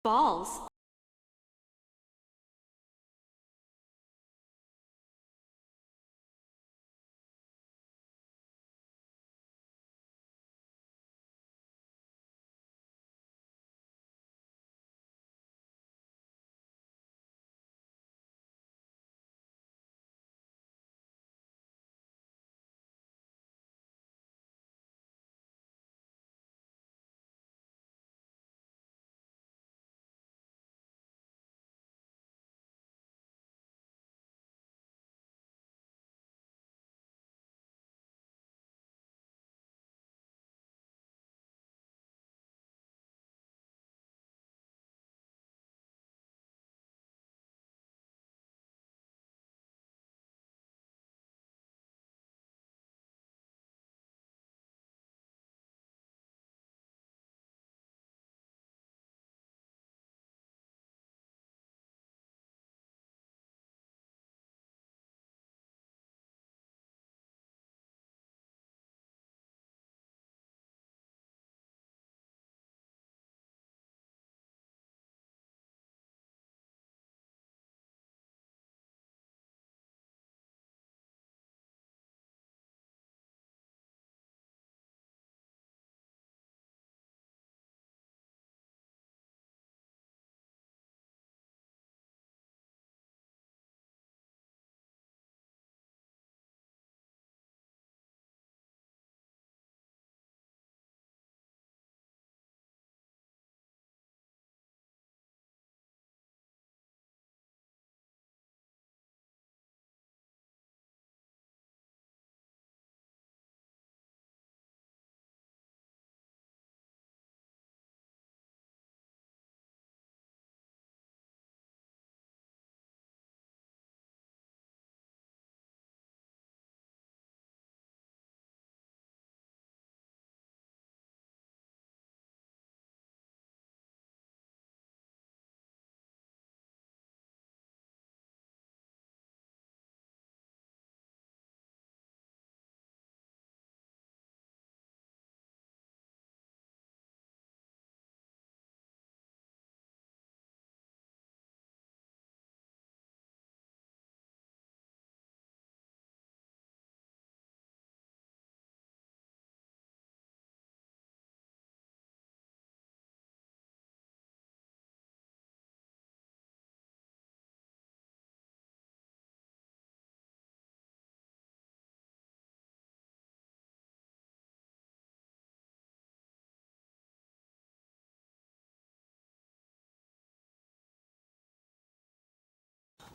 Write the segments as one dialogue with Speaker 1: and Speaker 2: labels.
Speaker 1: Balls.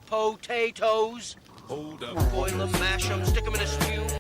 Speaker 2: Potatoes.
Speaker 3: Hold up.
Speaker 2: Boil them, mash them, stick them in a stew.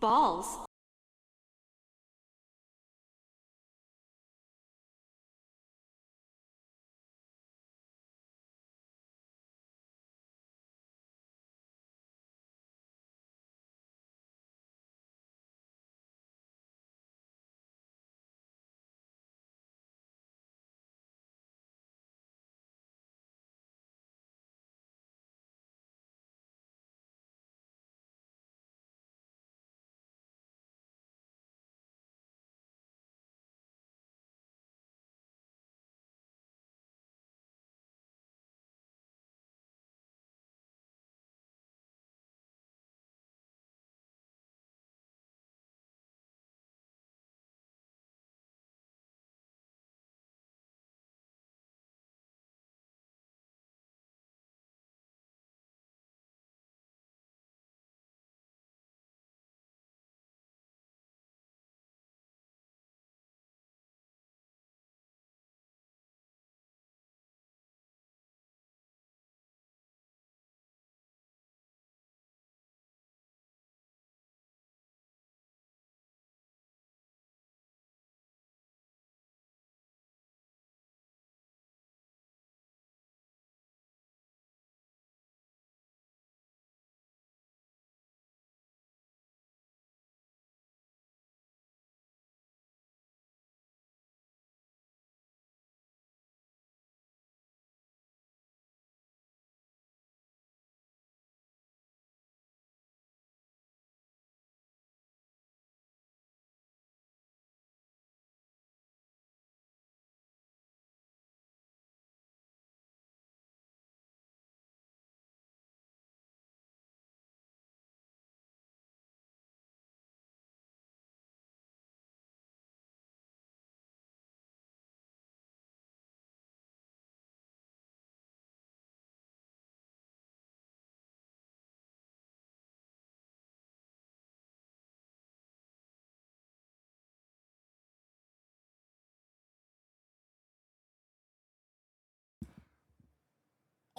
Speaker 1: Balls.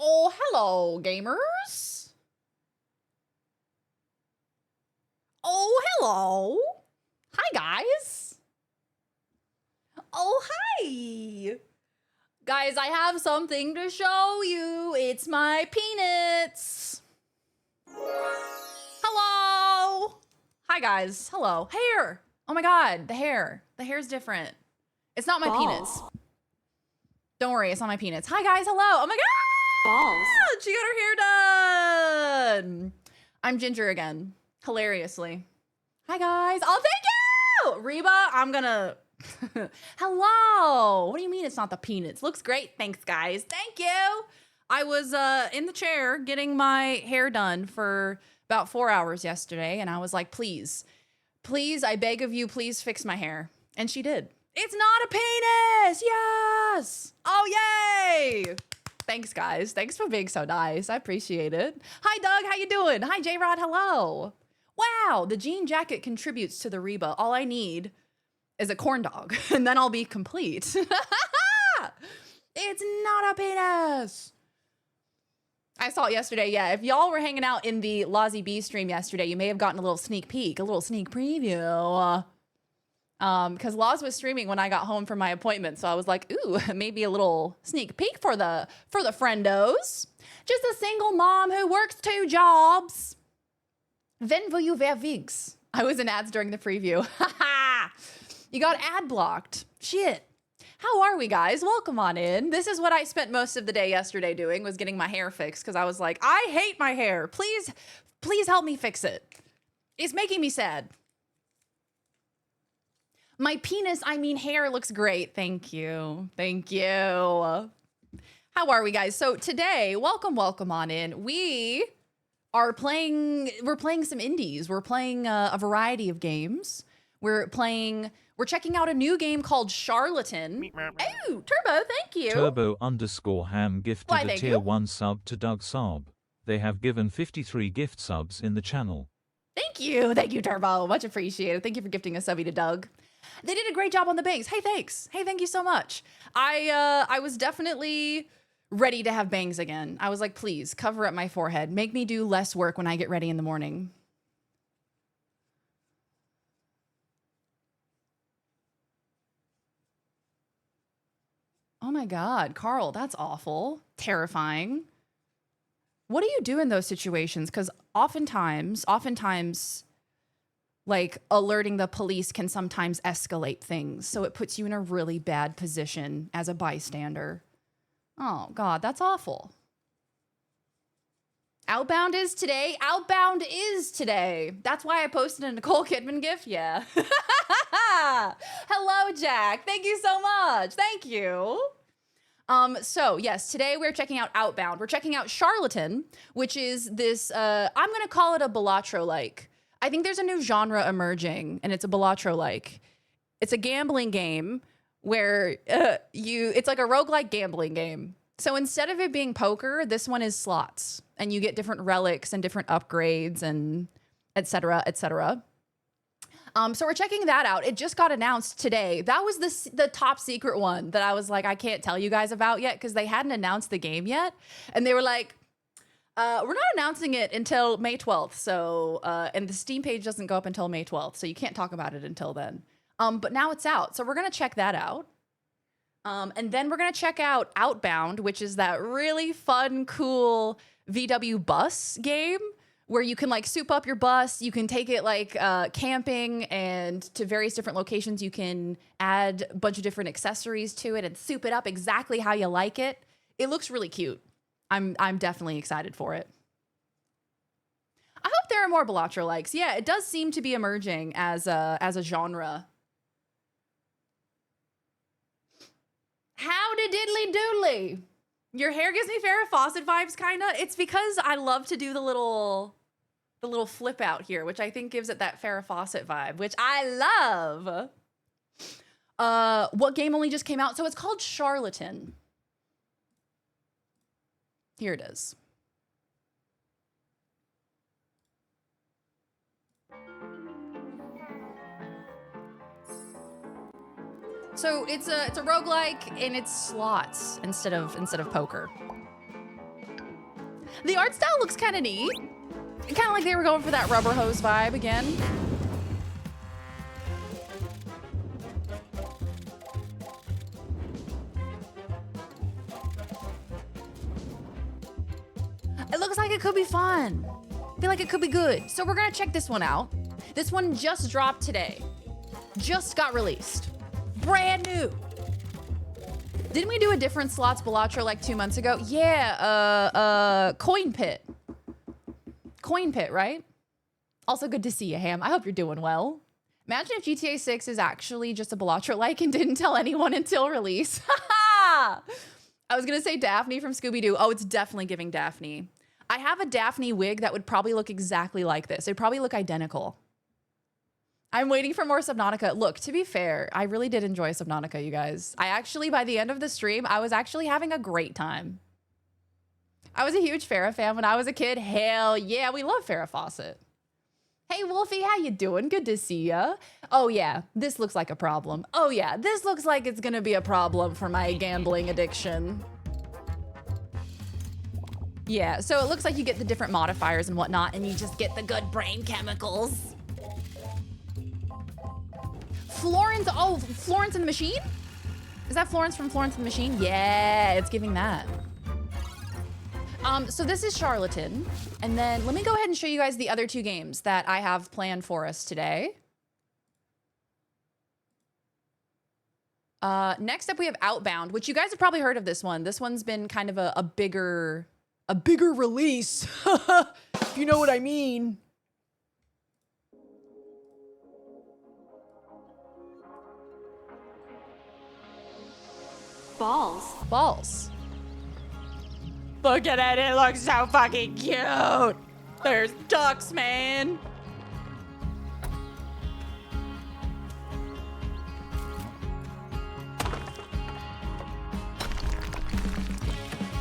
Speaker 3: Oh, hello, gamers. Oh, hello. Hi, guys. Oh, hi. Guys, I have something to show you. It's my peanuts. Hello. Hi, guys. Hello. Hair. Oh my God, the hair. The hair's different. It's not my peanuts. Don't worry, it's not my peanuts. Hi, guys. Hello. Oh my God.
Speaker 1: Balls.
Speaker 3: She got her hair done. I'm Ginger again. Hilariously. Hi, guys. Oh, thank you. Reba, I'm gonna... Hello. What do you mean it's not the peanuts? Looks great. Thanks, guys. Thank you. I was in the chair getting my hair done for about 4 hours yesterday, and I was like, please, I beg of you, please fix my hair. And she did. It's not a penis. Yes. Oh, yay. Thanks, guys. Thanks for being so nice. I appreciate it. Hi, Doug. How you doing? Hi, J-Rod. Hello. Wow, the jean jacket contributes to the Reba. All I need is a corn dog, and then I'll be complete. It's not a penis. I saw it yesterday. Yeah, if y'all were hanging out in the Lozzie B stream yesterday, you may have gotten a little sneak peek, a little sneak preview. Because Loz was streaming when I got home from my appointment, so I was like, ooh, maybe a little sneak peek for the friendos. Just a single mom who works 2 jobs. Wenn will you wear wigs? I was in ads during the preview. You got ad blocked. Shit. How are we, guys? Welcome on in. This is what I spent most of the day yesterday doing, was getting my hair fixed, because I was like, I hate my hair. Please help me fix it. It's making me sad. My penis, I mean hair, looks great. Thank you. Thank you. How are we, guys? So today, welcome on in. We're playing some indies. We're playing a variety of games. We're checking out a new game called Charlatan. Oh, Turbo, thank you.
Speaker 4: Turbo_ham gifted
Speaker 3: Why,
Speaker 4: a
Speaker 3: thank
Speaker 4: tier
Speaker 3: you.
Speaker 4: 1 sub to Doug Saab. They have given 53 gift subs in the channel.
Speaker 3: Thank you, Turbo. Much appreciated. Thank you for gifting a subby to Doug. They did a great job on the bangs. Hey, thanks. Hey, thank you so much. I was definitely ready to have bangs again. I was like, please cover up my forehead. Make me do less work when I get ready in the morning. my God, Carl, that's awful. Terrifying. What do you do in those situations? Because oftentimes, like alerting the police can sometimes escalate things. So it puts you in a really bad position as a bystander. Oh God, that's awful. Outbound is today. Outbound is today. That's why I posted a Nicole Kidman gift. Yeah. Hello, Jack. Thank you so much. Thank you. So yes, today we're checking out Outbound. We're checking out Charlatan, which is this, I'm going to call it a Balatro-like. I think there's a new genre emerging, and it's a Balatro-like. It's a gambling game where it's like a roguelike gambling game. So instead of it being poker, this one is slots, and you get different relics and different upgrades and et cetera, et cetera. So we're checking that out. It just got announced today. That was the top secret one that I was like, I can't tell you guys about yet because they hadn't announced the game yet. And they were like, we're not announcing it until May 12th. So, and the Steam page doesn't go up until May 12th. So you can't talk about it until then. But now it's out. So we're going to check that out. And then we're going to check out Outbound, which is that really fun, cool VW bus game where you can like soup up your bus. You can take it like camping and to various different locations. You can add a bunch of different accessories to it and soup it up exactly how you like it. It looks really cute. I'm definitely excited for it. I hope there are more Balatro likes. Yeah, it does seem to be emerging as a genre. Howdy diddly doodly. Your hair gives me Farrah Fawcett vibes, kinda. It's because I love to do the little flip out here, which I think gives it that Farrah Fawcett vibe, which I love. What game only just came out? So it's called Charlatan. Here it is. So it's a roguelike and it's slots instead of poker. The art style looks kind of neat. Kind of like they were going for that rubber hose vibe again. It looks like it could be fun. I feel like it could be good. So we're gonna check this one out. This one just dropped today. Just got released. Brand new. Didn't we do a different slots Balatro like 2 months ago? Yeah, Coin Pit. Coin Pit, right? Also good to see you, Ham. I hope you're doing well. Imagine if GTA 6 is actually just a Balatro-like and didn't tell anyone until release. I was gonna say Daphne from Scooby-Doo. Oh, it's definitely giving Daphne. I have a Daphne wig that would probably look exactly like this. It'd probably look identical. I'm waiting for more Subnautica. Look, to be fair, I really did enjoy Subnautica, you guys. I actually, by the end of the stream, I was actually having a great time. I was a huge Farrah fan when I was a kid. Hell yeah, we love Farrah Fawcett. Hey, Wolfie, how you doing? Good to see ya. Oh yeah, this looks like a problem. Oh yeah, this looks like it's gonna be a problem for my gambling addiction. Yeah, so it looks like you get the different modifiers and whatnot, and you just get the good brain chemicals. Florence, oh, Florence and the Machine? Is that Florence from Florence and the Machine? Yeah, it's giving that. So this is Charlatan. And then let me go ahead and show you guys the other two games that I have planned for us today. Next up we have Outbound, which you guys have probably heard of this one. This one's been kind of a bigger release, if you know what I mean. Balls. Look at it, it looks so fucking cute. There's ducks, man.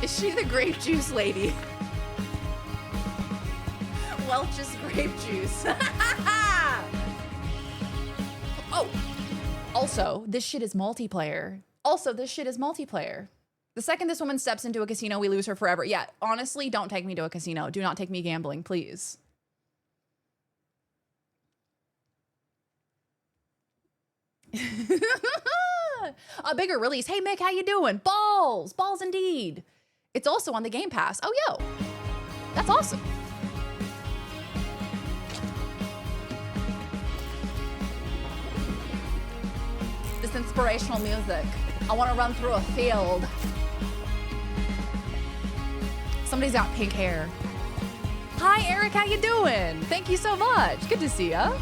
Speaker 3: Is she the grape juice lady? Welch's grape juice. Oh, also, this shit is multiplayer. The second this woman steps into a casino, we lose her forever. Yeah, honestly, don't take me to a casino. Do not take me gambling, please. A bigger release. Hey, Mick, how you doing? Balls. Balls indeed. It's also on the Game Pass. Oh, yo. That's awesome. This inspirational music. I want to run through a field. Somebody's got pink hair. Hi, Eric. How you doing? Thank you so much. Good to see ya.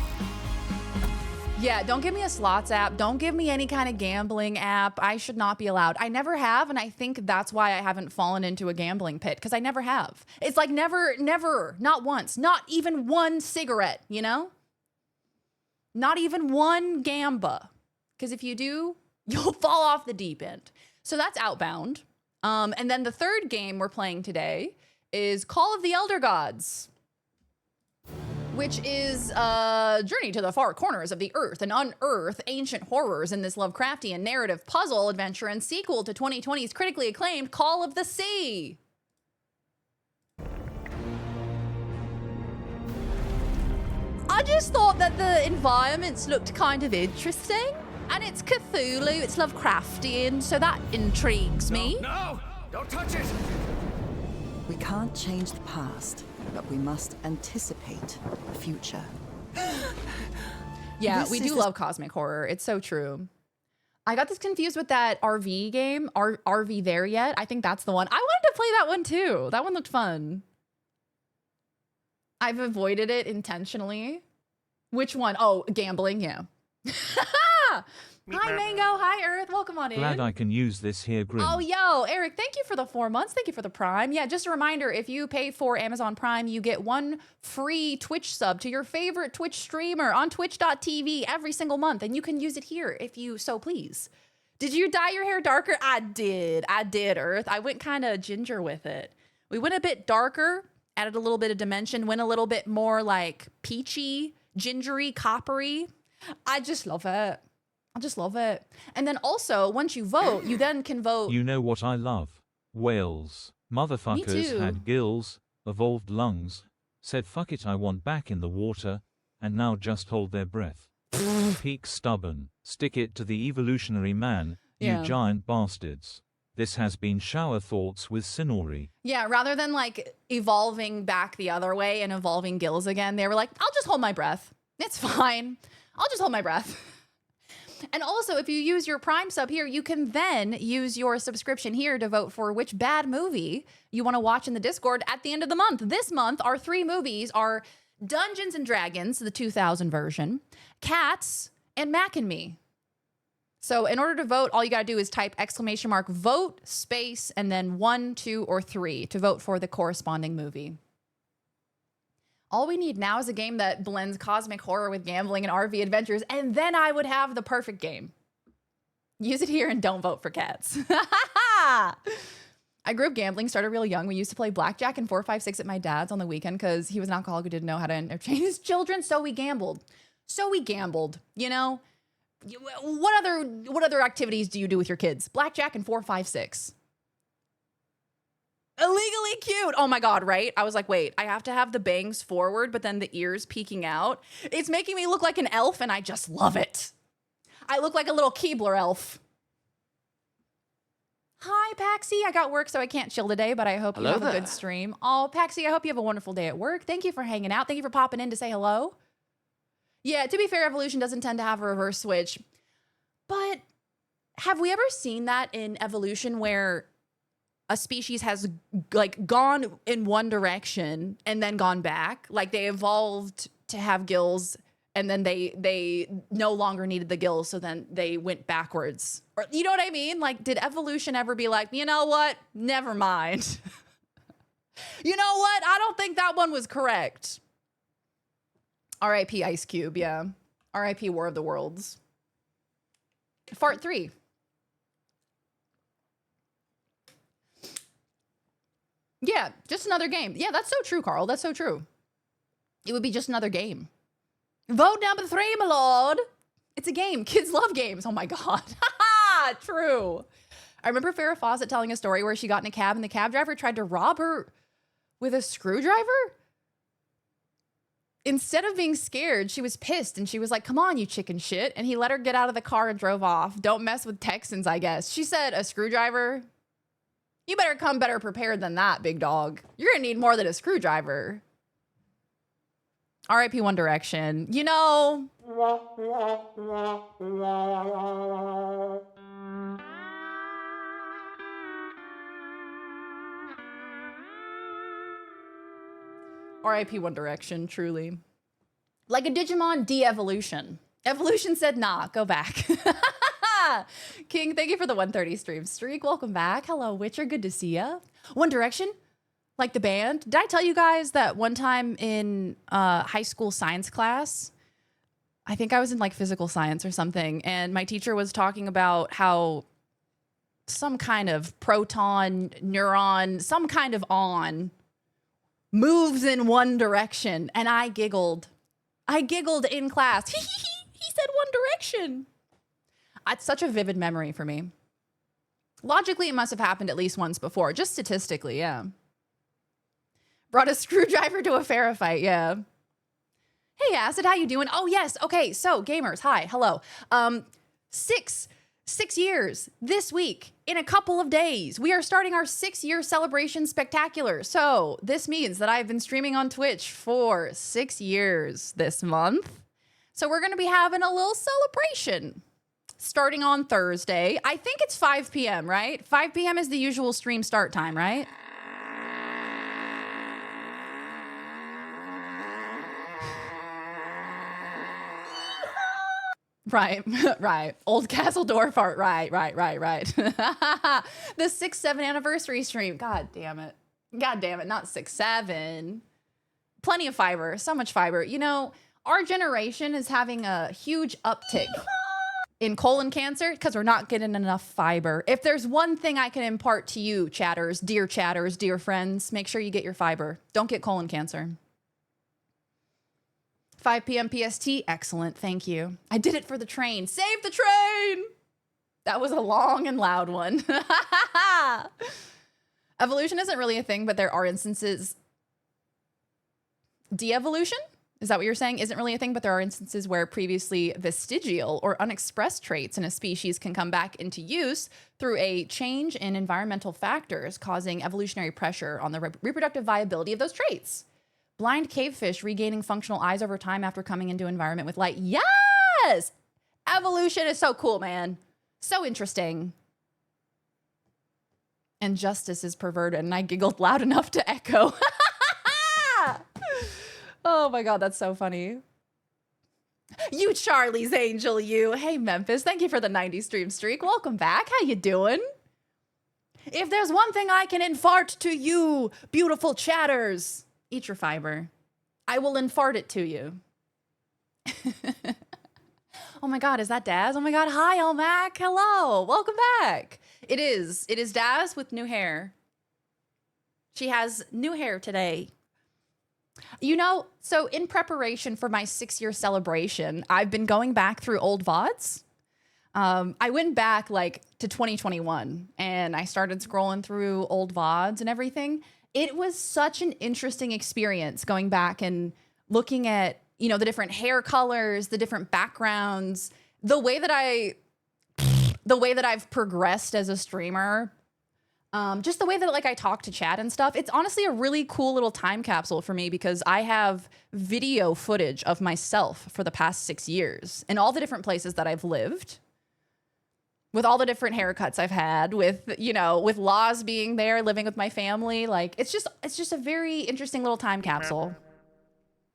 Speaker 3: Yeah, don't give me a slots app. Don't give me any kind of gambling app. I should not be allowed. I never have, and I think that's why I haven't fallen into a gambling pit, because I never have. It's like never, not once, not even one cigarette, you know? Not even one gamba. Because if you do, you'll fall off the deep end. So that's Outbound. And then the third game we're playing today is Call of the Elder Gods, which is a journey to the far corners of the earth and unearth ancient horrors in this Lovecraftian narrative puzzle adventure and sequel to 2020's critically acclaimed Call of the Sea. I just thought that the environments looked kind of interesting, and it's Cthulhu, it's Lovecraftian, so that intrigues me.
Speaker 1: No! Don't touch it!
Speaker 5: We can't change the past, but we must anticipate the future.
Speaker 3: Yeah,
Speaker 5: This
Speaker 3: we
Speaker 5: is
Speaker 3: do
Speaker 5: the-
Speaker 3: love cosmic horror. It's so true. I got this confused with that RV game. RV There Yet? I think that's the one. I wanted to play that one too. That one looked fun. I've avoided it intentionally. Which one? Oh, gambling, yeah. Hi, Mango. Hi, Earth. Welcome on in.
Speaker 4: Glad I can use this here, Grim.
Speaker 3: Oh, yo, Eric, thank you for the 4 months. Thank you for the Prime. Yeah, just a reminder, if you pay for Amazon Prime, you get one free Twitch sub to your favorite Twitch streamer on twitch.tv every single month, and you can use it here if you so please. Did you dye your hair darker? I did, Earth. I went kind of ginger with it. We went a bit darker, added a little bit of dimension, went a little bit more like peachy, gingery, coppery. I just love it. I just love it. And then also, once you vote, you then can vote.
Speaker 4: You know what I love? Whales. Motherfuckers
Speaker 3: too.
Speaker 4: had gills, evolved lungs, said fuck it I want back in the water, and now just hold their breath. Peak stubborn. Stick it to the evolutionary man,
Speaker 3: Yeah.
Speaker 4: you giant bastards. This has been Shower Thoughts with Sinori.
Speaker 3: Yeah, rather than like evolving back the other way and evolving gills again, they were like, I'll just hold my breath. It's fine. I'll just hold my breath. And also, if you use your Prime sub here, you can then use your subscription here to vote for which bad movie you want to watch in the Discord at the end of the month. This month, our 3 movies are Dungeons and Dragons, the 2000 version, Cats, and Mac and Me. So in order to vote, all you got to do is type !vote space and then 1, 2, or 3 to vote for the corresponding movie. All we need now is a game that blends cosmic horror with gambling and RV adventures, and then I would have the perfect game. Use it here and don't vote for Cats. I grew up gambling, started real young. We used to play blackjack and 4, 5, 6 at my dad's on the weekend because he was an alcoholic who didn't know how to entertain his children, so we gambled. You know? What other activities do you do with your kids? Blackjack and 4, 5, 6. Illegally cute. Oh my God, right? I was like, wait, I have to have the bangs forward, but then the ears peeking out. It's making me look like an elf, and I just love it. I look like a little Keebler elf. Hi, Paxi. I got work, so I can't chill today, but I hope you have a good stream. Oh, Paxi, I hope you have a wonderful day at work. Thank you for hanging out. Thank you for popping in to say hello. Yeah, to be fair, Evolution doesn't tend to have a reverse switch. But have we ever seen that in Evolution where a species has like gone in one direction and then gone back? Like they evolved to have gills and then they no longer needed the gills, so then they went backwards. Or you know what I mean? Like, did evolution ever be like, you know what? Never mind. You know what? I don't think that one was correct. R.I.P. Ice Cube, yeah. R.I.P. War of the Worlds. Fart 3. Yeah, just another game. Yeah, that's so true, Carl. That's so true. It would be just another game. Vote number 3, my lord. It's a game. Kids love games. Oh my God. True. I remember Farrah Fawcett telling a story where she got in a cab and the cab driver tried to rob her with a screwdriver. instead of being scared, she was pissed and she was like, come on, you chicken shit. And he let her get out of the car and drove off. Don't mess with Texans, I guess. She said, a screwdriver? You better come better prepared than that, big dog. You're gonna need more than a screwdriver. R.I.P. One Direction. You know. R.I.P. One Direction, truly. Like a Digimon de-evolution. Evolution said, nah, go back. King, thank you for the 130 stream streak. Welcome back. Hello, Witcher. Good to see ya. One Direction, like the band. Did I tell you guys that one time in high school science class, I think I was in like physical science or something, and my teacher was talking about how some kind of proton, neuron, some kind of on moves in one direction, and I giggled. I giggled in class. He said One Direction. It's such a vivid memory for me. Logically, it must have happened at least once before, just statistically, yeah. Brought a screwdriver to a fair fight, yeah. Hey, Acid, how you doing? Oh, yes. Okay, so gamers, hi, hello. 6 years this week in a couple of days. We are starting our 6-year celebration spectacular. So this means that I've been streaming on Twitch for 6 years this month. So we're going to be having a little celebration starting on Thursday. I think it's 5 p.m., right? 5 p.m. is the usual stream start time, right? Right, right. Old Castle door fart. Right. The 6-7 anniversary stream. God damn it. Not 6-7. Plenty of fiber. So much fiber. You know, our generation is having a huge uptick in colon cancer because we're not getting enough fiber. If there's one thing I can impart to you, chatters, dear friends, make sure you get your fiber. Don't get colon cancer. 5 p.m. PST. Excellent. Thank you. I did it for the train. Save the train. That was a long and loud one. Evolution isn't really a thing, but there are instances. De-evolution? Is that what you're saying? Isn't really a thing, but there are instances where previously vestigial or unexpressed traits in a species can come back into use through a change in environmental factors, causing evolutionary pressure on the reproductive viability of those traits. Blind cavefish regaining functional eyes over time after coming into environment with light. Yes! Evolution is so cool, man. So interesting. And justice is perverted, and I giggled loud enough to echo. Oh my God, that's so funny. You Charlie's Angel, you. Hey, Memphis, thank you for the 90 stream streak. Welcome back. How you doing? If there's one thing I can infart to you, beautiful chatters, eat your fiber. I will infart it to you. Oh my God, is that Daz? Oh my God, hi, Elmac. Hello, welcome back. It is Daz with new hair. She has new hair today. You know, so in preparation for my 6-year celebration, I've been going back through old VODs. I went back like to 2021 and I started scrolling through old VODs and everything. It was such an interesting experience going back and looking at, you know, the different hair colors, the different backgrounds, the way that I've progressed as a streamer. Just the way that like I talk to chat and stuff. It's honestly a really cool little time capsule for me because I have video footage of myself for the past 6 years and all the different places that I've lived, with all the different haircuts I've had, with, you know, with Laws being there, living with my family. Like, it's just a very interesting little time capsule.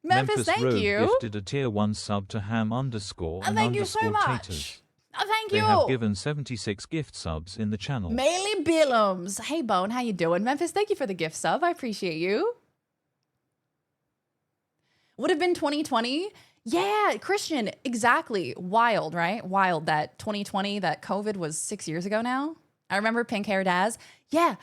Speaker 3: Memphis, thank
Speaker 4: Road
Speaker 3: you.
Speaker 4: Gifted a tier 1 sub to ham underscore and
Speaker 3: Thank you so
Speaker 4: underscore
Speaker 3: much.
Speaker 4: taters.
Speaker 3: Thank
Speaker 4: They
Speaker 3: you.
Speaker 4: have given 76 gift subs in the channel.
Speaker 3: Melee Billums. Hey, Bone, how you doing? Memphis, thank you for the gift sub. I appreciate you. Would have been 2020. Yeah, Christian, exactly. Wild, right? Wild that 2020, that COVID was 6 years ago now. I remember pink hair Daz. Yeah.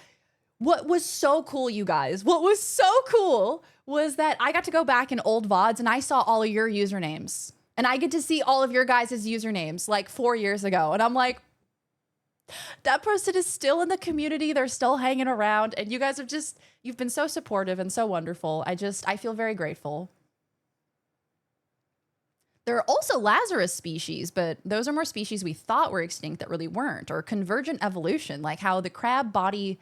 Speaker 3: What was so cool, you guys? What was so cool was that I got to go back in old VODs and I saw all of your usernames. And I get to see all of your guys' usernames like 4 years ago. And I'm like, that person is still in the community. They're still hanging around. And you guys have you've been so supportive and so wonderful. I feel very grateful. There are also Lazarus species, but those are more species we thought were extinct that really weren't, or convergent evolution, like how the crab body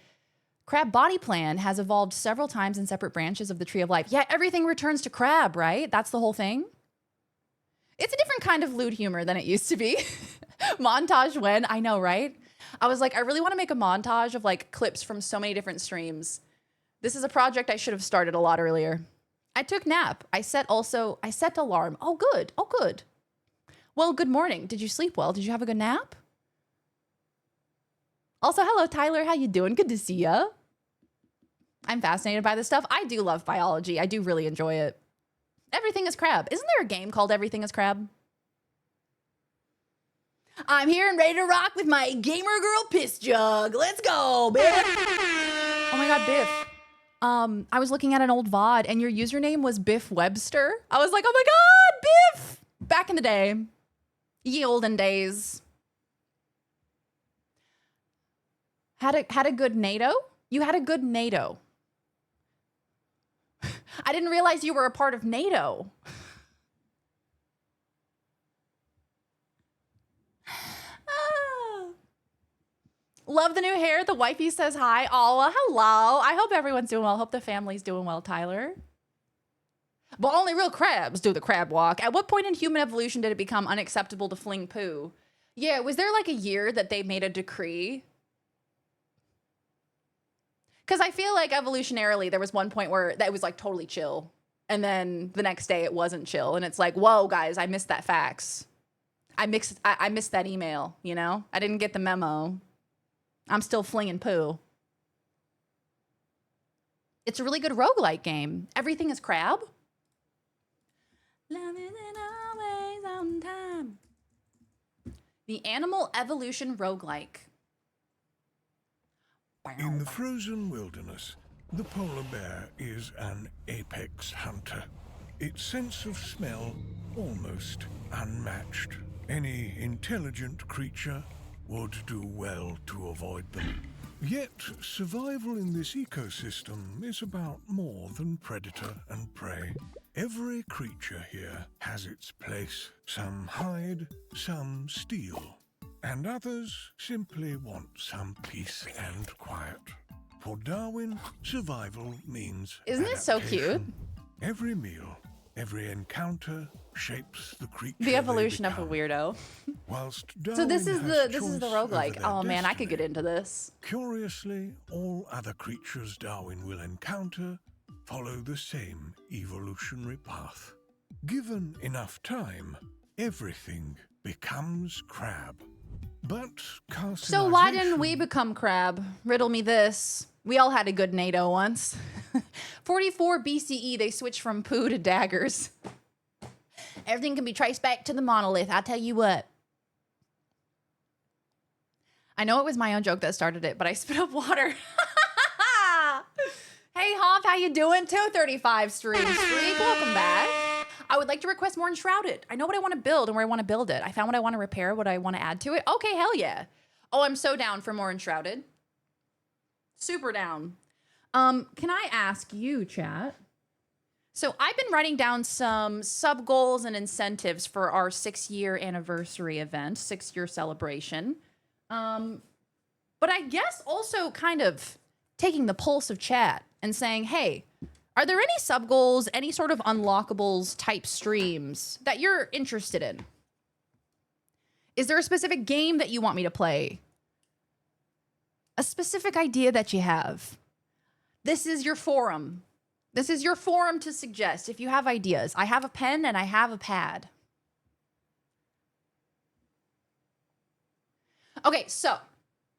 Speaker 3: plan has evolved several times in separate branches of the tree of life. Yeah, everything returns to crab, right? That's the whole thing. It's a different kind of lewd humor than it used to be. Montage when, I know, right? I was like, I really want to make a montage of like clips from so many different streams. This is a project I should have started a lot earlier. I took nap. I set alarm. Oh, good. Oh, good. Well, good morning. Did you sleep well? Did you have a good nap? Also, hello, Tyler. How you doing? Good to see ya. I'm fascinated by this stuff. I do love biology. I do really enjoy it. Everything is crab. Isn't there a game called Everything is Crab? I'm here and ready to rock with my gamer girl piss jug. Let's go, Biff. Oh my God, Biff. I was looking at an old VOD and your username was Biff Webster. I was like, oh my God, Biff. Back in the day. Ye olden days. Had a good NATO? You had a good NATO. I didn't realize you were a part of NATO. Love the new hair. The wifey says hi. Oh, well, hello. I hope everyone's doing well. Hope the family's doing well, Tyler. But only real crabs do the crab walk. At what point in human evolution did it become unacceptable to fling poo? Yeah, was there like a year that they made a decree? Because I feel like evolutionarily, there was one point where that was like totally chill. And then the next day it wasn't chill. And it's like, whoa, guys, I missed that fax. I missed that email, you know? I didn't get the memo. I'm still flinging poo. It's a really good roguelike game. Everything is crab. Loving it always on time. The Animal Evolution roguelike.
Speaker 1: In the frozen wilderness, the polar bear is an apex hunter. Its sense of smell almost unmatched. Any intelligent creature would do well to avoid them. Yet, survival in this ecosystem is about more than predator and prey. Every creature here has its place. Some hide, some steal, and others simply want some peace and quiet. For Darwin, survival means
Speaker 3: Isn't it so cute?
Speaker 1: adaptation. Every meal, every encounter shapes the creature.
Speaker 3: The evolution
Speaker 1: they
Speaker 3: of a
Speaker 1: become.
Speaker 3: weirdo.
Speaker 1: Whilst
Speaker 3: So this
Speaker 1: Darwin
Speaker 3: is
Speaker 1: has
Speaker 3: the
Speaker 1: choice
Speaker 3: roguelike.
Speaker 1: over their
Speaker 3: Oh man, I could get
Speaker 1: destiny,
Speaker 3: into this.
Speaker 1: curiously, all other creatures Darwin will encounter follow the same evolutionary path. Given enough time, everything becomes crab. But
Speaker 3: So why didn't
Speaker 1: carcinization-
Speaker 3: we become crab? Riddle me this. We all had a good NATO once. 44 BCE, they switched from poo to daggers. Everything can be traced back to the monolith. I tell you what. I know it was my own joke that started it, but I spit up water. Hey, Hoff, how you doing? 235 streak. Welcome back. I would like to request more Enshrouded. I know what I want to build and where I want to build it. I found what I want to repair, what I want to add to it. Okay, hell yeah. Oh, I'm so down for more Enshrouded. Super down. Can I ask you, chat? So I've been writing down some sub goals and incentives for our 6-year anniversary event, 6-year celebration. But I guess also kind of taking the pulse of chat and saying, hey, are there any sub goals, any sort of unlockables type streams that you're interested in? Is there a specific game that you want me to play? A specific idea that you have? This is your forum. This is your forum to suggest if you have ideas. I have a pen and I have a pad. Okay, so,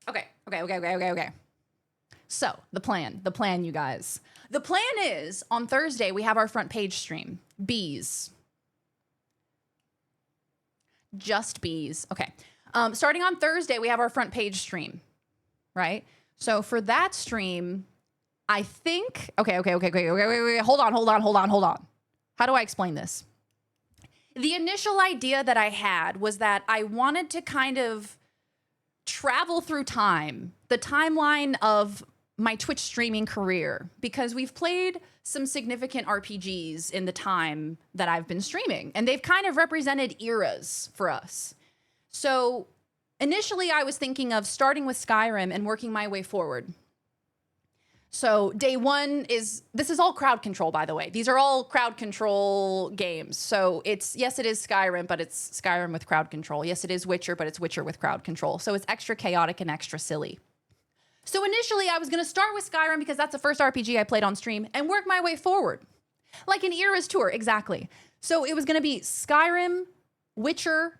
Speaker 3: okay. So, the plan, you guys. The plan is, on Thursday, we have our front page stream. Bees. Just bees. Okay. Starting on Thursday, we have our front page stream, right? So, for that stream, I think, okay, wait, hold on. How do I explain this? The initial idea that I had was that I wanted to kind of travel through time, the timeline of my Twitch streaming career, because we've played some significant RPGs in the time that I've been streaming, and they've kind of represented eras for us. So initially I was thinking of starting with Skyrim and working my way forward. So day one this is all crowd control, by the way. These are all crowd control games. So yes, it is Skyrim, but it's Skyrim with crowd control. Yes, it is Witcher, but it's Witcher with crowd control. So it's extra chaotic and extra silly. So initially I was going to start with Skyrim because that's the first RPG I played on stream and work my way forward. Like an Eras tour, exactly. So it was going to be Skyrim, Witcher,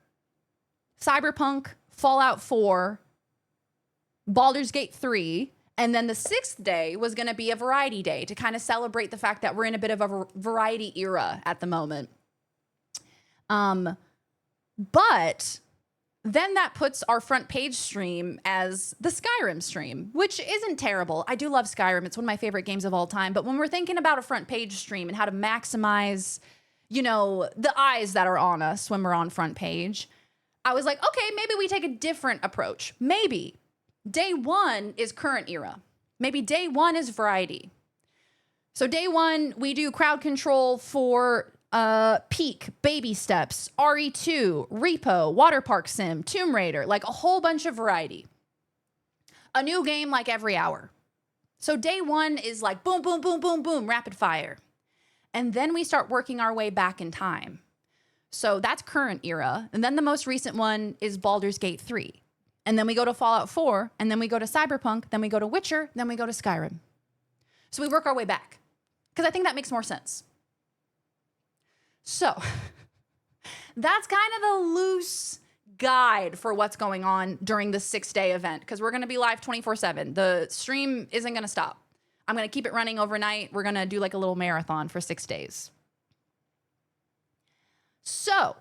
Speaker 3: Cyberpunk, Fallout 4, Baldur's Gate 3, and then the 6th day was going to be a variety day to kind of celebrate the fact that we're in a bit of a variety era at the moment. But then that puts our front page stream as the Skyrim stream, which isn't terrible. I do love Skyrim. It's one of my favorite games of all time. But when we're thinking about a front page stream and how to maximize, you know, the eyes that are on us when we're on front page, I was like, okay, maybe we take a different approach. Maybe day one is current era. Maybe day one is variety. So day one, we do crowd control for Peak, Baby Steps, RE2, Repo, Water Park Sim, Tomb Raider, like a whole bunch of variety. A new game like every hour. So day one is like boom, boom, boom, boom, boom, rapid fire. And then we start working our way back in time. So that's current era. And then the most recent one is Baldur's Gate 3. And then we go to Fallout 4, and then we go to Cyberpunk, then we go to Witcher, then we go to Skyrim. So we work our way back, because I think that makes more sense. So that's kind of the loose guide for what's going on during the 6-day event, because we're going to be live 24/7. The stream isn't going to stop. I'm going to keep it running overnight. We're going to do like a little marathon for 6 days. So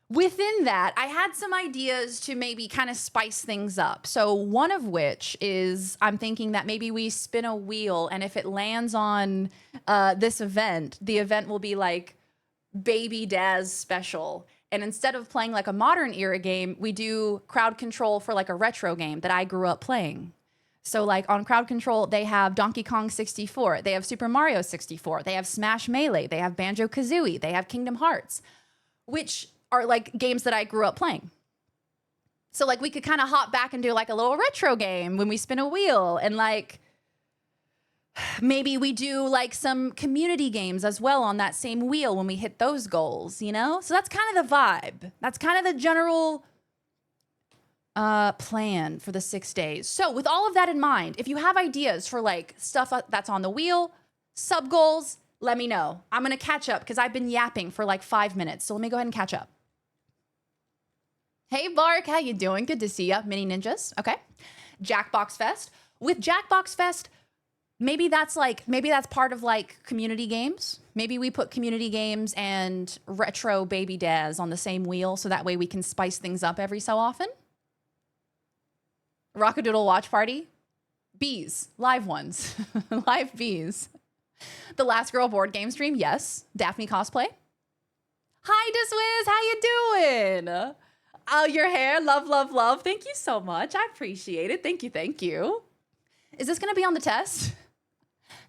Speaker 3: within that, I had some ideas to maybe kind of spice things up. So one of which is I'm thinking that maybe we spin a wheel, and if it lands on this event, the event will be like Baby Daz special. And instead of playing like a modern era game, we do crowd control for like a retro game that I grew up playing. So like on crowd control, they have Donkey Kong 64, they have Super Mario 64, they have Smash Melee, they have Banjo-Kazooie, they have Kingdom Hearts, which are like games that I grew up playing. So like we could kind of hop back and do like a little retro game when we spin a wheel, and like maybe we do like some community games as well on that same wheel when we hit those goals, you know? So that's kind of the vibe. That's kind of the general plan for the 6 days. So with all of that in mind, if you have ideas for like stuff that's on the wheel, sub goals, let me know. I'm going to catch up because I've been yapping for like 5 minutes. So let me go ahead and catch up. Hey, Bark, how you doing? Good to see ya. Mini Ninjas. Okay. Jackbox Fest. With Jackbox Fest, maybe that's part of like community games. Maybe we put community games and retro Baby Daz on the same wheel so that way we can spice things up every so often. Rockadoodle Watch Party. Bees. Live ones. Live bees. The Last Girl board game stream. Yes. Daphne cosplay. Hi, Diswiz. How you doing? Oh, your hair. Love, love, love. Thank you so much. I appreciate it. Thank you. Thank you. Is this going to be on the test?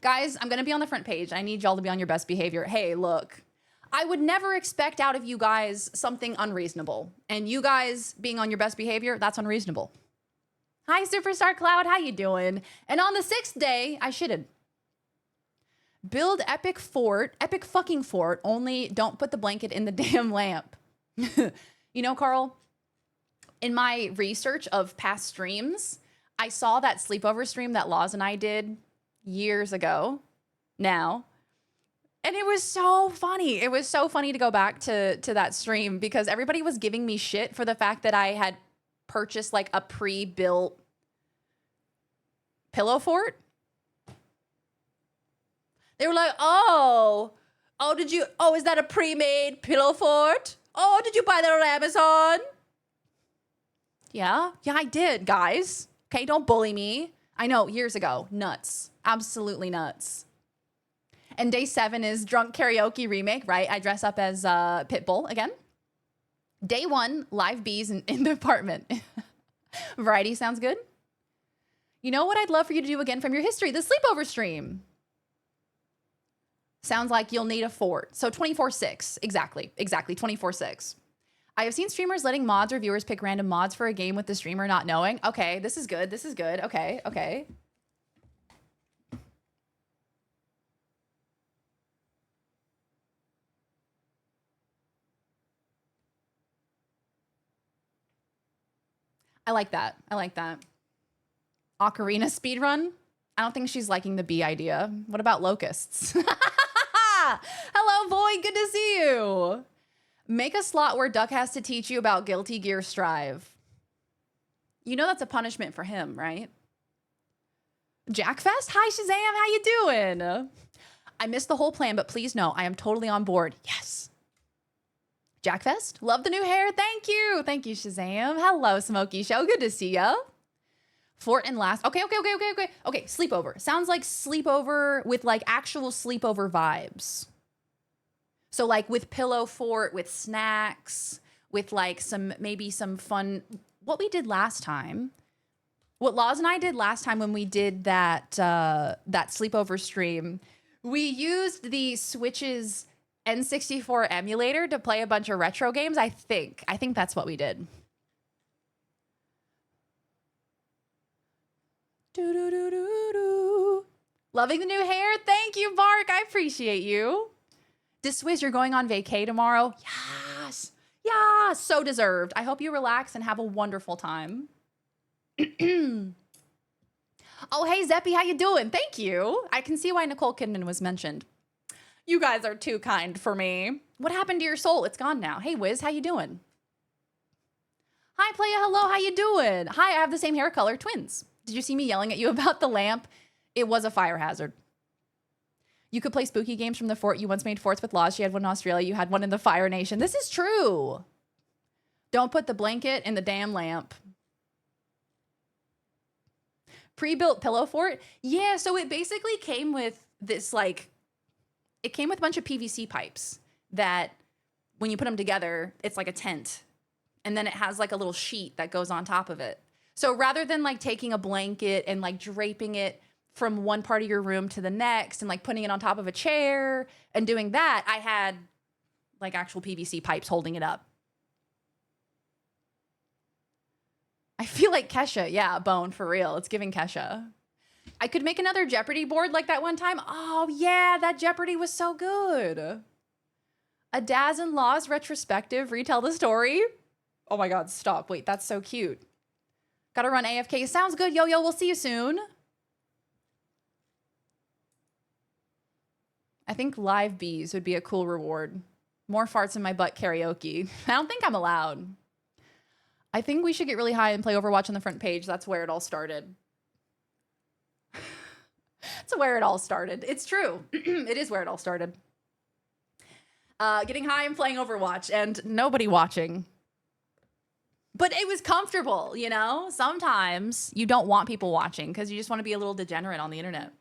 Speaker 3: Guys, I'm going to be on the front page. I need y'all to be on your best behavior. Hey, look, I would never expect out of you guys something unreasonable. And you guys being on your best behavior, that's unreasonable. Hi, Superstar Cloud. How you doing? And on the 6th day, I shitted. Build epic fucking fort, only don't put the blanket in the damn lamp. You know, Carl, in my research of past streams, I saw that sleepover stream that Laws and I did years ago now. And it was so funny. It was so funny to go back to that stream because everybody was giving me shit for the fact that I had purchased like a pre-built pillow fort. They were like, is that a pre-made pillow fort? Oh, did you buy that on Amazon? Yeah, I did, guys. Okay, don't bully me. I know, years ago, nuts. Absolutely nuts. And day 7 is drunk karaoke remake, right? I dress up as Pitbull again. Day 1, live bees in the apartment. Variety sounds good. You know what I'd love for you to do again from your history? The sleepover stream. Sounds like you'll need a fort. So 24/6. Exactly. 24/6. I have seen streamers letting mods or viewers pick random mods for a game with the streamer not knowing. Okay, this is good. Okay. I like that. Ocarina speedrun? I don't think she's liking the bee idea. What about locusts? Hello, Void. Good to see you. Make a slot where Duck has to teach you about Guilty Gear Strive. You know that's a punishment for him, right? Jackfest? Hi, Shazam. How you doing? I missed the whole plan, but please know I am totally on board. Yes. Jackfest? Love the new hair. Thank you. Thank you, Shazam. Hello, Smokey Show. Good to see ya. Fort and last. Okay. Sleepover. Sounds like sleepover with like actual sleepover vibes. So like with pillow fort, with snacks, with like maybe some fun. What we did last time, what Laws and I did last time when we did that sleepover stream, we used the Switch's N64 emulator to play a bunch of retro games. I think that's what we did. Loving the new hair. Thank you, Bark. I appreciate you. Diswiz, you're going on vacay tomorrow. Yes. So deserved. I hope you relax and have a wonderful time. Oh, hey, Zeppy. How you doing? Thank you. I can see why Nicole Kidman was mentioned. You guys are too kind for me. What happened to your soul? It's gone now. Hey, Wiz, how you doing? Hi, Playa. Hello, how you doing? Hi, I have the same hair color, twins. Did you see me yelling at you about the lamp? It was a fire hazard. You could play spooky games from the fort. You once made forts with Laws. She had one in Australia. You had one in the Fire Nation. This is true. Don't put the blanket in the damn lamp. Pre-built pillow fort? Yeah, so it basically came with this, like, it came with a bunch of PVC pipes that when you put them together, it's like a tent. And then it has like a little sheet that goes on top of it. So rather than like taking a blanket and like draping it from one part of your room to the next and like putting it on top of a chair and doing that, I had like actual PVC pipes holding it up. I feel like Kesha. Yeah, Bone, for real. It's giving Kesha. I could make another Jeopardy board like that one time. Oh, yeah, that Jeopardy was so good. A Daz and Laws retrospective, retell the story. Oh my God, stop. Wait, that's so cute. Gotta run AFK. Sounds good, Yo-Yo. We'll see you soon. I think live bees would be a cool reward. More farts in my butt karaoke. I don't think I'm allowed. I think we should get really high and play Overwatch on the front page. That's where it all started. That's where it all started. It's true. It is where it all started. Getting high and playing Overwatch and nobody watching. But it was comfortable, you know? Sometimes you don't want people watching because you just want to be a little degenerate on the internet.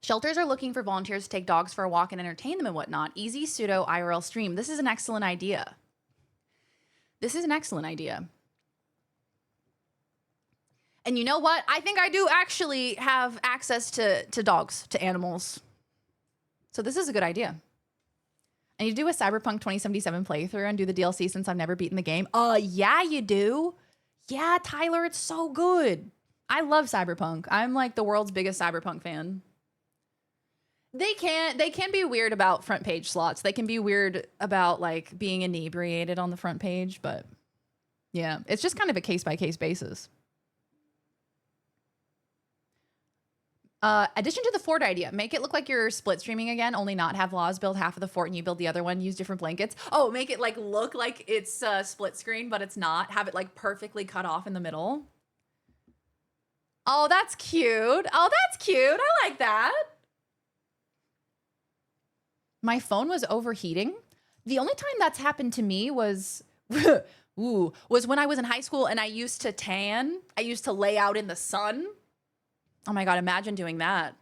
Speaker 3: Shelters are looking for volunteers to take dogs for a walk and entertain them and whatnot. Easy pseudo IRL stream. This is an excellent idea. This is an excellent idea. And you know what? I think I do actually have access to dogs, to animals. So this is a good idea. I need to do a Cyberpunk 2077 playthrough and do the DLC since I've never beaten the game. Yeah, you do. Yeah, Tyler, it's so good. I love Cyberpunk. I'm like the world's biggest Cyberpunk fan. They can be weird about front page slots. They can be weird about like being inebriated on the front page, but yeah, it's just kind of a case by case basis. Addition to the fort idea, make it look like you're split streaming again, only not have Laws build half of the fort and you build the other one, use different blankets. Oh, make it like look like it's split screen, but it's not. Have it like perfectly cut off in the middle. Oh, that's cute. Oh, that's cute. I like that. My phone was overheating. The only time that's happened to me was, was when I was in high school and I used to tan. I used to lay out in the sun. Oh my God, imagine doing that.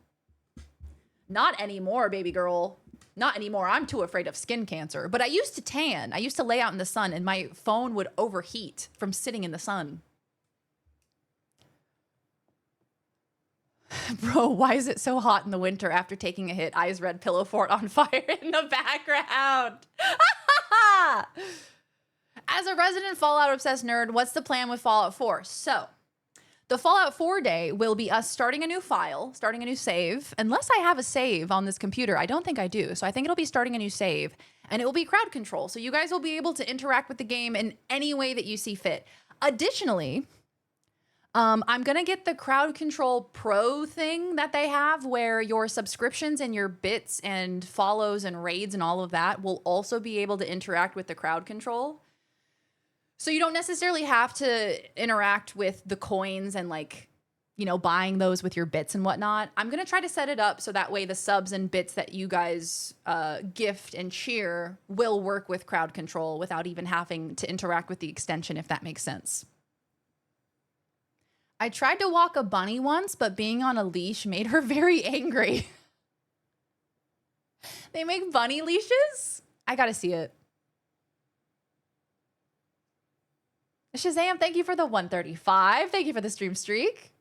Speaker 3: Not anymore, baby girl. Not anymore. I'm too afraid of skin cancer. But I used to tan. I used to lay out in the sun and my phone would overheat from sitting in the sun. Bro, why is it so hot in the winter after taking a hit? Eyes red, pillow fort on fire in the background. As a resident Fallout obsessed nerd, what's the plan with Fallout 4? So, the Fallout 4 day will be us starting a new file, starting a new save. Unless I have a save on this computer. I don't think I do. So I think it'll be starting a new save. And it will be crowd control. So you guys will be able to interact with the game in any way that you see fit. Additionally, I'm going to get the crowd control pro thing that they have where your subscriptions and your bits and follows and raids and all of that will also be able to interact with the crowd control. So you don't necessarily have to interact with the coins and like, you know, buying those with your bits and whatnot. I'm going to try to set it up so that way the subs and bits that you guys gift and cheer will work with crowd control without even having to interact with the extension, if that makes sense. I tried to walk a bunny once, but being on a leash made her very angry. They make bunny leashes? I got to see it. Shazam, thank you for the 135. Thank you for the stream streak.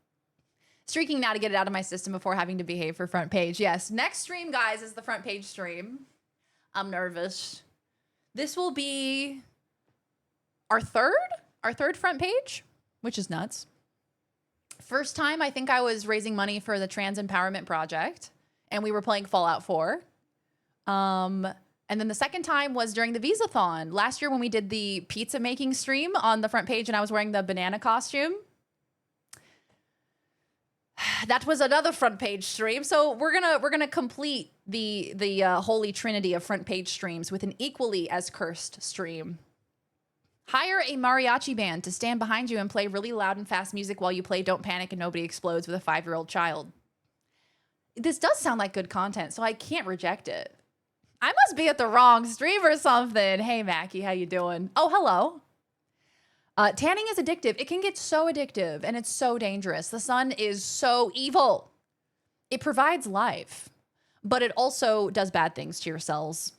Speaker 3: Streaking now to get it out of my system before having to behave for front page. Yes, next stream, guys, is the front page stream. I'm nervous. This will be our third front page, which is nuts. First time, I think I was raising money for the Trans Empowerment Project, and we were playing Fallout 4. And then the second time was during the Visathon last year when we did the pizza making stream on the front page and I was wearing the banana costume. That was another front page stream. So we're gonna complete the holy trinity of front page streams with an equally as cursed stream. Hire a mariachi band to stand behind you and play really loud and fast music while you play Don't Panic and Nobody Explodes with a 5-year-old child. This does sound like good content, so I can't reject it. I must be at the wrong stream or something. Hey, Mackie, how you doing? Oh, hello. Tanning is addictive. It can get so addictive, and it's so dangerous. The sun is so evil. It provides life, but it also does bad things to your cells.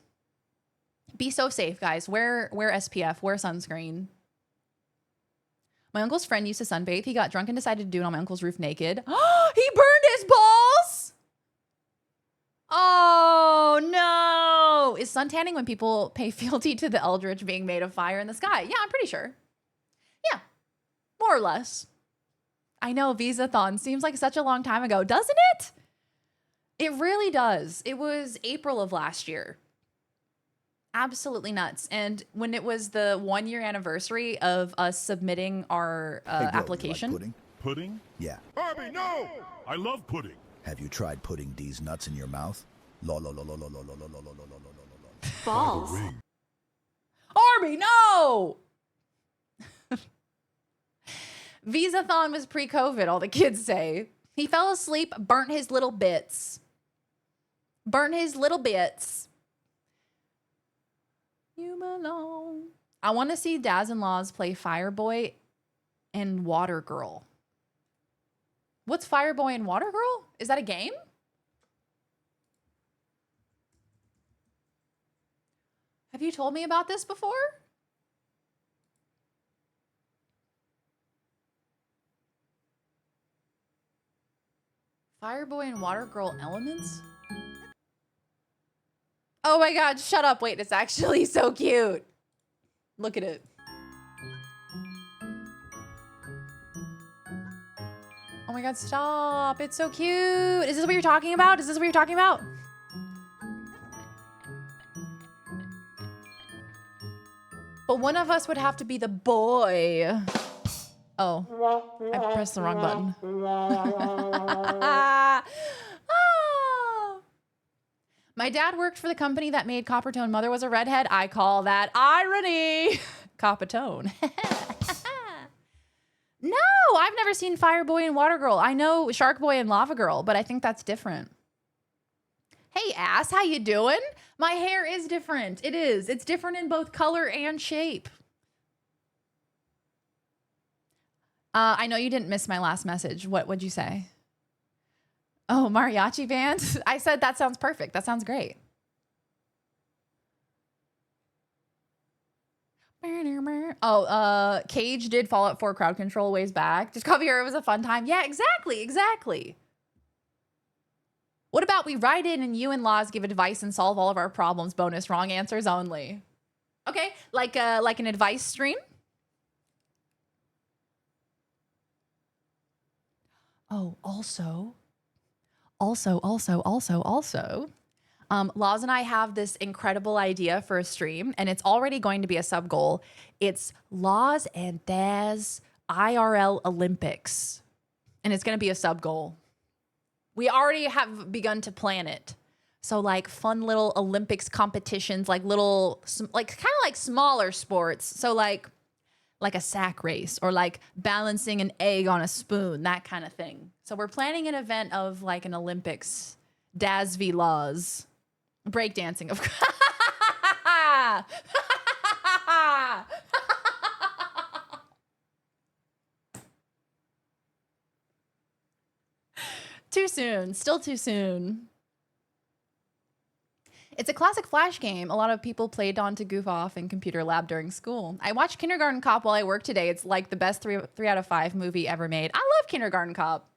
Speaker 3: Be so safe, guys. Wear SPF. Wear sunscreen. My uncle's friend used to sunbathe. He got drunk and decided to do it on my uncle's roof naked. He burned his balls! Oh, no. Is suntanning when people pay fealty to the eldritch being made of fire in the sky? Yeah, I'm pretty sure. Yeah, more or less. I know, Visathon seems like such a long time ago, doesn't it? It really does. It was April of last year. Absolutely nuts. And when it was the 1-year anniversary of us submitting our application.
Speaker 6: You like pudding?
Speaker 7: Pudding?
Speaker 6: Yeah.
Speaker 7: Arby, no! I love pudding.
Speaker 6: Have you tried putting these nuts in your mouth? Lo.
Speaker 5: Balls.
Speaker 3: Arby, no! Visathon was pre-COVID, all the kids say. He fell asleep, burnt his little bits. You belong. I want to see Daz and Laws play Fireboy and Water Girl. What's Fireboy and Water Girl? Is that a game? Have you told me about this before? Fireboy and Water Girl elements? Oh my god, shut up. Wait, it's actually so cute. Look at it. Oh my god, stop. It's so cute. Is this what you're talking about? But one of us would have to be the boy. Oh, I pressed the wrong button. Oh. My dad worked for the company that made Coppertone. Mother was a redhead. I call that irony. Coppertone. No, I've never seen Fireboy and Water Girl. I know Shark Boy and Lava Girl, but I think that's different. Hey, ass, how you doing? My hair is different. It is. It's different in both color and shape. I know you didn't miss my last message. What'd you say? Oh, mariachi band? I said that sounds perfect. That sounds great. Oh, Cage did Fallout 4 crowd control ways back. Just come here, it was a fun time. Yeah, exactly. What about we write in and you and Laws give advice and solve all of our problems? Bonus wrong answers only. Okay, like an advice stream. Oh, also. Laws and I have this incredible idea for a stream, and it's already going to be a sub goal. It's Laws and Daz IRL Olympics, and it's going to be a sub goal. We already have begun to plan it. So like fun little Olympics competitions, like little, like kind of like smaller sports. So like a sack race or like balancing an egg on a spoon, that kind of thing. So we're planning an event of like an Olympics, Daz v Laws, breakdancing of Too soon, still too soon. It's a classic Flash game. A lot of people played on to goof off in computer lab during school. I watched Kindergarten Cop while I work today. It's like the best 3 out of 5 movie ever made. I love Kindergarten Cop.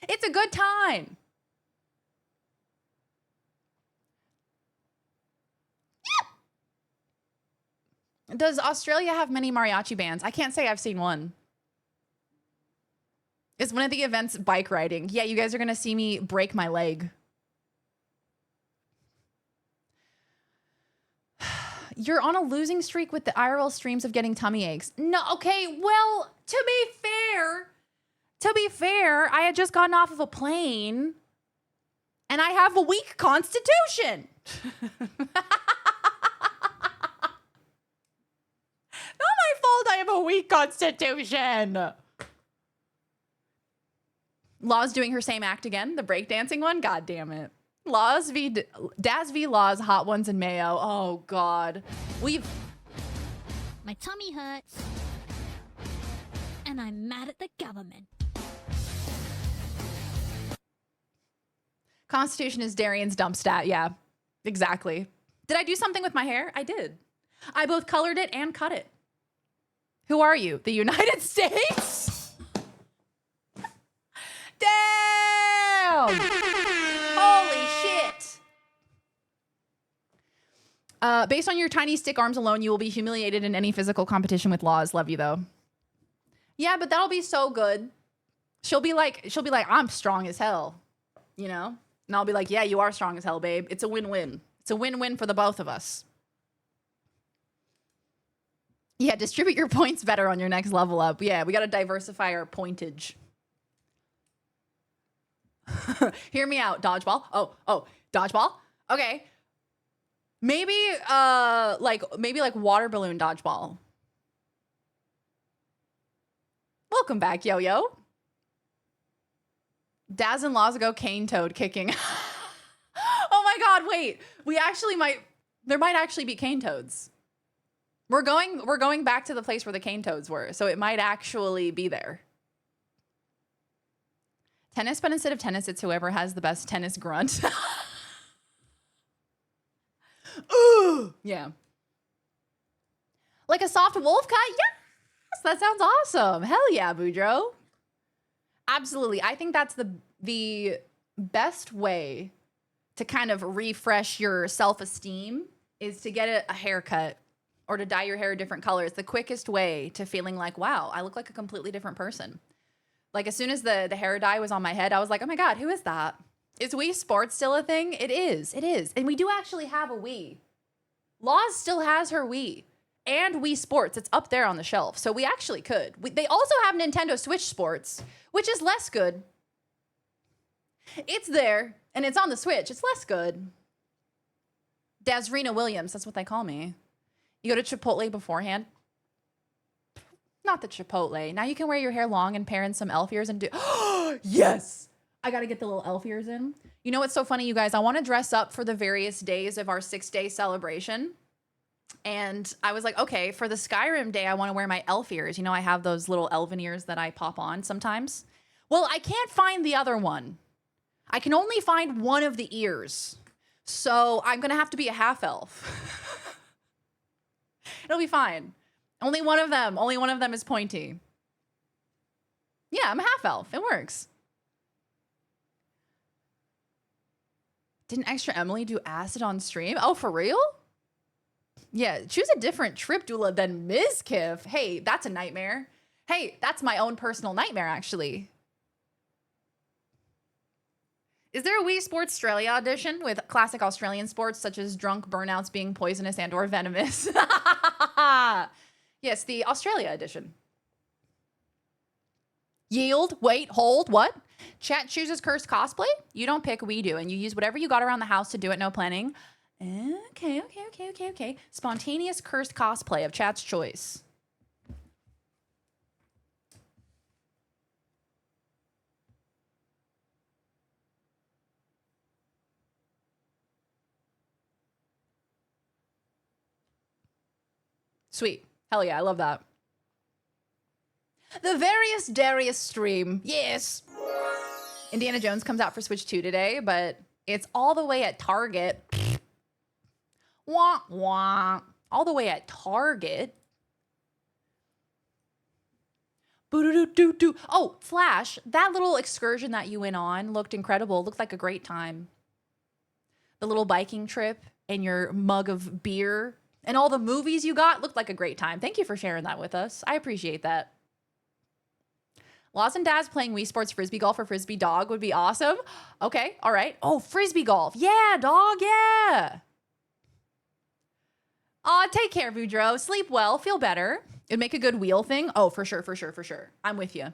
Speaker 3: It's a good time. Yeah. Does Australia have many mariachi bands? I can't say I've seen one. Is one of the events bike riding? Yeah, you guys are going to see me break my leg. You're on a losing streak with the IRL streams of getting tummy aches. No, okay, well, to be fair, I had just gotten off of a plane and I have a weak constitution. Not my fault I have a weak constitution. Law's doing her same act again, the breakdancing one. God damn it. Daz v Laws, Hot Ones and Mayo. Oh God.
Speaker 8: My tummy hurts. And I'm mad at the government.
Speaker 3: Constitution is Darian's dump stat. Yeah, exactly. Did I do something with my hair? I did. I both colored it and cut it. Who are you? The United States? Damn! Holy shit! Based on your tiny stick arms alone, you will be humiliated in any physical competition with Laws. Love you though. Yeah, but that'll be so good. She'll be like, I'm strong as hell, you know? And I'll be like, yeah, you are strong as hell, babe. It's a win-win. It's a win-win for the both of us. Yeah, distribute your points better on your next level up. Yeah, we got to diversify our pointage. Hear me out, dodgeball. Oh, dodgeball. Okay. Maybe like water balloon dodgeball. Welcome back, Yo-Yo. Daz and Laws go cane toad kicking. Oh my God, wait. There might actually be cane toads. We're going back to the place where the cane toads were, so it might actually be there. Tennis, but instead of tennis, it's whoever has the best tennis grunt. Ooh, yeah. Like a soft wolf cut? Yes, that sounds awesome. Hell yeah, Boudreaux. Absolutely. I think that's the best way to kind of refresh your self-esteem is to get a haircut or to dye your hair a different color. It's the quickest way to feeling like, wow, I look like a completely different person. Like as soon as the hair dye was on my head, I was like, oh my God, who is that? Is Wii Sports still a thing? It is. It is. And we do actually have a Wii. Laws still has her Wii. And Wii Sports. It's up there on the shelf. So we actually could. They also have Nintendo Switch Sports, which is less good. It's there, and it's on the Switch. It's less good. Dazrina Williams, that's what they call me. You go to Chipotle beforehand? Not the Chipotle. Now you can wear your hair long and pair in some elf ears and do... Yes! I gotta get the little elf ears in. You know what's so funny, you guys? I want to dress up for the various days of our 6-day celebration. And I was like, okay, for the Skyrim day, I want to wear my elf ears. You know, I have those little elven ears that I pop on sometimes. Well, I can't find the other one. I can only find one of the ears. So I'm going to have to be a half elf. It'll be fine. Only one of them. Only one of them is pointy. Yeah, I'm a half elf. It works. Didn't extra Emily do acid on stream? Oh, for real? Yeah, choose a different trip doula than Ms. Kiff. Hey, that's a nightmare. Hey, that's my own personal nightmare, actually. Is there a Wii Sports Australia edition with classic Australian sports such as drunk burnouts being poisonous and or venomous? Yes, the Australia edition. Yield, wait, hold, what? Chat chooses cursed cosplay? You don't pick, we do. And you use whatever you got around the house to do it, no planning. Okay. Spontaneous cursed cosplay of chat's choice. Sweet. Hell yeah, I love that. The Various Darius stream. Yes. Indiana Jones comes out for Switch 2 today, but it's all the way at Target. Wah, wah. All the way at Target. Boo-doo-doo-doo-doo. Oh, Flash, that little excursion that you went on looked incredible. Looked like a great time. The little biking trip and your mug of beer and all the movies you got looked like a great time. Thank you for sharing that with us. I appreciate that. Laws and Dads playing Wii Sports Frisbee Golf or Frisbee Dog would be awesome. Okay, all right. Oh, Frisbee Golf. Yeah, dog, yeah. Take care, Voudreau. Sleep well, feel better. It'd make a good wheel thing. Oh, for sure. I'm with you.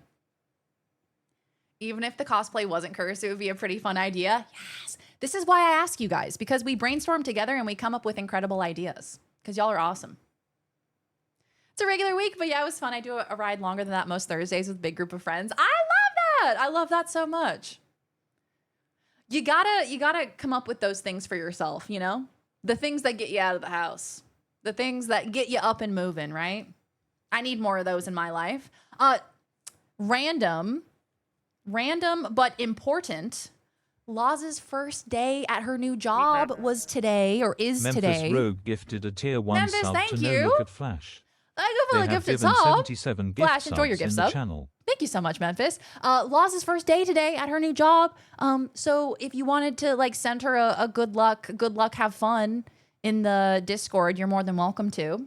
Speaker 3: Even if the cosplay wasn't cursed, it would be a pretty fun idea. Yes. This is why I ask you guys, because we brainstorm together and we come up with incredible ideas, because y'all are awesome. It's a regular week, but yeah, it was fun. I do a ride longer than that most Thursdays with a big group of friends. I love that. I love that so much. You gotta come up with those things for yourself, you know? The things that get you out of the house. The things that get you up and moving, right? I need more of those in my life. Random but important. Loz's first day at her new job was today, or is
Speaker 4: Memphis
Speaker 3: today.
Speaker 4: Rogue gifted a tier 1
Speaker 3: Memphis,
Speaker 4: sub
Speaker 3: thank
Speaker 4: to
Speaker 3: you.
Speaker 4: No Look at Flash.
Speaker 3: Thank you for
Speaker 4: They
Speaker 3: the
Speaker 4: have
Speaker 3: gifted
Speaker 4: given
Speaker 3: sub.
Speaker 4: 77 gift
Speaker 3: Flash, enjoy your
Speaker 4: subs
Speaker 3: gift
Speaker 4: in
Speaker 3: sub.
Speaker 4: the channel.
Speaker 3: Thank you so much, Memphis. Loz's first day today at her new job. So if you wanted to like send her a good luck, have fun in the Discord, you're more than welcome to.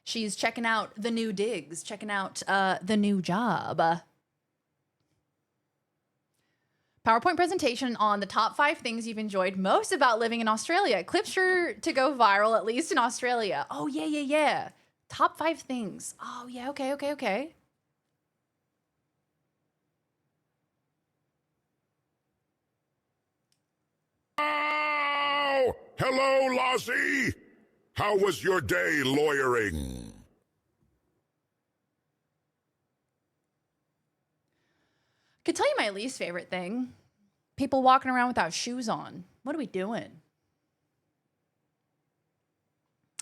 Speaker 3: She's checking out the new digs, checking out the new job. PowerPoint presentation on the top 5 things you've enjoyed most about living in Australia. Clips sure to go viral, at least in Australia. Oh, yeah. Top 5 things. Oh, yeah, okay.
Speaker 7: Oh! Hello, Lozzie! How was your day lawyering?
Speaker 3: Could tell you my least favorite thing. People walking around without shoes on. What are we doing?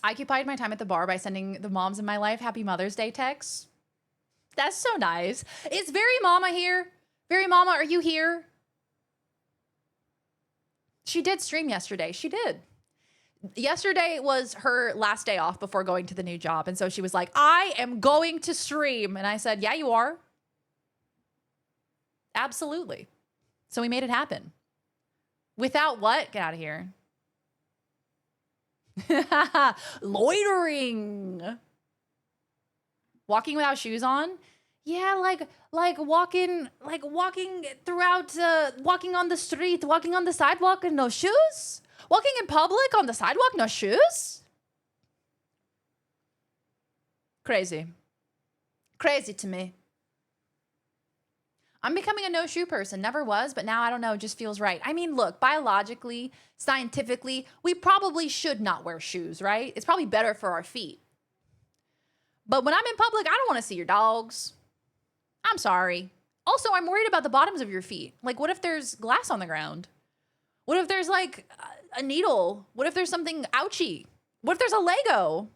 Speaker 3: I occupied my time at the bar by sending the moms in my life Happy Mother's Day texts. That's so nice. Is Very Mama here? Very Mama, are you here? She did stream yesterday. She did. Yesterday was her last day off before going to the new job. And so she was like, I am going to stream. And I said, yeah, you are. Absolutely. So we made it happen. Without what? Get out of here. Loitering. Walking without shoes on? Yeah, like walking throughout, walking on the street, walking on the sidewalk and no shoes? Walking in public on the sidewalk, no shoes? Crazy. Crazy to me. I'm becoming a no-shoe person. Never was, but now I don't know. It just feels right. I mean, look, biologically, scientifically, we probably should not wear shoes, right? It's probably better for our feet. But when I'm in public, I don't want to see your dogs. I'm sorry. Also, I'm worried about the bottoms of your feet. Like, what if there's glass on the ground? What if there's, like, a needle? What if there's something ouchy? What if there's a Lego?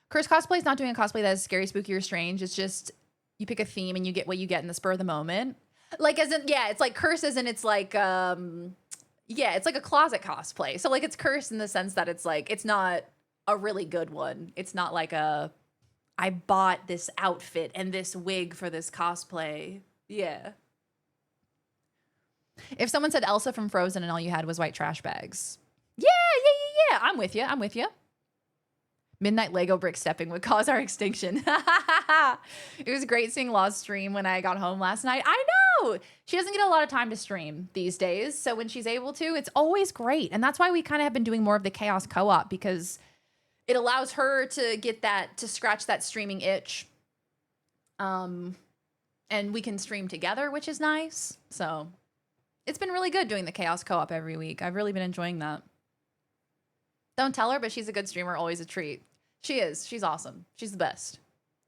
Speaker 3: Curse cosplay is not doing a cosplay that is scary, spooky, or strange. It's just you pick a theme and you get what you get in the spur of the moment. Like, as in, yeah, it's like curse as in it's like, Yeah, it's like a closet cosplay. So like it's cursed in the sense that it's like it's not a really good one. It's not like a I bought this outfit and this wig for this cosplay. Yeah. If someone said Elsa from Frozen and all you had was white trash bags. Yeah. I'm with you. I'm with you. Midnight Lego brick stepping would cause our extinction. It was great seeing Law's stream when I got home last night. I know. She doesn't get a lot of time to stream these days. So when she's able to, it's always great. And that's why we kind of have been doing more of the Chaos Co-op, because it allows her to get that, to scratch that streaming itch. And we can stream together, which is nice. So it's been really good doing the Chaos Co-op every week. I've really been enjoying that. Don't tell her, but she's a good streamer, always a treat. She is. She's awesome. She's the best.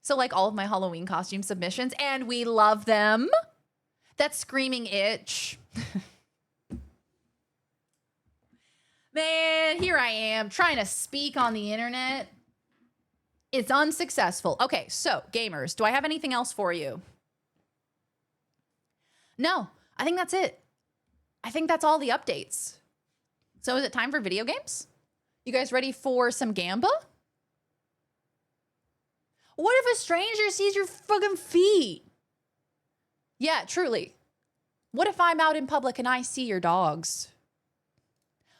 Speaker 3: So like all of my Halloween costume submissions, and we love them. That screaming itch. Man, here I am trying to speak on the internet. It's unsuccessful. Okay, so gamers, do I have anything else for you? No, I think that's it. I think that's all the updates. So is it time for video games? You guys ready for some Gamba? What if a stranger sees your fucking feet? Yeah, truly. What if I'm out in public and I see your dogs?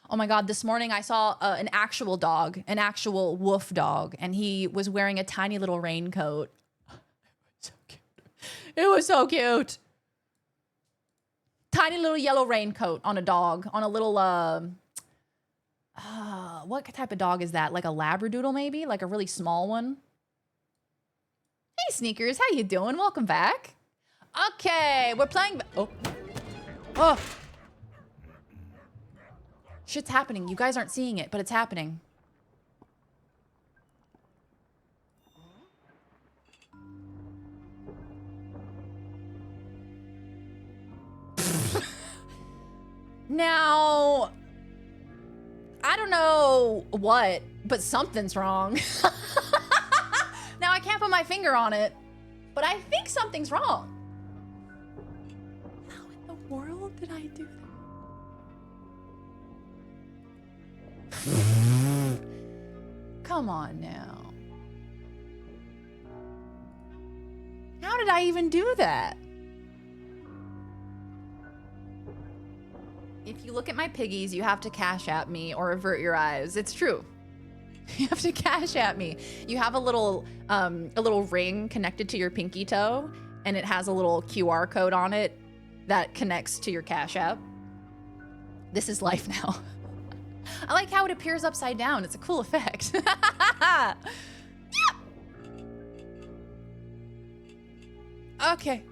Speaker 3: Oh my God, this morning I saw an actual dog, an actual wolf dog, and he was wearing a tiny little raincoat. So cute. It was so cute. Tiny little yellow raincoat on a dog, on a little, what type of dog is that? Like a Labradoodle maybe? Like a really small one? Hey Sneakers, how you doing? Welcome back. Okay, we're playing, oh. Shit's happening. You guys aren't seeing it, but it's happening. Now, I don't know what, but something's wrong. Now, I can't put my finger on it, but I think something's wrong. How in the world did I do that? Come on now. How did I even do that? If you look at my piggies, you have to cash at me or avert your eyes. It's true. You have to cash at me. You have a little ring connected to your pinky toe, and it has a little QR code on it that connects to your Cash App. This is life now. I like how it appears upside down. It's a cool effect. Yeah. Okay.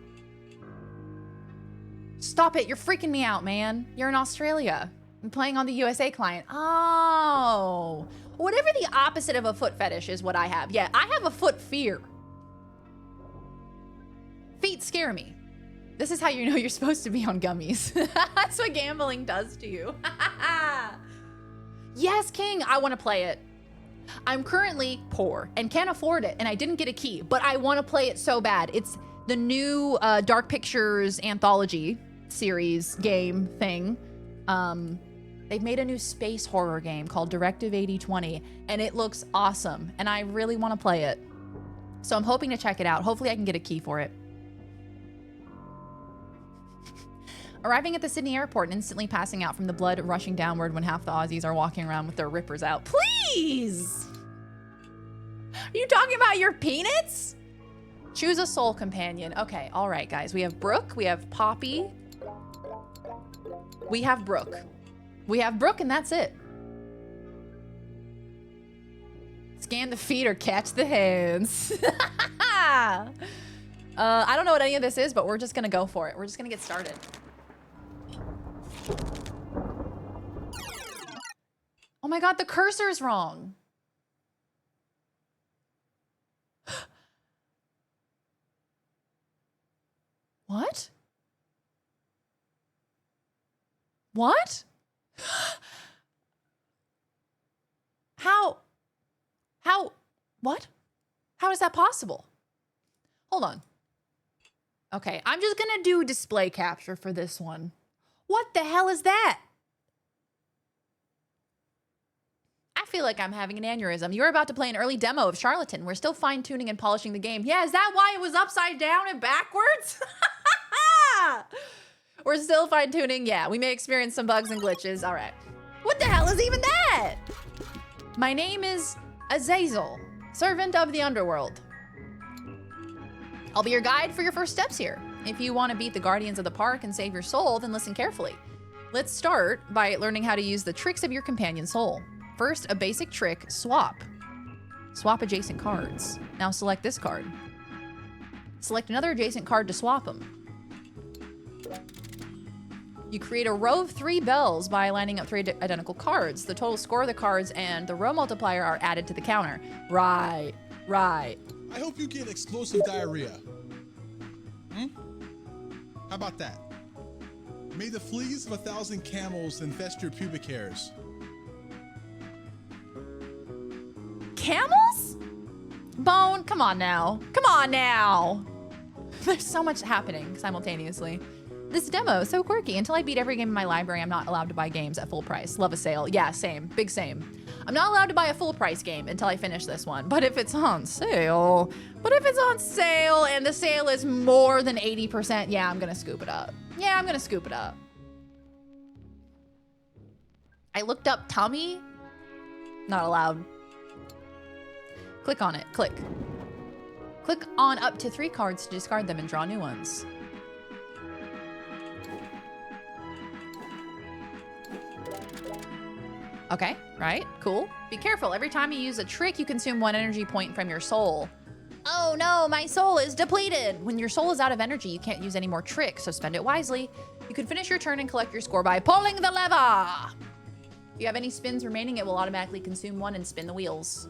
Speaker 3: Stop it. You're freaking me out, man. You're in Australia. I'm playing on the USA client. Oh. Whatever the opposite of a foot fetish is what I have. Yeah, I have a foot fear. Feet scare me. This is how you know you're supposed to be on gummies. That's what gambling does to you. Yes, King, I want to play it. I'm currently poor and can't afford it, and I didn't get a key, but I want to play it so bad. It's the new Dark Pictures anthology series game thing. They've made a new space horror game called Directive 8020, and it looks awesome, and I really want to play it. So I'm hoping to check it out. Hopefully I can get a key for it. Arriving at the Sydney airport and instantly passing out from the blood rushing downward when half the Aussies are walking around with their rippers out. Please! Are you talking about your peanuts? Choose a soul companion. Okay, all right, guys. We have Brooke. We have Poppy. We have Brooke. We have Brooke, and that's it. Scan the feet or catch the hands. I don't know what any of this is, but we're just going to go for it. We're just going to get started. Oh my God, the cursor's wrong. What? What? What? How is that possible? Hold on. Okay, I'm just gonna do display capture for this one. What the hell is that? feel like I'm having an aneurysm. You're about to play an early demo of Charlatan. We're still fine-tuning and polishing the game. Yeah, is that why it was upside down and backwards? We're still fine-tuning. Yeah, we may experience some bugs and glitches. All right. What the hell is even that? My name is Azazel, servant of the underworld. I'll be your guide for your first steps here. If you want to beat the guardians of the park and save your soul, then listen carefully. Let's start by learning how to use the tricks of your companion soul. First, a basic trick, swap. Swap adjacent cards. Now select this card. Select another adjacent card to swap them. You create a row of 3 bells by lining up 3 identical cards. The total score of the cards and the row multiplier are added to the counter. Right.
Speaker 9: I hope you get explosive diarrhea. How about that? May the fleas of 1,000 camels infest your pubic hairs.
Speaker 3: Camels? Bone, come on now. Come on now. There's so much happening simultaneously. This demo is so quirky. Until I beat every game in my library, I'm not allowed to buy games at full price. Love a sale. Yeah, same. Big same. I'm not allowed to buy a full price game until I finish this one. But if it's on sale, and the sale is more than 80%, yeah, I'm gonna scoop it up. Yeah, I'm gonna scoop it up. I looked up tummy. Not allowed. Click on it. Click. Click on up to 3 cards to discard them and draw new ones. Okay, right, cool. Be careful, every time you use a trick, you consume 1 energy point from your soul. Oh no, my soul is depleted! When your soul is out of energy, you can't use any more tricks, so spend it wisely. You can finish your turn and collect your score by pulling the lever! If you have any spins remaining, it will automatically consume 1 and spin the wheels.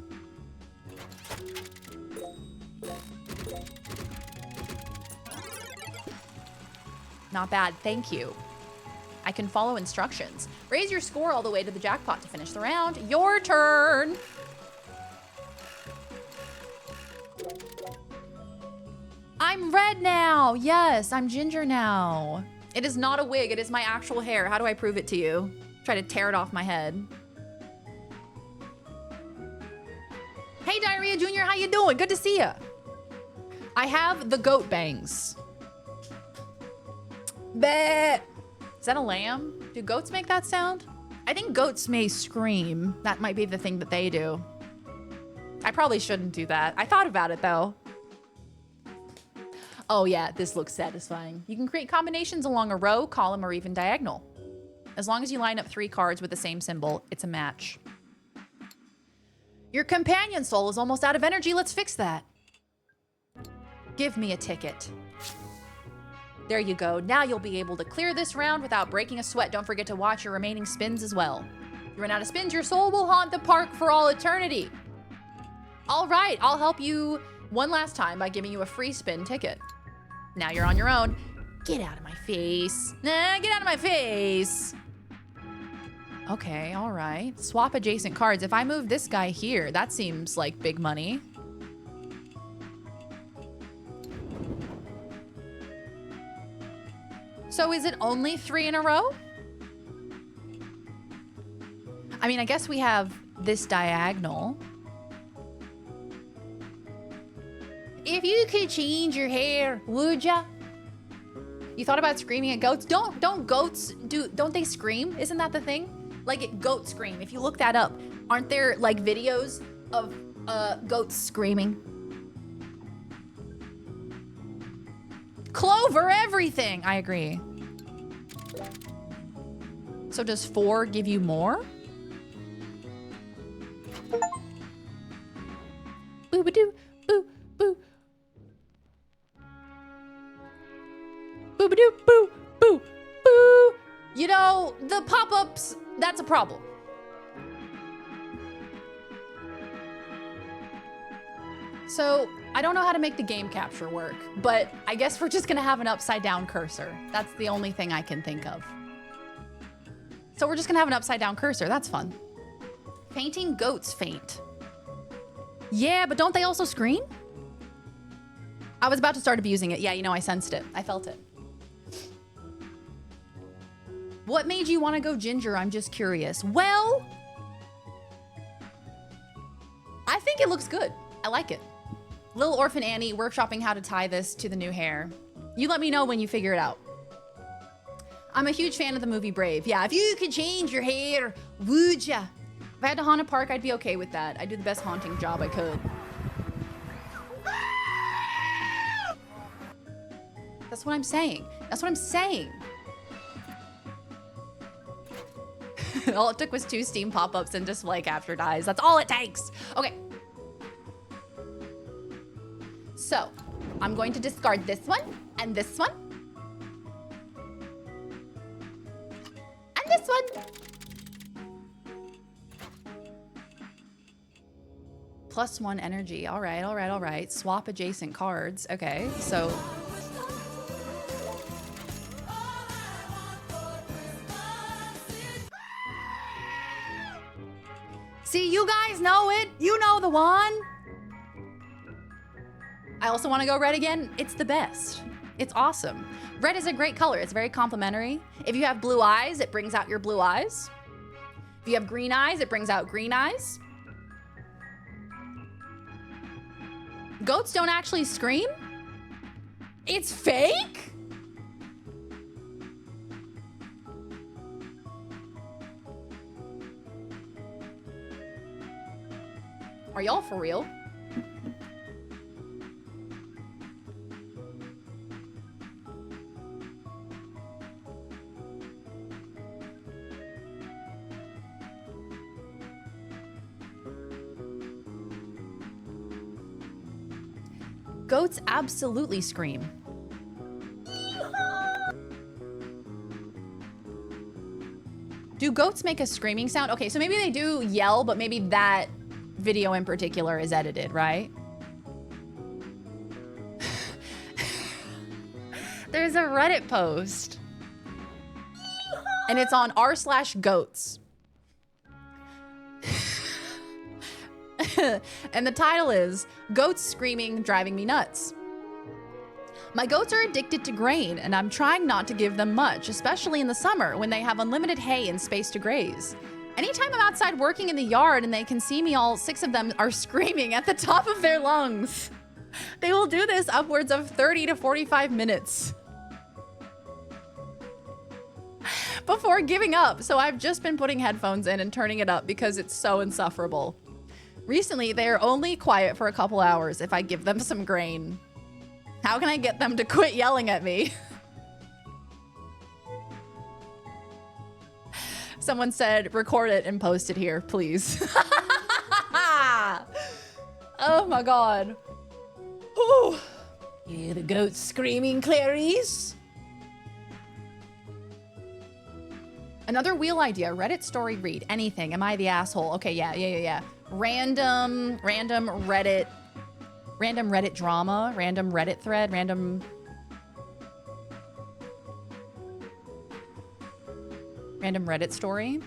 Speaker 3: Not bad, thank you. I can follow instructions. Raise your score all the way to the jackpot to finish the round. Your turn. I'm red now. Yes, I'm ginger now. It is not a wig. It is my actual hair. How do I prove it to you? Try to tear it off my head. Hey, Diarrhea Jr., how you doing? Good to see you. I have the goat bangs. Bleh. Is that a lamb? Do goats make that sound? I think goats may scream. That might be the thing that they do. I probably shouldn't do that. I thought about it though. Oh yeah, this looks satisfying. You can create combinations along a row, column, or even diagonal. As long as you line up 3 cards with the same symbol, it's a match. Your companion soul is almost out of energy. Let's fix that. Give me a ticket. There you go. Now you'll be able to clear this round without breaking a sweat. Don't forget to watch your remaining spins as well. If you run out of spins, your soul will haunt the park for all eternity. All right, I'll help you one last time by giving you a free spin ticket. Now you're on your own. Get out of my face. Nah, get out of my face. Okay, all right. Swap adjacent cards. If I move this guy here, that seems like big money. So is it only 3 in a row? I mean, I guess we have this diagonal. If you could change your hair, would ya? You thought about screaming at goats? Don't goats don't they scream? Isn't that the thing? Like goat scream. If you look that up, aren't there like videos of goats screaming? Clover everything. I agree. So does 4 give you more? Boo-ba-doo, boo, boo. Boo-ba-doo, boo, boo, boo. You know, the pop-ups, that's a problem. So, I don't know how to make the game capture work, but I guess we're just gonna have an upside down cursor. That's the only thing I can think of. So we're just gonna have an upside down cursor. That's fun. Fainting goats faint. Yeah, but don't they also scream? I was about to start abusing it. Yeah, you know, I sensed it. I felt it. What made you want to go ginger? I'm just curious. Well, think it looks good. I like it. Little Orphan Annie workshopping how to tie this to the new hair. You let me know when you figure it out. I'm a huge fan of the movie Brave. Yeah, if you could change your hair, would ya? If I had to haunt a park, I'd be okay with that. I'd do the best haunting job I could. That's what I'm saying. That's what I'm saying. All it took was 2 Steam pop-ups and display capture dies. That's all it takes. Okay. So, I'm going to discard this one, and this one. And this one. +1 energy. All right, all right, all right. Swap adjacent cards. Okay, so... See, you guys know it. You know the one. I also want to go red again. It's the best. It's awesome. Red is a great color. It's very complimentary. If you have blue eyes, it brings out your blue eyes. If you have green eyes, it brings out green eyes. Goats don't actually scream? It's fake? Are y'all for real? Goats absolutely scream. Do goats make a screaming sound? Okay, so maybe they do yell, but maybe that video in particular is edited, right? There's a Reddit post. And it's on r/goats. And the title is, Goats Screaming Driving Me Nuts. My goats are addicted to grain, and I'm trying not to give them much, especially in the summer when they have unlimited hay and space to graze. Anytime I'm outside working in the yard and they can see me, all 6 of them are screaming at the top of their lungs. They will do this upwards of 30 to 45 minutes before giving up. So I've just been putting headphones in and turning it up because it's so insufferable. Recently, they are only quiet for a couple hours if I give them some grain. How can I get them to quit yelling at me? Someone said, record it and post it here, please. Oh my God. Whew. You hear the goats screaming, Clarice? Another wheel idea, Reddit story read, anything. Am I the asshole? Okay, yeah. Random Reddit drama, random Reddit thread, random Reddit story.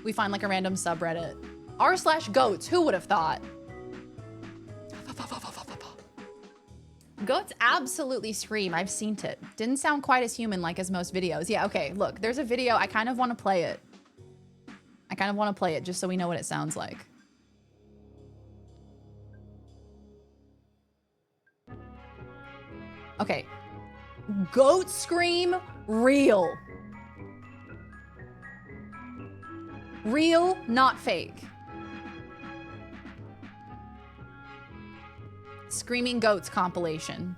Speaker 3: We find like a random subreddit. r/goats, who would have thought? Goats absolutely scream. I've seen it. Didn't sound quite as human like as most videos. Yeah, okay, look, there's a video. I kind of want to play it. Just so we know what it sounds like. Okay. Goat scream, real. Real, not fake. Screaming Goats compilation.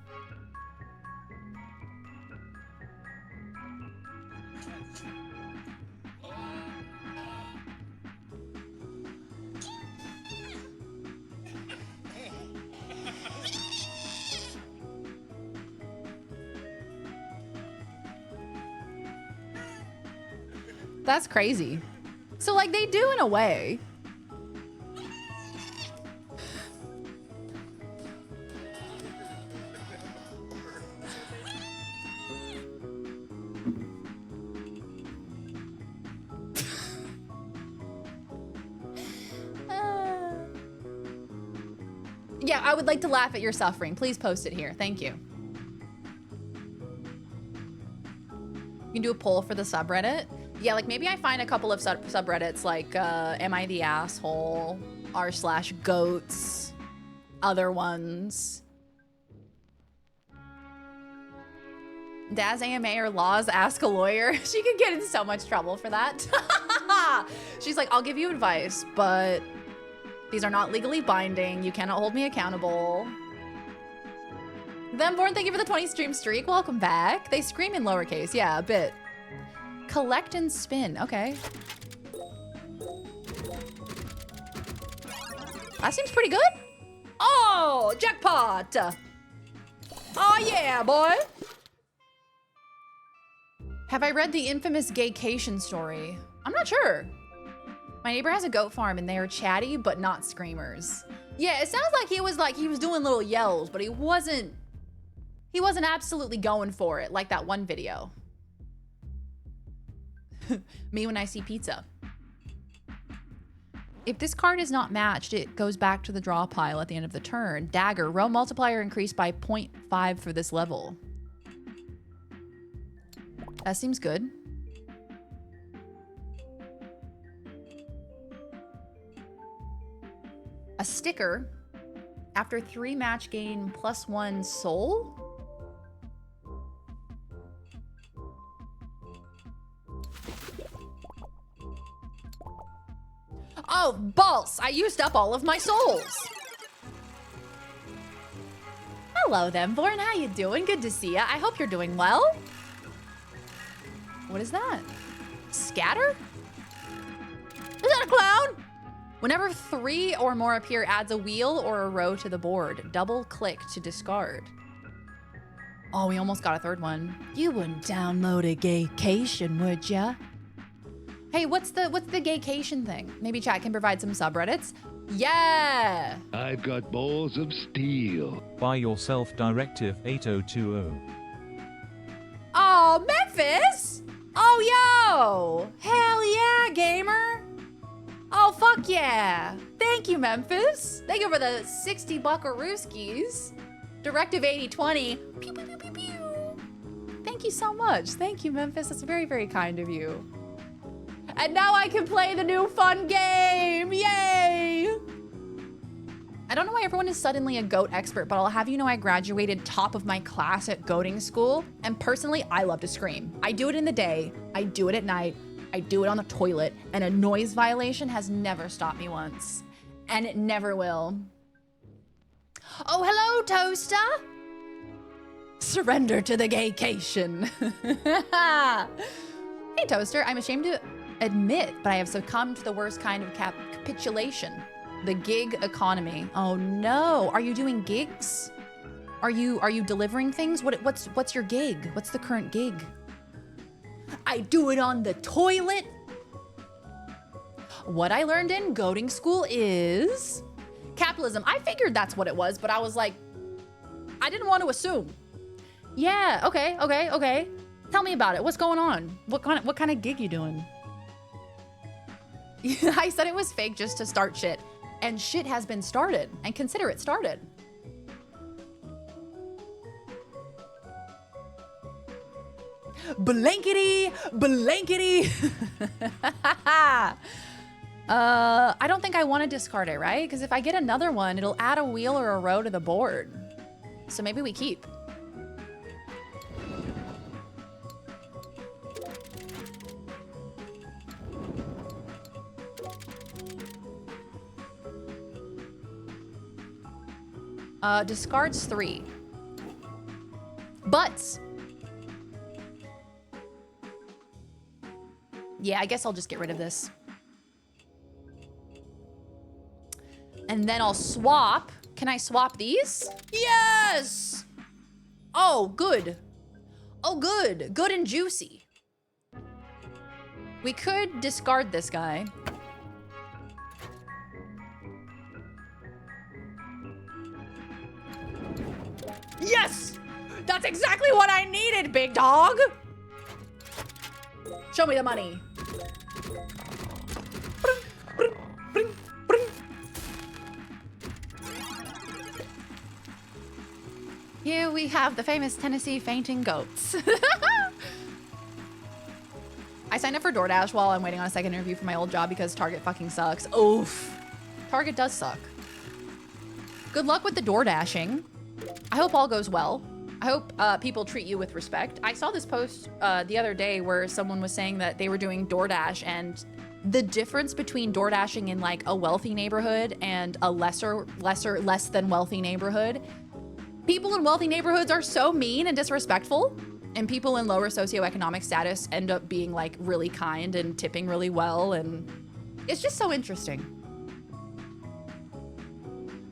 Speaker 3: That's crazy. So like they do in a way. Yeah, I would like to laugh at your suffering. Please post it here. Thank you. You can do a poll for the subreddit. Yeah, like maybe I find a couple of subreddits like, am I the asshole? r/goats, other ones. Daz AMA or Laws Ask a Lawyer. She could get in so much trouble for that. She's like, I'll give you advice, but these are not legally binding. You cannot hold me accountable. Themborn, thank you for the 20 stream streak. Welcome back. They scream in lowercase. Yeah, a bit. Collect and spin. Okay. That seems pretty good. Oh, jackpot. Oh, yeah, boy. Have I read the infamous gaycation story? I'm not sure. My neighbor has a goat farm and they are chatty, but not screamers. Yeah, it sounds like he was doing little yells, but he wasn't absolutely going for it like that one video. Me when I see pizza. If this card is not matched, it goes back to the draw pile at the end of the turn. Dagger, row multiplier increased by 0.5 for this level. That seems good. A sticker. After 3 match gain +1 soul? Oh, balls! I used up all of my souls. Hello, Themborn. How you doing? Good to see ya. I hope you're doing well. What is that? Scatter? Is that a clown? Whenever 3 or more appear, adds a wheel or a row to the board. Double click to discard. Oh, we almost got a third one. You wouldn't download a gaycation, would ya? Hey, what's the gaycation thing? Maybe chat can provide some subreddits. Yeah!
Speaker 10: I've got balls of steel.
Speaker 4: Buy yourself Directive 8020.
Speaker 3: Oh, Memphis! Oh, yo! Hell yeah, gamer! Oh, fuck yeah! Thank you, Memphis! Thank you for the 60 buckarooskies. Directive 8020. Pew, pew, pew, pew, pew. Thank you so much. Thank you, Memphis. That's very, very kind of you. And now I can play the new fun game! Yay! I don't know why everyone is suddenly a goat expert, but I'll have you know I graduated top of my class at goating school, and personally, I love to scream. I do it in the day, I do it at night, I do it on the toilet, and a noise violation has never stopped me once. And it never will. Oh, hello, Toaster! Surrender to the gaycation. Hey, Toaster, I'm ashamed to admit, but I have succumbed to the worst kind of capitulation. The gig economy. Oh no, are you doing gigs? Are you delivering things? What's your gig? What's the current gig? I do it on the toilet. What I learned in goating school is capitalism. I figured that's what it was, but I was like, I didn't want to assume. Yeah, okay. Tell me about it. What's going on? What kind of gig you doing? I said it was fake just to start shit. And shit has been started, and consider it started. Blankety. I don't think I want to discard it, right? Because if I get another one, it'll add a wheel or a row to the board. So maybe we keep. Discards 3. But yeah, I guess I'll just get rid of this. And then I'll swap. Can I swap these? Yes! Oh, good. Oh, good. Good and juicy. We could discard this guy. Yes! That's exactly what I needed, big dog! Show me the money. Here we have the famous Tennessee fainting goats. I signed up for DoorDash while I'm waiting on a second interview for my old job because Target fucking sucks. Oof. Target does suck. Good luck with the door dashing. I hope all goes well. I hope people treat you with respect. I saw this post the other day where someone was saying that they were doing DoorDash, and the difference between DoorDashing in like a wealthy neighborhood and a less than wealthy neighborhood. People in wealthy neighborhoods are so mean and disrespectful, and people in lower socioeconomic status end up being like really kind and tipping really well, and it's just so interesting.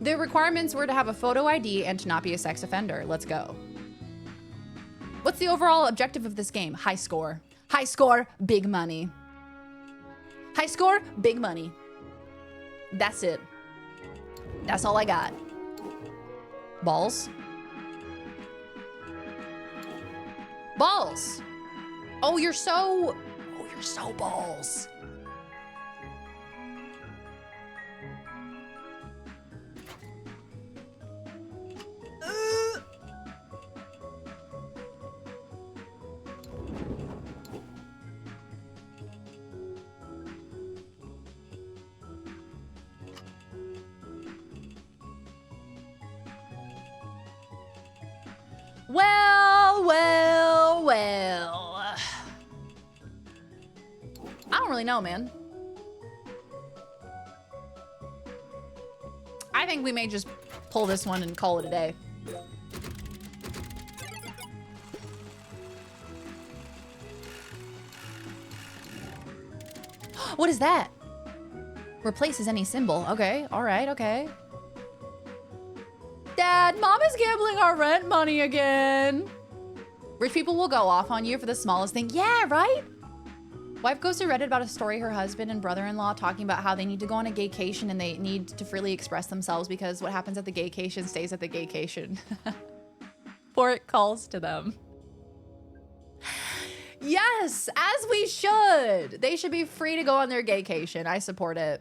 Speaker 3: The requirements were to have a photo ID and to not be a sex offender. Let's go. What's the overall objective of this game? High score. High score, big money. High score, big money. That's it. That's all I got. Balls. Balls. Oh, you're so balls. Well. I don't really know, man. I think we may just pull this one and call it a day. What is that? Replaces any symbol. Okay, all right, okay. Dad, Mom is gambling our rent money again. Rich people will go off on you for the smallest thing. Yeah, right? Wife goes to Reddit about a story her husband and brother-in-law talking about how they need to go on a gaycation and they need to freely express themselves because what happens at the gaycation stays at the gaycation. Before it calls to them. Yes, as we should. They should be free to go on their gaycation. I support it.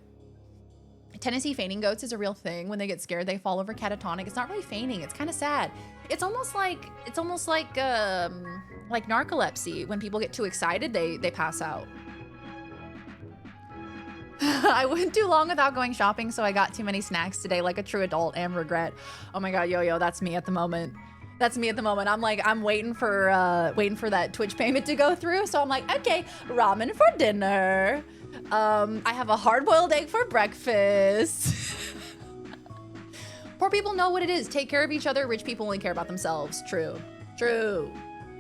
Speaker 3: Tennessee fainting goats is a real thing. When they get scared, they fall over catatonic. It's not really fainting. It's kind of sad. It's almost like narcolepsy. When people get too excited, they pass out. I went too long without going shopping, so I got too many snacks today, like a true adult, and regret. Oh my God, yo, that's me at the moment. That's me at the moment. I'm waiting for that Twitch payment to go through. So I'm like, okay, ramen for dinner. I have a hard-boiled egg for breakfast. Poor people know what it is. Take care of each other. Rich people only care about themselves. True. True.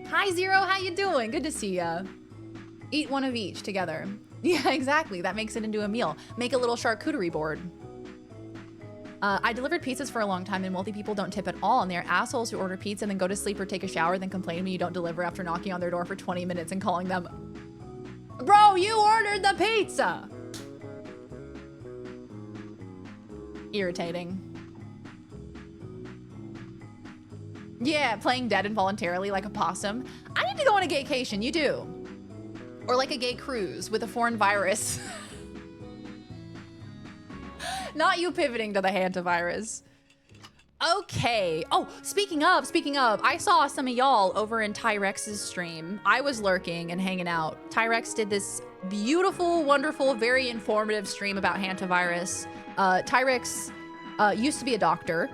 Speaker 3: Hi, Zero. How you doing? Good to see ya. Eat one of each together. Yeah, exactly. That makes it into a meal. Make a little charcuterie board. I delivered pizzas for a long time, and wealthy people don't tip at all, and they're assholes who order pizza and then go to sleep or take a shower, then complain when you don't deliver after knocking on their door for 20 minutes and calling them, "Bro, you ordered the pizza!" Irritating. Yeah, playing dead involuntarily like a possum. I need to go on a gaycation, you do. Or like a gay cruise with a foreign virus. Not you pivoting to the hantavirus. Okay. Oh, speaking of, I saw some of y'all over in Tyrex's stream. I was lurking and hanging out. Tyrex did this beautiful, wonderful, very informative stream about hantavirus. Tyrex used to be a doctor.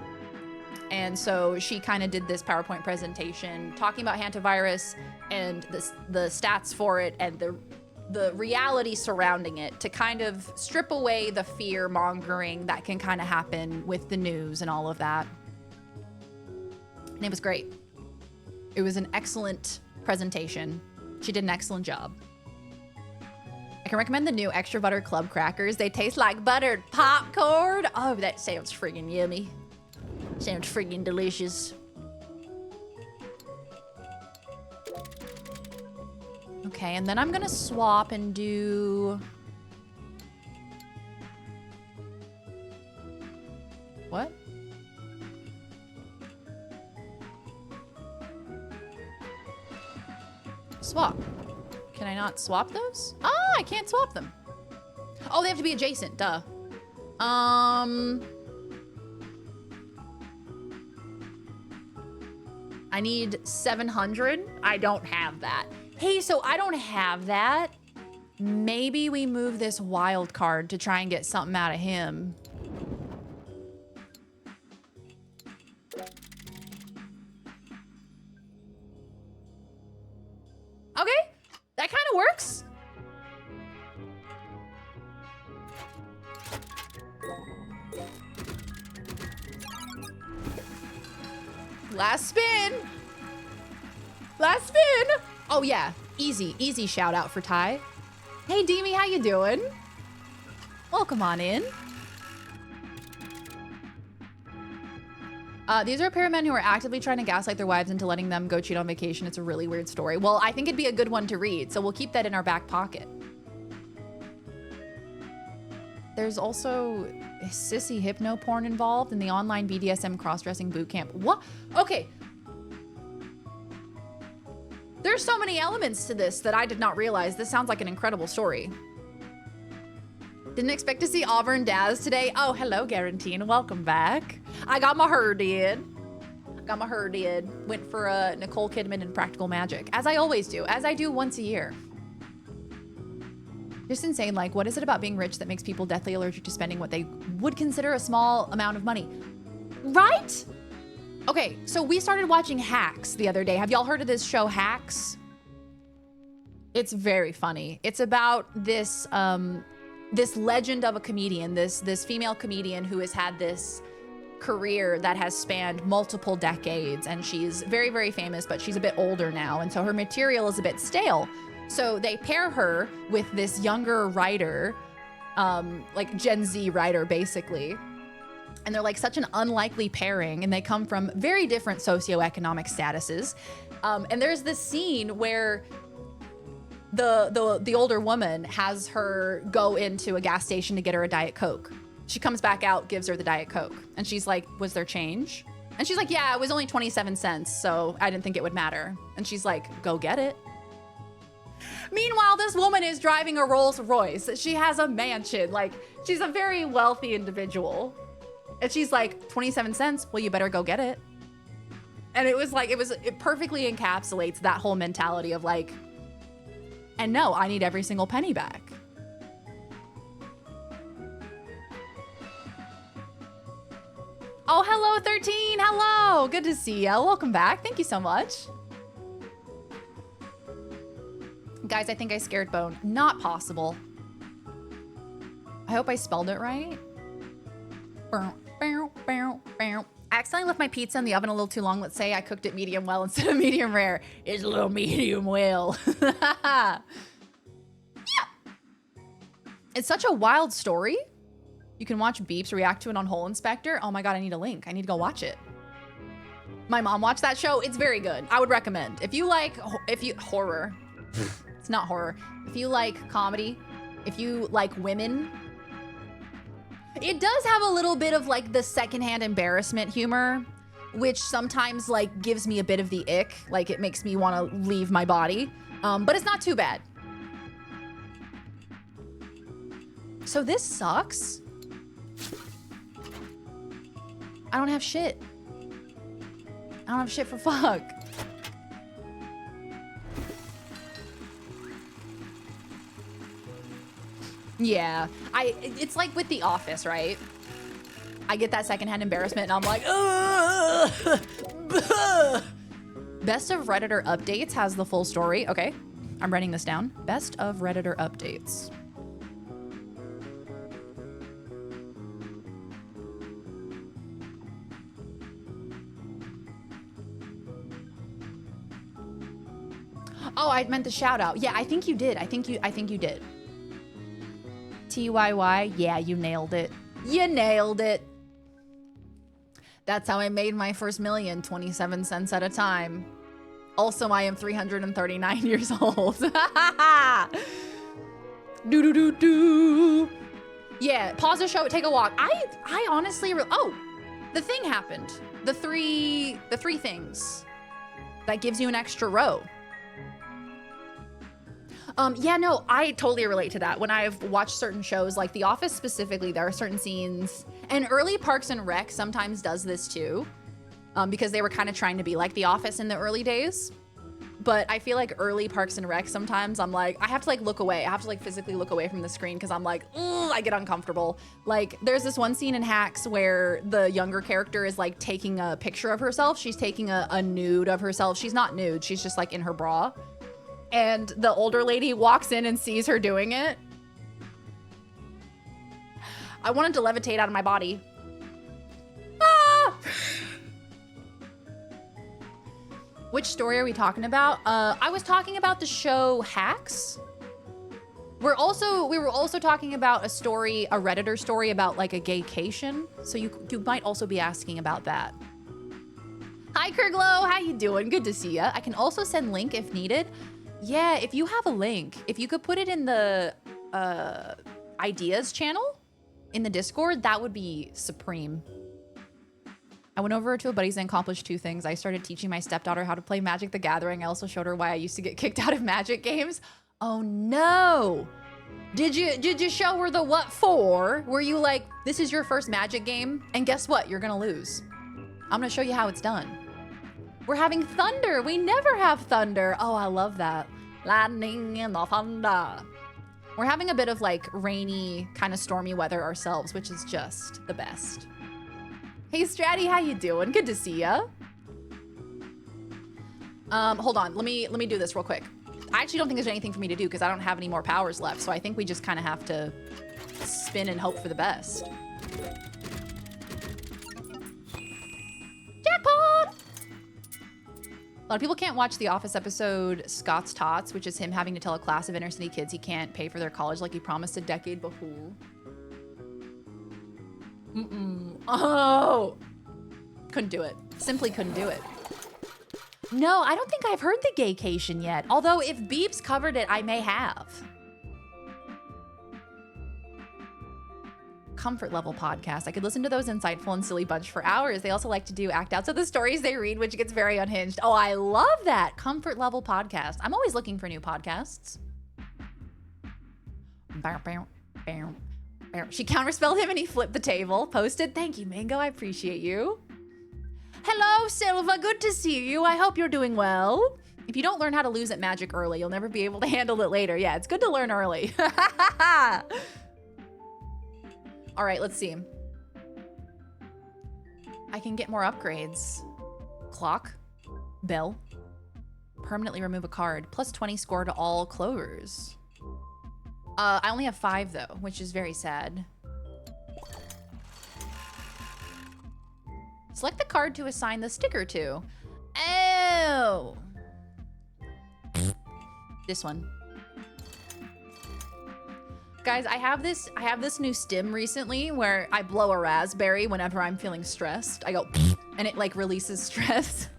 Speaker 3: And so she kind of did this PowerPoint presentation talking about hantavirus and the stats for it and the reality surrounding it to kind of strip away the fear mongering that can kind of happen with the news and all of that. And it was great. It was an excellent presentation. She did an excellent job. I can recommend the new extra butter club crackers. They taste like buttered popcorn. Oh, that sounds friggin' yummy. Sounds friggin' delicious. Okay, and then I'm gonna swap and do... What? Swap. Can I not swap those? Ah, I can't swap them. Oh, they have to be adjacent, duh. I need 700. I don't have that. Hey, so I don't have that. Maybe we move this wild card to try and get something out of him. Okay, that kind of works. Last spin. Last spin. Oh yeah, easy shout out for Ty. Hey Deemy, how you doing? Welcome on in. These are a pair of men who are actively trying to gaslight their wives into letting them go cheat on vacation. It's a really weird story. Well, I think it'd be a good one to read, so we'll keep that in our back pocket. There's also sissy hypno porn involved in the online BDSM cross-dressing boot camp. What? Okay. There's so many elements to this that I did not realize. This sounds like an incredible story. Didn't expect to see Auburn Daz today. Oh, hello, Guarantine. Welcome back. I got my herd in. Went for Nicole Kidman and Practical Magic, as I always do, as I do once a year. Just insane. Like, what is it about being rich that makes people deathly allergic to spending what they would consider a small amount of money? Right? Okay, so we started watching Hacks the other day. Have y'all heard of this show, Hacks? It's very funny. It's about this this legend of a comedian, this female comedian who has had this career that has spanned multiple decades, and she's very, very famous, but she's a bit older now, and so her material is a bit stale. So they pair her with this younger writer, like Gen Z writer, basically. And they're like such an unlikely pairing, and they come from very different socioeconomic statuses. And there's this scene where the older woman has her go into a gas station to get her a Diet Coke. She comes back out, gives her the Diet Coke. And she's like, was there change? And she's like, yeah, it was only 27 cents, so I didn't think it would matter. And she's like, go get it. Meanwhile, this woman is driving a Rolls Royce. She has a mansion. Like, she's a very wealthy individual. And she's like, 27 cents? Well, you better go get it. And it was like, it perfectly encapsulates that whole mentality of like, and no, I need every single penny back. Oh, hello, 13. Hello. Good to see you. Welcome back. Thank you so much. Guys, I think I scared Bone. Not possible. I hope I spelled it right. I accidentally left my pizza in the oven a little too long. Let's say I cooked it medium well instead of medium rare. It's a little medium well. Yeah. It's such a wild story. You can watch Beeps react to it on Hole Inspector. Oh my God, I need a link. I need to go watch it. My mom watched that show. It's very good. I would recommend. If you like, horror. It's not horror. If you like comedy, if you like women, it does have a little bit of like the secondhand embarrassment humor, which sometimes like gives me a bit of the ick. Like it makes me want to leave my body, but it's not too bad. So this sucks. I don't have shit. I don't have shit for fuck. Yeah, it's like with The Office, right? I get that secondhand embarrassment and I'm like, ugh! Best of Redditor updates has the full story. Okay, I'm writing this down. Best of Redditor updates. Oh, I meant the shout out. Yeah, I think you did. I think you did. TYY, yeah, you nailed it. You nailed it. That's how I made my first million, 27 cents at a time. Also, I am 339 years old. Do. Yeah, pause the show, take a walk. I honestly, oh, the thing happened. The three things. That gives you an extra row. Yeah, no, I totally relate to that. When I've watched certain shows, like The Office specifically, there are certain scenes, and early Parks and Rec sometimes does this too, because they were kind of trying to be like The Office in the early days. But I feel like early Parks and Rec, sometimes I'm like, I have to like look away. I have to like physically look away from the screen because I'm like, I get uncomfortable. Like there's this one scene in Hacks where the younger character is like taking a picture of herself. She's taking a nude of herself. She's not nude. She's just like in her bra. and the older lady walks in and sees her doing it. I wanted to levitate out of my body. Ah! Which story are we talking about? I was talking about the show Hacks. We were also talking about a story, a Redditor story about like a gaycation. So you might also be asking about that. Hi Kerglow, how you doing? Good to see ya. I can also send link if needed. Yeah, if you have a link, if you could put it in the ideas channel in the Discord, that would be supreme. I went over to a buddy's and accomplished 2 things. I started teaching my stepdaughter how to play Magic the Gathering. I also showed her why I used to get kicked out of Magic games. Oh no. Did you show her the what for? Were you like, this is your first Magic game? And guess what? You're gonna lose. I'm gonna show you how it's done. We're having thunder. We never have thunder. Oh, I love that. Lightning and the thunder. We're having a bit of like rainy, kind of stormy weather ourselves, which is just the best. Hey Stratty, how you doing? Good to see ya. Hold on, let me do this real quick. I actually don't think there's anything for me to do because I don't have any more powers left, so I think we just kind of have to spin and hope for the best. Jackpot! A lot of people can't watch the Office episode Scott's Tots, which is him having to tell a class of inner city kids he can't pay for their college like he promised a decade before. Oh, couldn't do it. Simply couldn't do it. No, I don't think I've heard the gaycation yet. Although if Beeps covered it, I may have. Comfort level podcast. I could listen to those insightful and silly bunch for hours. They also like to do act outs of the stories they read, which gets very unhinged. Oh, I love that. Comfort level podcast. I'm always looking for new podcasts. She counterspelled him and he flipped the table. Posted. Thank you, Mango. I appreciate you. Hello, Silva. Good to see you. I hope you're doing well. If you don't learn how to lose at Magic early, you'll never be able to handle it later. Yeah, it's good to learn early. All right, let's see. I can get more upgrades. Clock. Bell. Permanently remove a card. Plus 20 score to all clovers. I only have 5 though, which is very sad. Select the card to assign the sticker to. Oh. This one. Guys, I have this new stim recently where I blow a raspberry whenever I'm feeling stressed. I go and it like releases stress.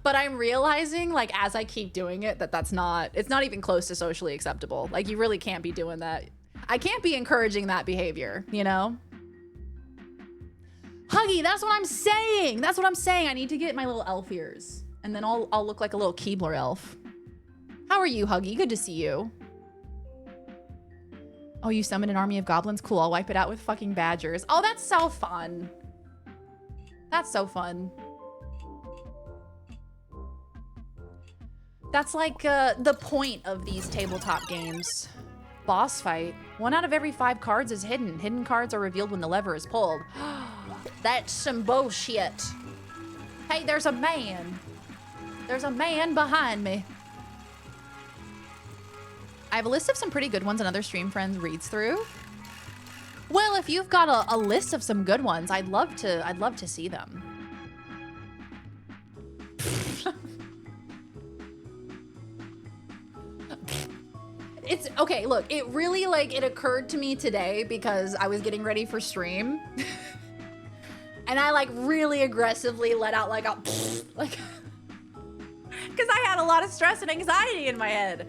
Speaker 3: But I'm realizing, like, as I keep doing it, it's not even close to socially acceptable. Like, you really can't be doing that. I can't be encouraging that behavior, you know? Huggy, that's what I'm saying. That's what I'm saying. I need to get my little elf ears. And then I'll look like a little Keebler elf. How are you, Huggy? Good to see you. Oh, you summoned an army of goblins? Cool, I'll wipe it out with fucking badgers. Oh, that's so fun. That's so fun. That's like the point of these tabletop games. Boss fight. 1 out of every 5 cards is hidden. Hidden cards are revealed when the lever is pulled. That's some bullshit. Hey, there's a man. There's a man behind me. I have a list of some pretty good ones another stream friend reads through. Well, if you've got a list of some good ones, I'd love to see them. It's okay, look, it really it occurred to me today because I was getting ready for stream. And I really aggressively let out a because I had a lot of stress and anxiety in my head.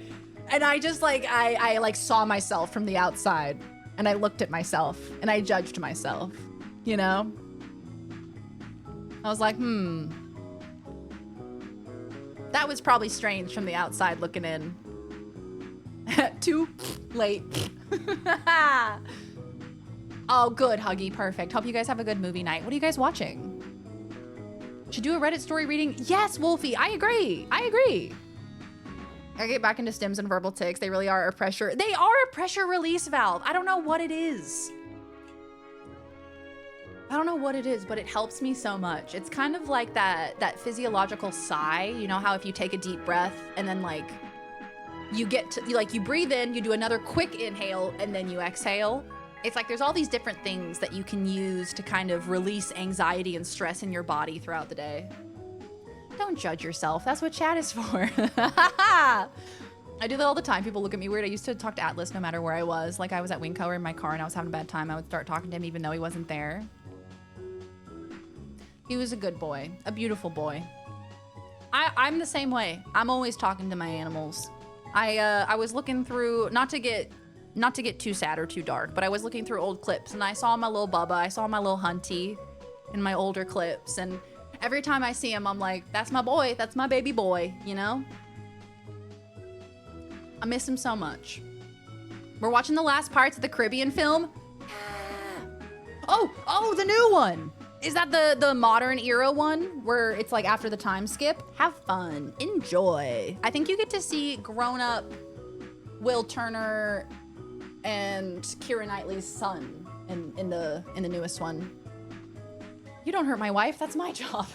Speaker 3: And I just I saw myself from the outside and I looked at myself and I judged myself, you know? I was like, that was probably strange from the outside looking in. Too late. Oh, good, Huggy. Perfect. Hope you guys have a good movie night. What are you guys watching? Should do a Reddit story reading? Yes, Wolfie. I agree. I agree. I get back into stims and verbal tics. They really are a pressure. They are a pressure release valve. I don't know what it is. I don't know what it is, but it helps me so much. It's kind of like that physiological sigh. You know how if you take a deep breath and then like you get to, you breathe in, you do another quick inhale, and then you exhale. It's like there's all these different things that you can use to kind of release anxiety and stress in your body throughout the day. Don't judge yourself. That's what chat is for. I do that all the time. People look at me weird. I used to talk to Atlas no matter where I was. Like I was at Winco or in my car and I was having a bad time. I would start talking to him even though he wasn't there. He was a good boy, a beautiful boy. I'm the same way. I'm always talking to my animals. I was looking through, not to get too sad or too dark, but I was looking through old clips and I saw my little Bubba, I saw my little Hunty in my older clips, and every time I see him, I'm like, that's my boy, that's my baby boy, you know? I miss him so much. We're watching the last parts of the Caribbean film. Oh, the new one. Is that the modern era one where it's like after the time skip? Have fun, enjoy. I think you get to see grown up Will Turner and Keira Knightley's son in the newest one. You don't hurt my wife, that's my job.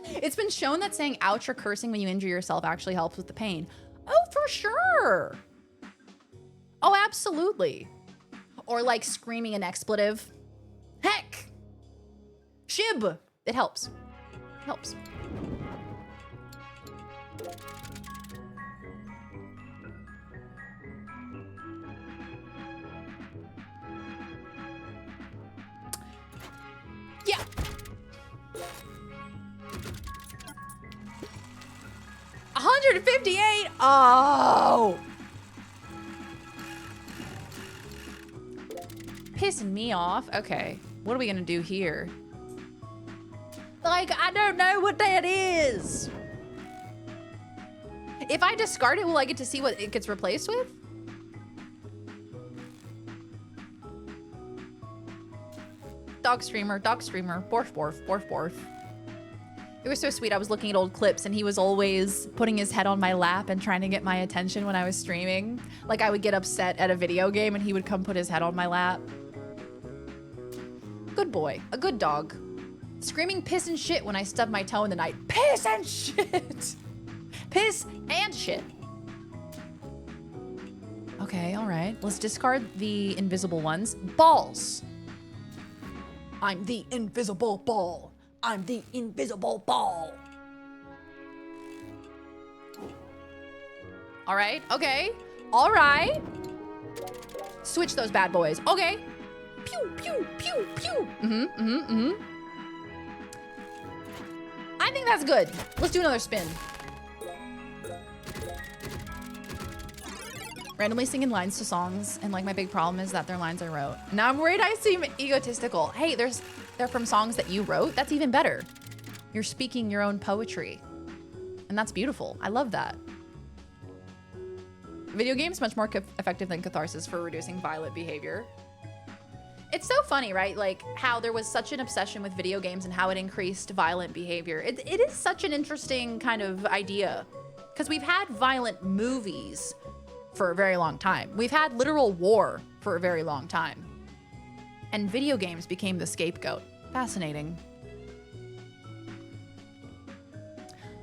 Speaker 3: It's been shown that saying ouch or cursing when you injure yourself actually helps with the pain. Oh, for sure. Oh, absolutely. Or like screaming an expletive. Heck. Shib. It helps. It helps. Yeah. $158. Oh. Pissing me off. Okay. What are we gonna do here? Like, I don't know what that is. If I discard it, will I get to see what it gets replaced with? Dog streamer, borf, borf, borf, borf. It was so sweet. I was looking at old clips and he was always putting his head on my lap and trying to get my attention when I was streaming. Like I would get upset at a video game and he would come put his head on my lap. Good boy, a good dog. Screaming piss and shit when I stubbed my toe in the night. Piss and shit. Piss and shit. Okay, all right. Let's discard the invisible ones. Balls. I'm the invisible ball. I'm the invisible ball. All right, okay. All right. Switch those bad boys. Okay. Pew, pew, pew, pew. I think that's good. Let's do another spin. Randomly singing lines to songs, and like my big problem is that they're lines I wrote. Now I'm worried I seem egotistical. Hey, they're from songs that you wrote. That's even better. You're speaking your own poetry. And that's beautiful. I love that. Video games much more effective than catharsis for reducing violent behavior. It's so funny, right? Like how there was such an obsession with video games and how it increased violent behavior. It is such an interesting kind of idea because we've had violent movies for a very long time. We've had literal war for a very long time. And video games became the scapegoat. Fascinating.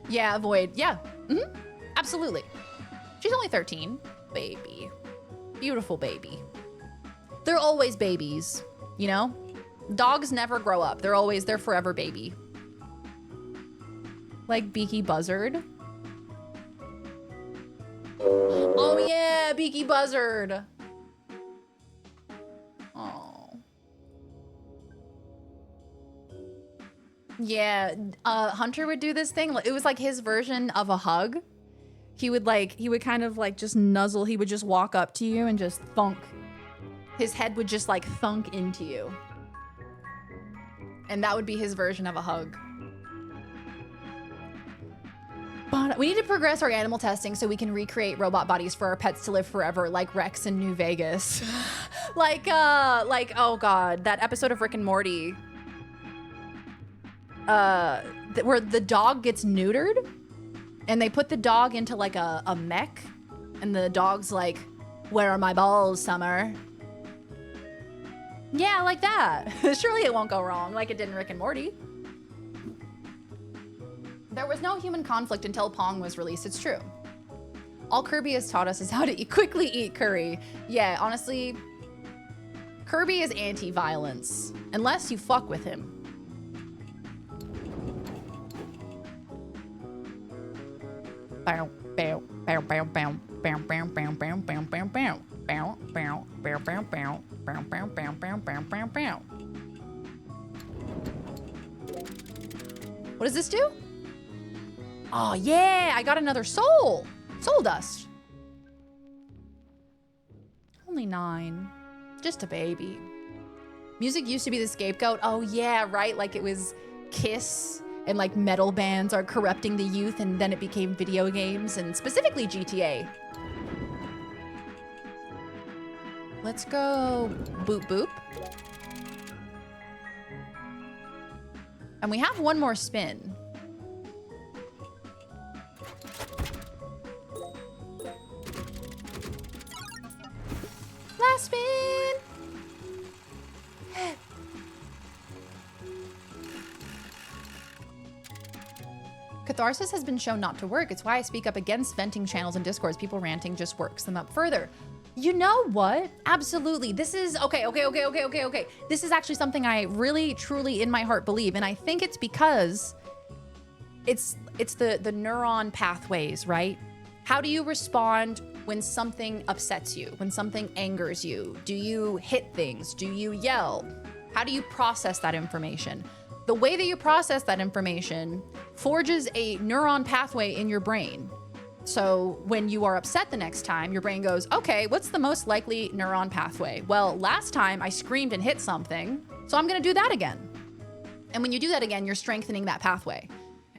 Speaker 3: Yeah, Void. Yeah, absolutely. She's only 13. Baby. Beautiful baby. They're always babies, you know? Dogs never grow up. They're forever baby. Like Beaky Buzzard. Oh yeah, Beaky Buzzard. Oh. Yeah, Hunter would do this thing. It was like his version of a hug. He would kind of like just nuzzle. He would just walk up to you and just thunk. His head would just like thunk into you. And that would be his version of a hug. But we need to progress our animal testing so we can recreate robot bodies for our pets to live forever, like Rex in New Vegas. like, oh God, that episode of Rick and Morty. Where the dog gets neutered and they put the dog into like a mech and the dog's like, where are my balls, Summer? Yeah, like that. Surely it won't go wrong like it did in Rick and Morty. There was no human conflict until Pong was released. It's true. All Kirby has taught us is how to quickly eat curry. Yeah, honestly, Kirby is anti-violence, unless you fuck with him. Bow, bow, bow, bow, bow, bow, bow, bow, bow, bow, bow, bow. Bow, bow, bow, bow, bow, bow, bow, bow, bow, bow, bow, bow. What does this do? Oh yeah, I got another soul. Soul dust. Only 9. Just a baby. Music used to be the scapegoat. Oh yeah, right? Like it was Kiss and like metal bands are corrupting the youth, and then it became video games and specifically GTA. Let's go boop boop. And we have one more spin. Last spin. Catharsis has been shown not to work. It's why I speak up against venting channels and discords. People ranting just works them up further. You know what? Absolutely. This is okay. This is actually something I really, truly in my heart believe. And I think it's because it's the neuron pathways, right? How do you respond when something upsets you, when something angers you? Do you hit things? Do you yell? How do you process that information? The way that you process that information forges a neuron pathway in your brain. So when you are upset the next time, your brain goes, okay, what's the most likely neuron pathway? Well, last time I screamed and hit something, so I'm gonna do that again. And when you do that again, you're strengthening that pathway.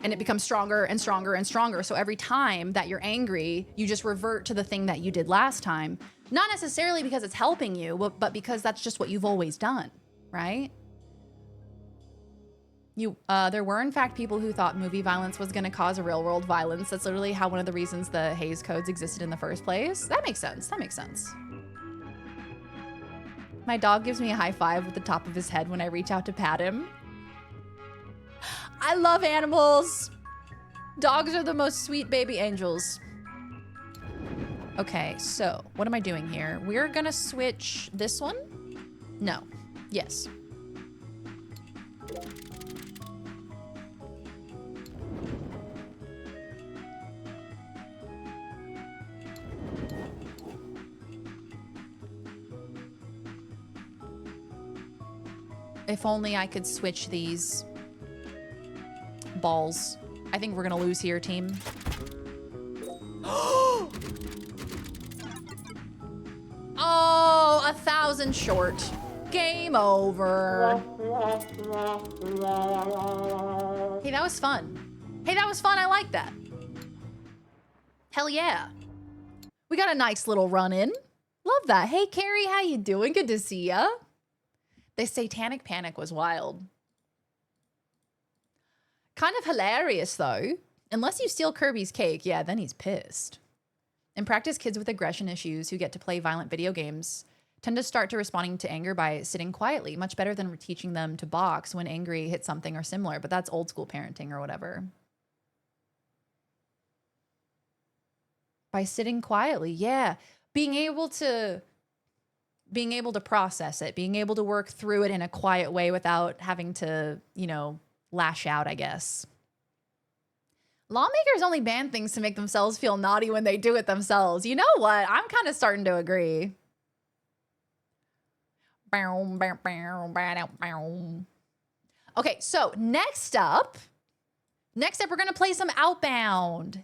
Speaker 3: And it becomes stronger and stronger and stronger. So every time that you're angry, you just revert to the thing that you did last time. Not necessarily because it's helping you, but because that's just what you've always done, right? There were in fact people who thought movie violence was gonna cause a real world violence. That's literally how one of the reasons the Hays Codes existed in the first place. That makes sense, that makes sense. My dog gives me a high five with the top of his head when I reach out to pat him. I love animals. Dogs are the most sweet baby angels. Okay, so what am I doing here? We're gonna switch this one? No, yes. If only I could switch these balls. I think we're gonna lose here, team. Oh, 1,000 short. Game over. Hey, that was fun. Hey, that was fun. I like that. Hell yeah. We got a nice little run in. Love that. Hey, Carrie, how you doing? Good to see ya. The satanic panic was wild. Kind of hilarious, though. Unless you steal Kirby's cake, yeah, then he's pissed. In practice, kids with aggression issues who get to play violent video games tend to start to responding to anger by sitting quietly, much better than teaching them to box when angry, hit something or similar, but that's old school parenting or whatever. By sitting quietly, yeah. Being able to process it, being able to work through it in a quiet way without having to, you know, lash out, I guess. Lawmakers only ban things to make themselves feel naughty when they do it themselves. You know what? I'm kind of starting to agree. Okay, so next up, we're going to play some Outbound.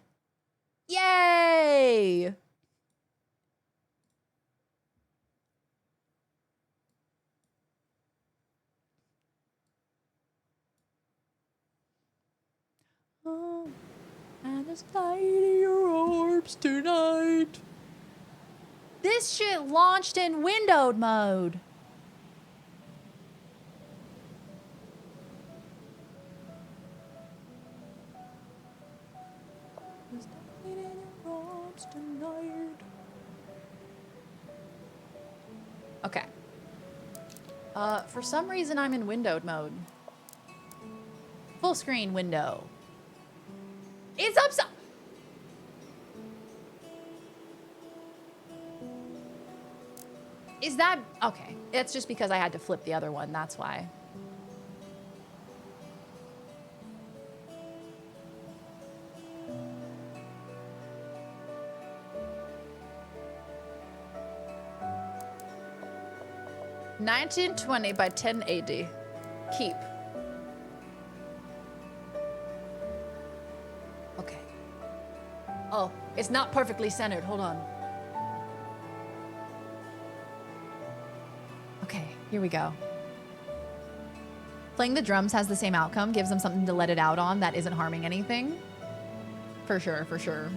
Speaker 3: Yay! Oh, and it's light in your orbs tonight. This shit launched in windowed mode. It's light in your orbs tonight. Okay. For some reason I'm in windowed mode. Full screen window. It's upside. Is that okay? It's just because I had to flip the other one, that's why. $1920 by 1080. Keep. Okay. Oh, it's not perfectly centered. Hold on. Okay, here we go. Playing the drums has the same outcome, gives them something to let it out on that isn't harming anything. For sure, for sure.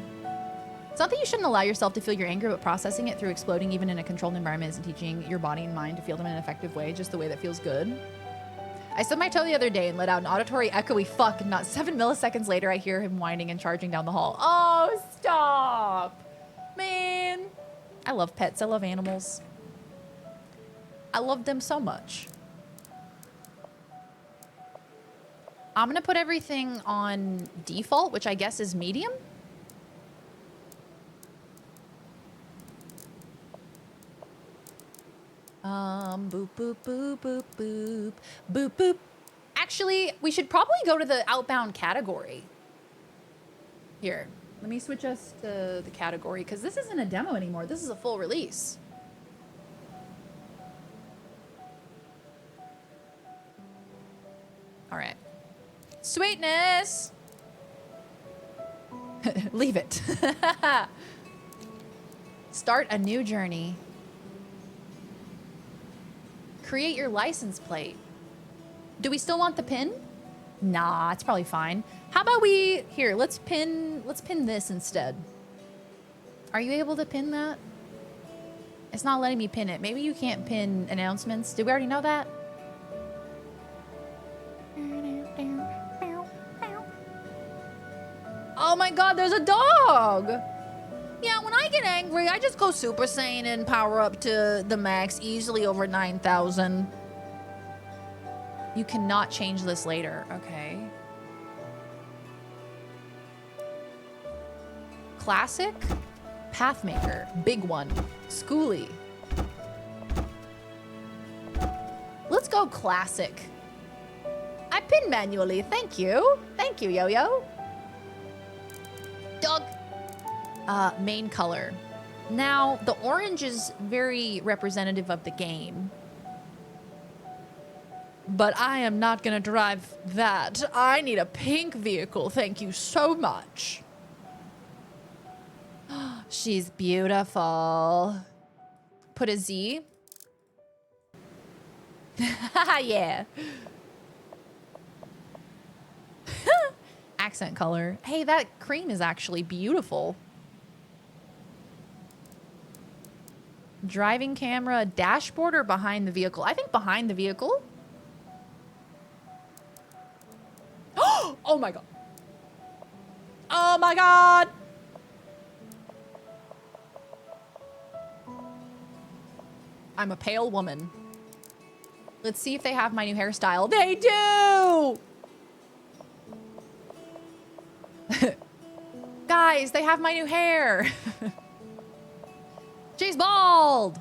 Speaker 3: It's not that you shouldn't allow yourself to feel your anger, but processing it through exploding even in a controlled environment isn't teaching your body and mind to feel them in an effective way, just the way that feels good. I stubbed my toe the other day and let out an auditory echoey fuck, and not 7 milliseconds later I hear him whining and charging down the hall. Oh, stop! Man! I love pets, I love animals. I love them so much. I'm gonna put everything on default, which I guess is medium. Boop, boop, boop, boop, boop, boop, boop. Actually, we should probably go to the Outbound category. Here, let me switch us to the category, because this isn't a demo anymore. This is a full release. All right. Sweetness! Leave it. Start a new journey. Create your license plate. Do we still want the pin? Nah, it's probably fine. How about we, here, let's pin this instead. Are you able to pin that? It's not letting me pin it. Maybe you can't pin announcements. Did we already know that? Oh my god, there's a dog! Yeah, when I get angry, I just go Super Saiyan and power up to the max, easily over 9,000. You cannot change this later. Okay. Classic, Pathmaker, big one, Schooly. Let's go classic. I pin manually, thank you. Thank you, Yo-Yo. Dog. Main color. Now, the orange is very representative of the game. But I am not gonna drive that. I need a pink vehicle, thank you so much. She's beautiful. Put a Z. Yeah. Accent color. Hey, that cream is actually beautiful. Driving camera, dashboard, or behind the vehicle? I think behind the vehicle. Oh my god. Oh my god. I'm a pale woman. Let's see if they have my new hairstyle. They do! Guys, they have my new hair. She's bald.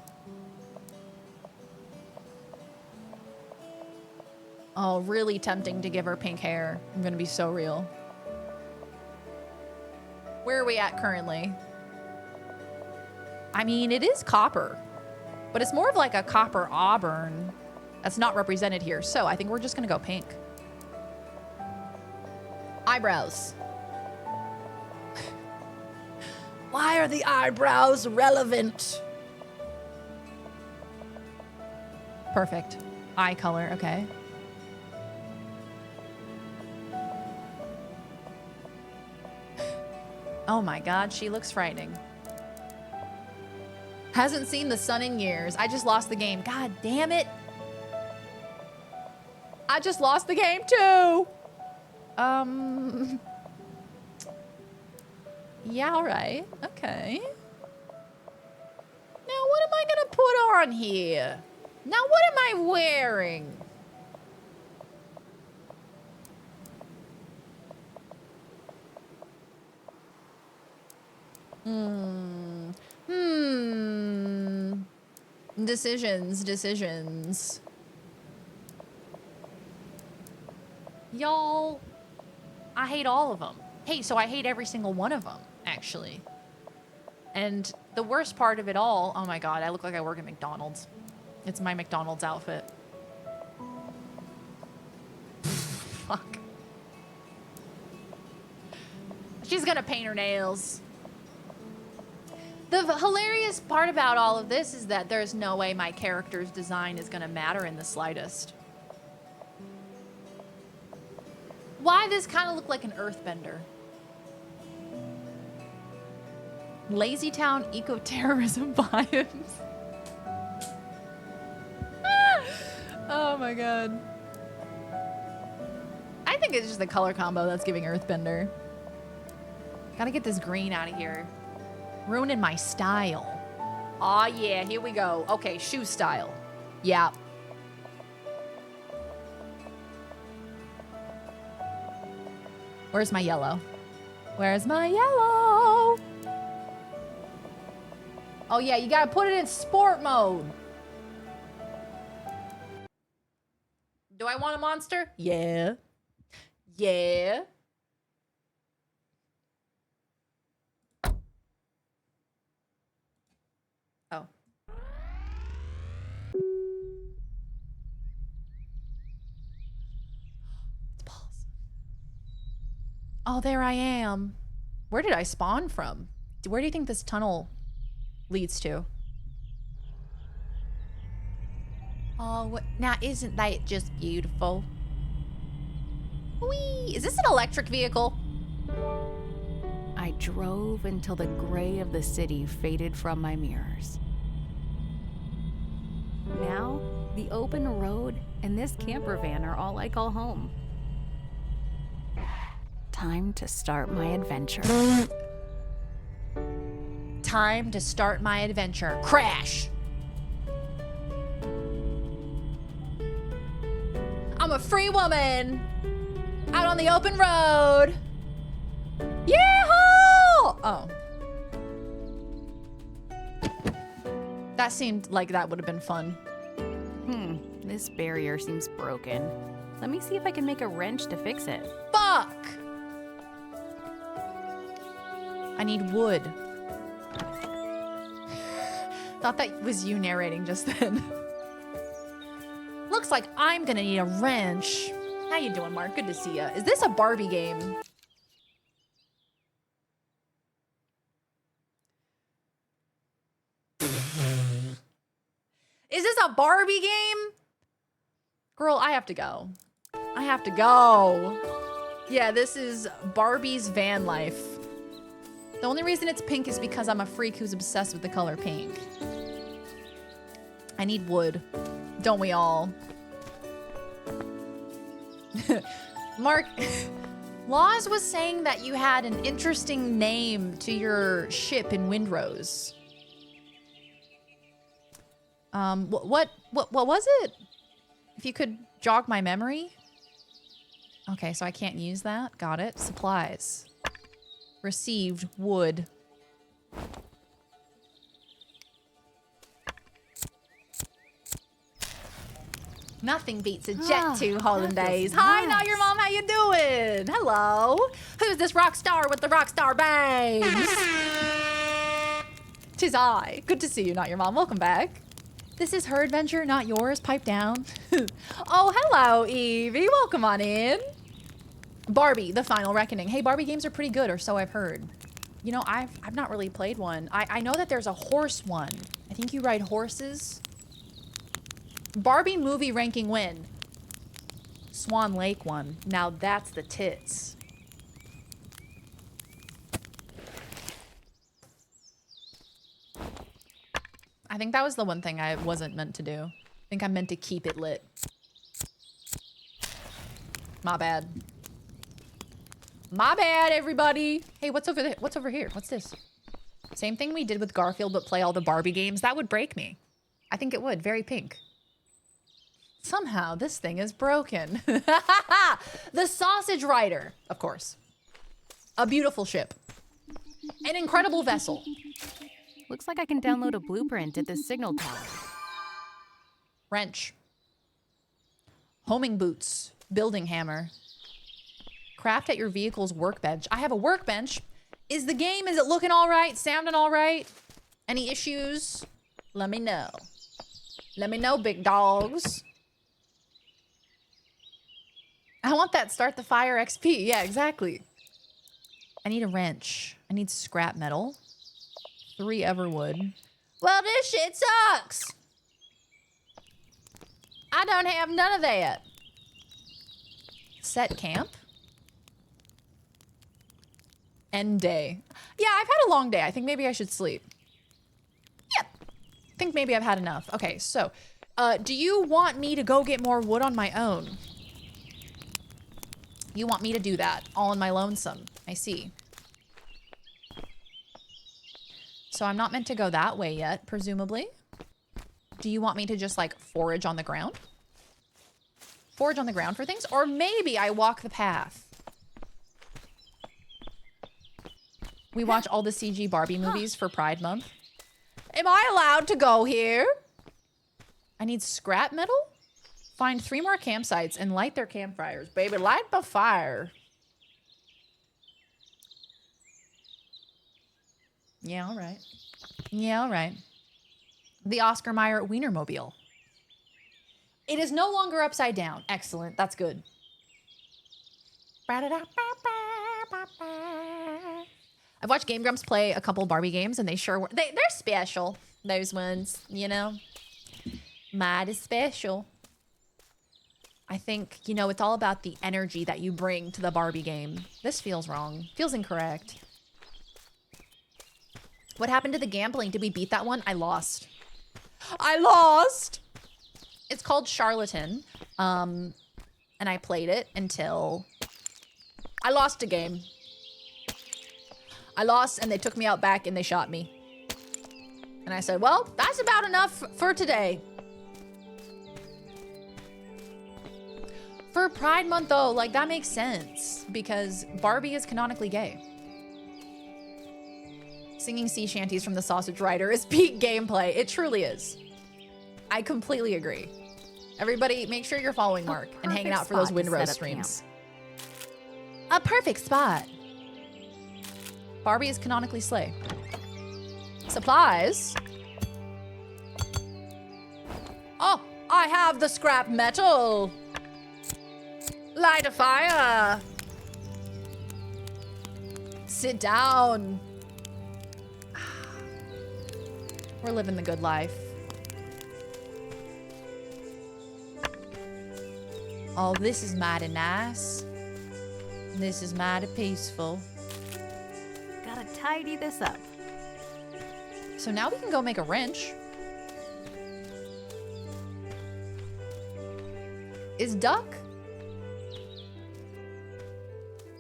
Speaker 3: Oh, really tempting to give her pink hair. I'm gonna be so real. Where are we at currently? I mean, it is copper, but it's more of like a copper auburn that's not represented here. So I think we're just gonna go pink. Eyebrows. Why are the eyebrows relevant? Perfect. Eye color, okay. Oh my god, she looks frightening. Hasn't seen the sun in years. I just lost the game. God damn it. I just lost the game too. Yeah, all right. Okay. Now, what am I gonna put on here? Now what am I wearing? Decisions. Y'all, I hate all of them. Hey, so I hate every single one of them, actually. And the worst part of it all, oh my God, I look like I work at McDonald's. It's my McDonald's outfit. Fuck. She's gonna paint her nails. The hilarious part about all of this is that there's no way my character's design is gonna matter in the slightest. Why this kind of look like an earthbender? Lazy Town eco-terrorism vibes. Oh my God. I think it's just the color combo that's giving earthbender. Gotta get this green out of here. Ruining my style. Aw, yeah, here we go. Okay, shoe style. Yeah. Where's my yellow? Where's my yellow? Oh yeah, you gotta put it in sport mode. Do I want a monster? Yeah. Yeah. Oh. It's balls. Oh, there I am. Where did I spawn from? Where do you think this tunnel leads to? Oh, now isn't that just beautiful? Whee! Is this an electric vehicle?
Speaker 11: I drove until the gray of the city faded from my mirrors. Now, the open road and this camper van are all I call home. Time to start my adventure.
Speaker 3: Time to start my adventure. Crash! I'm a free woman! Out on the open road! Yee-haw! Oh. That seemed like that would have been fun.
Speaker 11: This barrier seems broken. Let me see if I can make a wrench to fix it.
Speaker 3: Fuck! I need wood. Thought that was you narrating just then. Looks like I'm gonna need a wrench. How you doing, Mark? Good to see ya. Is this a Barbie game? Is this a Barbie game? Girl, I have to go. I have to go. Yeah, this is Barbie's van life. The only reason it's pink is because I'm a freak who's obsessed with the color pink. I need wood. Don't we all? Mark, Laws was saying that you had an interesting name to your ship in Windrose. What was it? If you could jog my memory. Okay, so I can't use that. Got it. Supplies. Received wood. Nothing beats a jet to hollandaise. Hi, now your mom, how you doing? Hello. Who's this rock star with the rock star bangs? Tis I. Good to see you, not your mom. Welcome back. This is her adventure, not yours. Pipe down. Oh, hello, Evie. Welcome on in. Barbie, the Final Reckoning. Hey, Barbie games are pretty good, or so I've heard. You know, I've not really played one. I know that there's a horse one. I think you ride horses. Barbie movie ranking win. Swan Lake one. Now that's the tits. I think that was the one thing I wasn't meant to do. I think I meant to keep it lit. My bad. My bad, everybody. Hey, what's over there? What's over here? What's this? Same thing we did with Garfield, but play all the Barbie games. That would break me. I think it would. Very pink. Somehow this thing is broken. The Sausage Rider, of course. A beautiful ship. An incredible vessel.
Speaker 11: Looks like I can download a blueprint at the signal tower.
Speaker 3: Wrench. Homing boots. Building hammer. Craft at your vehicle's workbench. I have a workbench. Is it looking all right? Sounding all right? Any issues? Let me know. Let me know, big dogs. I want that start the fire XP. Yeah, exactly. I need a wrench. I need scrap metal. 3 everwood. Well, this shit sucks. I don't have none of that. Set camp. End day. Yeah, I've had a long day. I think maybe I should sleep. Yep. I think maybe I've had enough. Okay, so do you want me to go get more wood on my own? You want me to do that all on my lonesome. I see. So I'm not meant to go that way yet, presumably. Do you want me to just like forage on the ground? Forage on the ground for things? Or maybe I walk the path. We watch all the CG Barbie movies for Pride Month. Am I allowed to go here? I need scrap metal? Find 3 more campsites and light their campfires. Baby, light the fire. Yeah, all right. Yeah, all right. The Oscar Mayer Wienermobile. It is no longer upside down. Excellent. That's good. I've watched Game Grumps play a couple Barbie games, and they sure were. They're special. Those ones, you know. Mighty special. I think, you know, it's all about the energy that you bring to the Barbie game. This feels wrong. Feels incorrect. What happened to the gambling? Did we beat that one? I lost. I lost! It's called Charlatan. And I played it until I lost a game. I lost and they took me out back and they shot me. And I said, well, that's about enough for today. For Pride Month, though, like, that makes sense because Barbie is canonically gay. Singing sea shanties from the Sausage Rider is peak gameplay. It truly is. I completely agree. Everybody, make sure you're following Mark and hanging out for those Windrose streams. A perfect spot. Barbie is canonically slay. Supplies. Oh, I have the scrap metal. Light a fire. Sit down. We're living the good life. Oh, this is mighty nice. This is mighty peaceful.
Speaker 11: Gotta tidy this up.
Speaker 3: So now we can go make a wrench. Is duck?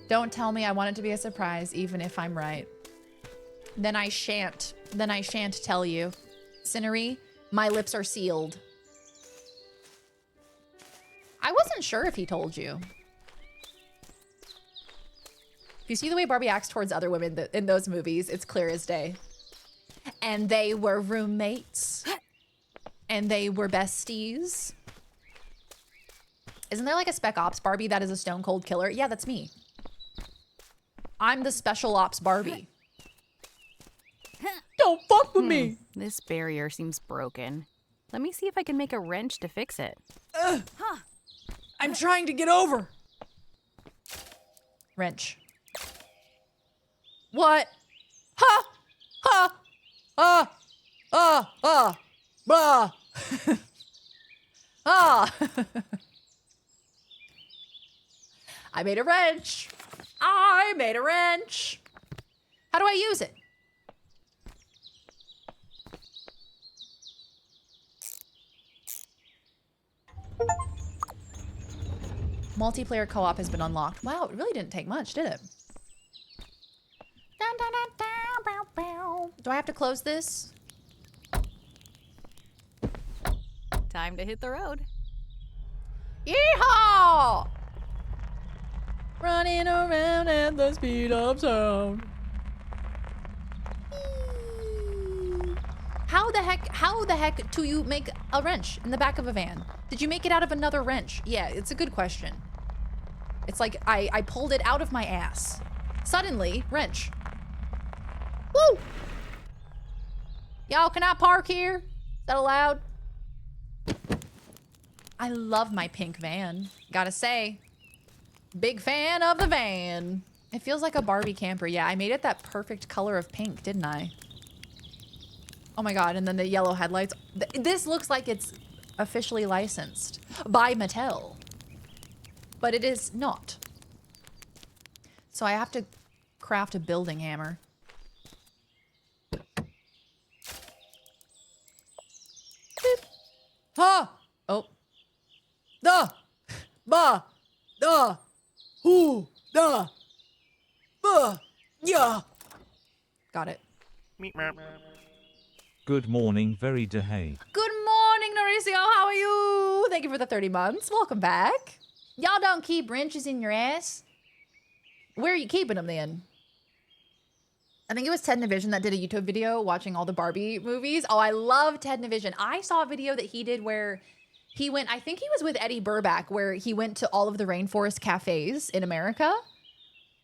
Speaker 3: Don't tell me I want it to be a surprise, even if I'm right. Then I shan't. Then I shan't tell you. Cinery, my lips are sealed. I wasn't sure if he told you. If you see the way Barbie acts towards other women in those movies, it's clear as day. And they were roommates. And they were besties. Isn't there like a Spec Ops Barbie that is a stone cold killer? Yeah, that's me. I'm the Special Ops Barbie. Don't fuck with me.
Speaker 11: This barrier seems broken. Let me see if I can make a wrench to fix it.
Speaker 3: I'm trying to get over. Wrench. What? Ha! Ha! Blah. Ah. I made a wrench. I made a wrench. How do I use it? Multiplayer co-op has been unlocked. Wow, it really didn't take much, did it? Do I have to close this?
Speaker 11: Time to hit the road.
Speaker 3: Yeehaw! Running around at the speed of sound. How the heck do you make a wrench in the back of a van? Did you make it out of another wrench? Yeah, it's a good question. It's like I pulled it out of my ass. Suddenly, wrench. Woo! Y'all, can I park here? Is that allowed? I love my pink van. Gotta say, big fan of the van. It feels like a Barbie camper. Yeah, I made it that perfect color of pink, didn't I? Oh my God, and then the yellow headlights. This looks like it's officially licensed by Mattel, but it is not. So I have to craft a building hammer. Beep. Ha! Oh. Da! Ba! Da! Hoo! Da! Ba! Yeah! Got it.
Speaker 4: Good morning, very dehay.
Speaker 3: Good morning, Mauricio. How are you? Thank you for the 30 months. Welcome back. Y'all don't keep wrenches in your ass. Where are you keeping them then? I think it was Ted Navision that did a YouTube video watching all the Barbie movies. Oh, I love Ted Navision. I saw a video that he did where he went, I think he was with Eddie Burback, where he went to all of the rainforest cafes in America.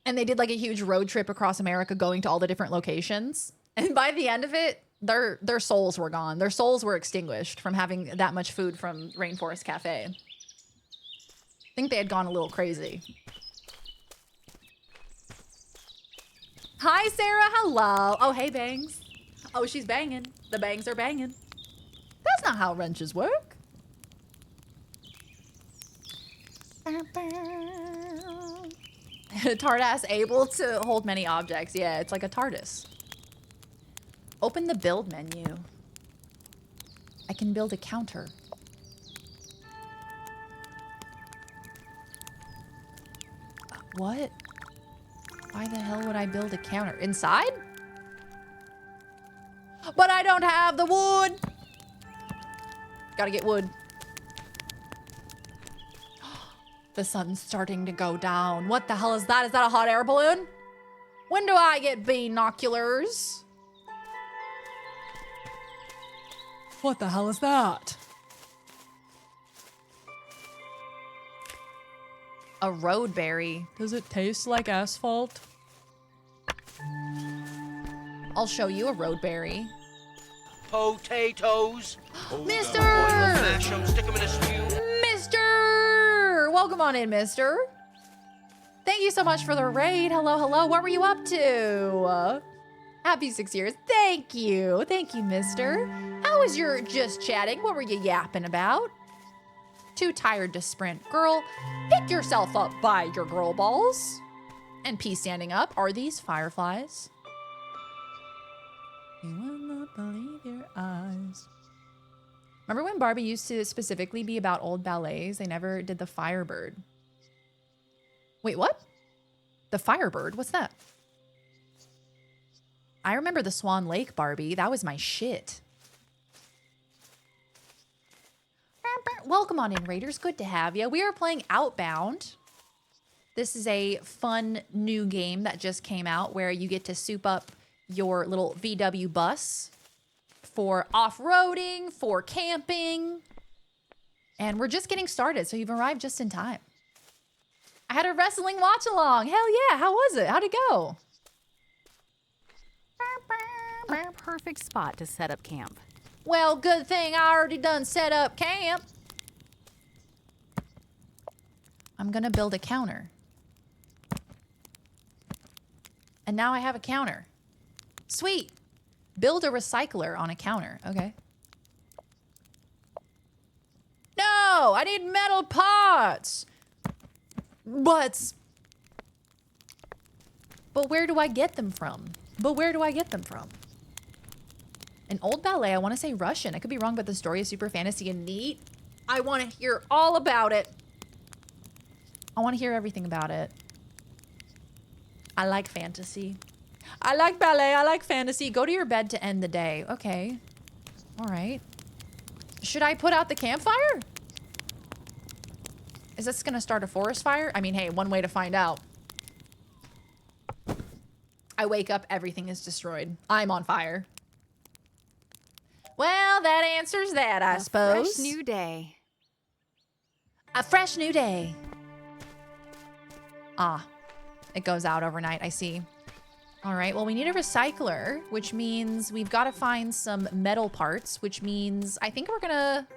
Speaker 3: And they did like a huge road trip across America going to all the different locations. And by the end of it, their souls were gone. Their souls were extinguished from having that much food from Rainforest Cafe. I think they had gone a little crazy. Hi, Sarah. Hello. Oh, hey, Bangs. Oh, she's banging. The bangs are banging. That's not how wrenches work. TARDIS able to hold many objects. Yeah, it's like a TARDIS. Open the build menu. I can build a counter. What? Why the hell would I build a counter? Inside? But I don't have the wood. Gotta get wood. The sun's starting to go down. What the hell is that? Is that a hot air balloon? When do I get binoculars? What the hell is that? A road berry. Does it taste like asphalt? I'll show you a road berry.
Speaker 2: Potatoes.
Speaker 3: Mister!
Speaker 2: Mash 'em, stick 'em in a stew.
Speaker 3: Mister! Welcome on in, mister. Thank you so much for the raid. Hello, hello. What were you up to? Happy 6 years. Thank you. Thank you, mister. How was your just chatting? What were you yapping about? Too tired to sprint. Girl, pick yourself up by your girl balls. And P standing up. Are these fireflies? You will not believe your eyes. Remember when Barbie used to specifically be about old ballets? They never did the Firebird. Wait, what? The Firebird? What's that? I remember the Swan Lake Barbie. That was my shit. Welcome on in, Raiders. Good to have you. We are playing Outbound. This is a fun new game that just came out where you get to soup up your little VW bus for off-roading, for camping. And we're just getting started, so you've arrived just in time. I had a wrestling watch-along. Hell yeah. How was it? How'd it go?
Speaker 11: A perfect spot to set up camp.
Speaker 3: Well, good thing I already done set up camp. I'm gonna build a counter. And now I have a counter. Sweet. Build a recycler on a counter. Okay. No, I need metal pots. But where do I get them from? An old ballet, I want to say Russian. I could be wrong, but the story is super fantasy and neat. I want to hear all about it. I want to hear everything about it. I like fantasy. I like ballet. I like fantasy. Go to your bed to end the day. Okay. All right. Should I put out the campfire? Is this gonna start a forest fire? I mean, hey, one way to find out. I wake up, everything is destroyed. I'm on fire. Well, that answers that, I suppose.
Speaker 11: Fresh new day.
Speaker 3: A fresh new day. Ah, it goes out overnight, I see. All right, well, we need a recycler, which means we've got to find some metal parts, which means I think we're gonna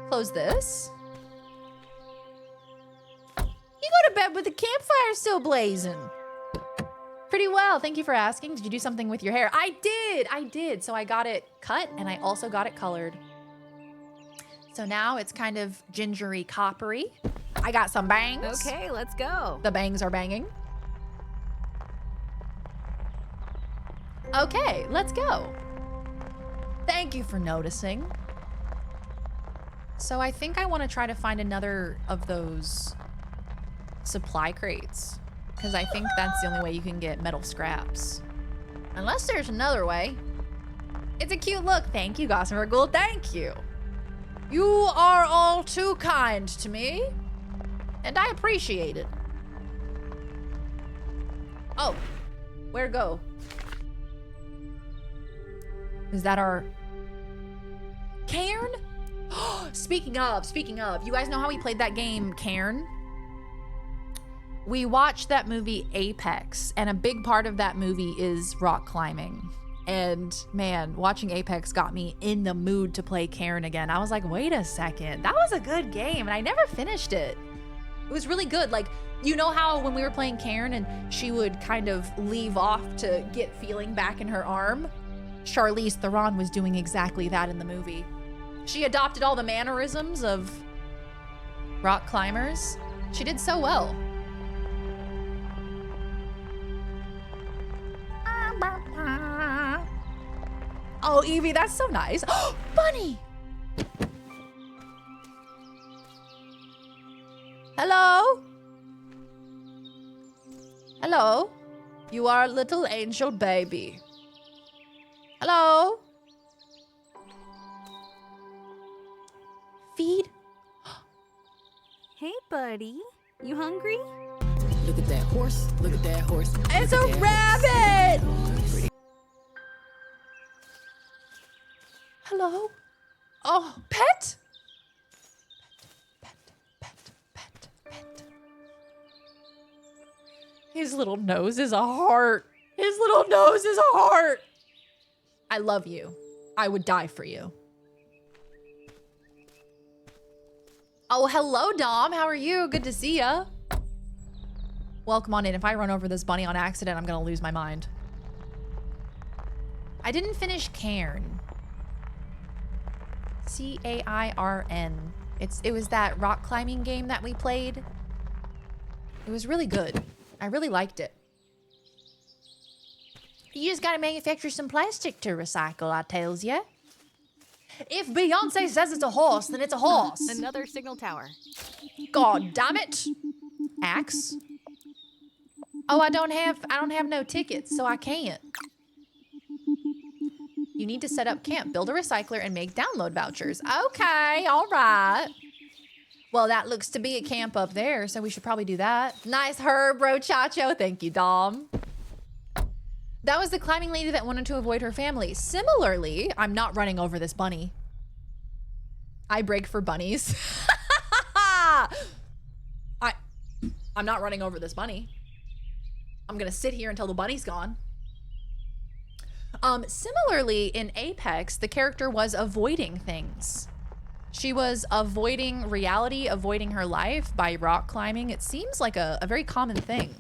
Speaker 3: close this. You go to bed with the campfire still blazing. Pretty well, thank you for asking. Did you do something with your hair? I did. So I got it cut and I also got it colored. So now it's kind of gingery coppery. I got some bangs.
Speaker 11: Okay, let's go.
Speaker 3: The bangs are banging. Okay, let's go. Thank you for noticing. So I think I want to try to find another of those supply crates, because I think that's the only way you can get metal scraps. Unless there's another way. It's a cute look. Thank you, Gossamer Ghoul. Thank you. You are all too kind to me, and I appreciate it. Oh, where to go? Is that our Cairn? Speaking of, you guys know how we played that game, Cairn? We watched that movie Apex, and a big part of that movie is rock climbing. And man, watching Apex got me in the mood to play Cairn again. I was like, wait a second, that was a good game, and I never finished it. It was really good. Like, you know how when we were playing Cairn and she would kind of leave off to get feeling back in her arm? Charlize Theron was doing exactly that in the movie. She adopted all the mannerisms of rock climbers. She did so well. Oh, Evie, that's so nice. Oh, Bunny! Hello? Hello? You are a little angel baby. Hello? Feed?
Speaker 11: Hey, buddy. You hungry?
Speaker 5: Look at that horse. Look at that horse.
Speaker 3: It's a rabbit! Hello? Oh, pet? Pet. His little nose is a heart. His little nose is a heart. I love you. I would die for you. Oh, hello, Dom. How are you? Good to see ya. Welcome on in. If I run over this bunny on accident, I'm gonna lose my mind. I didn't finish Cairn. C-A-I-R-N. It was that rock climbing game that we played. It was really good. I really liked it. You just gotta manufacture some plastic to recycle, I tells ya. If Beyonce says it's a horse, then it's a horse.
Speaker 11: Another signal tower.
Speaker 3: God damn it. Axe. Oh, I don't have no tickets, so I can't. You need to set up camp, build a recycler, and make download vouchers. Okay, all right. Well, that looks to be a camp up there, so we should probably do that. Nice herb, bro, Chacho. Thank you, Dom. That was the climbing lady that wanted to avoid her family. Similarly, I'm not running over this bunny. I break for bunnies. I'm not running over this bunny. I'm gonna sit here until the bunny's gone. Similarly, in Apex, the character was avoiding things. She was avoiding reality, avoiding her life by rock climbing. It seems like a very common thing.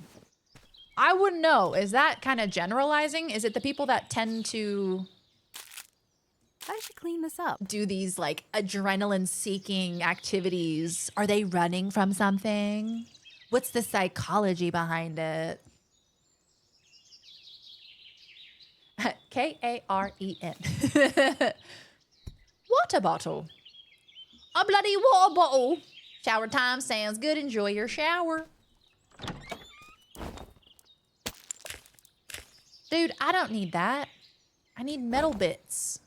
Speaker 3: I wouldn't know. Is that kind of generalizing? Is it the people that tend to...
Speaker 11: I should clean this up.
Speaker 3: Do these like adrenaline-seeking activities? Are they running from something? What's the psychology behind it? K-A-R-E-N. Water bottle. A bloody water bottle. Shower time sounds good. Enjoy your shower. Dude, I don't need that. I need metal bits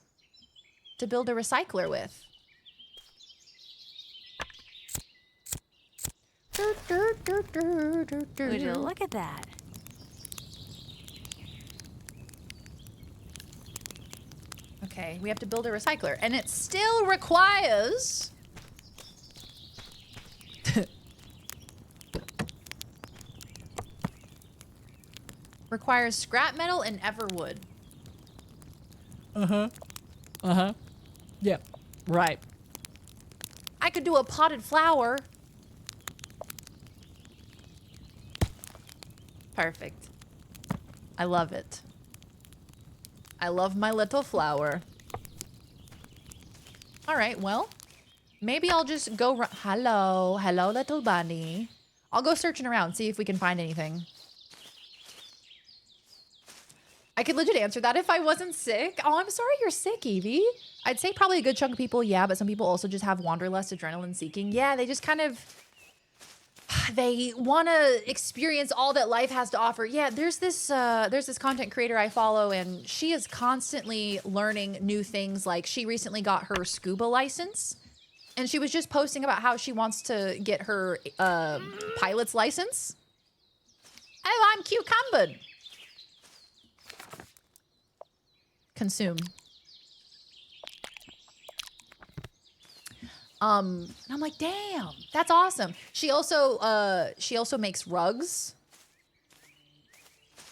Speaker 3: to build a recycler with.
Speaker 11: Would you look at that?
Speaker 3: Okay, we have to build a recycler, and it still requires... requires scrap metal and everwood. Uh-huh. Uh-huh. Yep. Right. I could do a potted flower. Perfect. I love it. I love my little flower. All right, well, maybe I'll just go... Hello. Hello, little bunny. I'll go searching around, see if we can find anything. I could legit answer that if I wasn't sick. Oh, I'm sorry you're sick, Evie. I'd say probably a good chunk of people, yeah, but some people also just have wanderlust, adrenaline seeking. Yeah, they just kind of... They want to experience all that life has to offer. Yeah, there's this content creator I follow, and she is constantly learning new things. Like, she recently got her scuba license, and she was just posting about how she wants to get her pilot's license. Oh, I'm cucumbered. Consume. And I'm like, damn, that's awesome. She also makes rugs.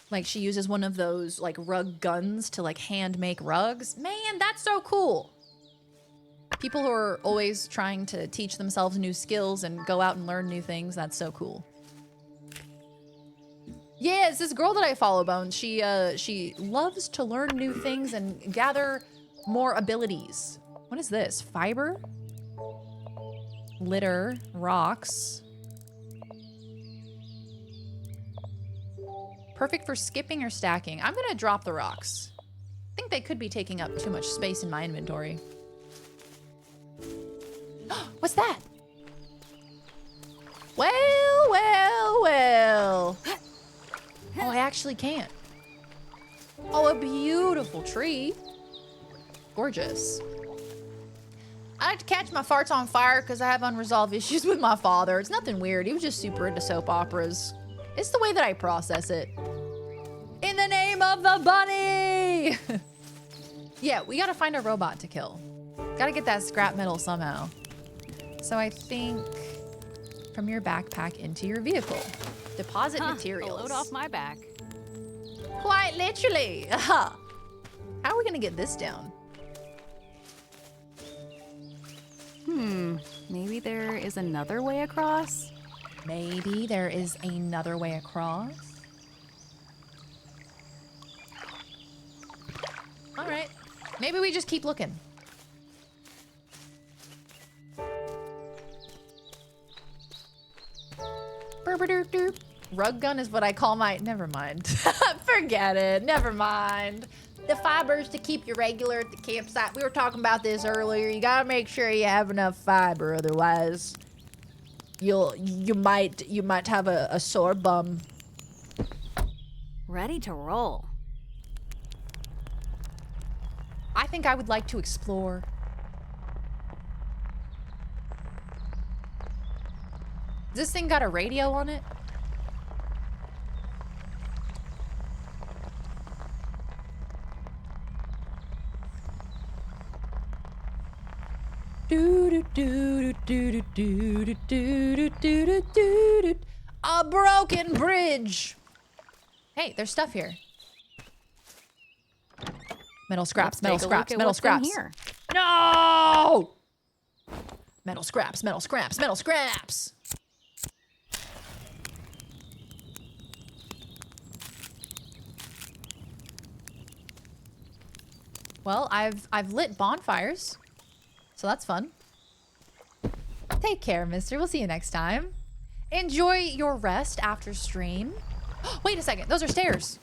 Speaker 3: Like, she uses one of those like rug guns to like hand make rugs. Man, that's so cool. People who are always trying to teach themselves new skills and go out and learn new things, that's so cool. Yeah, it's this girl that I follow, Bones. She loves to learn new things and gather more abilities. What is this? Fiber? Litter, rocks. Perfect for skipping or stacking. I'm gonna drop the rocks. I think they could be taking up too much space in my inventory. What's that? Well, well, well. Oh, I actually can't. Oh, a beautiful tree. Gorgeous. I like to catch my farts on fire because I have unresolved issues with my father. It's nothing weird. He was just super into soap operas. It's the way that I process it. In the name of the bunny! Yeah, we gotta find a robot to kill. Gotta get that scrap metal somehow. So I think from your backpack into your vehicle. Deposit materials.
Speaker 11: Load off my back.
Speaker 3: Quite literally. How are we gonna get this down?
Speaker 11: Maybe there is another way across?
Speaker 3: Maybe there is another way across. All right. Maybe we just keep looking. Burp-a-doop-doop. Rug gun is what I call my... Never mind. Forget it. Never mind. The fibers to keep you regular at the campsite. We were talking about this earlier. You gotta make sure you have enough fiber, otherwise you might have a sore bum.
Speaker 11: Ready to roll.
Speaker 3: I think I would like to explore. Does this thing got a radio on it? A broken bridge. Hey, there's stuff here. Metal scraps, metal scraps, metal scraps.
Speaker 11: Here.
Speaker 3: No! Metal scraps, metal scraps, metal scraps. Well, I've lit bonfires. So that's fun. Take care, mister. We'll see you next time. Enjoy your rest after stream. Wait a second. Those are stairs.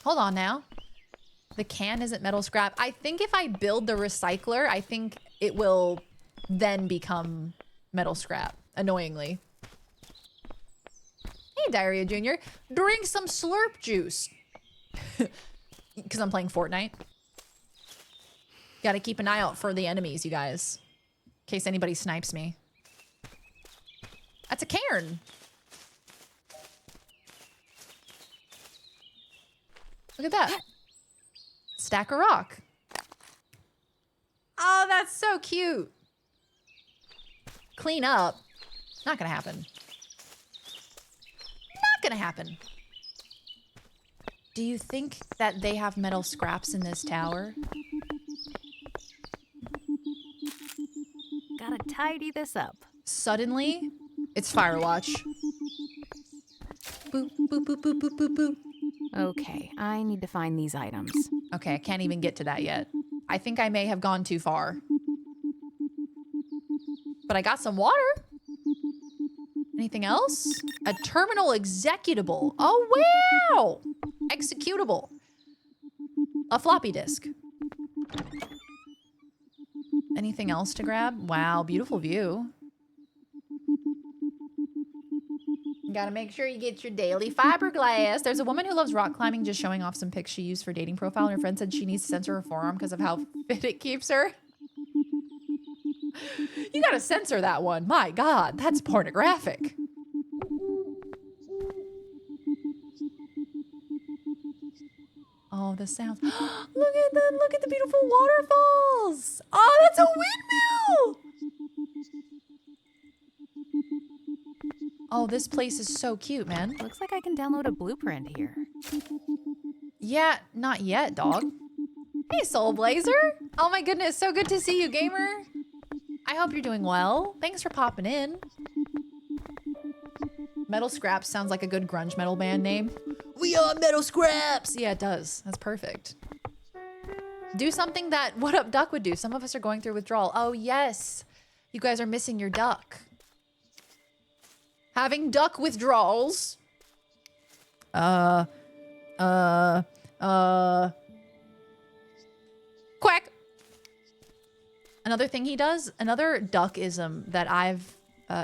Speaker 3: Hold on now. The can isn't metal scrap. I think if I build the recycler, I think it will then become metal scrap, annoyingly. Hey, Diarrhea Jr. Drink some slurp juice. Because I'm playing Fortnite. Gotta keep an eye out for the enemies, you guys. case anybody snipes me. That's a cairn. Look at that. Stack of rock. Oh, that's so cute. Clean up. Not gonna happen. Not gonna happen. Do you think that they have metal scraps in this tower?
Speaker 11: Gotta tidy this up.
Speaker 3: Suddenly, it's Firewatch. Boop, boop, boop, boop, boop, boop, boop.
Speaker 11: Okay, I need to find these items.
Speaker 3: Okay, I can't even get to that yet. I think I may have gone too far. But I got some water. Anything else? A terminal executable. Oh, wow! Executable. A floppy disk. Anything else to grab? Wow, beautiful view. You gotta make sure you get your daily fiberglass. There's a woman who loves rock climbing just showing off some pics she used for dating profile, and her friend said she needs to censor her forearm because of how fit it keeps her. You gotta censor that one. My God, that's pornographic. Oh, the sounds. Look at the beautiful waterfalls. Oh, that's a windmill. Oh, this place is so cute, man.
Speaker 11: Looks like I can download a blueprint here.
Speaker 3: Yeah, not yet, dog. Hey, Soul Blazer. Oh my goodness, so good to see you, gamer. I hope you're doing well. Thanks for popping in. Metal Scraps sounds like a good grunge metal band name. We are Metal Scraps. Yeah, it does. That's perfect. Do something that What Up Duck would do. Some of us are going through withdrawal. Oh, yes. You guys are missing your duck. Having duck withdrawals. Quack. Another thing he does, another duckism that I've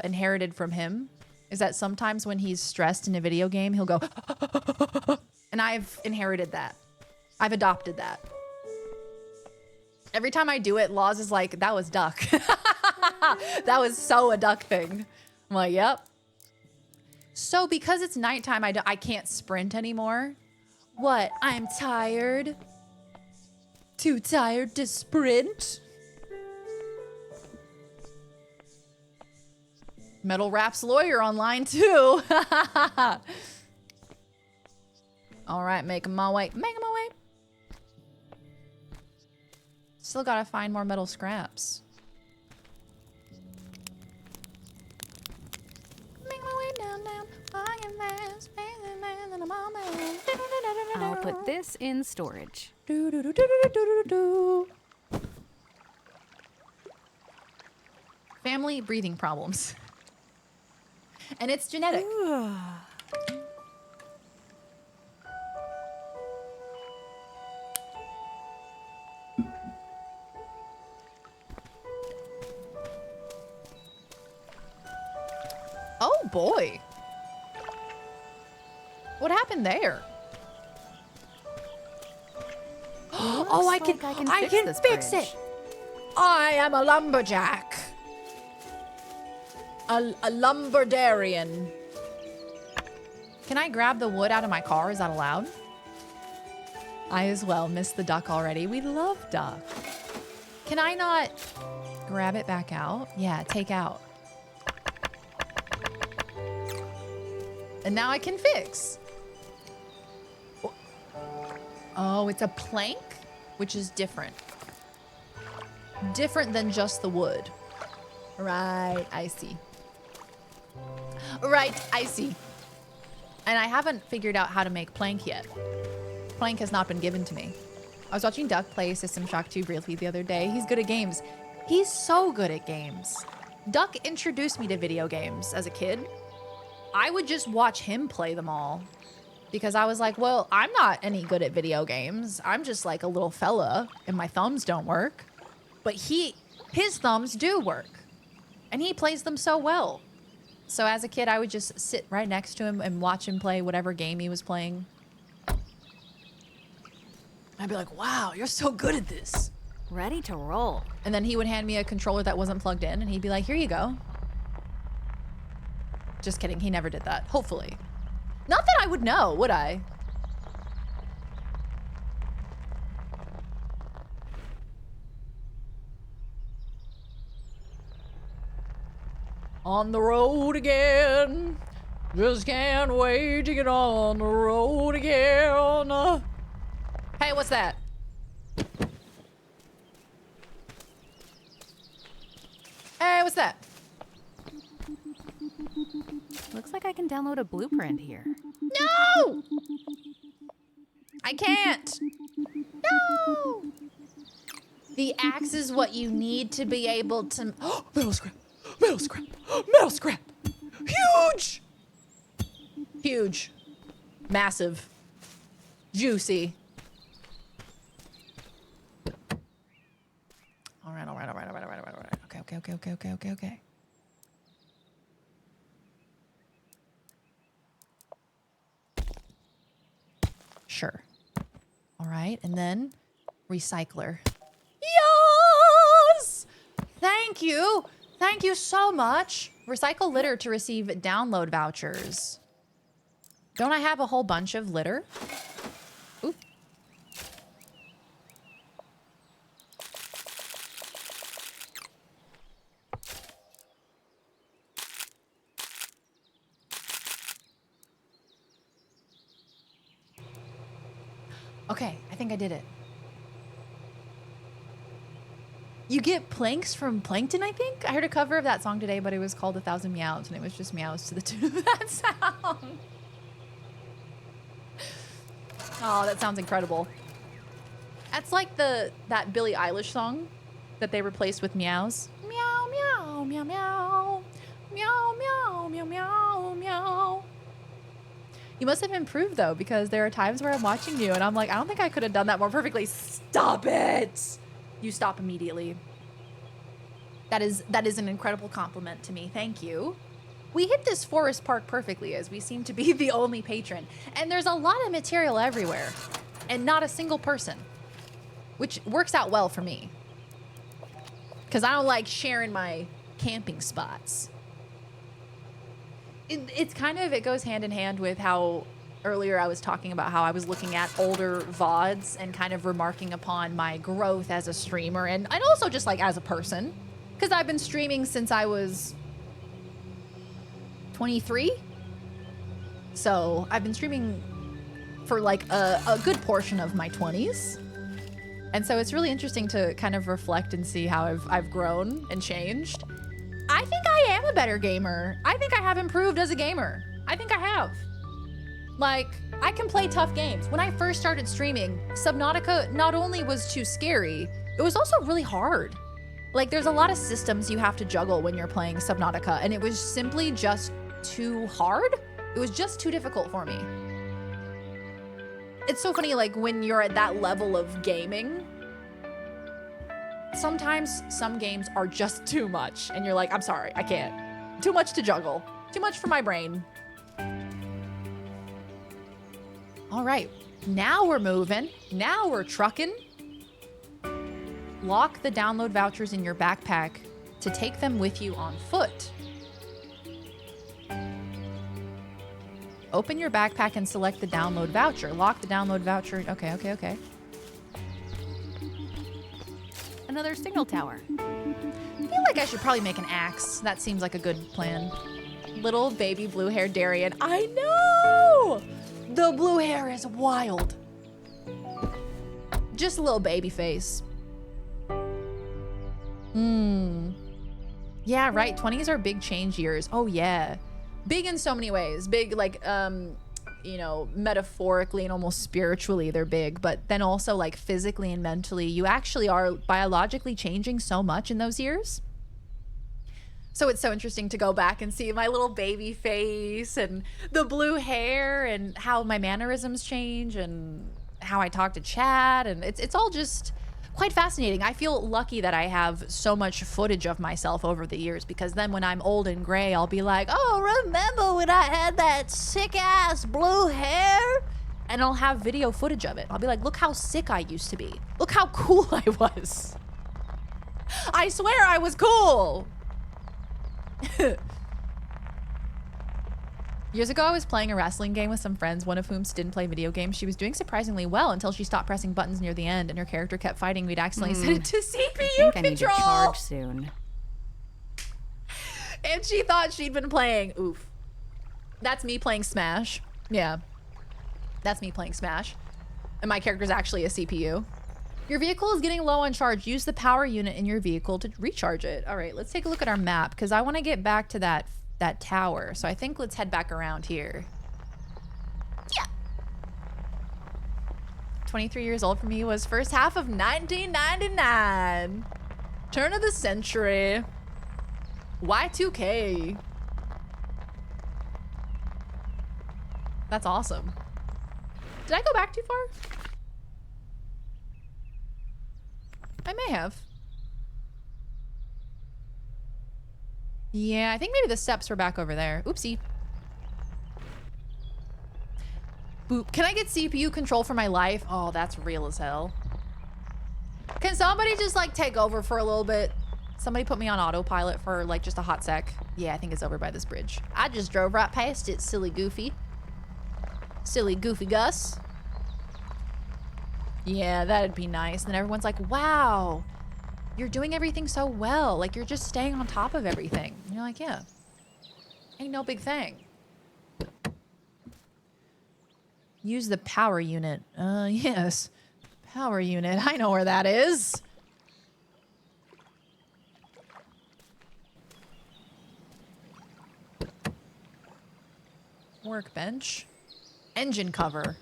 Speaker 3: inherited from him is that sometimes when he's stressed in a video game, he'll go, and I've inherited that. I've adopted that. Every time I do it, Laws is like, that was duck. That was so a duck thing. I'm like, yep. So because it's nighttime, I can't sprint anymore. What? I'm tired. Too tired to sprint? Metal Rap's lawyer online too. All right, making my way. Making my way. Still gotta find more metal scraps. Make my way down, down.
Speaker 11: I'll put this in storage.
Speaker 3: Family breathing problems. And it's genetic. Oh boy. What happened there? Oh, I can fix it. I am a lumberjack. A lumberdarian. Can I grab the wood out of my car? Is that allowed? I as well missed the duck already. We love duck. Can I not grab it back out? Yeah, take out. And now I can fix. Oh, it's a plank, which is different. Different than just the wood. Right, I see. Right, I see. And I haven't figured out how to make plank yet. Plank has not been given to me. I was watching Duck play System Shock 2 briefly the other day. He's good at games. He's so good at games. Duck introduced me to video games as a kid. I would just watch him play them all. Because I was like, well, I'm not any good at video games. I'm just like a little fella and my thumbs don't work. But his thumbs do work. And he plays them so well. So as a kid, I would just sit right next to him and watch him play whatever game he was playing. I'd be like, wow, you're so good at this.
Speaker 11: Ready to roll.
Speaker 3: And then he would hand me a controller that wasn't plugged in and he'd be like, here you go. Just kidding, he never did that, hopefully. Not that I would know, would I? On the road again. Just can't wait to get on the road again. Hey, what's that? Hey, what's that?
Speaker 11: Looks like I can download a blueprint here.
Speaker 3: No! I can't. No! The axe is what you need to be able to... Metal scrap! Metal scrap! Metal scrap! Huge! Huge. Massive. Juicy. All right. Okay. Sure. All right, and then recycler. Yes! Thank you. Thank you so much. Recycle litter to receive download vouchers. Don't I have a whole bunch of litter? Ooh. Okay, I think I did it. You get planks from plankton, I think? I heard a cover of that song today, but it was called 1,000 Meows, and it was just meows to the tune of that sound. Oh, that sounds incredible. That's like that Billie Eilish song that they replaced with meows. Meow, meow, meow, meow. Meow, meow, meow, meow, meow. You must have improved, though, because there are times where I'm watching you, and I'm like, I don't think I could have done that more perfectly. Stop it! You stop immediately. That is an incredible compliment to me. Thank you. We hit this forest park perfectly, as we seem to be the only patron. And there's a lot of material everywhere, and not a single person, which works out well for me. Because I don't like sharing my camping spots. It's kind of, it goes hand in hand with how earlier I was talking about how I was looking at older VODs and kind of remarking upon my growth as a streamer and also just like as a person. Because I've been streaming since I was 23. So I've been streaming for like a good portion of my 20s. And so it's really interesting to kind of reflect and see how I've grown and changed. I think I am a better gamer. I think I have improved as a gamer. I think I have. Like, I can play tough games. When I first started streaming, Subnautica not only was too scary, it was also really hard. Like, there's a lot of systems you have to juggle when you're playing Subnautica, and it was simply just too hard. It was just too difficult for me. It's so funny, like, when you're at that level of gaming, sometimes some games are just too much, and you're like, I'm sorry, I can't. Too much to juggle. Too much for my brain. All right, now we're moving. Now we're trucking. Lock the download vouchers in your backpack to take them with you on foot. Open your backpack and select the download voucher. Lock the download voucher. Okay.
Speaker 11: Another signal tower.
Speaker 3: I feel like I should probably make an axe. That seems like a good plan. Little baby blue-haired Darien. I know! The blue hair is wild. Just a little baby face. Yeah, right. 20s are big change years. Oh, yeah. Big in so many ways. Big, like, you know, metaphorically and almost spiritually, they're big. But then also, like, physically and mentally, you actually are biologically changing so much in those years. So it's so interesting to go back and see my little baby face and the blue hair and how my mannerisms change and how I talk to chat. And it's all just quite fascinating. I feel lucky that I have so much footage of myself over the years, because then when I'm old and gray, I'll be like, oh, remember when I had that sick ass blue hair? And I'll have video footage of it. I'll be like, look how sick I used to be. Look how cool I was. I swear I was cool. Years ago, I was playing a wrestling game with some friends, one of whom didn't play video games. She was doing surprisingly well until she stopped pressing buttons near the end, and her character kept fighting. We'd accidentally set it to CPU
Speaker 11: I think I need to
Speaker 3: control.
Speaker 11: charge soon.
Speaker 3: And she thought she'd been playing. Oof. That's me playing Smash. Yeah. That's me playing Smash. And my character's actually a CPU. Your vehicle is getting low on charge. Use the power unit in your vehicle to recharge it. All right, let's take a look at our map because I want to get back to that tower. So I think let's head back around here. Yeah. 23 years old for me was first half of 1999. Turn of the century. Y2K. That's awesome. Did I go back too far? I may have. Yeah, I think maybe the steps were back over there. Oopsie. Boop. Can I get CPU control for my life? Oh, that's real as hell. Can somebody just like take over for a little bit? Somebody put me on autopilot for like just a hot sec. Yeah, I think it's over by this bridge. I just drove right past it, silly goofy. Silly goofy Gus. Yeah, that'd be nice. And then everyone's like, wow, you're doing everything so well. Like you're just staying on top of everything. And you're like, yeah, ain't no big thing. Use the power unit. Yes. Power unit. I know where that is. Workbench. Engine cover.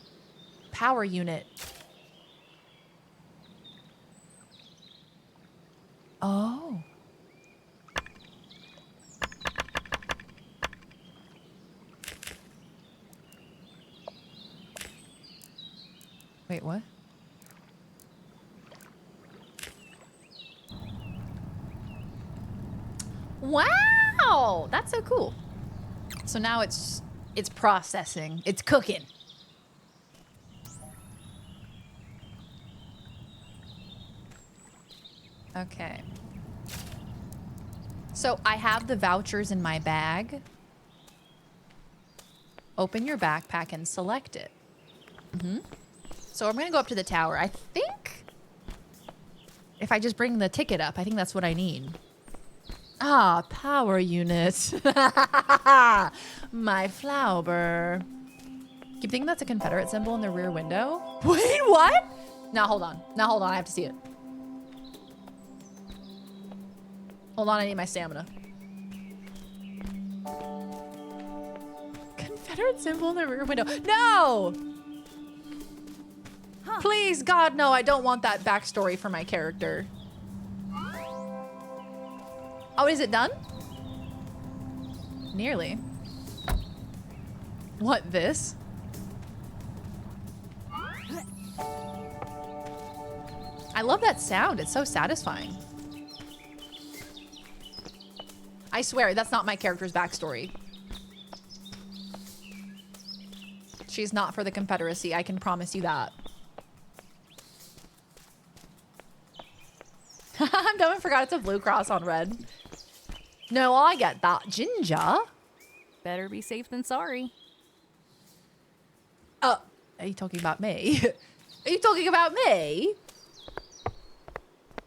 Speaker 3: Power unit. Oh. Wait, what? Wow, that's so cool. So now it's processing. It's cooking. Okay. So I have the vouchers in my bag. Open your backpack and select it. So I'm gonna go up to the tower. I think if I just bring the ticket up, I think that's what I need. Ah, power unit. My flower. Keep thinking that's a Confederate symbol in the rear window. Wait, what? Now hold on. I have to see it. Hold on, I need my stamina. Confederate symbol in the rear window. No! Please, God, no, I don't want that backstory for my character. Oh, is it done? Nearly. What, this? I love that sound. It's so satisfying. I swear, that's not my character's backstory. She's not for the Confederacy, I can promise you that. I'm dumb and forgot it's a blue cross on red. No, I get that. Ginger.
Speaker 11: Better be safe than sorry.
Speaker 3: Are you talking about me? Are you talking about me?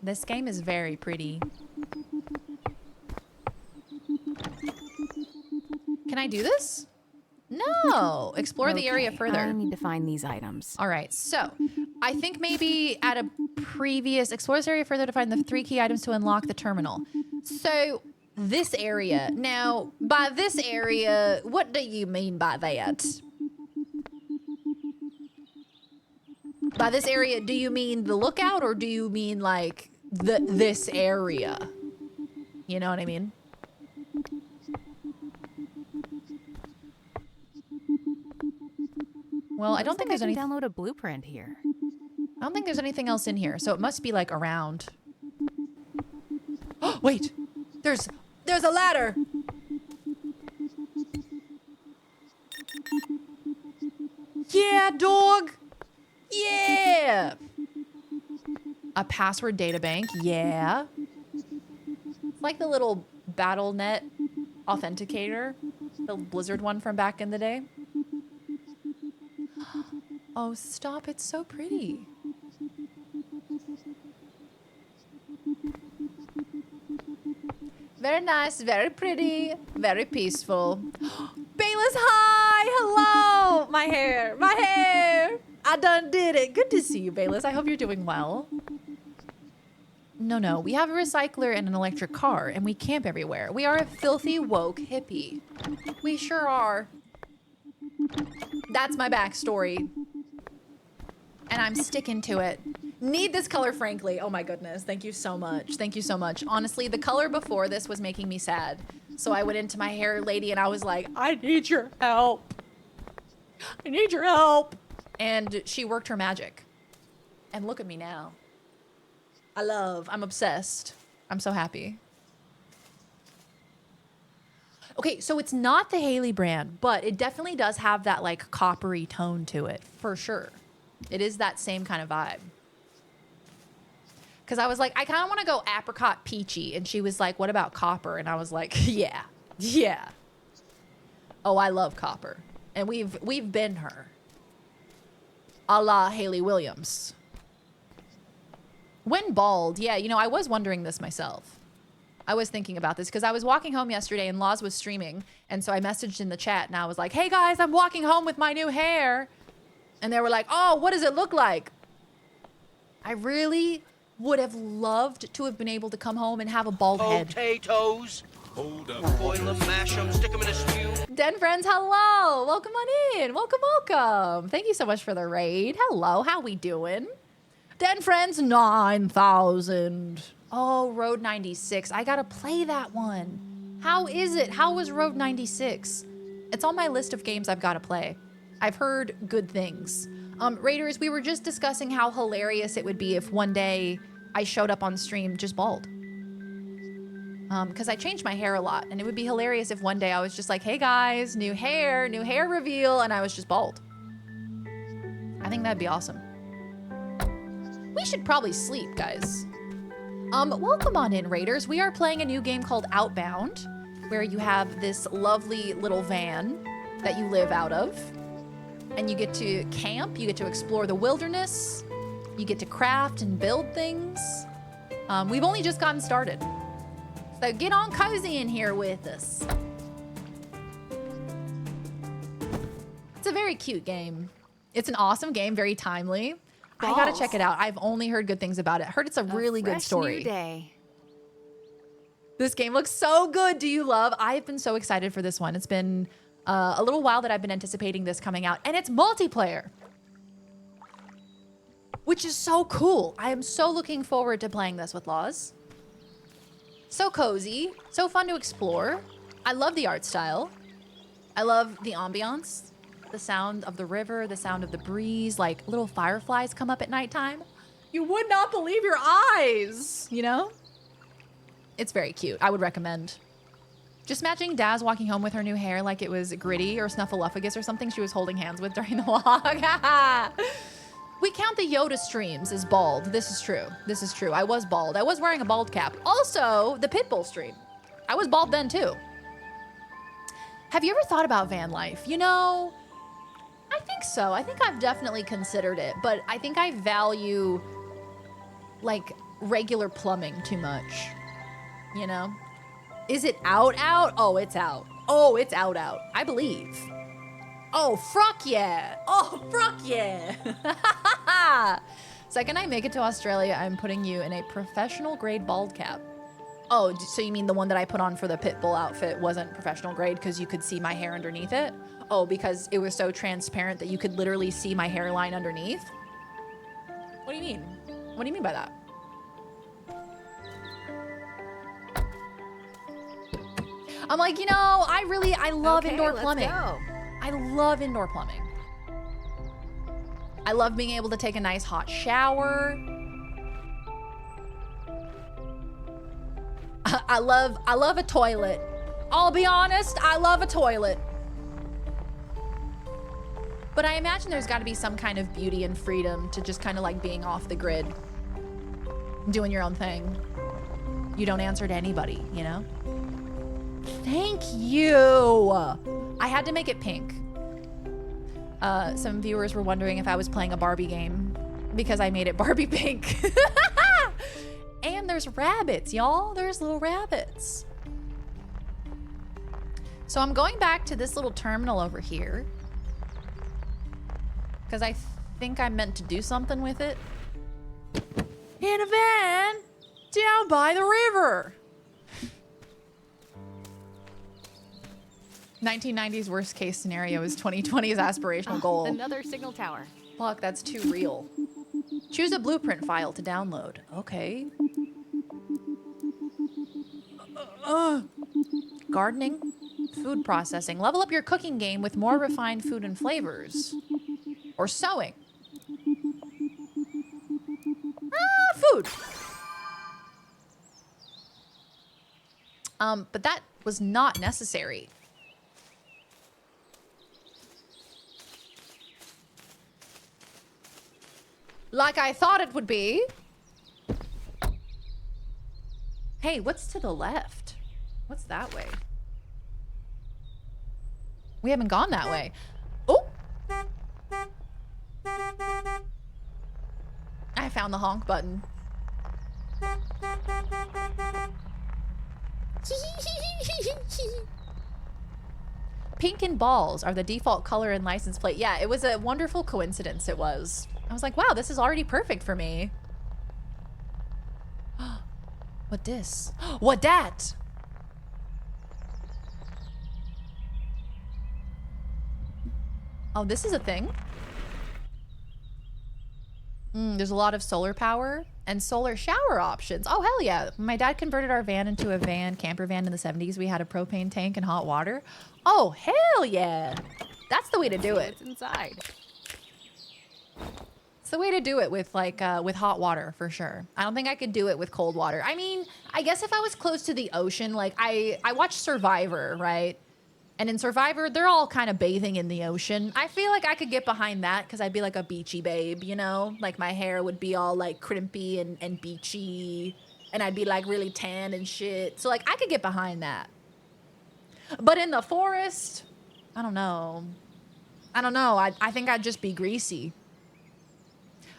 Speaker 3: This game is very pretty. Can I do this? No. Explore the area further.
Speaker 11: I need to find these items.
Speaker 3: All right, so I think maybe at a previous explore this area further to find the 3 key items to unlock the terminal. So this area. Now, by this area, what do you mean by that? By this area, do you mean the lookout or do you mean like this area? You know what I mean? Well, I don't think there's any.
Speaker 11: Download a blueprint here.
Speaker 3: I don't think there's anything else in here, so it must be like around. Oh, wait, there's a ladder. Yeah, dog. Yeah. A password databank. Yeah. Like the little BattleNet authenticator, the Blizzard one from back in the day. Oh, stop. It's so pretty. Very nice, very pretty, very peaceful. Bayless, hi! Hello! My hair, my hair! I done did it. Good to see you, Bayless. I hope you're doing well. No, we have a recycler and an electric car, and we camp everywhere. We are a filthy, woke hippie. We sure are. That's my backstory. And I'm sticking to it. Need this color, frankly. Oh my goodness. Thank you so much. Thank you so much. Honestly, the color before this was making me sad. So I went into my hair lady and I was like, I need your help. I need your help. And she worked her magic. And look at me now. I'm obsessed. I'm so happy. Okay, so it's not the Haley brand, but it definitely does have that like coppery tone to it, for sure. It is that same kind of vibe. Because I was like, I kind of want to go apricot peachy. And she was like, what about copper? And I was like, yeah. Oh, I love copper. And we've been her. A la Haley Williams. When bald, yeah, you know, I was wondering this myself. I was thinking about this because I was walking home yesterday and Laws was streaming. And so I messaged in the chat and I was like, hey guys, I'm walking home with my new hair. And they were like, oh, what does it look like? I really would have loved to have been able to come home and have a bald head.
Speaker 2: Potatoes.
Speaker 7: Hold up.
Speaker 2: Boil them, mash them, stick them in a stew.
Speaker 3: Den friends, hello. Welcome on in. Welcome. Thank you so much for the raid. Hello, how we doing? Den friends, 9,000. Oh, Road 96. I gotta play that one. How is it? How was Road 96? It's on my list of games I've gotta play. I've heard good things. Raiders, we were just discussing how hilarious it would be if one day I showed up on stream just bald. Because I changed my hair a lot, and it would be hilarious if one day I was just like, hey guys, new hair reveal, and I was just bald. I think that'd be awesome. We should probably sleep, guys. Welcome on in, Raiders. We are playing a new game called Outbound, where you have this lovely little van that you live out of. And you get to camp, you get to explore the wilderness, you get to craft and build things. We've only just gotten started. So get on cozy in here with us. It's a very cute game. It's an awesome game, very timely. I gotta check it out. I've only heard good things about it. Heard it's a really good story.
Speaker 11: New day.
Speaker 3: This game looks so good. Do you love? I've been so excited for this one. It's been a little while that I've been anticipating this coming out, and it's multiplayer, which is so cool. I am so looking forward to playing this with Laws. So cozy, so fun to explore. I love the art style. I love the ambiance, the sound of the river, the sound of the breeze, like little fireflies come up at nighttime. You would not believe your eyes, you know? It's very cute. I would recommend. Just imagining Daz walking home with her new hair like it was Gritty or Snuffleupagus or something she was holding hands with during the vlog. We count the Yoda streams as bald. This is true. This is true. I was bald. I was wearing a bald cap. Also, the Pitbull stream. I was bald then too. Have you ever thought about van life? You know, I think so. I think I've definitely considered it, but I think I value like regular plumbing too much, you know? Is it out? Oh, it's out. Oh, it's out. I believe. Oh, fruck yeah. Oh, fruck yeah. Second I make it to Australia, I'm putting you in a professional grade bald cap. Oh, so you mean the one that I put on for the Pitbull outfit wasn't professional grade because you could see my hair underneath it? Oh, because it was so transparent that you could literally see my hairline underneath? What do you mean? What do you mean by that? I'm like, you know, I love indoor plumbing. I love indoor plumbing. I love being able to take a nice hot shower. I love a toilet. I'll be honest, I love a toilet. But I imagine there's got to be some kind of beauty and freedom to just kind of like being off the grid, doing your own thing. you don't answer to anybody, you know? Thank you. I had to make it pink. Some viewers were wondering if I was playing a Barbie game because I made it Barbie pink. And there's rabbits, y'all. There's little rabbits. So I'm going back to this little terminal over here because I think I meant to do something with it. In a van down by the river. 1990s worst case scenario is 2020's aspirational goal.
Speaker 11: Another signal tower.
Speaker 3: Fuck, that's too real. Choose a blueprint file to download. Okay. Gardening, food processing. Level up your cooking game with more refined food and flavors. Or sewing. Food. But that was not necessary. Like I thought it would be. Hey, what's to the left? What's that way? We haven't gone that way. Oh! I found the honk button. Pink and balls are the default color and license plate. Yeah, it was a wonderful coincidence, it was. I was like, wow, this is already perfect for me. What this? What that? Oh, this is a thing. There's a lot of solar power and solar shower options. Oh, hell yeah. My dad converted our van into a camper van in the 70s. We had a propane tank and hot water. Oh, hell yeah. That's the way to do it.
Speaker 11: It's inside.
Speaker 3: It's the way to do it with with hot water for sure. I don't think I could do it with cold water. I mean, I guess if I was close to the ocean, like I watched Survivor, right? And in Survivor, they're all kind of bathing in the ocean. I feel like I could get behind that because I'd be like a beachy babe, you know? Like my hair would be all like crimpy and beachy, and I'd be like really tan and shit. So like I could get behind that. But in the forest, I don't know. I think I'd just be greasy.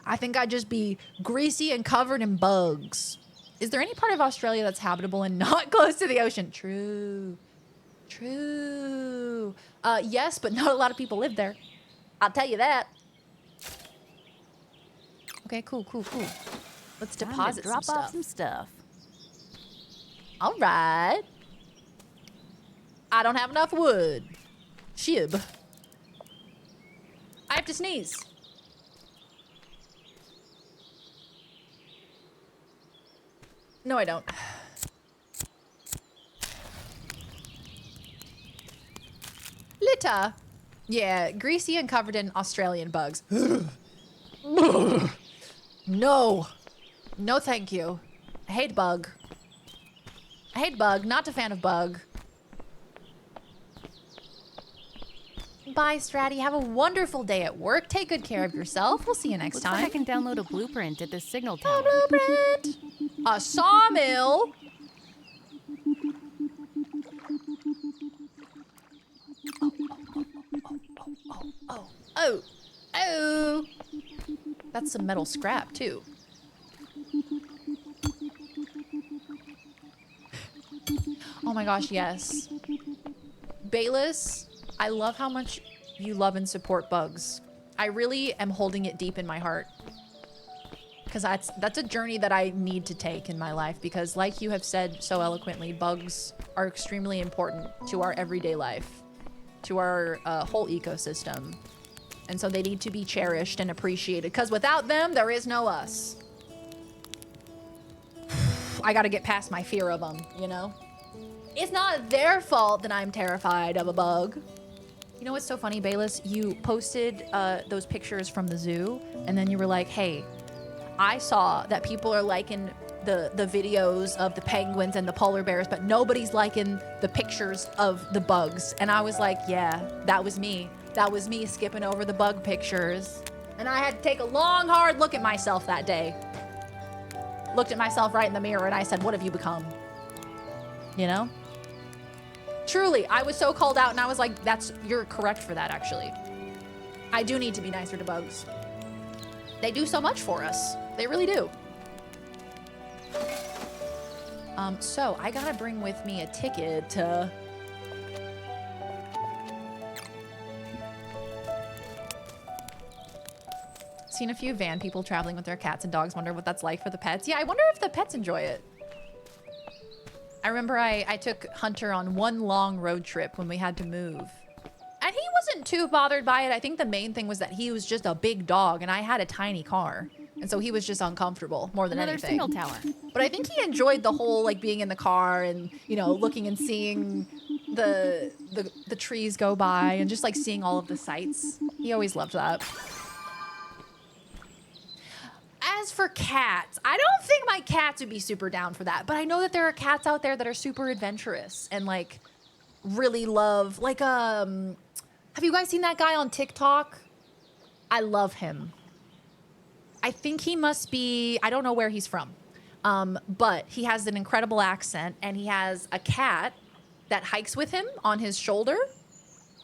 Speaker 3: I think I'd just be greasy and covered in bugs. Is there any part of Australia that's habitable and not close to the ocean? True. Yes, but not a lot of people live there. I'll tell you that. Okay, cool. Let's deposit some stuff.
Speaker 11: Drop off some stuff.
Speaker 3: All right. I don't have enough wood. Shib. I have to sneeze. No, I don't. Litter. Yeah, greasy and covered in Australian bugs. No. No, thank you. I hate bug. Not a fan of bug. Bye, Stratty. Have a wonderful day at work. Take good care of yourself. We'll see you next
Speaker 11: Looks
Speaker 3: time.
Speaker 11: like I can download a blueprint at the signal tower.
Speaker 3: A blueprint. A sawmill. Oh. That's some metal scrap, too. Oh my gosh, yes. Bayless, I love how much you love and support bugs. I really am holding it deep in my heart. Because that's a journey that I need to take in my life. Because like you have said so eloquently, bugs are extremely important to our everyday life. To our whole ecosystem. And so they need to be cherished and appreciated. Because without them, there is no us. I gotta get past my fear of them, you know? It's not their fault that I'm terrified of a bug. You know what's so funny, Bayless? You posted those pictures from the zoo, and then you were like, hey, I saw that people are liking the videos of the penguins and the polar bears, but nobody's liking the pictures of the bugs. And I was like, yeah, that was me. That was me skipping over the bug pictures. And I had to take a long, hard look at myself that day. looked at myself right in the mirror and I said, what have you become? You know? Truly, I was so called out and I was like, you're correct for that, actually. I do need to be nicer to bugs. They do so much for us. They really do. So I gotta bring with me a ticket to... Seen a few van people traveling with their cats and dogs. Wonder what that's like for the pets. Yeah, I wonder if the pets enjoy it. I remember I took Hunter on one long road trip when we had to move. And he wasn't too bothered by it. I think the main thing was that he was just a big dog and I had a tiny car. And so he was just uncomfortable more than anything.
Speaker 11: Another signal tower.
Speaker 3: But I think he enjoyed the whole like being in the car and, you know, looking and seeing the trees go by and just like seeing all of the sights. He always loved that. As for cats, I don't think my cats would be super down for that. But I know that there are cats out there that are super adventurous and like really love like have you guys seen that guy on TikTok? I love him. I think he must be, I don't know where he's from. But he has an incredible accent and he has a cat that hikes with him on his shoulder.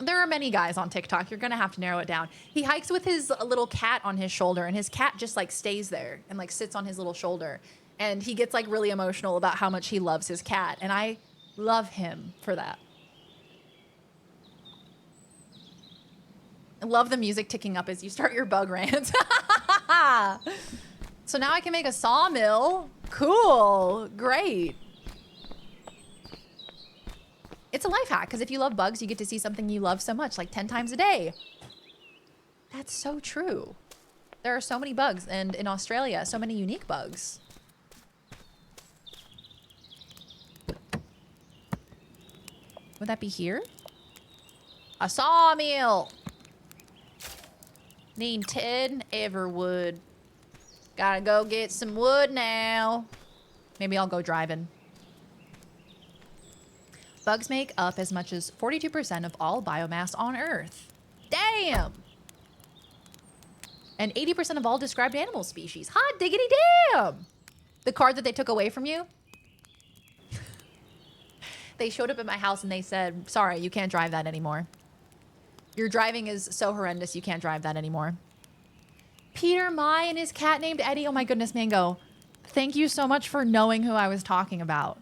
Speaker 3: There are many guys on TikTok. You're going to have to narrow it down. He hikes with his little cat on his shoulder and his cat just like stays there and like sits on his little shoulder. And he gets like really emotional about how much he loves his cat. And I love him for that. I love the music ticking up as you start your bug rant. So now I can make a sawmill. Cool. Great. It's a life hack, because if you love bugs, you get to see something you love so much, like 10 times a day. That's so true. There are so many bugs, and in Australia, so many unique bugs. Would that be here? A sawmill! Need 10 everwood. Gotta go get some wood now. Maybe I'll go driving. Bugs make up as much as 42% of all biomass on Earth. Damn! And 80% of all described animal species. Hot diggity damn! The card that they took away from you? They showed up at my house and they said, sorry, you can't drive that anymore. Your driving is so horrendous, you can't drive that anymore. Peter Mai and his cat named Eddie. Oh my goodness, Mango. Thank you so much for knowing who I was talking about.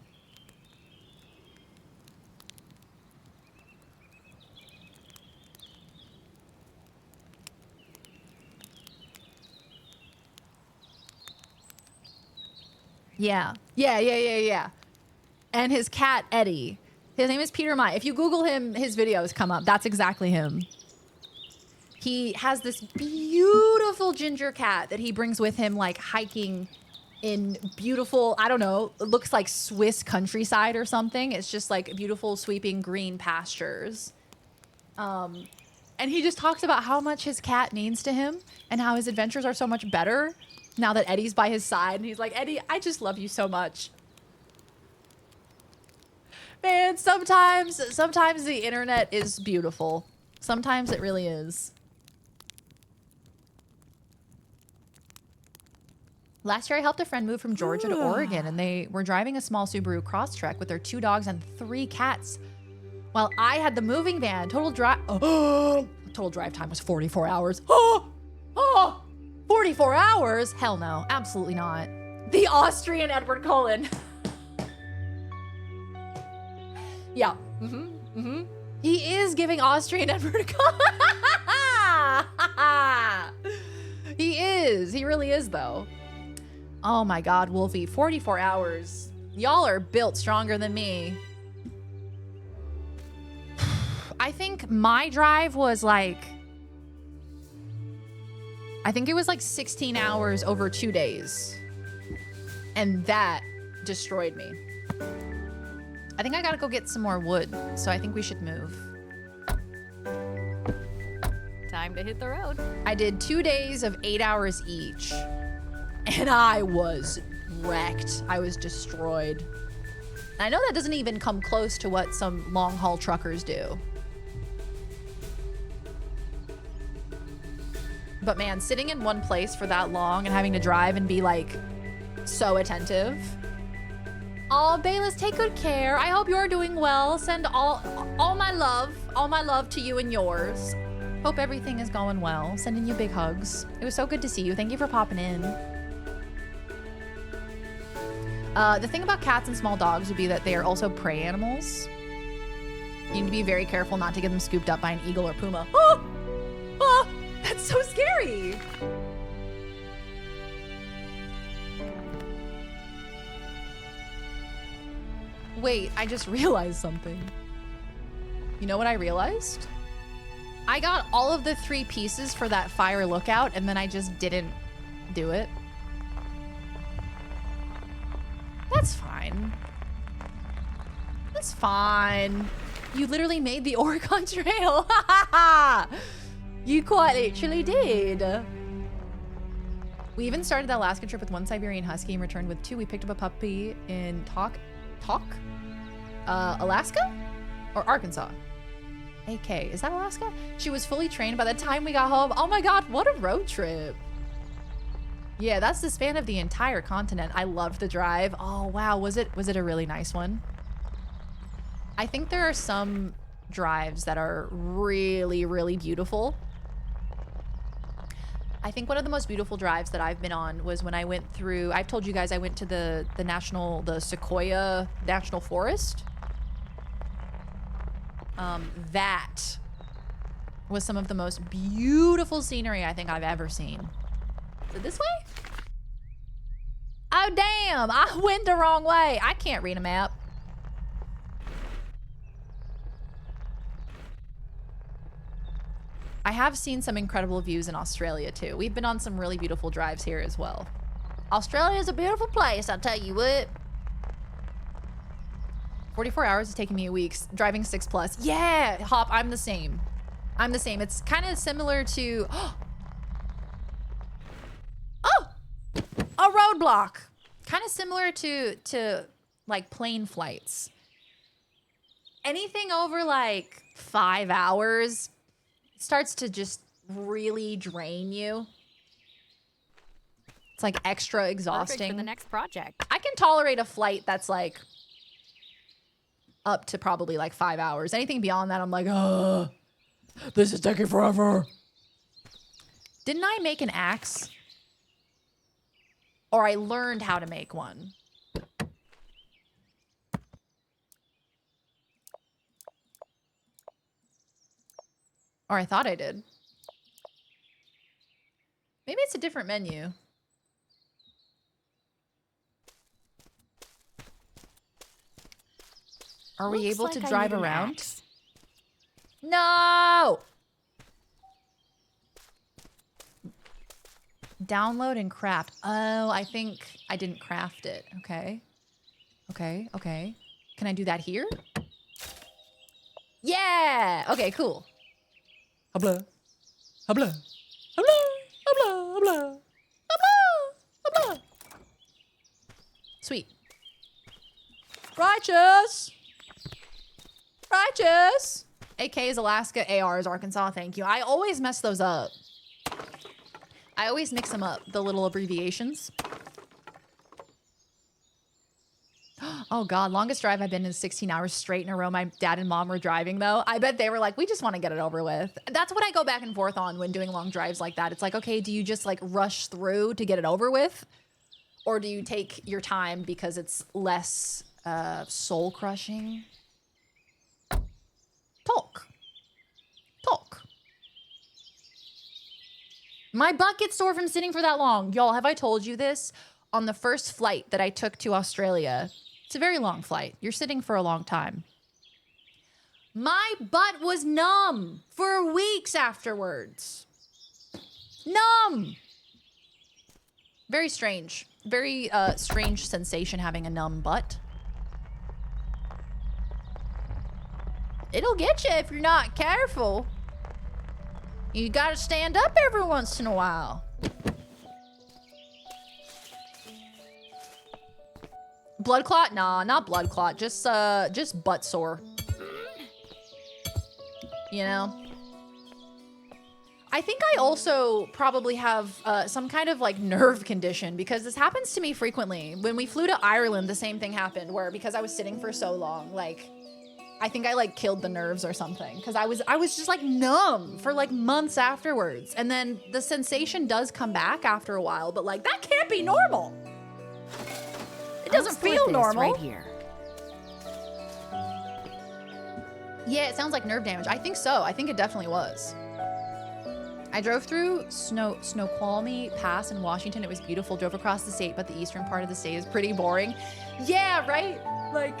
Speaker 3: Yeah. And his cat, Eddie. His name is Peter Mai. If you Google him, his videos come up. That's exactly him. He has this beautiful ginger cat that he brings with him, like hiking in beautiful, I don't know, it looks like Swiss countryside or something. It's just like beautiful sweeping green pastures. And he just talks about how much his cat means to him and how his adventures are so much better now that Eddie's by his side. And he's like, Eddie, I just love you so much. Man, sometimes the internet is beautiful. Sometimes it really is. Last year, I helped a friend move from Georgia to Oregon, and they were driving a small Subaru Crosstrek with their 2 dogs and 3 cats. While I had the moving van, total drive time was 44 hours. 44 hours? Hell no, absolutely not. The Austrian Edward Cullen. Yeah. He is giving Austrian Edward Cullen. He is. He really is, though. Oh my God, Wolfie, 44 hours. Y'all are built stronger than me. I think my drive was like, I think it was like 16 hours over 2 days. And that destroyed me. I think I gotta go get some more wood, so I think we should move.
Speaker 11: Time to hit the road.
Speaker 3: I did 2 days of 8 hours each. And I was wrecked. I was destroyed. And I know that doesn't even come close to what some long haul truckers do. But man, sitting in one place for that long and having to drive and be like So attentive. Oh, Bayless, take good care. I hope you're doing well. Send all my love to you and yours. Hope everything is going well. Sending you big hugs. It was so good to see you. Thank you for popping in. The thing about cats and small dogs would be that they are also prey animals. You need to be very careful not to get them scooped up by an eagle or puma. Oh! Oh! That's so scary! Wait, I just realized something. You know what I realized? I got all of the 3 pieces for that fire lookout, and then I just didn't do it. That's fine. That's fine. You literally made the Oregon Trail. You quite literally did. We even started the Alaska trip with 1 Siberian Husky and returned with 2. We picked up a puppy in Alaska? Or Arkansas? AK, is that Alaska? She was fully trained by the time we got home. Oh my God, what a road trip. Yeah, that's the span of the entire continent. I loved the drive. Oh wow, was it a really nice one? I think there are some drives that are really, really beautiful. I think one of the most beautiful drives that I've been on was when I went through, I've told you guys I went to the Sequoia National Forest. That was some of the most beautiful scenery I think I've ever seen. Is it this way? Oh damn, I went the wrong way. I can't read a map. I have seen some incredible views in Australia too. We've been on some really beautiful drives here as well. Australia is a beautiful place, I'll tell you what. 44 hours is taking me a week, driving 6+. Yeah, Hop, I'm the same. I'm the same. It's kind of similar to, oh, a roadblock. Kind of similar to like plane flights. Anything over like 5 hours starts to just really drain you. It's like extra exhausting.
Speaker 11: Perfect for the next project.
Speaker 3: I can tolerate a flight that's like up to probably like 5 hours. Anything beyond that, I'm like, oh, this is taking forever. Didn't I make an axe? Or I learned how to make one. Or I thought I did. Maybe it's a different menu. Are we able to drive around? No! Download and craft. Oh, I think I didn't craft it. Okay. Okay, okay. Can I do that here? Yeah! Okay, cool. Habla. Habla. Habla. Habla. Habla. Habla. Habla. Sweet. Righteous! Righteous! AK is Alaska, AR is Arkansas, thank you. I always mess those up. I always mix them up, the little abbreviations. Oh God, longest drive I've been in 16 hours straight in a row. My dad and mom were driving though. I bet they were like, we just want to get it over with. That's what I go back and forth on when doing long drives like that. It's like, okay, do you just like rush through to get it over with? Or do you take your time because it's less soul crushing? Talk. Talk. My butt gets sore from sitting for that long. Y'all, have I told you this? On the first flight that I took to Australia, it's a very long flight. You're sitting for a long time. My butt was numb for weeks afterwards. Numb. Very strange. Very strange sensation having a numb butt. It'll get you if you're not careful. You gotta stand up every once in a while. Blood clot? Nah, not blood clot. Just butt sore. You know? I think I also probably have some kind of like nerve condition because this happens to me frequently. When we flew to Ireland, the same thing happened where because I was sitting for so long, like I think I like killed the nerves or something because I was just like numb for like months afterwards. And then the sensation does come back after a while, but like that can't be normal. It doesn't feel normal.
Speaker 11: Right here.
Speaker 3: Yeah, it sounds like nerve damage. I think so. I think it definitely was. I drove through Snoqualmie Pass in Washington. It was beautiful. Drove across the state, but the eastern part of the state is pretty boring. Yeah, right? Like,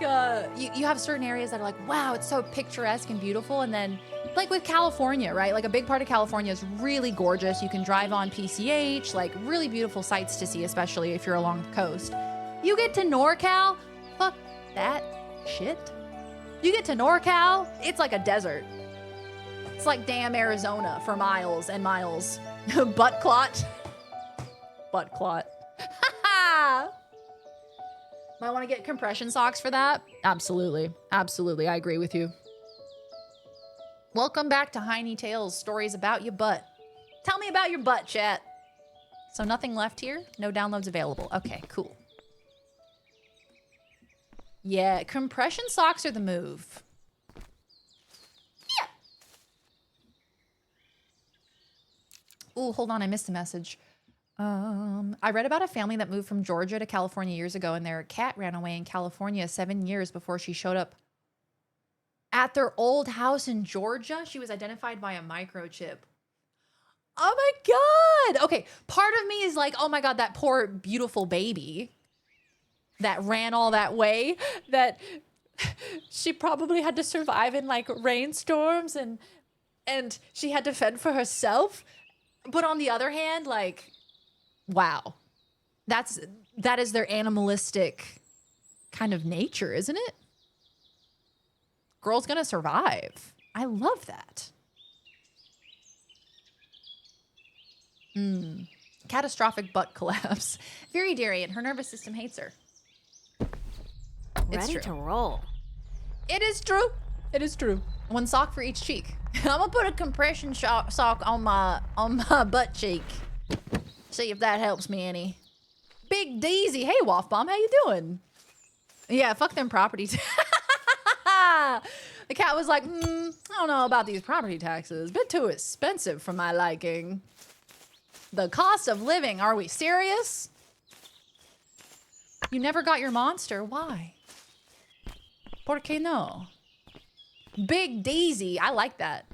Speaker 3: you have certain areas that are like, wow, it's so picturesque and beautiful. And then, like with California, right? Like a big part of California is really gorgeous. You can drive on PCH, like really beautiful sights to see, especially if you're along the coast. You get to NorCal, fuck that shit. You get to NorCal, it's like a desert. It's like damn Arizona for miles and miles. Butt clot. Butt clot. Might want to get compression socks for that. Absolutely. Absolutely. I agree with you. Welcome back to Heiny Tales, stories about your butt. Tell me about your butt, chat. So nothing left here? No downloads available. Okay, cool. Yeah, compression socks are the move. Ooh, hold on, I missed a message. I read about a family that moved from Georgia to California years ago, and their cat ran away in California 7 years before she showed up at their old house in Georgia. She was identified by a microchip. Oh my God. Okay, part of me is like, oh my God, that poor, beautiful baby that ran all that way, that she probably had to survive in like rainstorms and she had to fend for herself. But on the other hand, like, wow, that is their animalistic kind of nature, isn't it? Girl's gonna survive. I love that. Catastrophic butt collapse. Very Darian, her nervous system hates her. It's
Speaker 11: Ready
Speaker 3: true.
Speaker 11: to roll.
Speaker 3: It is true. It is true. One sock for each cheek. I'm gonna put a compression sock on my butt cheek. See if that helps me any. Big Daisy. Hey, Waffbomb, how you doing? Yeah, fuck them properties. The cat was like, I don't know about these property taxes. Bit too expensive for my liking. The cost of living, are we serious? You never got your monster. Why? ¿Por qué no? Big Daisy. I like that.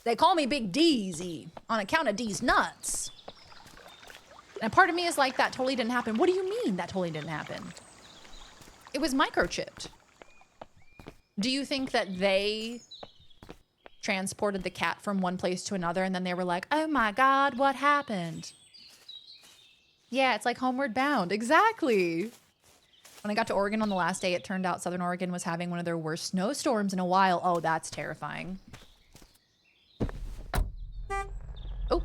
Speaker 3: They call me Big Daisy on account of D's nuts. And part of me is like, that totally didn't happen. What do you mean that totally didn't happen? It was microchipped. Do you think that they transported the cat from one place to another and then they were like, oh my God, what happened? Yeah, it's like Homeward Bound. Exactly. When I got to Oregon on the last day, it turned out Southern Oregon was having one of their worst snowstorms in a while. Oh, that's terrifying. Oh.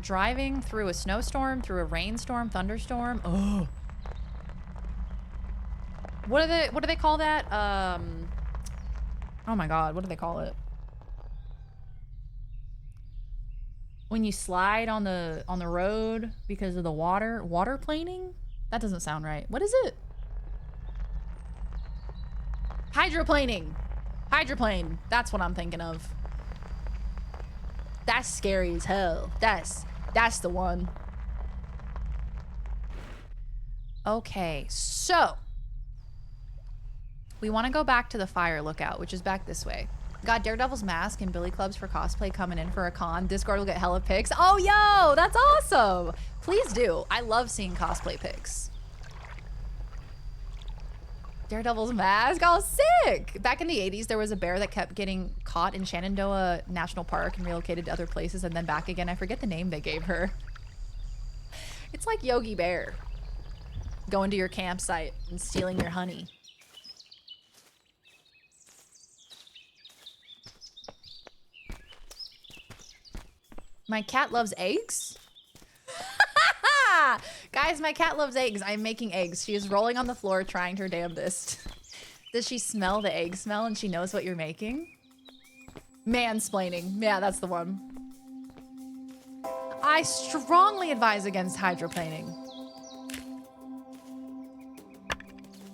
Speaker 3: Driving through a snowstorm, through a rainstorm, thunderstorm. Oh. What do they call that? Oh my God, what do they call it? When you slide on the road because of the water planing? That doesn't sound right. What is it? Hydroplaning. Hydroplane. That's what I'm thinking of. That's scary as hell. That's the one. Okay, so we want to go back to the fire lookout, which is back this way. Got Daredevil's mask and billy clubs for cosplay coming in for a con. Discord will get hella pics. Oh, yo, that's awesome. Please do. I love seeing cosplay pics. Daredevil's mask. Oh, sick. Back in the 80s, there was a bear that kept getting caught in Shenandoah National Park and relocated to other places and then back again. I forget the name they gave her. It's like Yogi Bear going to your campsite and stealing your honey. My cat loves eggs? Guys, my cat loves eggs. I'm making eggs. She is rolling on the floor trying her damnedest. Does she smell the egg smell and she knows what you're making? Mansplaining. Yeah, that's the one. I strongly advise against hydroplaning.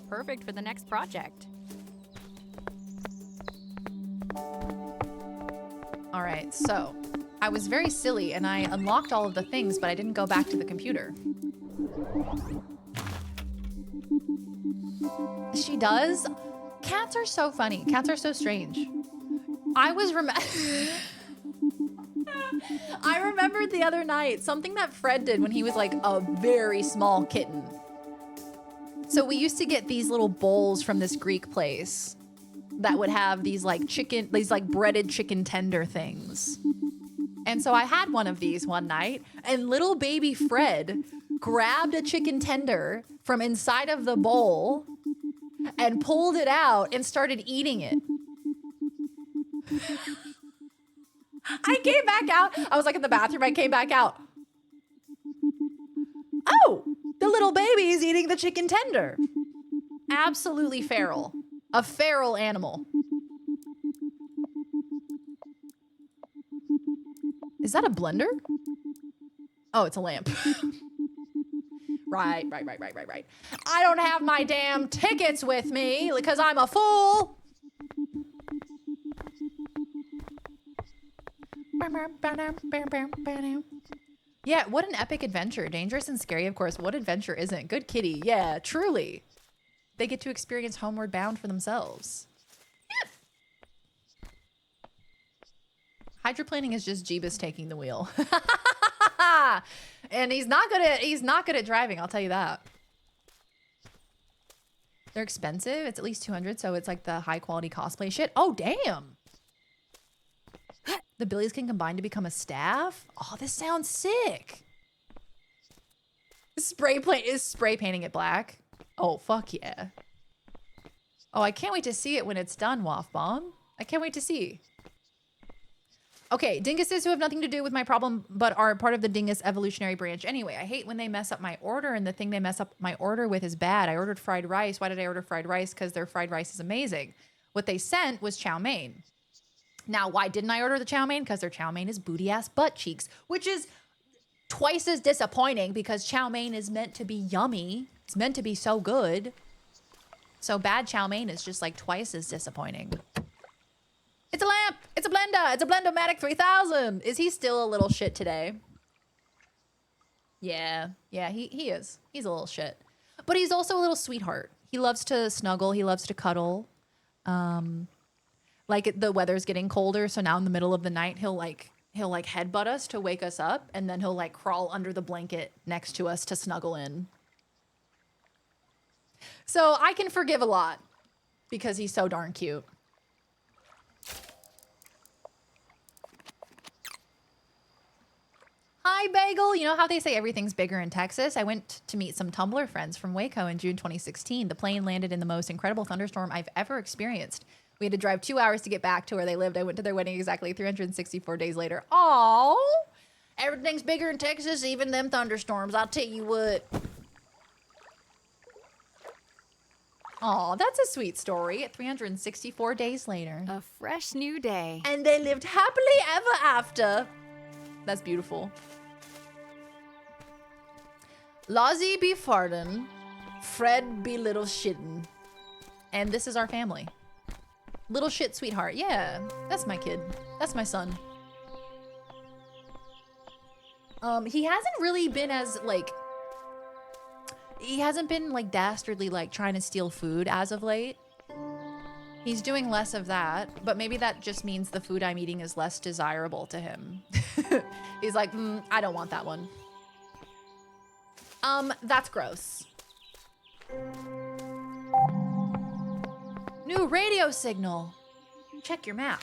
Speaker 11: Perfect for the next project.
Speaker 3: All right, so I was very silly and I unlocked all of the things, but I didn't go back to the computer. She does? Cats are so funny. Cats are so strange. I remembered the other night something that Fred did when he was like a very small kitten. So we used to get these little bowls from this Greek place that would have these like breaded chicken tender things. And so I had one of these one night, and little baby Fred grabbed a chicken tender from inside of the bowl and pulled it out and started eating it. I came back out. I was like in the bathroom. I came back out. Oh, the little baby is eating the chicken tender. Absolutely feral. A feral animal. Is that a blender? Oh, it's a lamp. Right. I don't have my damn tickets with me because I'm a fool. Yeah, what an epic adventure. Dangerous and scary, of course. What adventure isn't? Good kitty. Yeah, truly. They get to experience Homeward Bound for themselves. Yeah. Hydroplaning is just Jeebus taking the wheel. And he's not good at driving, I'll tell you that. They're expensive. It's at least 200, so it's like the high quality cosplay shit. Oh, damn. The Billies can combine to become a staff? Oh, this sounds sick. Is spray painting it black? Oh, fuck yeah. Oh, I can't wait to see it when it's done, Waff Bomb. I can't wait to see. Okay, dinguses who have nothing to do with my problem but are part of the dingus evolutionary branch. Anyway, I hate when they mess up my order, and the thing they mess up my order with is bad. I ordered fried rice. Why did I order fried rice? Because their fried rice is amazing. What they sent was chow mein. Now, why didn't I order the chow mein? Because their chow mein is booty-ass butt cheeks, which is twice as disappointing because chow mein is meant to be yummy. It's meant to be so good. So bad chow mein is just like twice as disappointing. It's a lamp. It's a blender. It's a Blender-Matic 3000. Is he still a little shit today? Yeah, he is. He's a little shit. But he's also a little sweetheart. He loves to snuggle. He loves to cuddle. Like the weather's getting colder, so now in the middle of the night, he'll headbutt us to wake us up, and then he'll like crawl under the blanket next to us to snuggle in. So I can forgive a lot because he's so darn cute. Hi, Bagel. You know how they say everything's bigger in Texas? I went to meet some Tumblr friends from Waco in June 2016. The plane landed in the most incredible thunderstorm I've ever experienced. We had to drive 2 hours to get back to where they lived. I went to their wedding exactly 364 days later. Aww. Everything's bigger in Texas, even them thunderstorms. I'll tell you what. Aw, that's a sweet story. 364 days later.
Speaker 11: A fresh new day.
Speaker 3: And they lived happily ever after. That's beautiful. Lozzie be fartin', Fred be little shittin'. And this is our family. Little shit sweetheart. Yeah, that's my kid. That's my son. He hasn't really been as like, he hasn't been like dastardly like trying to steal food as of late. He's doing less of that, but maybe that just means the food I'm eating is less desirable to him. He's like, I don't want that one. That's gross. New radio signal. Check your map.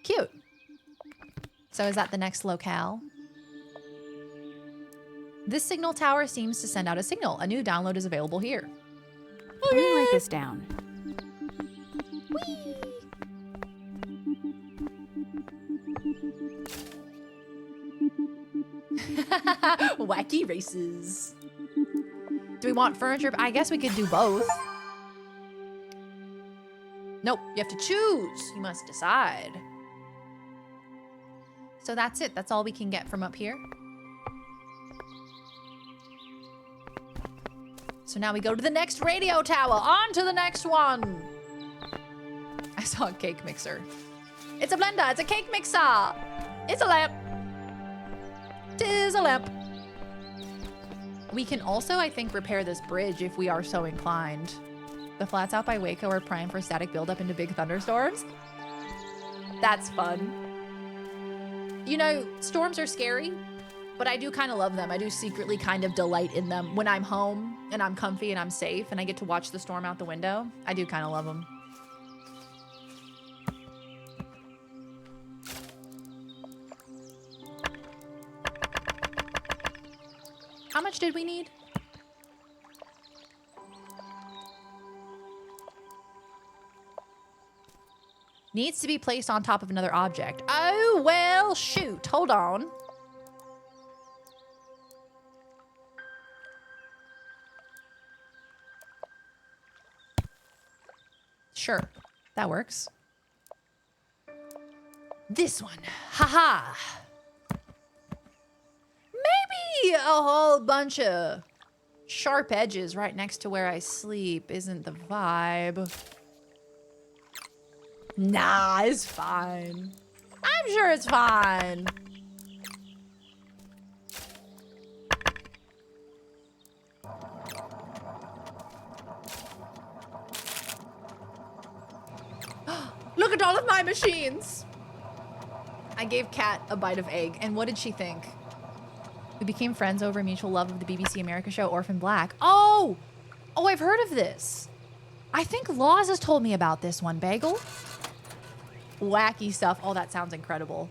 Speaker 3: Cute. So is that the next locale? This signal tower seems to send out a signal. A new download is available here.
Speaker 11: Let me write this down.
Speaker 3: Whee! Wacky races. Do we want furniture? I guess we could do both. Nope, you have to choose. You must decide. So that's it. That's all we can get from up here. So now we go to the next radio tower. On to the next one. I saw a cake mixer. It's a blender. It's a cake mixer. It's a lamp. Tis a lamp. We can also, I think, repair this bridge if we are so inclined. The flats out by Waco are prime for static buildup into big thunderstorms. That's fun. You know, storms are scary, but I do kind of love them. I do secretly kind of delight in them. When I'm home and I'm comfy and I'm safe and I get to watch the storm out the window, I do kind of love them. How much did we need? Needs to be placed on top of another object. Oh, well, shoot. Hold on. Sure, that works. This one. Haha. Maybe a whole bunch of sharp edges right next to where I sleep isn't the vibe. Nah, it's fine. I'm sure it's fine. Look at all of my machines. I gave Kat a bite of egg, and what did she think? We became friends over a mutual love of the BBC America show Orphan Black. Oh, I've heard of this. I think Laws has told me about this one, Bagel. Wacky stuff. Oh, that sounds incredible.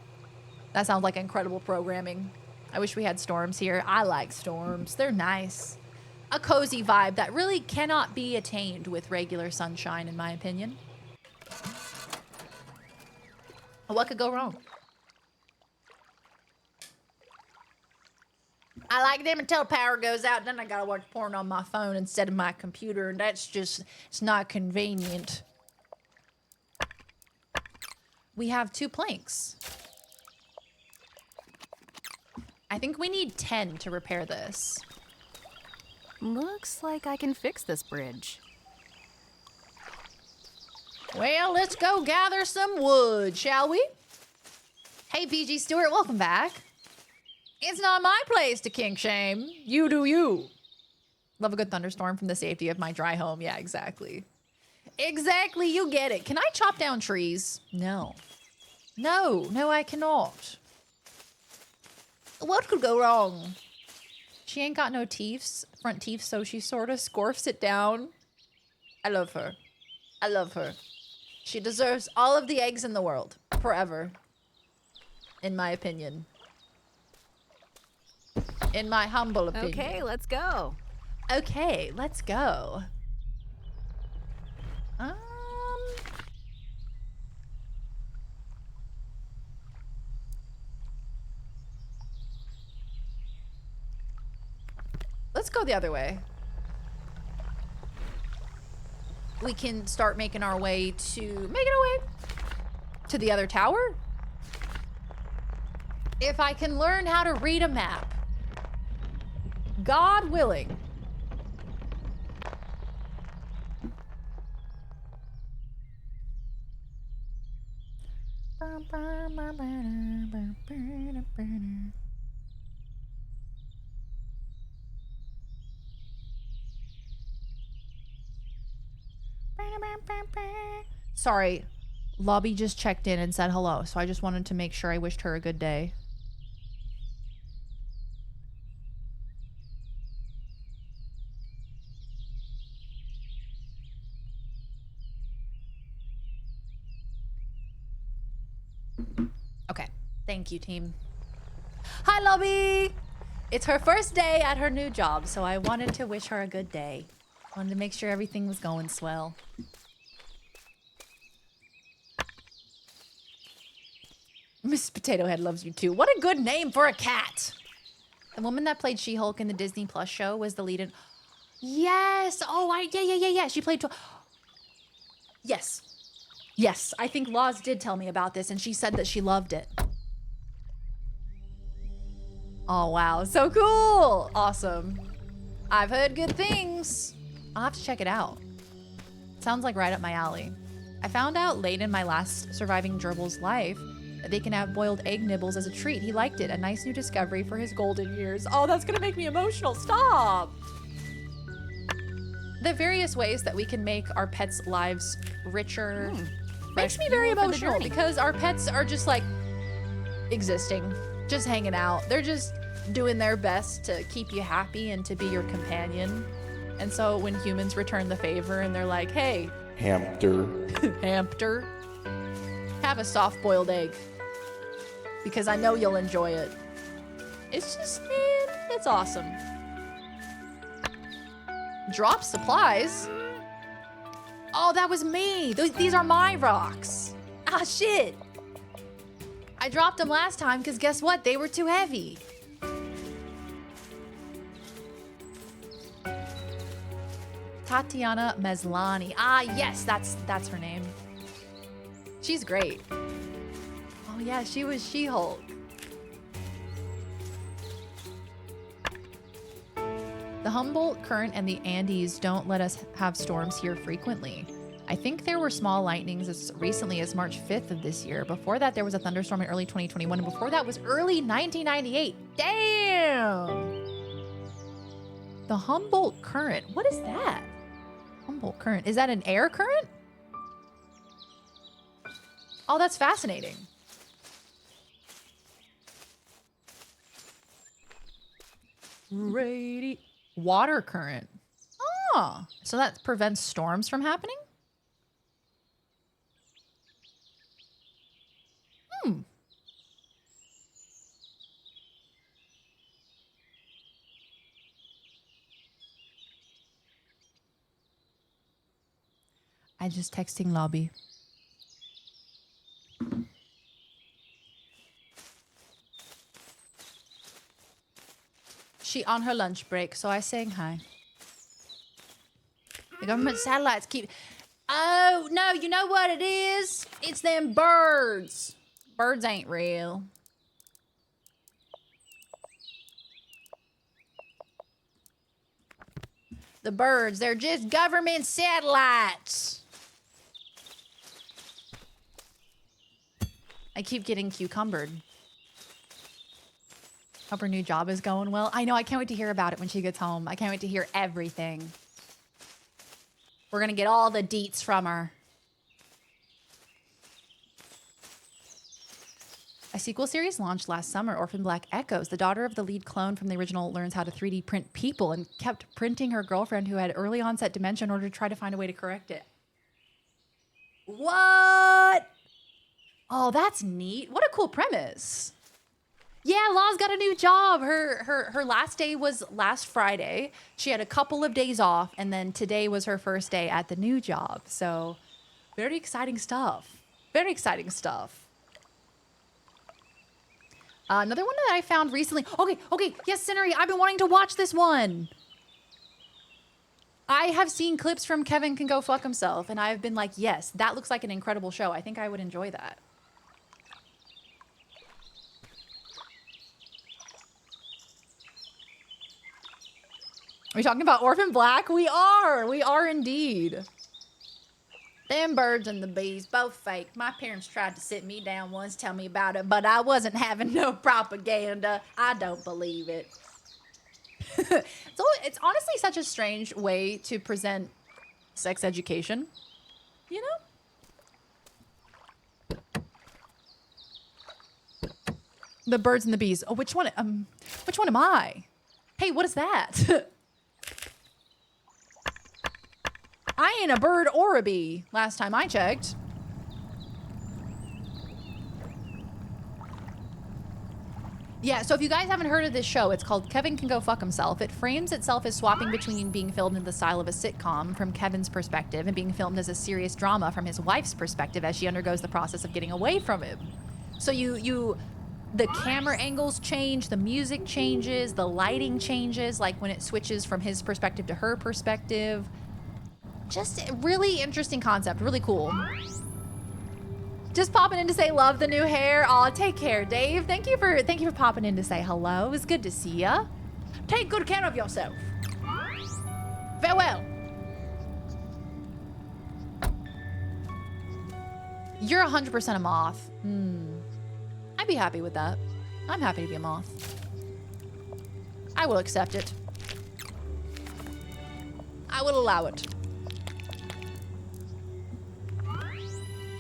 Speaker 3: That sounds like incredible programming. I wish we had storms here. I like storms. They're nice. A cozy vibe that really cannot be attained with regular sunshine, in my opinion. What could go wrong? I like them until power goes out, then I gotta watch porn on my phone instead of my computer, and that's just, it's not convenient. We have 2 planks. I think we need 10 to repair this.
Speaker 11: Looks like I can fix this bridge.
Speaker 3: Well, let's go gather some wood, shall we? Hey, PG Stewart, welcome back. It's not my place to kink shame. You do you. Love a good thunderstorm from the safety of my dry home. Yeah, exactly. Exactly, you get it. Can I chop down trees? No. No, I cannot. What could go wrong? She ain't got no teeth, front teeth, so she sort of scorfs it down. I love her. I love her. She deserves all of the eggs in the world. Forever. In my opinion. In my humble opinion.
Speaker 11: Okay, let's go.
Speaker 3: Okay, let's go. Let's go the other way. We can start making our way to the other tower. If I can learn how to read a map. God willing. Sorry, Lobby just checked in and said hello, so I just wanted to make sure I wished her a good day. Okay, thank you, team. Hi, Lobby! It's her first day at her new job, so I wanted to wish her a good day. Wanted to make sure everything was going swell. Miss Potato Head loves you too. What a good name for a cat! The woman that played She-Hulk in the Disney Plus show was the lead in... Yes! Oh, yeah. She played... Yes. Yes, I think Laws did tell me about this, and she said that she loved it. Oh, wow. So cool. Awesome. I've heard good things. I'll have to check it out. Sounds like right up my alley. I found out late in my last surviving gerbil's life that they can have boiled egg nibbles as a treat. He liked it. A nice new discovery for his golden years. Oh, that's gonna make me emotional. Stop. The various ways that we can make our pets' lives richer makes me very emotional because our pets are just like existing, just hanging out. They're just doing their best to keep you happy and to be your companion. And so when humans return the favor and they're like, hey,
Speaker 12: hamster,
Speaker 3: hamster, have a soft-boiled egg because I know you'll enjoy it. It's just, man, it's awesome. Drop supplies. Oh, that was me. These are my rocks. Ah, shit. I dropped them last time because guess what? They were too heavy. Tatiana Meslani. Ah, yes, that's her name. She's great. Oh yeah, she was She-Hulk. The Humboldt Current and the Andes don't let us have storms here frequently. I think there were small lightnings as recently as March 5th of this year. Before that, there was a thunderstorm in early 2021, and before that was early 1998. Damn! The Humboldt Current. What is that? Humboldt Current. Is that an air current? Oh, that's fascinating. Water current. Oh, so that prevents storms from happening? I just texting lobby. She on her lunch break, so I sang hi. The government satellites keep... Oh, no, you know what it is? It's them birds. Birds ain't real. The birds, they're just government satellites. I keep getting cucumbered. Hope her new job is going well. I know, I can't wait to hear about it when she gets home. I can't wait to hear everything. We're gonna get all the deets from her. A sequel series launched last summer, Orphan Black Echoes. The daughter of the lead clone from the original learns how to 3D print people and kept printing her girlfriend who had early onset dementia in order to try to find a way to correct it. What? Oh, that's neat. What a cool premise. Yeah, Law's got a new job. Her last day was last Friday. She had a couple of days off, and then today was her first day at the new job. So, very exciting stuff. Very exciting stuff. Another one that I found recently. Okay. Yes, Cinnery, I've been wanting to watch this one. I have seen clips from Kevin Can Go Fuck Himself, and I've been like, yes, that looks like an incredible show. I think I would enjoy that. Are we talking about Orphan Black? We are indeed. Them birds and the bees, both fake. My parents tried to sit me down once, tell me about it, but I wasn't having no propaganda. I don't believe it. So it's honestly such a strange way to present sex education, you know? The birds and the bees. Oh, which one am I? Hey, what is that? I ain't a bird or a bee, last time I checked. Yeah, so if you guys haven't heard of this show, it's called Kevin Can Go Fuck Himself. It frames itself as swapping between being filmed in the style of a sitcom from Kevin's perspective and being filmed as a serious drama from his wife's perspective as she undergoes the process of getting away from him. So the camera angles change, the music changes, the lighting changes, like when it switches from his perspective to her perspective. Just a really interesting concept, really cool. Just popping in to say love the new hair. Aw, take care, Dave. Thank you for popping in to say hello. It was good to see ya. Take good care of yourself. Farewell. You're 100% a moth. I'd be happy with that. I'm happy to be a moth. I will accept it. I will allow it.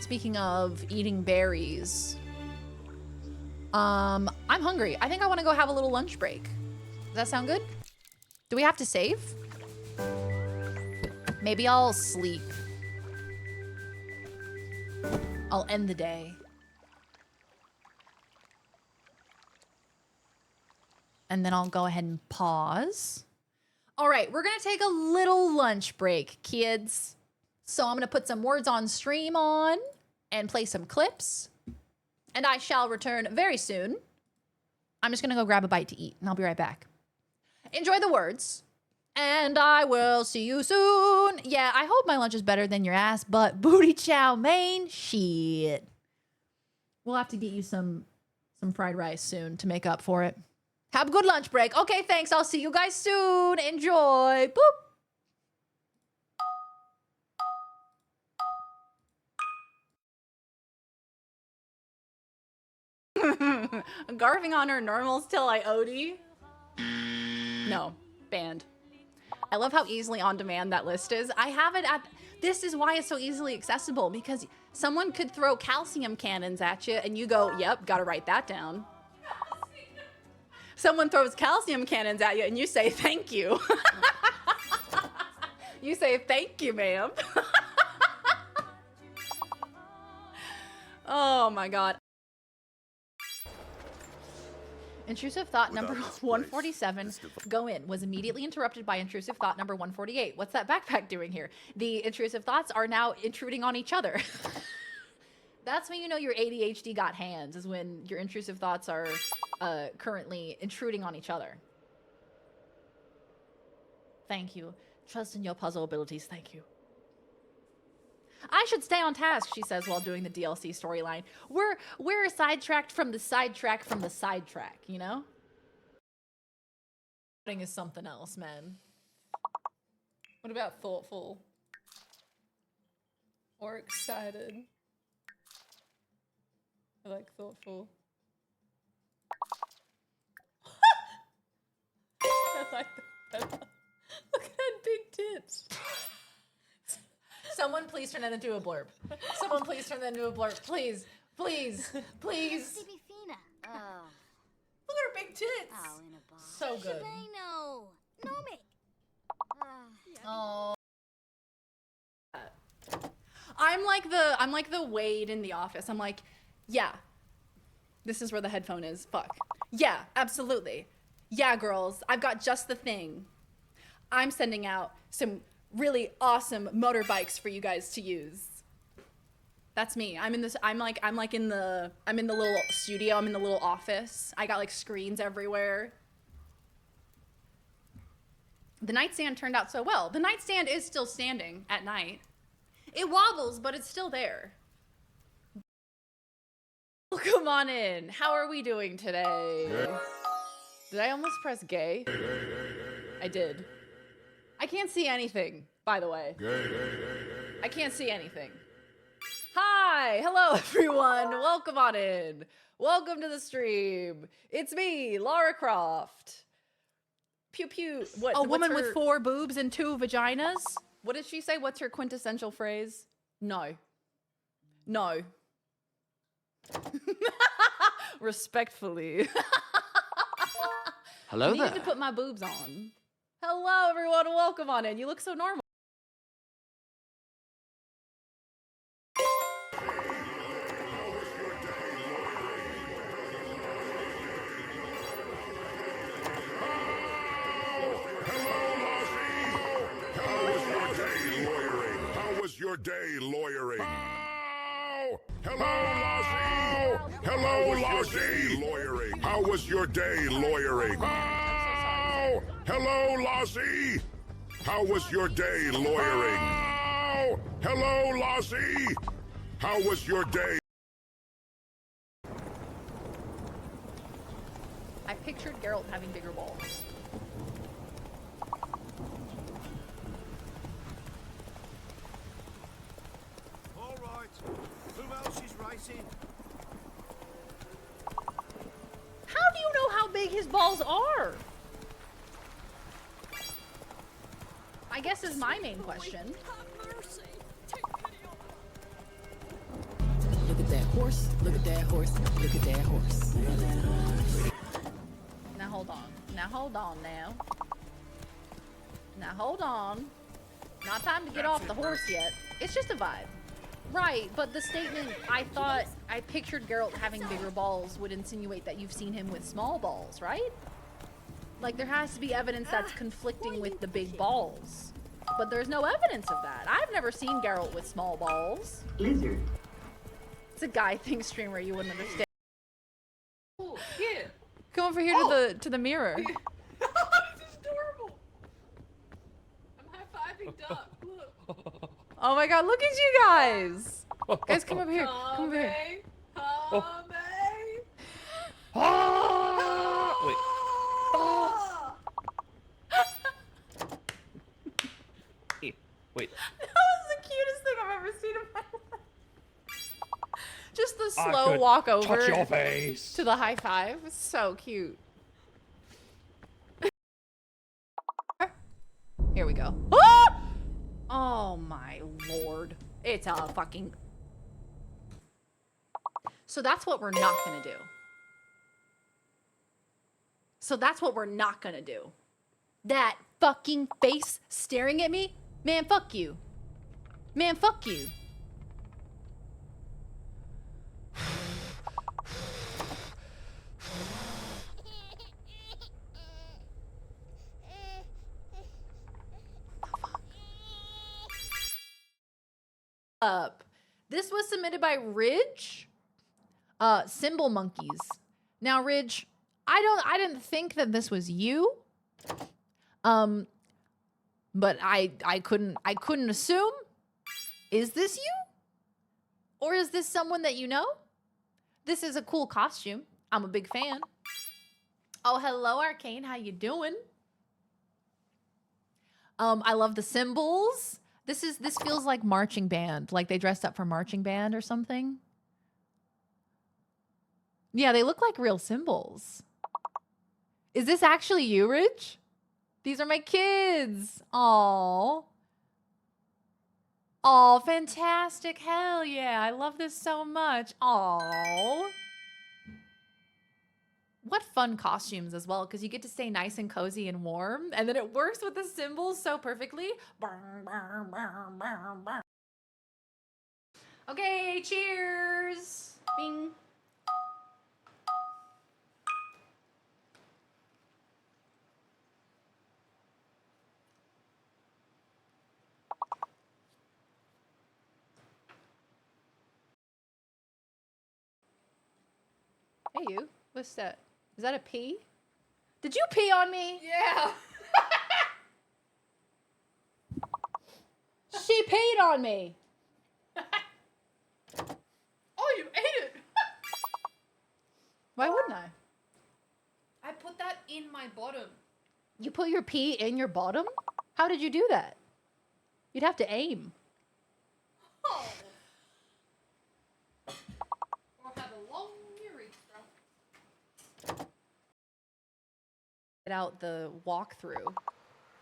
Speaker 3: Speaking of eating berries, I'm hungry. I think I want to go have a little lunch break. Does that sound good? Do we have to save? Maybe I'll sleep. I'll end the day. And then I'll go ahead and pause. All right, we're gonna take a little lunch break, kids. So I'm gonna put some words on stream on and play some clips. And I shall return very soon. I'm just gonna go grab a bite to eat and I'll be right back. Enjoy the words. And I will see you soon. Yeah, I hope my lunch is better than your ass, but booty chow mein, shit. We'll have to get you some fried rice soon to make up for it. Have a good lunch break. Okay, thanks. I'll see you guys soon. Enjoy. Boop. Garving on her normals till I OD. No, banned. I love how easily on demand that list is. I have it at, this is why it's so easily accessible, because someone could throw calcium cannons at you and you go, yep, gotta write that down. Someone throws calcium cannons at you and you say, thank you. You say, thank you, ma'am. Oh my God. Intrusive thought number 147, go in, was immediately interrupted by intrusive thought number 148. What's that backpack doing here? The intrusive thoughts are now intruding on each other. That's when you know your ADHD got hands, is when your intrusive thoughts are currently intruding on each other. Thank you. Trust in your puzzle abilities. Thank you. I should stay on task, she says while doing the DLC storyline. We're sidetracked from the sidetrack from the sidetrack, you know? Is something else, man. What about thoughtful? Or excited? I like thoughtful. I like that. Look at that big tits. Someone please turn that into a blurb. Someone please turn that into a blurb. Please, please, please. Look at her big tits. So good. Oh. I'm like the Wade in The Office. I'm like, yeah. This is where the headphone is. Fuck. Yeah, absolutely. Yeah, girls, I've got just the thing. I'm sending out some really awesome motorbikes for you guys to use. That's me. I'm in the little studio. I'm in the little office. I got like screens everywhere. The nightstand turned out so well. The nightstand is still standing at night. It wobbles, but it's still there. Come on in. How are we doing today? Did I almost press gay? I did. I can't see anything, by the way. I can't see anything. Hi, hello everyone. Welcome on in. Welcome to the stream. It's me, Lara Croft. Pew pew. What? A woman with 4 boobs and 2 vaginas? What did she say? What's her quintessential phrase? No. No. Respectfully.
Speaker 2: Hello there.
Speaker 3: I need to put my boobs on. Hello, everyone. Welcome on in. You look so normal.
Speaker 7: How was your day lawyering? Oh! Hello, Lassie! Hello, Lassie! Lawyering. How was your day lawyering? Oh! Hello, Lassie! How was your day lawyering? Oh! Hello, Lassie! How was your day?
Speaker 3: pictured Geralt having bigger balls.
Speaker 2: All right. Who else is racing?
Speaker 3: How do you know how big his balls are? I guess is my main question.
Speaker 11: Look at that horse. Look at that horse. Look at that horse.
Speaker 3: Now hold on. Now hold on now. Now hold on. Not time to get off the horse yet. It's just a vibe. Right, but the statement, I thought, I pictured Geralt having bigger balls would insinuate that you've seen him with small balls, right? Like, there has to be evidence that's conflicting with the big balls. But there's no evidence of that. I've never seen Geralt with small balls.
Speaker 12: Lizard.
Speaker 3: It's a guy thing streamer, you wouldn't understand.
Speaker 12: Oh, yeah.
Speaker 3: Come over here to the mirror.
Speaker 12: This is adorable. I'm high-fiving Duck. Look.
Speaker 3: Oh my god, look at you guys! Guys, come over here. Come over here.
Speaker 13: Wait. Wait.
Speaker 3: That was the cutest thing I've ever seen in my life. Just the
Speaker 13: I
Speaker 3: slow
Speaker 13: could
Speaker 3: walk over
Speaker 13: touch your face.
Speaker 3: to the high five. So cute. Here we go. Ah! Oh my lord. It's a fucking... So that's what we're not gonna do. So that's what we're not gonna do. That fucking face staring at me? Man, fuck you. Man, fuck you. Up. This was submitted by Ridge. Symbol Monkeys. Now, Ridge, I didn't think that this was you. But I couldn't assume. Is this you? Or is this someone that you know? This is a cool costume. I'm a big fan. Oh, hello, Arcane. How you doing? I love the symbols. This feels like marching band. Like they dressed up for marching band or something. Yeah, they look like real symbols. Is this actually you, Ridge? These are my kids. Aww. Aw, fantastic. Hell yeah. I love this so much. Aww. What fun costumes as well, because you get to stay nice and cozy and warm, and then it works with the symbols so perfectly. Okay, cheers. Bing. Hey, you. What's that? Is that a pee? Did you pee on me?
Speaker 12: Yeah.
Speaker 3: She peed on me.
Speaker 12: Oh, you ate it.
Speaker 3: Why wouldn't I?
Speaker 12: I put that in my bottom.
Speaker 3: You put your pee in your bottom? How did you do that? You'd have to aim.
Speaker 12: Oh. Or have a long urethra.
Speaker 3: Get out the walkthrough.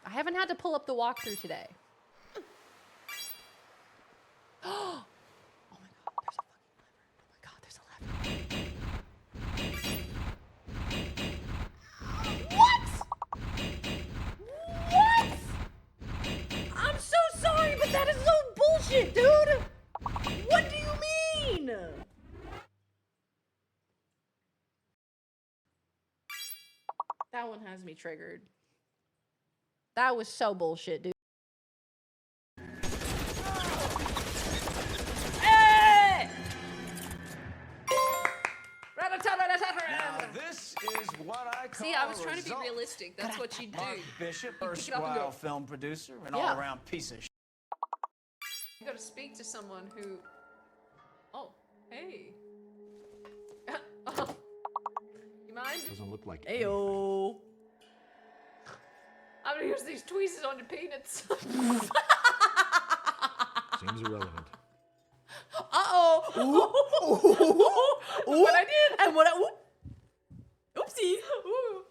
Speaker 3: I haven't had to pull up the walkthrough today. Oh my god, there's a lever. Oh my god, there's a lever. What? What? I'm so sorry, but that is so bullshit, dude. What do you mean? That one has me triggered. That was so bullshit, dude. Hey!
Speaker 14: Now, this is what I call
Speaker 12: See, I was
Speaker 14: a
Speaker 12: trying to be
Speaker 14: result.
Speaker 12: realistic. That's what you do.
Speaker 14: Mark Bishop,
Speaker 12: You pick it up and
Speaker 14: erstwhile
Speaker 12: go.
Speaker 14: film producer, and
Speaker 3: Yeah.
Speaker 14: all-around piece of shit.
Speaker 12: You gotta speak to someone who... Oh, hey. Oh. You mind?
Speaker 15: Doesn't look
Speaker 14: like
Speaker 3: Ayo.
Speaker 12: I'm gonna use these tweezers on your peanuts.
Speaker 14: Seems irrelevant.
Speaker 3: Uh-oh. Ooh. What I did. And what I... Oopsie. Ooh.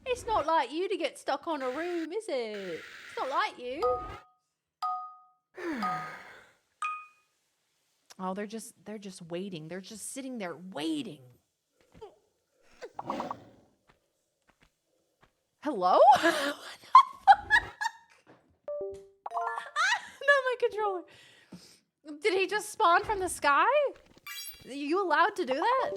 Speaker 3: It's not like you to get stuck on a room, is it? It's not like you. Oh, they're just waiting. They're just sitting there waiting. Hello? What the fuck? Not my controller. Did he just spawn from the sky? Are you allowed to do that?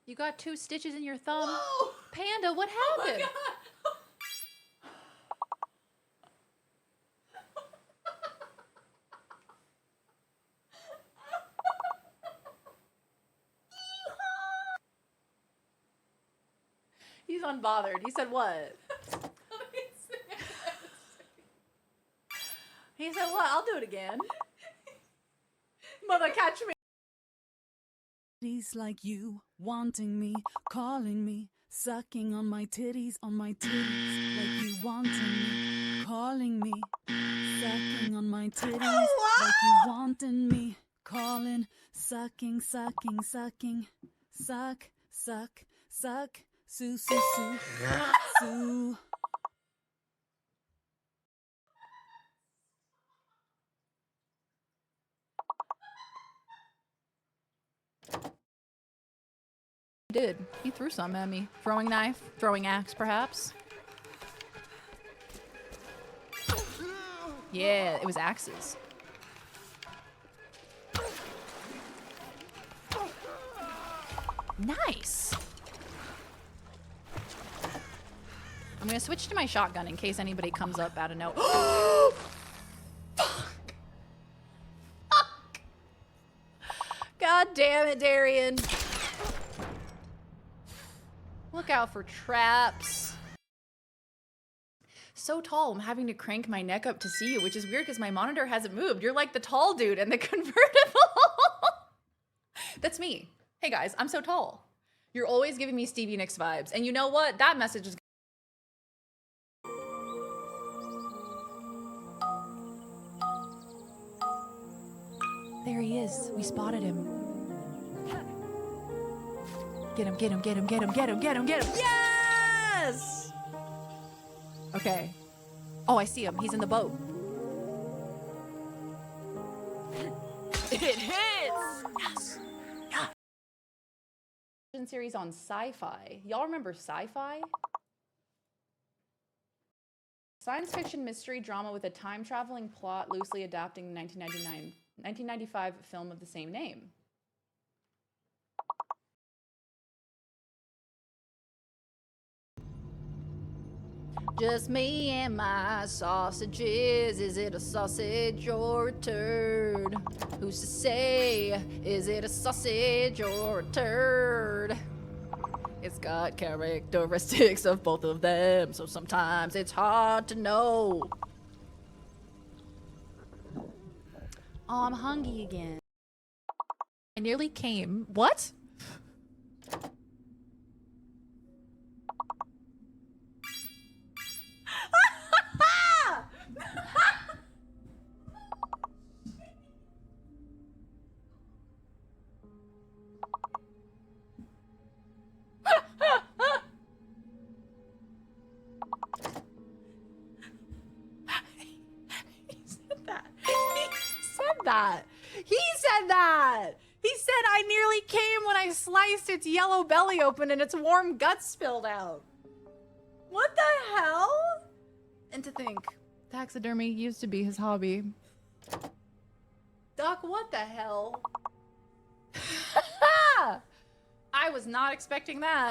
Speaker 3: You got 2 stitches in your thumb. Whoa! Panda, what happened? Oh He's unbothered. He said what? He said what? I'll do it again. Mother, catch me.
Speaker 15: Titties like you, wanting me, calling me, sucking on my titties, like you wanting me, calling me, sucking on my titties, like you wanting me, calling, sucking, sucking, sucking, suck, suck, suck, sue, sue, sue, sue.
Speaker 3: He did. He threw some at me. Throwing knife, throwing axe, perhaps. Yeah, it was axes. Nice. I'm gonna switch to my shotgun in case anybody comes up out of nowhere. Fuck. Fuck. God damn it, Darian. Look out for traps. So tall, I'm having to crank my neck up to see you, which is weird because my monitor hasn't moved. You're like the tall dude in the convertible. That's me. Hey guys, I'm so tall. You're always giving me Stevie Nicks vibes. And you know what? That message is... There he is. We spotted him. Get him, get him, get him, get him, get him, get him, get him. Yes! Okay. Oh, I see him. He's in the boat. It hits! Yes! Yeah. Series on sci-fi. Y'all remember sci-fi? Science fiction mystery drama with a time-traveling plot loosely adapting the 1995 film of the same name. Just me and my sausages. Is it a sausage or a turd? Who's to say? Is it a sausage or a turd? It's got characteristics of both of them, so sometimes it's hard to know. Oh, I'm hungry again. I nearly came. What? He said that. He said I nearly came when I sliced its yellow belly open and its warm guts spilled out. What the hell? And to think, taxidermy used to be his hobby. Duck, what the hell? I was not expecting that.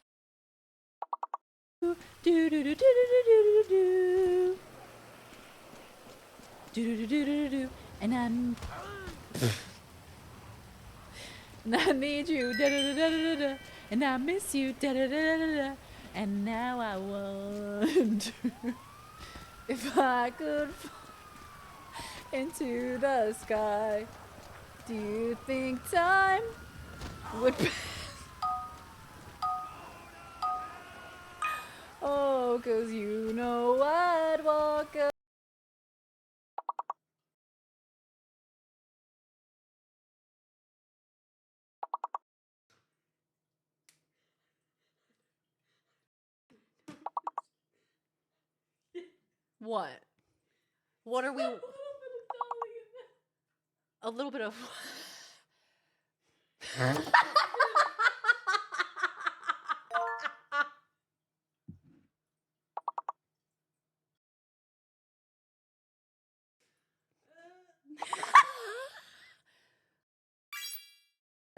Speaker 3: Do do do do do do do do do do do do do. And I'm And I need you, da da da da da da, and I miss you, da da da da da, and now I wonder if I could fly into the sky. Do you think time would pass? Oh, 'cause you know I'd walk up. What? What are we? A little bit of.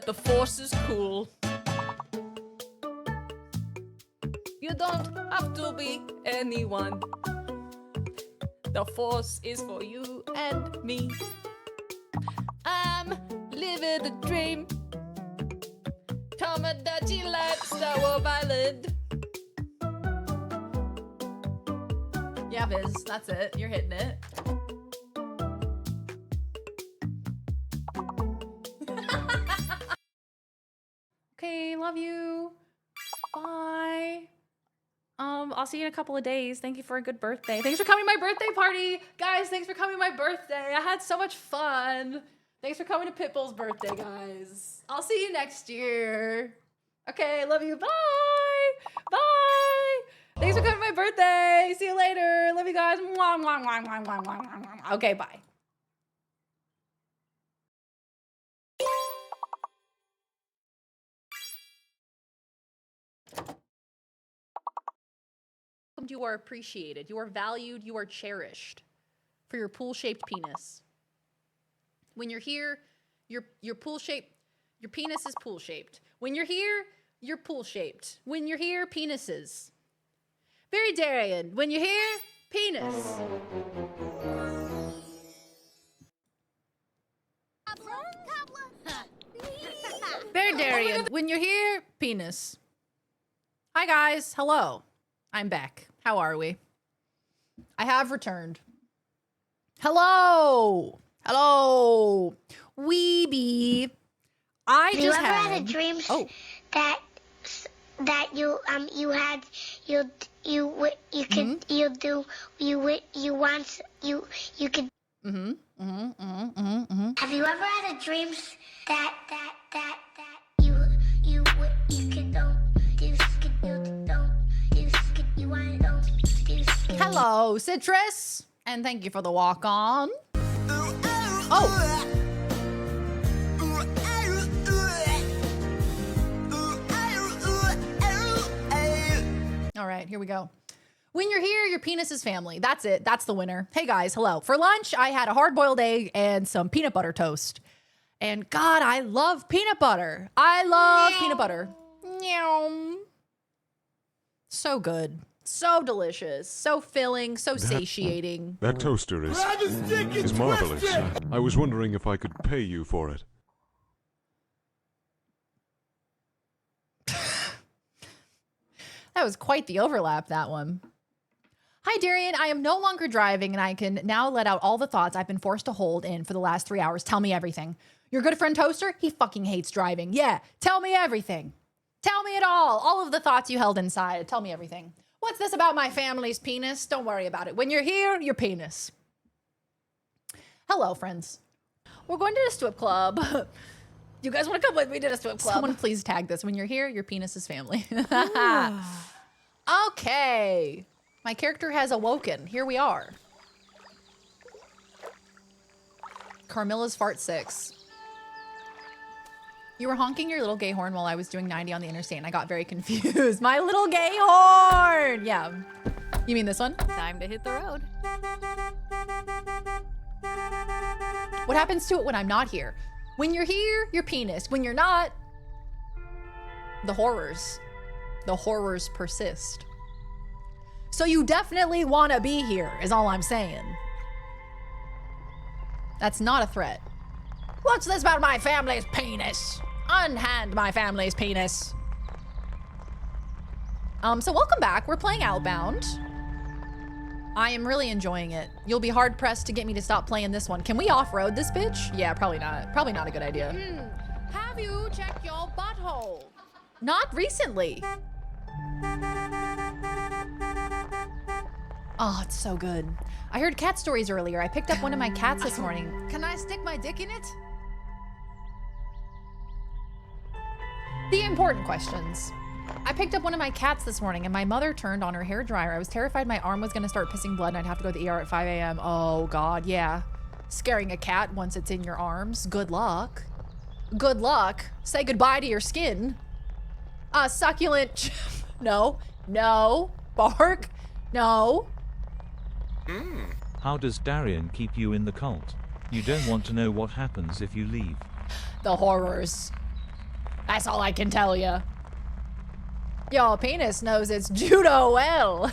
Speaker 3: The force is cool. You don't have to be anyone. The force is for you and me. I'm living the dream. Tomodachi lifestyle of island. Yeah, Viz, that's it. You're hitting it. Okay, love you. Bye. I'll see you in a couple of days. Thank you for a good birthday. Thanks for coming to my birthday party. Guys, thanks for coming to my birthday. I had so much fun. Thanks for coming to Pitbull's birthday, guys. I'll see you next year. Okay, love you. Bye. Bye. Thanks for coming to my birthday. See you later. Love you guys. Mwah, mwah, mwah, mwah, mwah, mwah, mwah. Okay, bye. You are appreciated, you are valued, you are cherished for your pool-shaped penis. When you're here, your penis is pool-shaped. When you're here, you're pool-shaped. When you're here, penises. Very Darian, when you're here, penis. Very Darian, when you're here, penis. Hi guys, hello. I'm back. How are we? I have returned. Hello! Hello! Weeby. I
Speaker 16: Have
Speaker 3: just
Speaker 16: you ever had a dream that you could Have you ever had a dream that you could
Speaker 3: Hello, Citrus, and thank you for the walk on. Oh. All right, here we go. When you're here, your penis is family. That's it. That's the winner. Hey guys, hello. For lunch, I had a hard-boiled egg and some peanut butter toast. And God, I love peanut butter. I love peanut butter. So good. So delicious, so filling, so satiating.
Speaker 17: That toaster is marvelous. I was wondering if I could pay you for it.
Speaker 3: That was quite the overlap, that one. Hi, Darian. I am no longer driving, and I can now let out all the thoughts I've been forced to hold in for the last 3 hours. Tell me everything. Your good friend Toaster? He fucking hates driving. Yeah, tell me everything. Tell me it all. All of the thoughts you held inside. Tell me everything. What's this about my family's penis? Don't worry about it. When you're here, your penis. Hello, friends. We're going to the strip club. You guys want to come with me to the strip club? Someone please tag this. When you're here, your penis is family. Okay. My character has awoken. Here we are. Carmilla's Fart 6. You were honking your little gay horn while I was doing 90 on the interstate, and I got very confused. My little gay horn! Yeah. You mean this one?
Speaker 11: Time to hit the road.
Speaker 3: What happens to it when I'm not here? When you're here, your penis. When you're not, the horrors. The horrors persist. So you definitely want to be here, is all I'm saying. That's not a threat. What's this about my family's penis? Unhand my family's penis. So welcome back. We're playing Outbound. I am really enjoying it. You'll be hard pressed to get me to stop playing this one. Can we off-road this bitch? Yeah, probably not. Probably not a good idea.
Speaker 12: Have you checked your butthole?
Speaker 3: Not recently. Oh, it's so good. I heard cat stories earlier. I picked up one of my cats this morning.
Speaker 12: Can I stick my dick in it?
Speaker 3: The important questions. I picked up one of my cats this morning and my mother turned on her hairdryer. I was terrified my arm was gonna start pissing blood and I'd have to go to the ER at 5 a.m. Oh God, yeah. Scaring a cat once it's in your arms. Good luck. Good luck. Say goodbye to your skin. Succulent. No. No. Bark. No.
Speaker 4: How does Darian keep you in the cult? You don't want to know what happens if you leave.
Speaker 3: The horrors. That's all I can tell you. Your penis knows its judo well.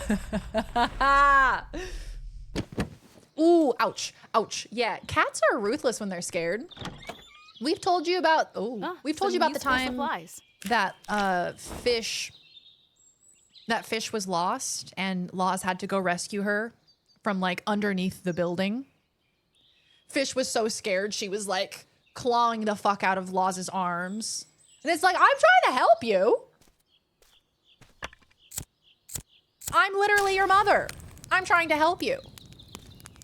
Speaker 3: Ooh, ouch, ouch. Yeah, cats are ruthless when they're scared. We've told you about, we've told you about the time that fish was lost and Laws had to go rescue her from like underneath the building. Fish was so scared she was like clawing the fuck out of Laws's arms. And it's like, I'm trying to help you. I'm literally your mother. I'm trying to help you.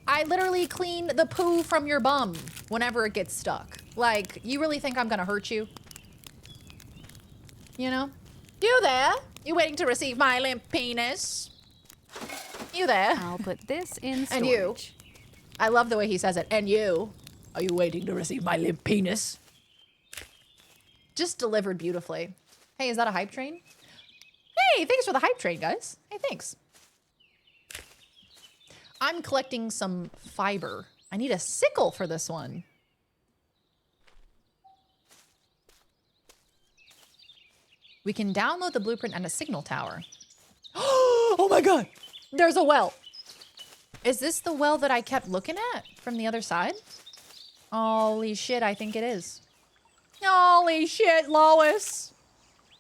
Speaker 3: I literally clean the poo from your bum whenever it gets stuck. Like, you really think I'm gonna hurt you? You know? You there? You waiting to receive my limp penis? You there?
Speaker 11: I'll put this in storage.
Speaker 3: And you. I love the way he says it. And you. Are you waiting to receive my limp penis? Just delivered beautifully. Hey, is that a hype train? Hey, thanks for the hype train, guys. Hey, thanks. I'm collecting some fiber. I need a sickle for this one. We can download the blueprint and a signal tower. Oh my God, there's a well. Is this the well that I kept looking at from the other side? Holy shit, I think it is. Holy shit, Lois.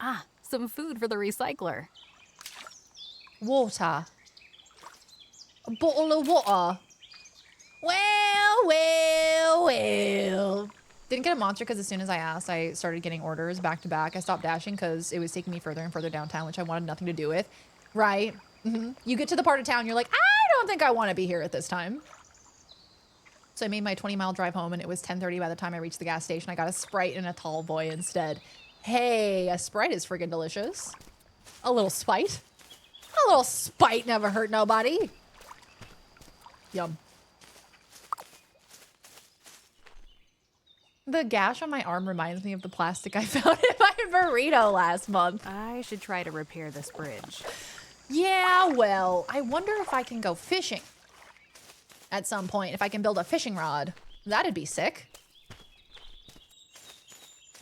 Speaker 11: Ah, some food for the recycler.
Speaker 3: Water. A bottle of water. Well. Didn't get a monster because as soon as I asked, I started getting orders back to back. I stopped dashing because it was taking me further and further downtown, which I wanted nothing to do with. Right? You get to the part of town, you're like, I don't think I want to be here at this time. So I made my 20-mile drive home, and it was 10:30 by the time I reached the gas station. I got a Sprite and a tall boy instead. Hey, a Sprite is friggin' delicious. A little spite. A little spite never hurt nobody. Yum. The gash on my arm reminds me of the plastic I found in my burrito last month.
Speaker 11: I should try to repair this bridge.
Speaker 3: Yeah, well, I wonder if I can go fishing at some point. If I can build a fishing rod, that'd be sick.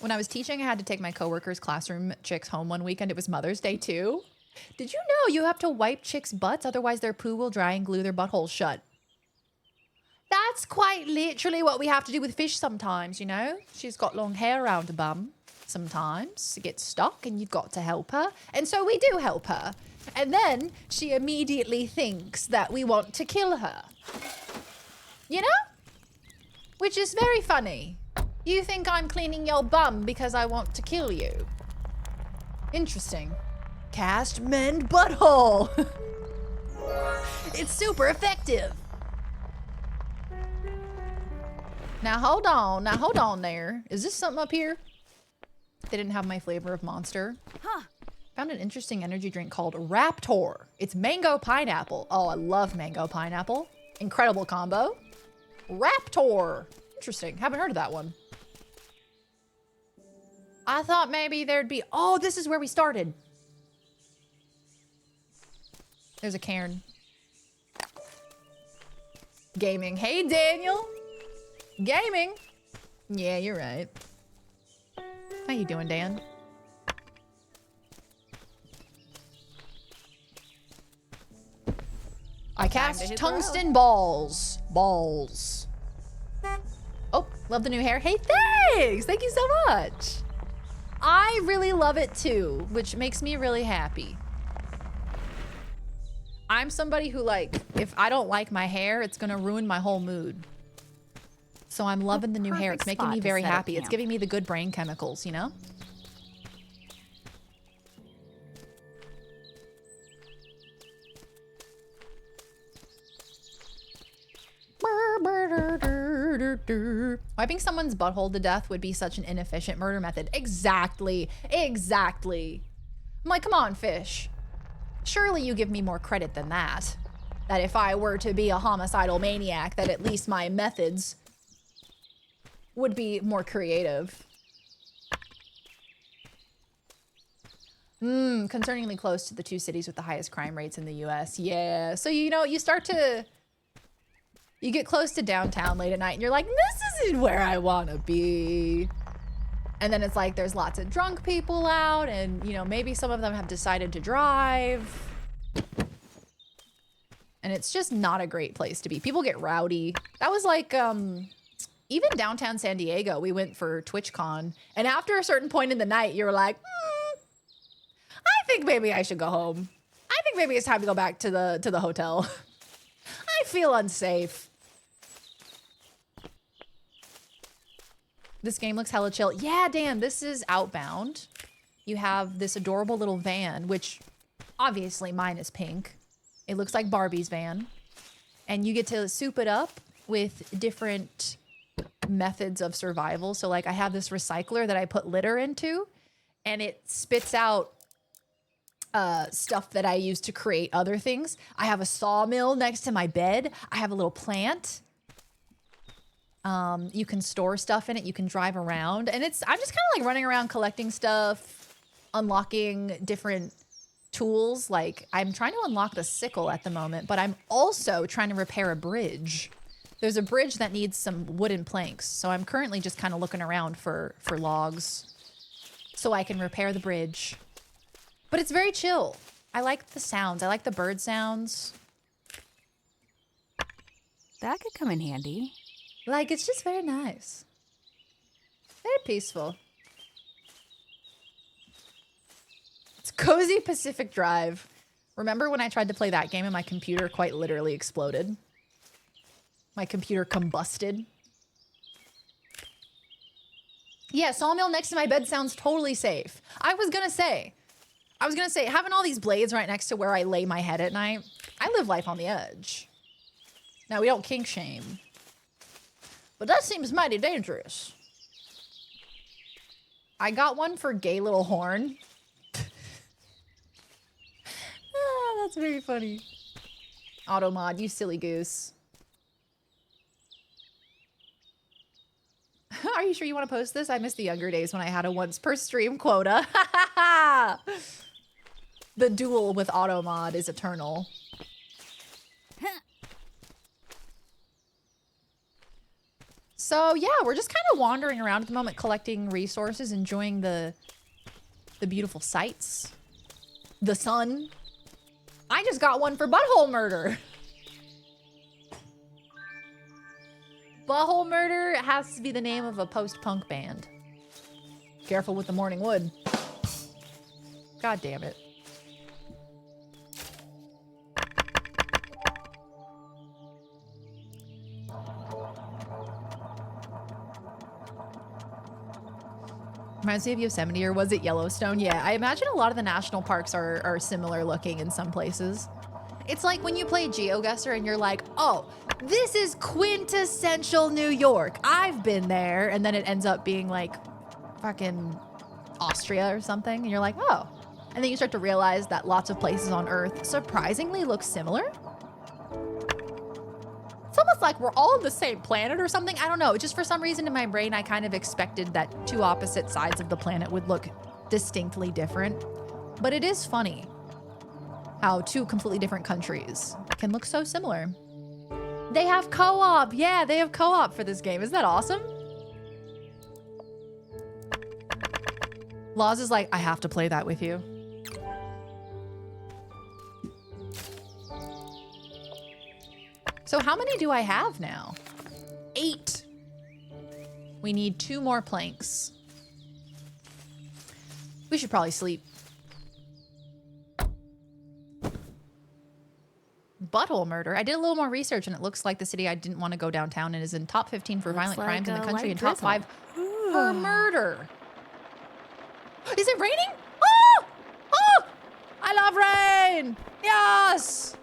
Speaker 3: When I was teaching, I had to take my coworker's classroom chicks home one weekend. It was Mother's Day too. Did you know you have to wipe chicks' butts? Otherwise their poo will dry and glue their buttholes shut. That's quite literally what we have to do with fish sometimes, you know? She's got long hair around her bum. Sometimes it gets stuck and you've got to help her. And so we do help her. And then she immediately thinks that we want to kill her. You know? Which is very funny. You think I'm cleaning your bum because I want to kill you. Interesting. Cast, mend, butthole. It's super effective. Now hold on there. Is this something up here? They didn't have my flavor of Monster. Huh. Found an interesting energy drink called Raptor. It's mango pineapple. Oh, I love mango pineapple. Incredible combo. Raptor. Interesting. Haven't heard of that one. I thought maybe there'd be... Oh, this is where we started. There's a cairn. Gaming. Hey, Daniel. Gaming. Yeah, you're right. How you doing, Dan? I cast tungsten balls. Balls. Oh, love the new hair. Hey, thanks. Thank you so much. I really love it too, which makes me really happy. I'm somebody who, like, if I don't like my hair, it's gonna ruin my whole mood. So I'm loving the new hair. It's making me very happy. It's giving me the good brain chemicals, you know? Wiping someone's butthole to death would be such an inefficient murder method. Exactly. Exactly. I'm like, come on, fish. Surely you give me more credit than that. That if I were to be a homicidal maniac, that at least my methods would be more creative. Concerningly close to the 2 cities with the highest crime rates in the US. Yeah. So, you know, you get close to downtown late at night and you're like, this isn't where I want to be. And then it's like there's lots of drunk people out and, you know, maybe some of them have decided to drive. And it's just not a great place to be. People get rowdy. That was like, even downtown San Diego, we went for TwitchCon. And after a certain point in the night, you're like, I think maybe I should go home. I think maybe it's time to go back to the hotel. I feel unsafe. This game looks hella chill. Yeah, Dan, this is Outbound. You have this adorable little van, which obviously mine is pink. It looks like Barbie's van. And you get to soup it up with different methods of survival. So like I have this recycler that I put litter into and it spits out stuff that I use to create other things. I have a sawmill next to my bed. I have a little plant. You can store stuff in it. You can drive around. And I'm just kind of like running around collecting stuff, unlocking different tools. Like I'm trying to unlock the sickle at the moment, but I'm also trying to repair a bridge. There's a bridge that needs some wooden planks. So I'm currently just kind of looking around for logs so I can repair the bridge. But it's very chill. I like the sounds. I like the bird sounds.
Speaker 11: That could come in handy.
Speaker 3: Like, it's just very nice. Very peaceful. It's Cozy Pacific Drive. Remember when I tried to play that game and my computer quite literally exploded? My computer combusted. Yeah, sawmill next to my bed sounds totally safe. I was gonna say, having all these blades right next to where I lay my head at night, I live life on the edge. Now, we don't kink shame, but that seems mighty dangerous. I got one for gay little horn. That's very funny. Automod, you silly goose. Are you sure you want to post this? I miss the younger days when I had a once per stream quota. The duel with Automod is eternal. So yeah, we're just kind of wandering around at the moment, collecting resources, enjoying the beautiful sights. The sun. I just got one for butthole murder. Butthole murder has to be the name of a post-punk band. Careful with the morning wood. God damn it. Reminds me of Yosemite, or was it Yellowstone? Yeah, I imagine a lot of the national parks are similar looking in some places. It's like when you play GeoGuessr and you're like, oh, this is quintessential New York. I've been there. And then it ends up being like fucking Austria or something. And you're like, oh. And then you start to realize that lots of places on Earth surprisingly look similar. It's almost like we're all on the same planet or something. I don't know. Just for some reason in my brain, I kind of expected that two opposite sides of the planet would look distinctly different. But it is funny how two completely different countries can look so similar. They have co-op. Yeah, they have co-op for this game. Isn't that awesome? Laws is like, I have to play that with you. So how many do I have now? 8. We need 2 more planks. We should probably sleep. Butthole murder. I did a little more research and it looks like the city I didn't want to go downtown and is in top 15 for violent crimes in the country and top 5 for murder. Is it raining? Oh! Oh! I love rain! Yes!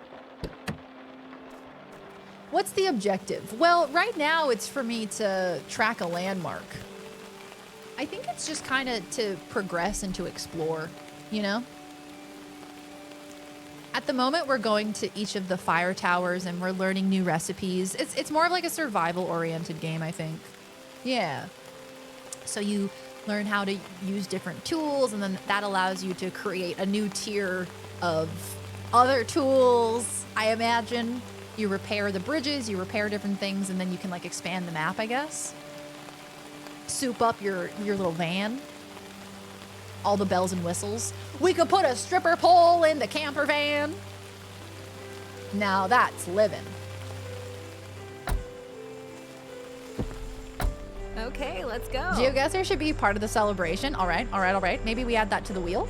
Speaker 3: What's the objective? Well, right now it's for me to track a landmark. I think it's just kind of to progress and to explore, you know? At the moment, we're going to each of the fire towers and we're learning new recipes. It's more of like a survival-oriented game, I think. Yeah. So you learn how to use different tools, and then that allows you to create a new tier of other tools, I imagine. You repair the bridges, you repair different things, and then you can like expand the map, I guess. Soup up your little van. All the bells and whistles. We could put a stripper pole in the camper van. Now that's living.
Speaker 11: Okay, let's go.
Speaker 3: GeoGuessr should be part of the celebration. All right, all right, all right. Maybe we add that to the wheel.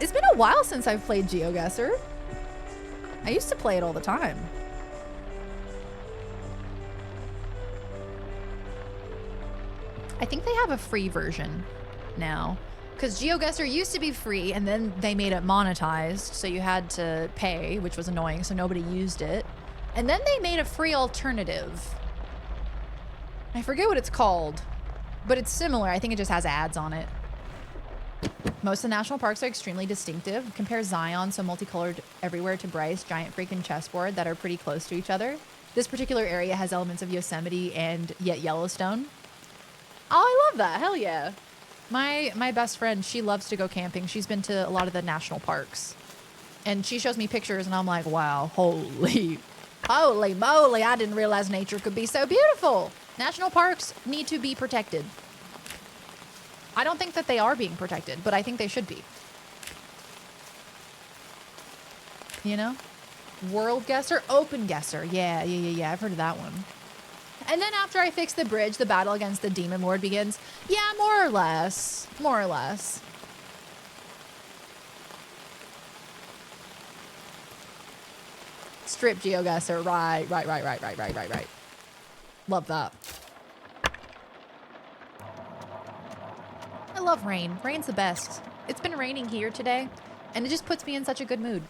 Speaker 3: It's been a while since I've played GeoGuessr. I used to play it all the time. I think they have a free version now, because GeoGuessr used to be free and then they made it monetized, so you had to pay, which was annoying, so nobody used it. And then they made a free alternative. I forget what it's called, but it's similar. I think it just has ads on it. Most of the national parks are extremely distinctive. Compare Zion, so multicolored everywhere, to Bryce, giant freaking chessboard that are pretty close to each other. This particular area has elements of Yosemite and yet Yellowstone. Oh, I love that. Hell yeah. My best friend, she loves to go camping. She's been to a lot of the national parks. And she shows me pictures and I'm like, wow, holy moly, I didn't realize nature could be so beautiful. National parks need to be protected. I don't think that they are being protected, but I think they should be. You know? World Guesser, Open Guesser. Yeah, I've heard of that one. And then after I fix the bridge, the battle against the Demon Lord begins. Yeah, more or less. More or less. Strip GeoGuessr. Right. Love that. I love rain. Rain's the best. It's been raining here today, and it just puts me in such a good mood.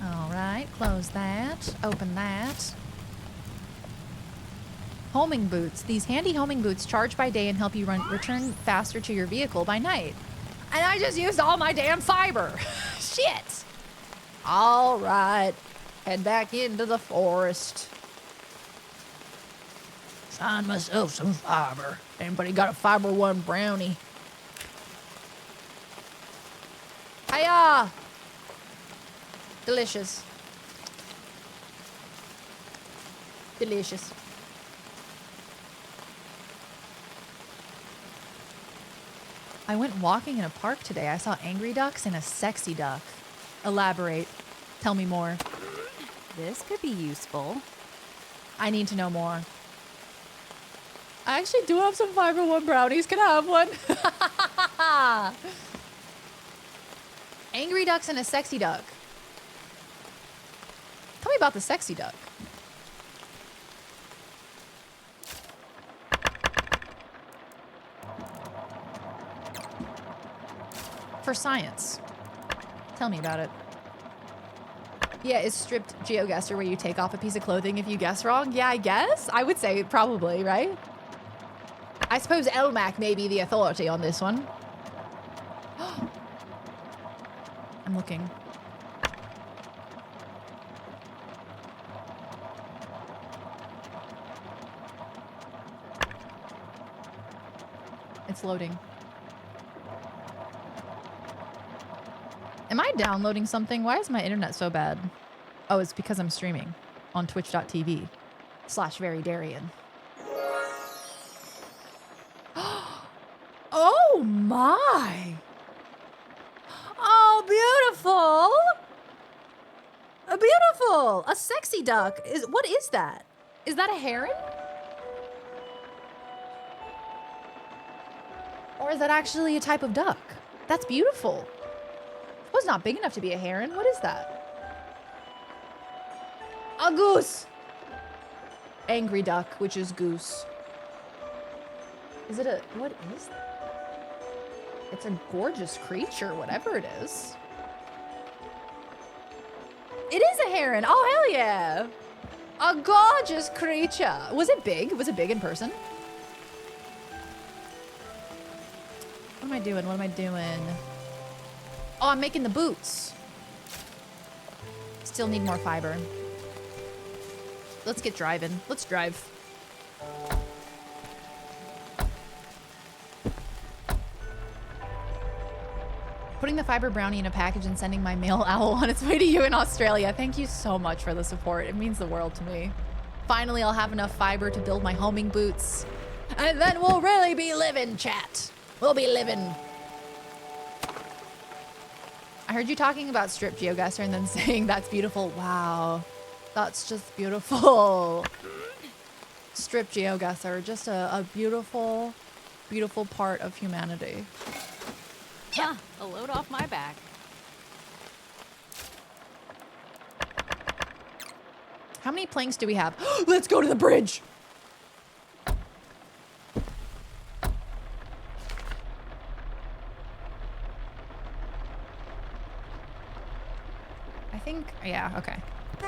Speaker 3: All right, close that. Open that. Homing boots. These handy homing boots charge by day and help you return faster to your vehicle by night. And I just used all my damn fiber. Shit. All right. Head back into the forest. Find myself some fiber. Anybody got a Fiber One brownie? Hiya! Delicious. Delicious. I went walking in a park today. I saw angry ducks and a sexy duck. Elaborate. Tell me more.
Speaker 11: This could be useful.
Speaker 3: I need to know more. I actually do have some Fiber One brownies. Can I have one? Angry ducks and a sexy duck. Tell me about the sexy duck. For science. Tell me about it. Yeah, is stripped GeoGuessr where you take off a piece of clothing if you guess wrong? Yeah, I guess. I would say probably, right? I suppose LMAC may be the authority on this one. I'm looking. It's loading. Am I downloading something? Why is my internet so bad? Oh, it's because I'm streaming on twitch.tv/VeryDarian. Oh my! Oh, beautiful! beautiful. A sexy duck. What is that? Is that a heron? Or is that actually a type of duck? That's beautiful. Well, it's not big enough to be a heron. What is that? A goose. Angry duck, which is goose. Is it a, what is that? It's a gorgeous creature, whatever it is. It is a heron. Oh, hell yeah. A gorgeous creature. Was it big? Was it big in person? What am I doing? What am I doing? Oh, I'm making the boots. Still need more fiber. Let's get driving. Let's drive. Putting the fiber brownie in a package and sending my mail owl on its way to you in Australia. Thank you so much for the support. It means the world to me. Finally, I'll have enough fiber to build my homing boots. And then we'll really be living, chat. We'll be living. I heard you talking about strip geoguessr and then saying that's beautiful. Wow. That's just beautiful. Strip geoguessr, just a beautiful, beautiful part of humanity.
Speaker 11: Yeah, a load off my back.
Speaker 3: How many planks do we have? Let's go to the bridge. I think, yeah, okay.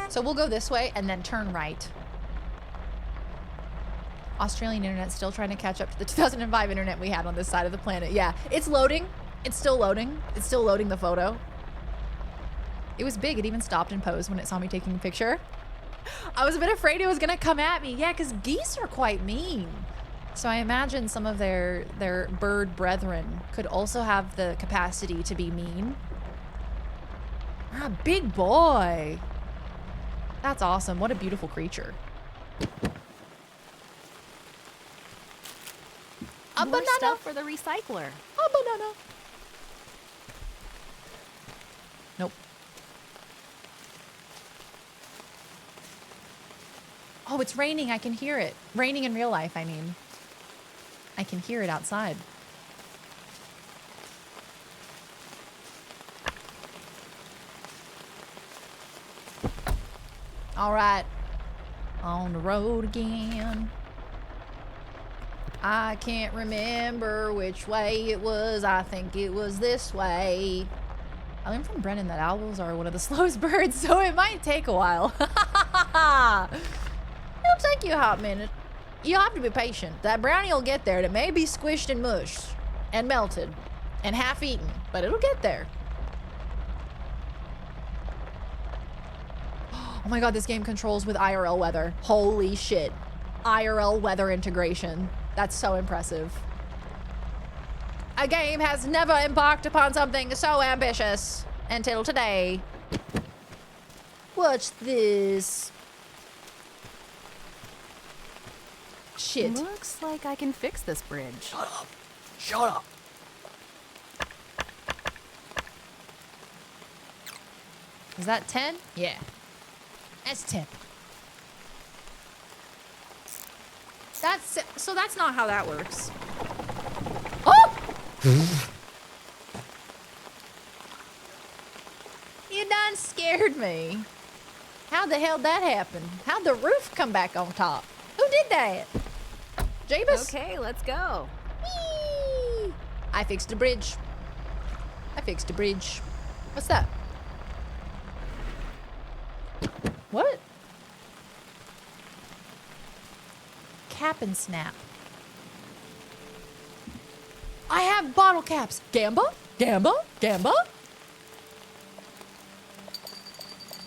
Speaker 3: So we'll go this way and then turn right. Australian internet still trying to catch up to the 2005 internet we had on this side of the planet. Yeah, it's loading. It's still loading. It's still loading the photo. It was big. It even stopped and posed when it saw me taking a picture. I was a bit afraid it was gonna come at me. Yeah, because geese are quite mean. So I imagine some of their bird brethren could also have the capacity to be mean. Ah, big boy. That's awesome. What a beautiful creature. A
Speaker 11: More
Speaker 3: banana
Speaker 11: stuff for the recycler.
Speaker 3: A banana. Nope. Oh, it's raining. I can hear it. Raining in real life, I mean. I can hear it outside. All right. On the road again. I can't remember which way it was. I think it was this way. I learned from Brennan that owls are one of the slowest birds, so it might take a while. It'll take you a hot minute. You'll have to be patient. That brownie will get there. And it may be squished and mushed and melted and half eaten, but it'll get there. Oh my god, this game controls with IRL weather. Holy shit. IRL weather integration. That's so impressive. A game has never embarked upon something so ambitious until today. Watch this. Shit.
Speaker 11: Looks like I can fix this bridge.
Speaker 3: Shut up. Shut up. Is that 10? Yeah. That's 10. So that's not how that works. Oh! You done scared me. How the hell that happen? How'd the roof come back on top? Who did that? Jabus?
Speaker 11: Okay, let's go.
Speaker 3: Whee! I fixed the bridge. I fixed the bridge. What's that? What? Cap and snap. I have bottle caps. Gamba? Gamba? Gamba?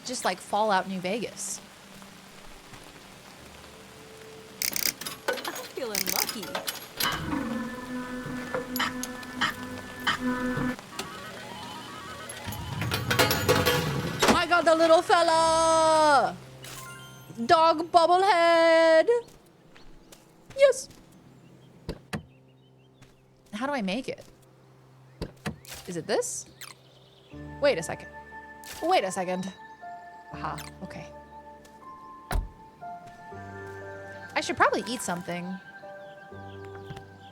Speaker 3: Just like Fallout New Vegas.
Speaker 11: I'm feeling lucky.
Speaker 3: I got the little fella! Dog bobblehead! Yes! How do I make it? Is it this? Wait a second. Wait a second. Aha, okay. I should probably eat something.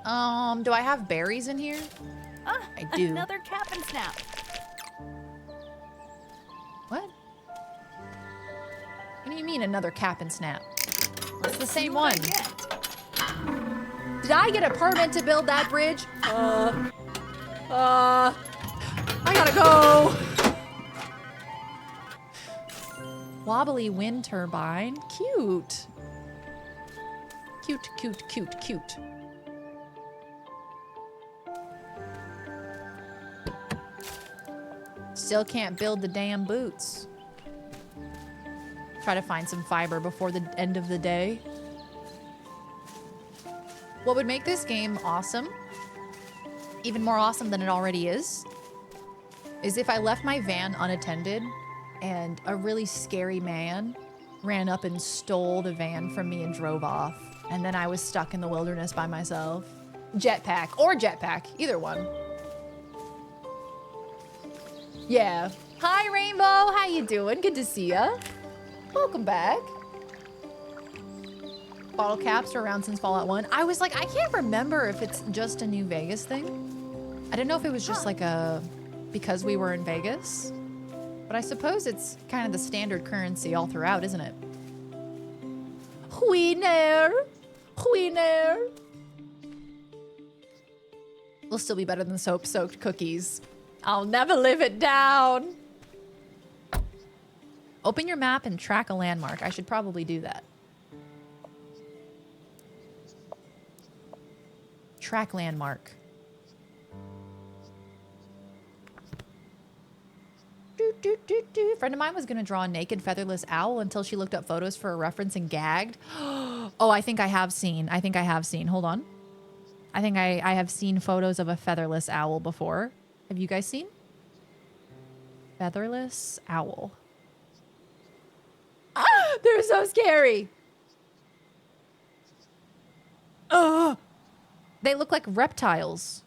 Speaker 3: Do I have berries in here? I do.
Speaker 11: Another cap and snap.
Speaker 3: What? What do you mean another cap and snap? It's the same one. Did I get a permit to build that bridge? I gotta go. Wobbly wind turbine. Cute. Cute, cute, cute, cute. Still can't build the damn boots. Try to find some fiber before the end of the day. What would make this game awesome, even more awesome than it already is if I left my van unattended and a really scary man ran up and stole the van from me and drove off, and then I was stuck in the wilderness by myself. Jetpack or jetpack, either one. Yeah. Hi, Rainbow. How you doing? Good to see ya. Welcome back. Bottle caps are around since Fallout 1. I was like, I can't remember if it's just a New Vegas thing. I didn't know if it was just like because we were in Vegas. But I suppose it's kind of the standard currency all throughout, isn't it? Wiener. Wiener. Will still be better than soap-soaked cookies. I'll never live it down. Open your map and track a landmark. I should probably do that. Track landmark. A friend of mine was going to draw a naked featherless owl until she looked up photos for a reference and gagged. Oh, I think I have seen. Hold on. I think I have seen photos of a featherless owl before. Have you guys seen? Featherless owl. Ah, they're so scary. Ugh. They look like reptiles.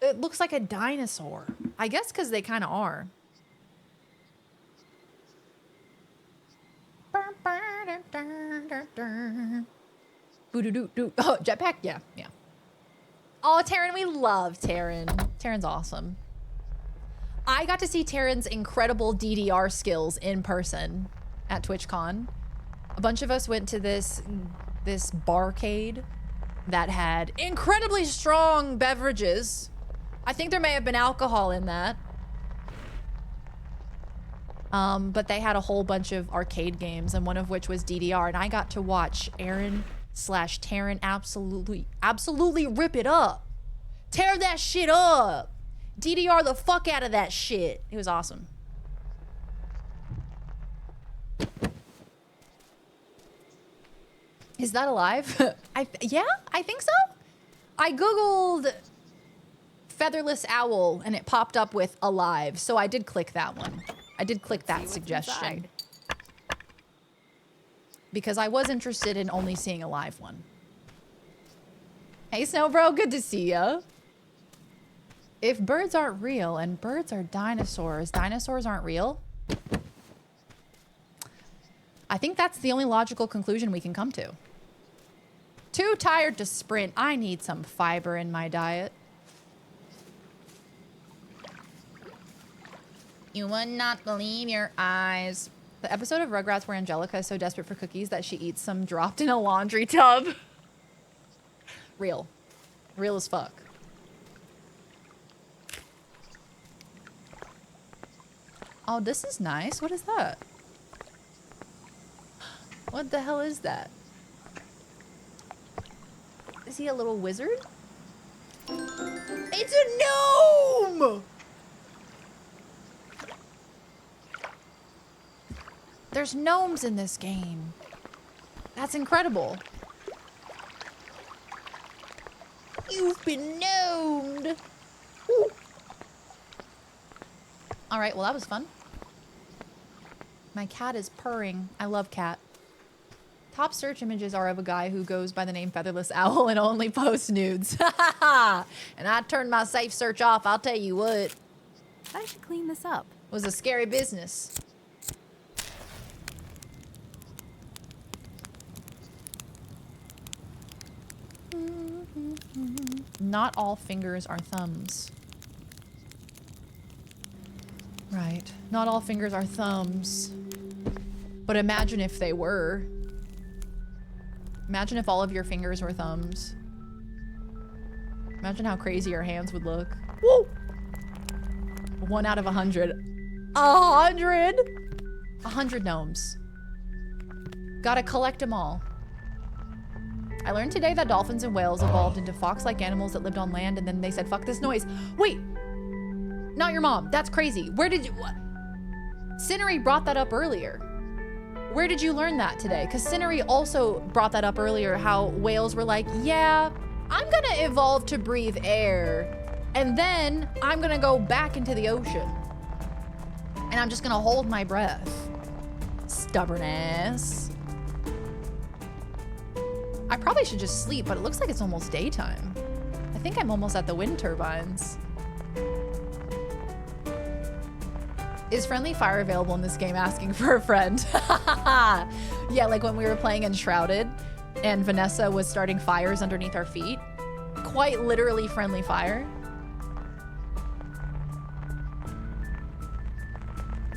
Speaker 3: It looks like a dinosaur. I guess because they kind of are. Oh, jetpack? Yeah, yeah. Oh, Taryn, we love Taryn. Taryn's awesome. I got to see Taryn's incredible DDR skills in person at TwitchCon. A bunch of us went to this barcade that had incredibly strong beverages. I think there may have been alcohol in that. But they had a whole bunch of arcade games, and one of which was DDR, and I got to watch Aaron/Taryn absolutely rip it up. Tear that shit up. DDR the fuck out of that shit. It was awesome. Is that alive? Yeah, I think so. I Googled featherless owl and it popped up with alive, so I did click that one. I did click that suggestion. Because I was interested in only seeing a live one. Hey, Snow Bro, good to see ya. If birds aren't real and birds are dinosaurs aren't real? I think that's the only logical conclusion we can come to. Too tired to sprint. I need some fiber in my diet. You would not believe your eyes. The episode of Rugrats where Angelica is so desperate for cookies that she eats some dropped in a laundry tub. Real. Real as fuck. Oh, this is nice. What is that? What the hell is that? Is he a little wizard? It's a gnome! There's gnomes in this game. That's incredible. You've been gnomed. Ooh. All right, well, that was fun. My cat is purring. I love cat. Top search images are of a guy who goes by the name Featherless Owl and only posts nudes. And I turned my safe search off, I'll tell you what.
Speaker 11: I should clean this up.
Speaker 3: It was a scary business. Not all fingers are thumbs. Right. Not all fingers are thumbs. But imagine if they were. Imagine if all of your fingers were thumbs. Imagine how crazy your hands would look. Woo! 1 out of 100. 100? 100 gnomes. Gotta collect them all. I learned today that dolphins and whales evolved into fox-like animals that lived on land, and then they said, fuck this noise. Wait! Not your mom. That's crazy. Where did you... What? Cinery brought that up earlier. Where did you learn that today? Because Cinery also brought that up earlier, how whales were like, yeah, I'm gonna evolve to breathe air, and then I'm gonna go back into the ocean. And I'm just gonna hold my breath. Stubborn ass. I probably should just sleep, but it looks like it's almost daytime. I think I'm almost at the wind turbines. Is friendly fire available in this game? Asking for a friend. Yeah, like when we were playing Enshrouded and Vanessa was starting fires underneath our feet. Quite literally friendly fire.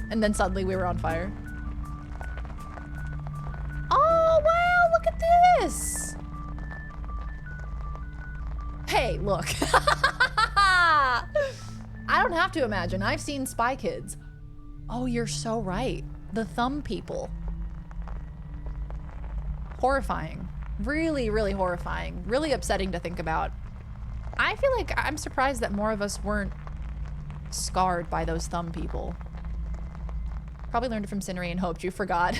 Speaker 3: And then suddenly we were on fire. Oh, wow, look at this. Hey, look. I don't have to imagine. I've seen Spy Kids. Oh, you're so right. The thumb people. Horrifying. Really, really horrifying. Really upsetting to think about. I feel like I'm surprised that more of us weren't scarred by those thumb people. Probably learned it from Cinery and hoped you forgot.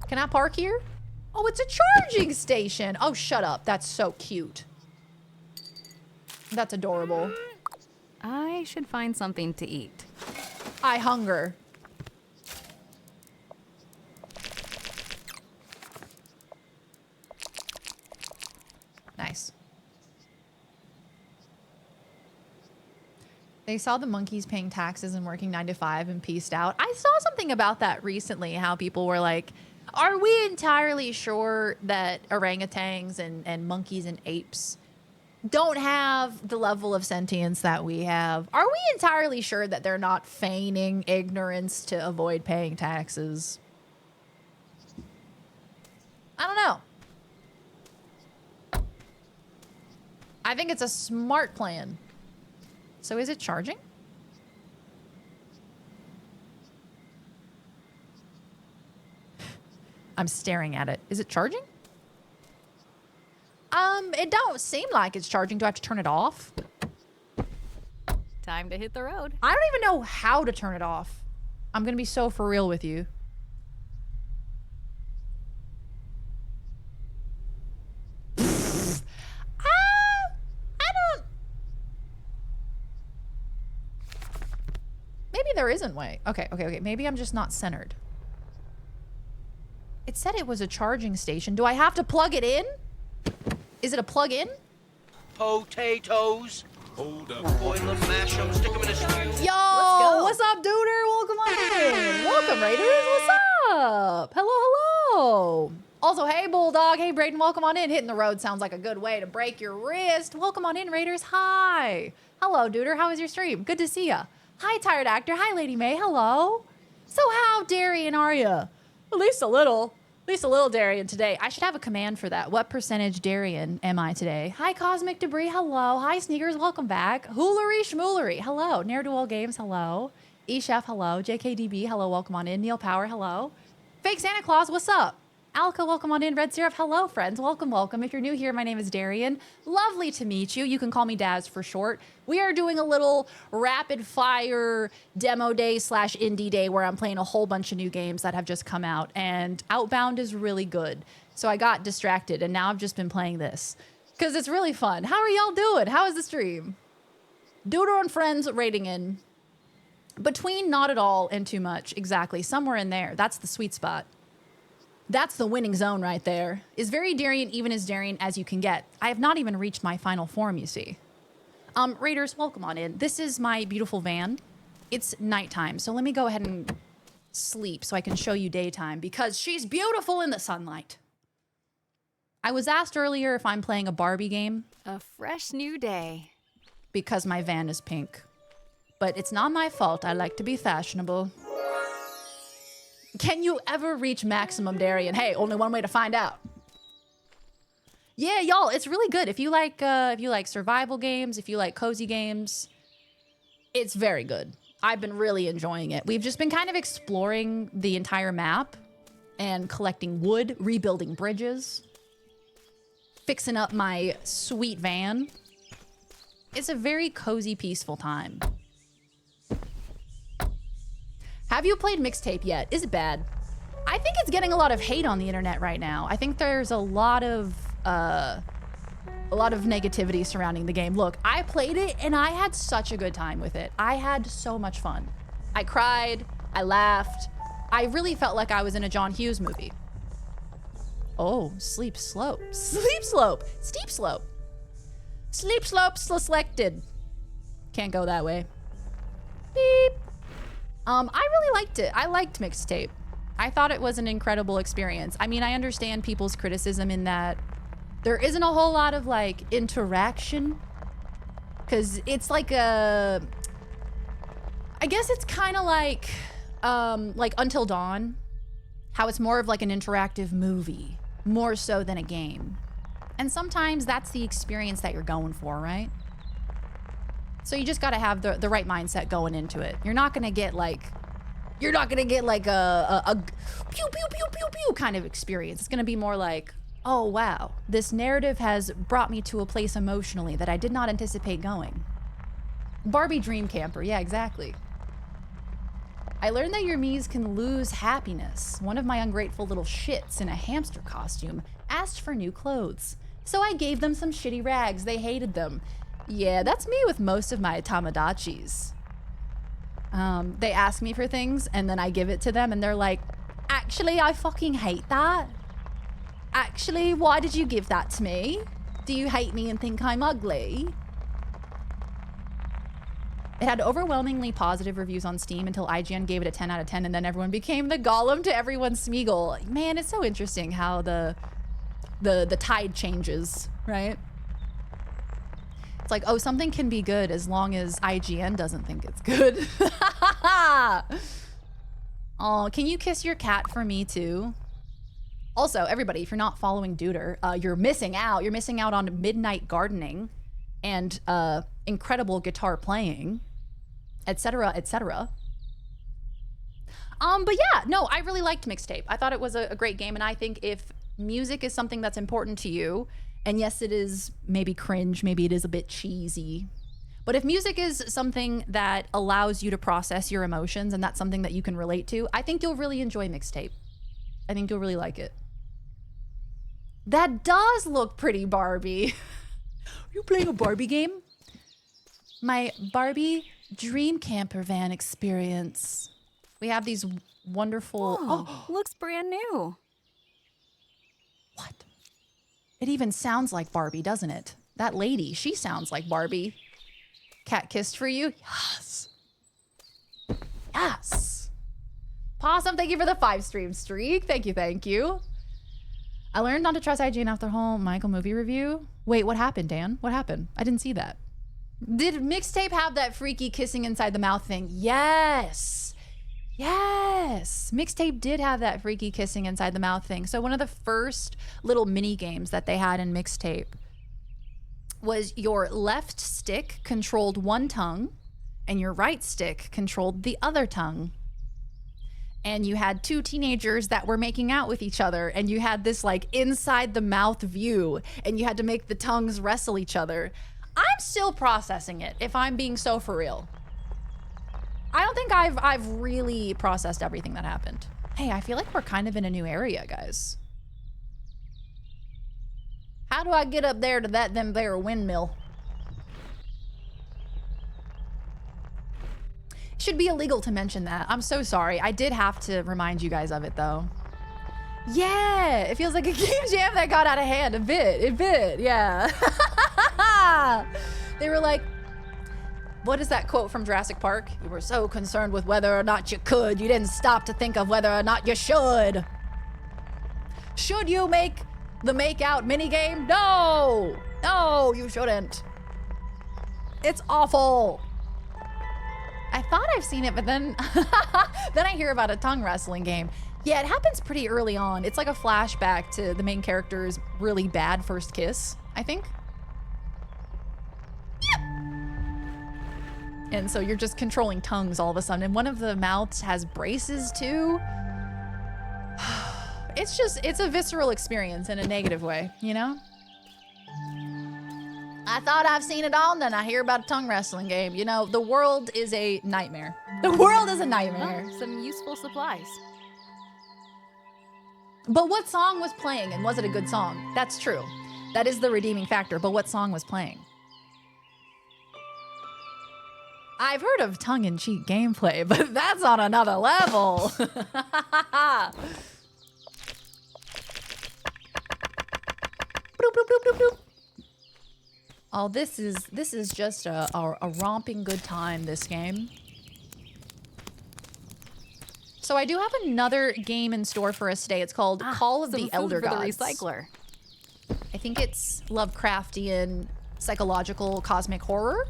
Speaker 3: Can I park here? Oh, it's a charging station. Oh, shut up. That's so cute. That's adorable.
Speaker 11: I should find something to eat.
Speaker 3: I hunger. Nice. They saw the monkeys paying taxes and working 9 to 5 and peaced out. I saw something about that recently, how people were like, are we entirely sure that orangutans and monkeys and apes don't have the level of sentience that we have? Are we entirely sure that they're not feigning ignorance to avoid paying taxes? I don't know. I think it's a smart plan. So is it charging? I'm staring at it. Is it charging? It don't seem like it's charging. Do I have to turn it off?
Speaker 11: Time to hit the road.
Speaker 3: I don't even know how to turn it off. I'm gonna be so for real with you. I don't... Maybe there isn't way. Okay. Maybe I'm just not centered. It said it was a charging station. Do I have to plug it in? Is it a plug-in?
Speaker 14: Potatoes. Hold up. Boil them, mash them, stick them in a stew.
Speaker 3: Yo, what's up, duder? Welcome on in. Welcome, Raiders. What's up? Hello. Also, hey, Bulldog. Hey, Brayden. Welcome on in. Hitting the road sounds like a good way to break your wrist. Welcome on in, Raiders. Hi. Hello, duder. How was your stream? Good to see ya. Hi, Tired Actor. Hi, Lady May. Hello. So how Darian are ya? At least a little. At least a little Darian today. I should have a command for that. What percentage Darian am I today? Hi, Cosmic Debris. Hello. Hi, Sneakers. Welcome back. Hoolery Schmoolery. Hello. Ne'er-do-well Games. Hello. E-Chef. Hello. JKDB. Hello. Welcome on in. Neil Power. Hello. Fake Santa Claus. What's up? Alka, welcome on in. Red Syrup, hello, friends. Welcome, welcome. If you're new here, my name is Darian. Lovely to meet you. You can call me Daz for short. We are doing a little rapid fire demo day / indie day where I'm playing a whole bunch of new games that have just come out, and Outbound is really good. So I got distracted, and now I've just been playing this because it's really fun. How are y'all doing? How is the stream? Doodle and friends rating in. Between not at all and too much, exactly. Somewhere in there. That's the sweet spot. That's the winning zone right there. Is very daring, even as daring as you can get. I have not even reached my final form, you see. Raiders, welcome on in. This is my beautiful van. It's nighttime, so let me go ahead and sleep so I can show you daytime because she's beautiful in the sunlight. I was asked earlier if I'm playing a Barbie game.
Speaker 11: A fresh new day.
Speaker 3: Because my van is pink. But it's not my fault. I like to be fashionable. Can you ever reach maximum Darien? Hey, only one way to find out. Yeah, y'all, it's really good. If you like survival games, if you like cozy games, it's very good. I've been really enjoying it. We've just been kind of exploring the entire map and collecting wood, rebuilding bridges, fixing up my sweet van. It's a very cozy, peaceful time. Have you played Mixtape yet? Is it bad? I think it's getting a lot of hate on the internet right now. I think there's a lot of negativity surrounding the game. Look, I played it and I had such a good time with it. I had so much fun. I cried, I laughed. I really felt like I was in a John Hughes movie. Oh, sleep slope. Sleep slope. Steep slope. Sleep slope selected. Can't go that way. Beep. I really liked it. I liked Mixtape. I thought it was an incredible experience. I mean, I understand people's criticism in that there isn't a whole lot of like interaction, because it's like I guess it's kind of like Until Dawn, how it's more of like an interactive movie, more so than a game. And sometimes that's the experience that you're going for, right? So you just got to have the right mindset going into it. You're not gonna get like a pew pew pew pew pew kind of experience. It's gonna be more like, oh wow, this narrative has brought me to a place emotionally that I did not anticipate going. Barbie Dream Camper, yeah, exactly. I learned that your Mies can lose happiness. One of my ungrateful little shits in a hamster costume asked for new clothes. So I gave them some shitty rags. They hated them. Yeah, that's me with most of my Tamagotchis. They ask me for things and then I give it to them and they're like, actually, I fucking hate that. Actually, why did you give that to me? Do you hate me and think I'm ugly? It had overwhelmingly positive reviews on Steam until IGN gave it a 10 out of 10 and then everyone became the Gollum to everyone's Smeagol. Man, it's so interesting how the tide changes, right? It's like, oh, something can be good as long as IGN doesn't think it's good. Oh, can you kiss your cat for me too? Also, everybody, if you're not following Duder, you're missing out. You're missing out on midnight gardening and incredible guitar playing, etc., etc. But yeah, no, I really liked Mixtape. I thought it was a great game, and I think if music is something that's important to you, and yes, it is maybe cringe, maybe it is a bit cheesy, but if music is something that allows you to process your emotions and that's something that you can relate to, I think you'll really enjoy Mixtape. I think you'll really like it. That does look pretty Barbie. Are you playing a Barbie game? My Barbie Dream Camper van experience. We have these wonderful...
Speaker 11: Oh, looks brand new.
Speaker 3: What? It even sounds like Barbie, doesn't it? That lady, she sounds like Barbie. Cat kissed for you? Yes. Yes. Possum, thank you for the 5-stream streak. Thank you, thank you. I learned not to trust IGN after the whole Michael movie review. Wait, what happened, Dan? What happened? I didn't see that. Did Mixtape have that freaky kissing inside the mouth thing? Yes. Yes. Mixtape did have that freaky kissing inside the mouth thing. So one of the first little mini games that they had in Mixtape was your left stick controlled one tongue and your right stick controlled the other tongue. And you had two teenagers that were making out with each other, and you had this like inside the mouth view, and you had to make the tongues wrestle each other. I'm still processing it, if I'm being so for real. I don't think I've really processed everything that happened. Hey, I feel like we're kind of in a new area, guys. How do I get up there to them there windmill? should be illegal to mention that. I'm so sorry. I did have to remind you guys of it though. Yeah, it feels like a game jam that got out of hand a bit, yeah. They were like, what is that quote from Jurassic Park? You were so concerned with whether or not you could, you didn't stop to think of whether or not you should. Should you make the make-out minigame? No! No, you shouldn't. It's awful. I thought I've seen it, but then then I hear about a tongue wrestling game. Yeah, it happens pretty early on. It's like a flashback to the main character's really bad first kiss, I think. Yep. And so you're just controlling tongues all of a sudden. And one of the mouths has braces too. It's a visceral experience in a negative way, you know? I thought I've seen it all, and then I hear about a tongue wrestling game. You know, the world is a nightmare. The world is a nightmare.
Speaker 11: Oh, some useful supplies.
Speaker 3: But what song was playing, and was it a good song? That's true. That is the redeeming factor, but what song was playing? I've heard of tongue-in-cheek gameplay, but that's on another level. Bloop, bloop, bloop, bloop, bloop. Oh, this is just a romping good time, this game. So I do have another game in store for us today. It's called Call of the Elder Gods.
Speaker 11: The recycler.
Speaker 3: I think it's Lovecraftian, psychological, cosmic horror.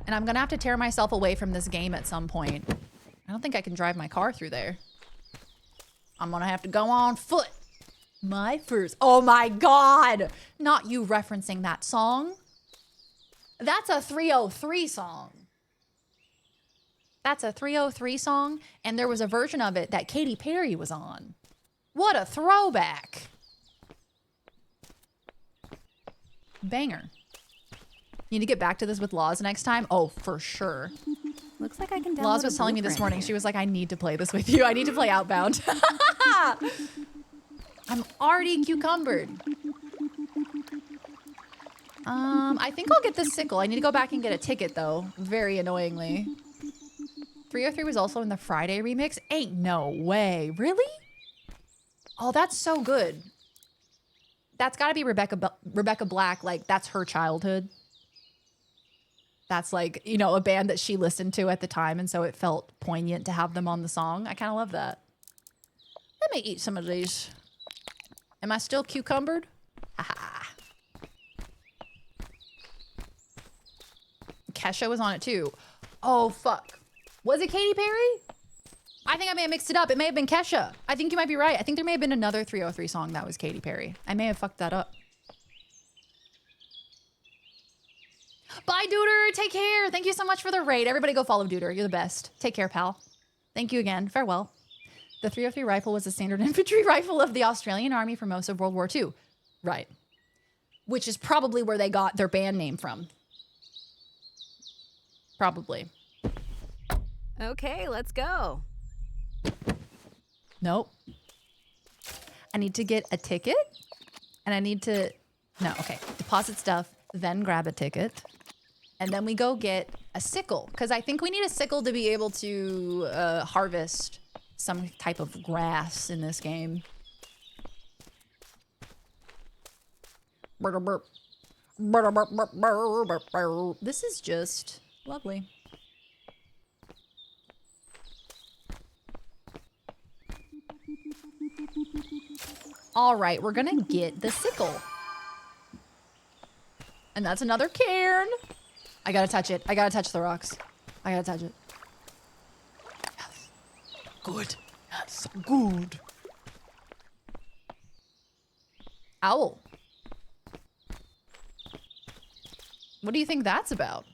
Speaker 3: And I'm gonna have to tear myself away from this game at some point. I don't think I can drive my car through there. I'm gonna have to go on foot. My first, oh my God, not you referencing that song. That's a 303 song. That's a 303 song, and there was a version of it that Katy Perry was on. What a throwback. Banger. Need to get back to this with Laws next time. Oh, for sure.
Speaker 11: Looks like I can download
Speaker 3: Laws was telling me this morning, she was like, I need to play this with you. I need to play Outbound. I'm already cucumbered. I think I'll get the sickle. I need to go back and get a ticket though, very annoyingly. 303 was also in the Friday remix? Ain't no way. Really? Oh, that's so good. That's gotta be Rebecca Black. Like, that's her childhood. That's like, you know, a band that she listened to at the time, and so it felt poignant to have them on the song. I kind of love that. Let me eat some of these. Am I still cucumbered? Haha. Kesha was on it too. Oh, fuck. Was it Katy Perry? I think I may have mixed it up. It may have been Kesha. I think you might be right. I think there may have been another 303 song that was Katy Perry. I may have fucked that up. Bye, Duder. Take care. Thank you so much for the raid. Everybody go follow Duder. You're the best. Take care, pal. Thank you again. Farewell. The 303 rifle was the standard infantry rifle of the Australian Army for most of World War II. Right. Which is probably where they got their band name from. Probably.
Speaker 11: Okay, let's go.
Speaker 3: Nope. I need to get a ticket. And I need to... No, okay. Deposit stuff, then grab a ticket. And then we go get a sickle. Because I think we need a sickle to be able to harvest some type of grass in this game. This is just lovely. All right, we're gonna get the sickle. And that's another cairn. I gotta touch it. I gotta touch the rocks. I gotta touch it. Yes. Good. Yes. Good. Owl. What do you think that's about?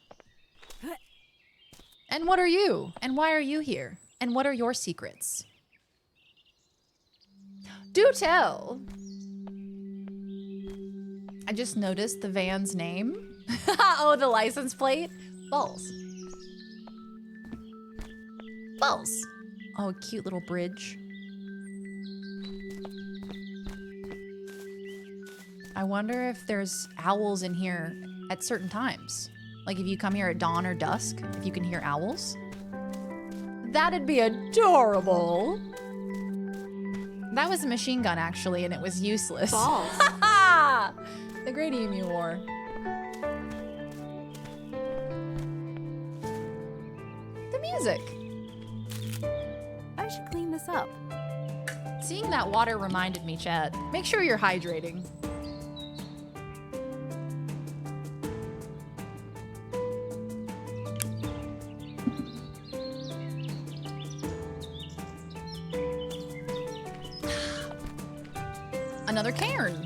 Speaker 3: And what are you? And why are you here? And what are your secrets? Do tell. I just noticed the van's name. Oh, the license plate. Balls. Balls. Oh, a cute little bridge. I wonder if there's owls in here at certain times. Like if you come here at dawn or dusk, if you can hear owls. That'd be adorable. That was a machine gun, actually, and it was useless.
Speaker 11: Balls.
Speaker 3: The Great Emu War. The music.
Speaker 11: I should clean this up.
Speaker 3: Seeing that water reminded me, Chad. Make sure you're hydrating. Another cairn.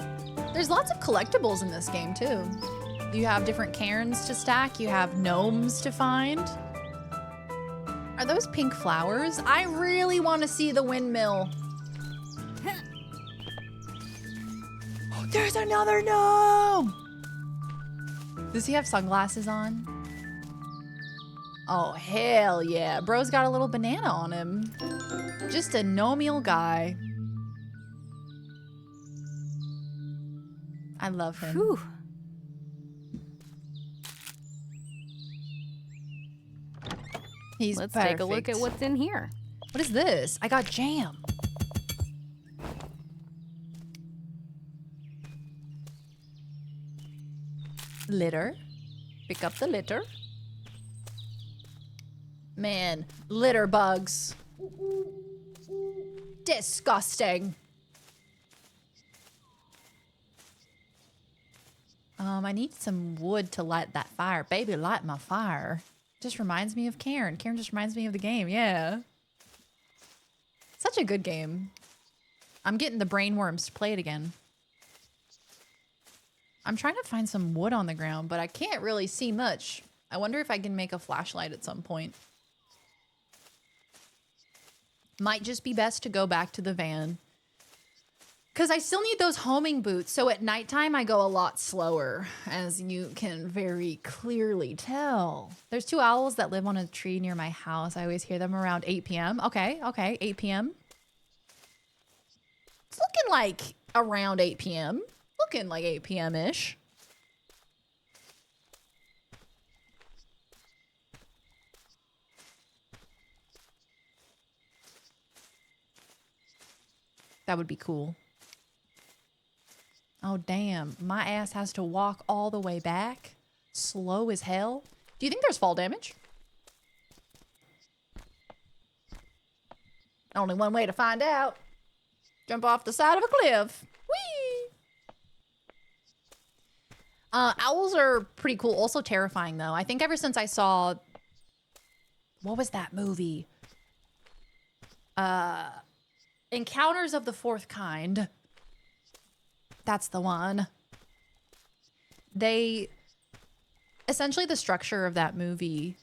Speaker 3: There's lots of collectibles in this game too. You have different cairns to stack. You have gnomes to find. Are those pink flowers? I really want to see the windmill. Oh, there's another gnome! Does he have sunglasses on? Oh, hell yeah. Bro's got a little banana on him. Just a gnomial guy. I love him.
Speaker 11: Whew. Let's take a look at what's in here.
Speaker 3: What is this? I got jam. Litter. Pick up the litter. Man, litter bugs. Disgusting. I need some wood to light that fire. Baby, light my fire. Just reminds me of Karen. Karen just reminds me of the game, yeah. Such a good game. I'm getting the brainworms to play it again. I'm trying to find some wood on the ground, but I can't really see much. I wonder if I can make a flashlight at some point. Might just be best to go back to the van. Because I still need those homing boots, so at nighttime I go a lot slower, as you can very clearly tell. There's 2 owls that live on a tree near my house. I always hear them around 8 p.m. Okay, 8 p.m. It's looking like around 8 p.m. Looking like 8 p.m.-ish. That would be cool. Oh, damn. My ass has to walk all the way back. Slow as hell. Do you think there's fall damage? Only one way to find out. Jump off the side of a cliff. Whee! Owls are pretty cool. Also terrifying, though. I think ever since I saw... What was that movie? Encounters of the Fourth Kind. That's the one. Essentially the structure of that movie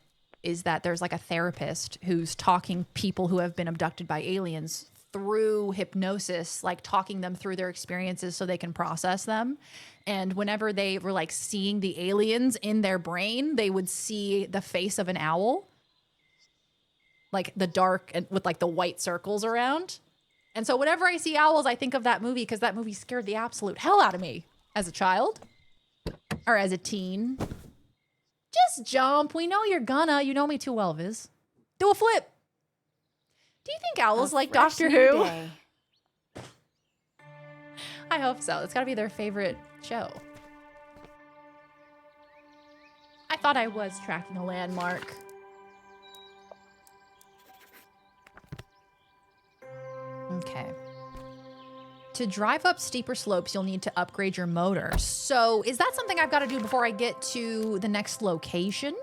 Speaker 3: is that there's like a therapist who's talking people who have been abducted by aliens through hypnosis, like talking them through their experiences so they can process them. And whenever they were like seeing the aliens in their brain, they would see the face of an owl, like the dark and with like the white circles around. And so whenever I see owls, I think of that movie because that movie scared the absolute hell out of me as a child or as a teen. Just jump. We know you're gonna. You know me too well, Viz. Do a flip. Do you think owls like Doctor Who? I hope so. It's gotta be their favorite show. I thought I was tracking a landmark. Okay. To drive up steeper slopes, you'll need to upgrade your motor. So is that something I've got to do before I get to the next location?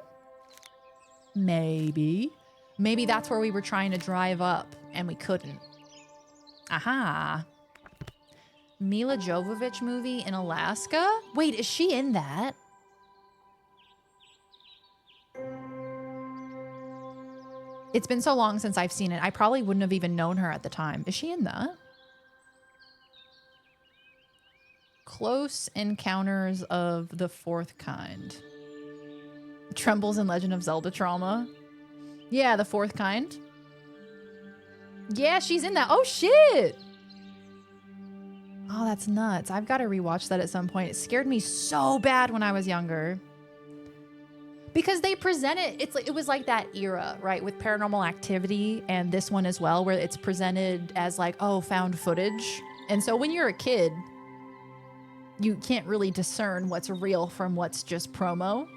Speaker 3: Maybe. Maybe that's where we were trying to drive up and we couldn't. Aha. Mila Jovovich movie in Alaska? Wait, is she in that? It's been so long since I've seen it. I probably wouldn't have even known her at the time. Is she in that? Close Encounters of the Fourth Kind. Trembles in Legend of Zelda trauma. Yeah, the Fourth Kind. Yeah, she's in that. Oh, shit. Oh, that's nuts. I've got to rewatch that at some point. It scared me so bad when I was younger. Because they present it, it was like that era, right, with Paranormal Activity and this one as well, where it's presented as like, oh, found footage. And so when you're a kid, you can't really discern what's real from what's just promo.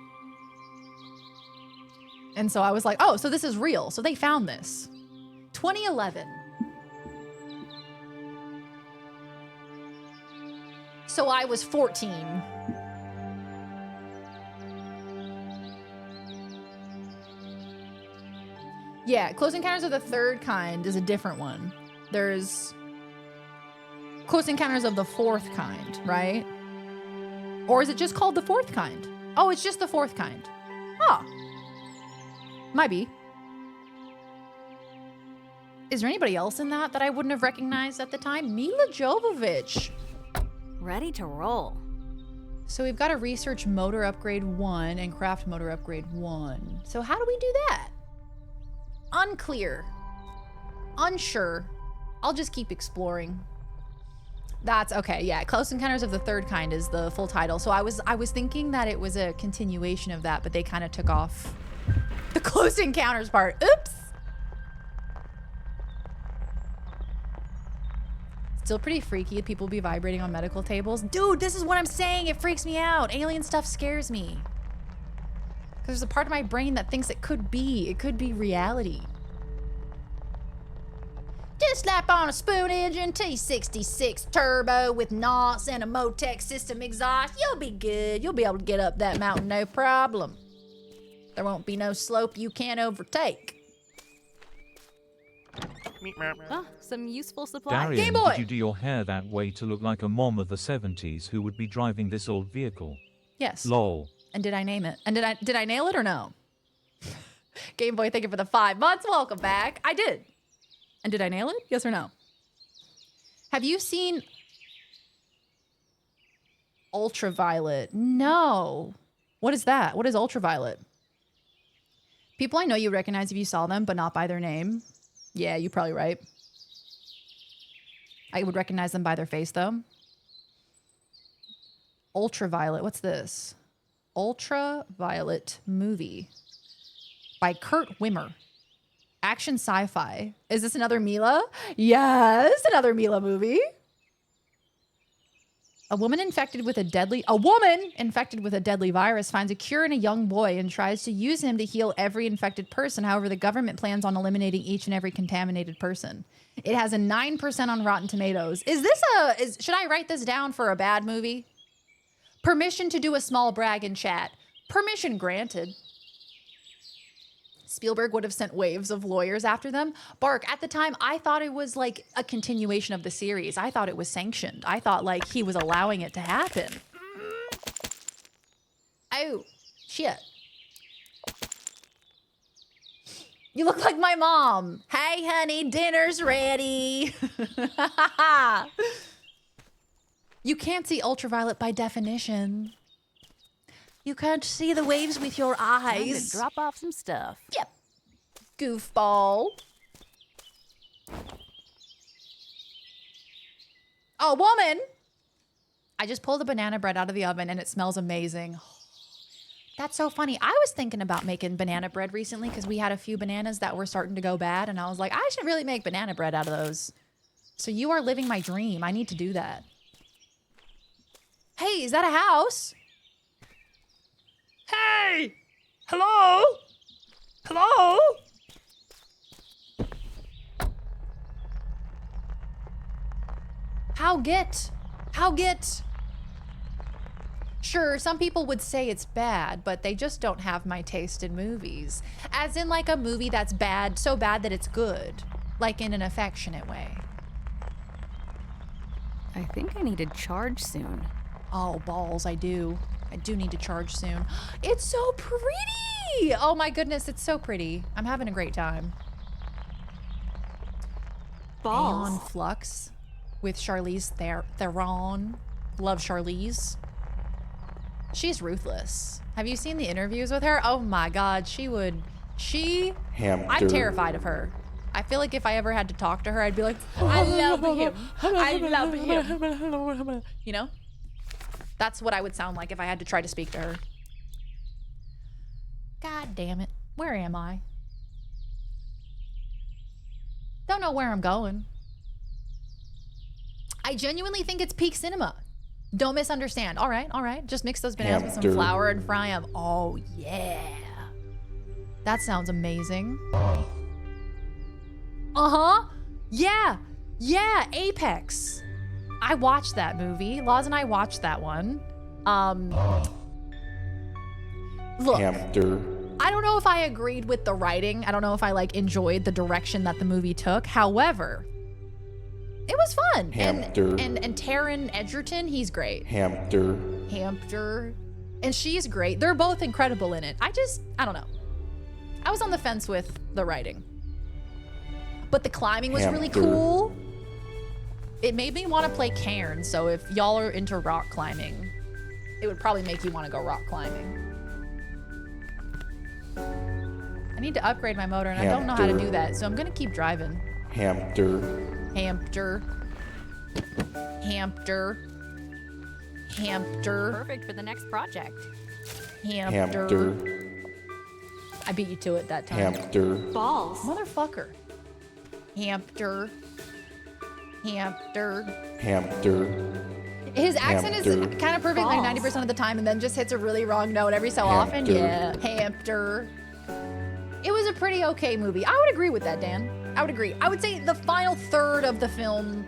Speaker 3: And so I was like, oh, so this is real. So they found this. 2011. So I was 14. Yeah, Close Encounters of the Third Kind is a different one. There's Close Encounters of the Fourth Kind, right? Or is it just called the Fourth Kind? Oh, it's just the Fourth Kind. Huh. Might be. Is there anybody else in that I wouldn't have recognized at the time? Mila Jovovich.
Speaker 11: Ready to roll.
Speaker 3: So we've got to research Motor Upgrade 1 and craft Motor Upgrade 1. So how do we do that? Unclear. Unsure. I'll just keep exploring. That's okay. Yeah, Close Encounters of the Third Kind is the full title. So I was thinking that it was a continuation of that, but they kind of took off the Close Encounters part. Oops. Still pretty freaky. People be vibrating on medical tables. Dude, this is what I'm saying. It freaks me out. Alien stuff scares me. Because there's a part of my brain that thinks it could be reality. Just slap on a spoon engine T66 turbo with NOS and a Motec system exhaust. You'll be good. You'll be able to get up that mountain, no problem. There won't be no slope you can't overtake.
Speaker 11: Oh, some useful supplies.
Speaker 4: Darian, did you do your hair that way to look like a mom of the 70s who would be driving this old vehicle?
Speaker 3: Yes.
Speaker 4: Lol.
Speaker 3: And did I name it? And did I nail it or no? Game Boy, thank you for the 5 months. Welcome back. I did. And did I nail it? Yes or no? Have you seen Ultraviolet? No. What is that? What is Ultraviolet? People I know you recognize if you saw them, but not by their name. Yeah, you're probably right. I would recognize them by their face, though. Ultraviolet. What's this? Ultraviolet movie by Kurt Wimmer. Action sci-fi. Is this another Mila? Yes, another Mila movie. A woman infected with a deadly virus finds a cure in a young boy and tries to use him to heal every infected person. However, the government plans on eliminating each and every contaminated person. It has a 9% on Rotten Tomatoes. Should I write this down for a bad movie? Permission to do a small brag in chat. Permission granted. Spielberg would have sent waves of lawyers after them. Bark, at the time, I thought it was like a continuation of the series. I thought it was sanctioned. I thought like he was allowing it to happen. Oh, shit. You look like my mom. Hey, honey, dinner's ready. You can't see ultraviolet by definition. You can't see the waves with your eyes.
Speaker 11: Time to drop off some stuff.
Speaker 3: Yep. Goofball. Oh, woman. I just pulled the banana bread out of the oven and it smells amazing. That's so funny. I was thinking about making banana bread recently because we had a few bananas that were starting to go bad. And I was like, I should really make banana bread out of those. So you are living my dream. I need to do that. Hey, is that a house?
Speaker 13: Hey! Hello? Hello?
Speaker 3: How get? Sure, some people would say it's bad, but they just don't have my taste in movies. As in like a movie that's bad, so bad that it's good. Like in an affectionate way.
Speaker 11: I think I need to charge soon.
Speaker 3: Oh, balls, I do. I do need to charge soon. It's so pretty! Oh my goodness, it's so pretty. I'm having a great time.
Speaker 11: Balls.
Speaker 3: Aeon Flux with Charlize Theron. Love Charlize. She's ruthless. Have you seen the interviews with her? Oh my God, I'm terrified of her. I feel like if I ever had to talk to her, I'd be like, I love him. I love him. You know? That's what I would sound like if I had to try to speak to her. God damn it. Where am I? Don't know where I'm going. I genuinely think it's peak cinema. Don't misunderstand. All right. Just mix those bananas with some flour and fry them. Oh, yeah. That sounds amazing. Uh-huh. Yeah. Yeah, Apex. I watched that movie. Laws and I watched that one. Look. I don't know if I agreed with the writing. I don't know if I like enjoyed the direction that the movie took. However, it was fun. And Taron Egerton, he's great. Hampter. And she's great. They're both incredible in it. I don't know. I was on the fence with the writing. But the climbing was really cool. It made me want to play Cairn, so if y'all are into rock climbing, it would probably make you want to go rock climbing. I need to upgrade my motor, and I don't know how to do that, so I'm gonna keep driving. Hampter.
Speaker 11: Perfect for the next project.
Speaker 3: Hampter. I beat you to it that time.
Speaker 11: Balls.
Speaker 3: Motherfucker. Hampter. His accent is kind of perfect like 90% of the time and then just hits a really wrong note every so often. Yeah. Hampter. It was a pretty okay movie. I would agree with that, Dan. I would agree. I would say the final third of the film,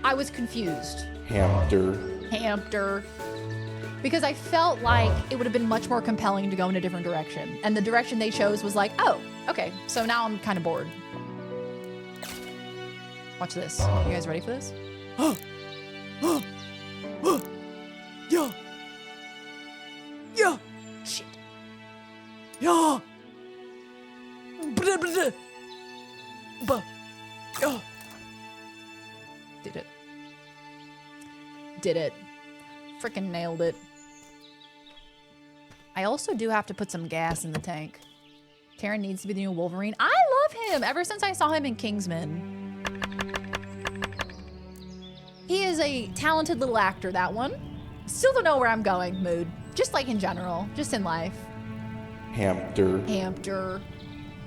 Speaker 3: I was confused. Hampter. Because I felt like it would have been much more compelling to go in a different direction. And the direction they chose was like, oh, okay. So now I'm kind of bored. Watch this. You guys ready for this? Yeah. Shit. Yeah. Did it. Freaking nailed it. I also do have to put some gas in the tank. Taron needs to be the new Wolverine. I love him ever since I saw him in Kingsman. He is a talented little actor, that one. Still don't know where I'm going, mood. Just like in general, just in life. Hampter.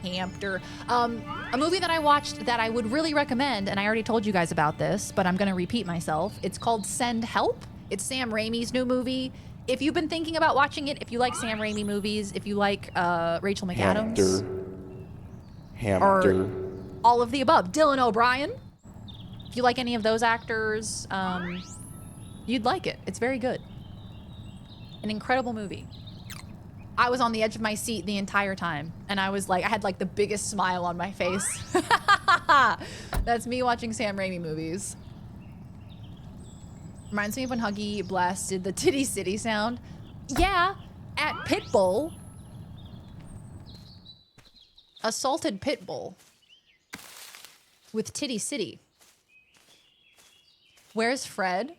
Speaker 3: A movie that I watched that I would really recommend, and I already told you guys about this, but I'm gonna repeat myself. It's called Send Help. It's Sam Raimi's new movie. If you've been thinking about watching it, if you like Sam Raimi movies, if you like Rachel McAdams, or all of the above, Dylan O'Brien, if you like any of those actors, you'd like it. It's very good. An incredible movie. I was on the edge of my seat the entire time, and I was like, I had like the biggest smile on my face. That's me watching Sam Raimi movies. Reminds me of when Huggy Blast did the Titty City sound. Yeah, at Pitbull. Assaulted Pitbull. With Titty City. Where's Fred?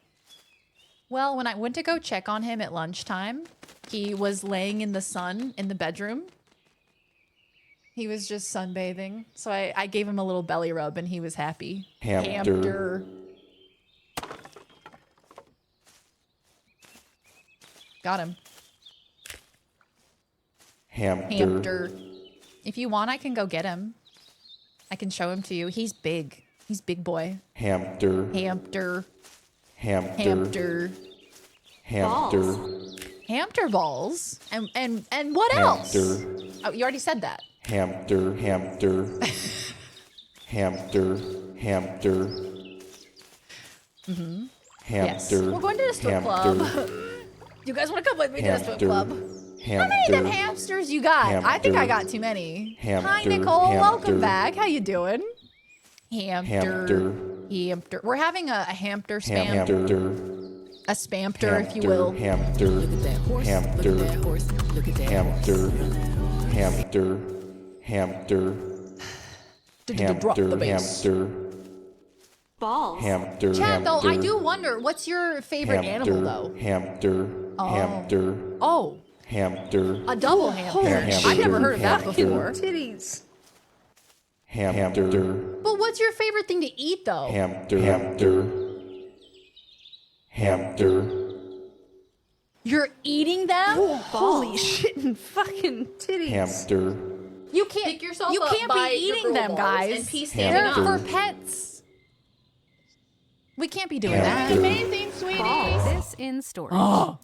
Speaker 3: Well, when I went to go check on him at lunchtime, he was laying in the sun in the bedroom. He was just sunbathing. So I gave him a little belly rub and he was happy. Hampter. Got him. Hampter. If you want, I can go get him. I can show him to you. He's big. He's big boy. Hampter. Balls. Hampter balls. And what else? Oh, you already said that. Hampter. Mm-hmm. Yes. We're going to the strip club. You guys want to come with me to the strip club? How many of them hamsters you got? I think I got too many. Hi, Nicole. Welcome back. How you doing? Hampter. We're having a hamster spam. A spamter, if you will. Look at that horse. Look at that horse. Look at that Drop the bass.
Speaker 11: Balls.
Speaker 3: Chad, though, I do wonder, what's your favorite animal, though? Oh. A double hamster. I've never heard of that before. Titties. But what's your favorite thing to eat, though? You're eating them?
Speaker 11: Holy shit and fucking titties.
Speaker 6: Hamster.
Speaker 3: You can't
Speaker 12: Pick yourself
Speaker 3: you
Speaker 12: up
Speaker 3: can't
Speaker 12: by
Speaker 3: be
Speaker 12: your
Speaker 3: eating them,
Speaker 12: girl balls
Speaker 3: guys.
Speaker 12: and pee
Speaker 3: They're
Speaker 12: standing
Speaker 3: for
Speaker 12: up.
Speaker 3: pets. We can't be doing
Speaker 6: Hamster.
Speaker 3: that.
Speaker 12: Amazing, sweetie.
Speaker 11: This in storage.
Speaker 3: Oh.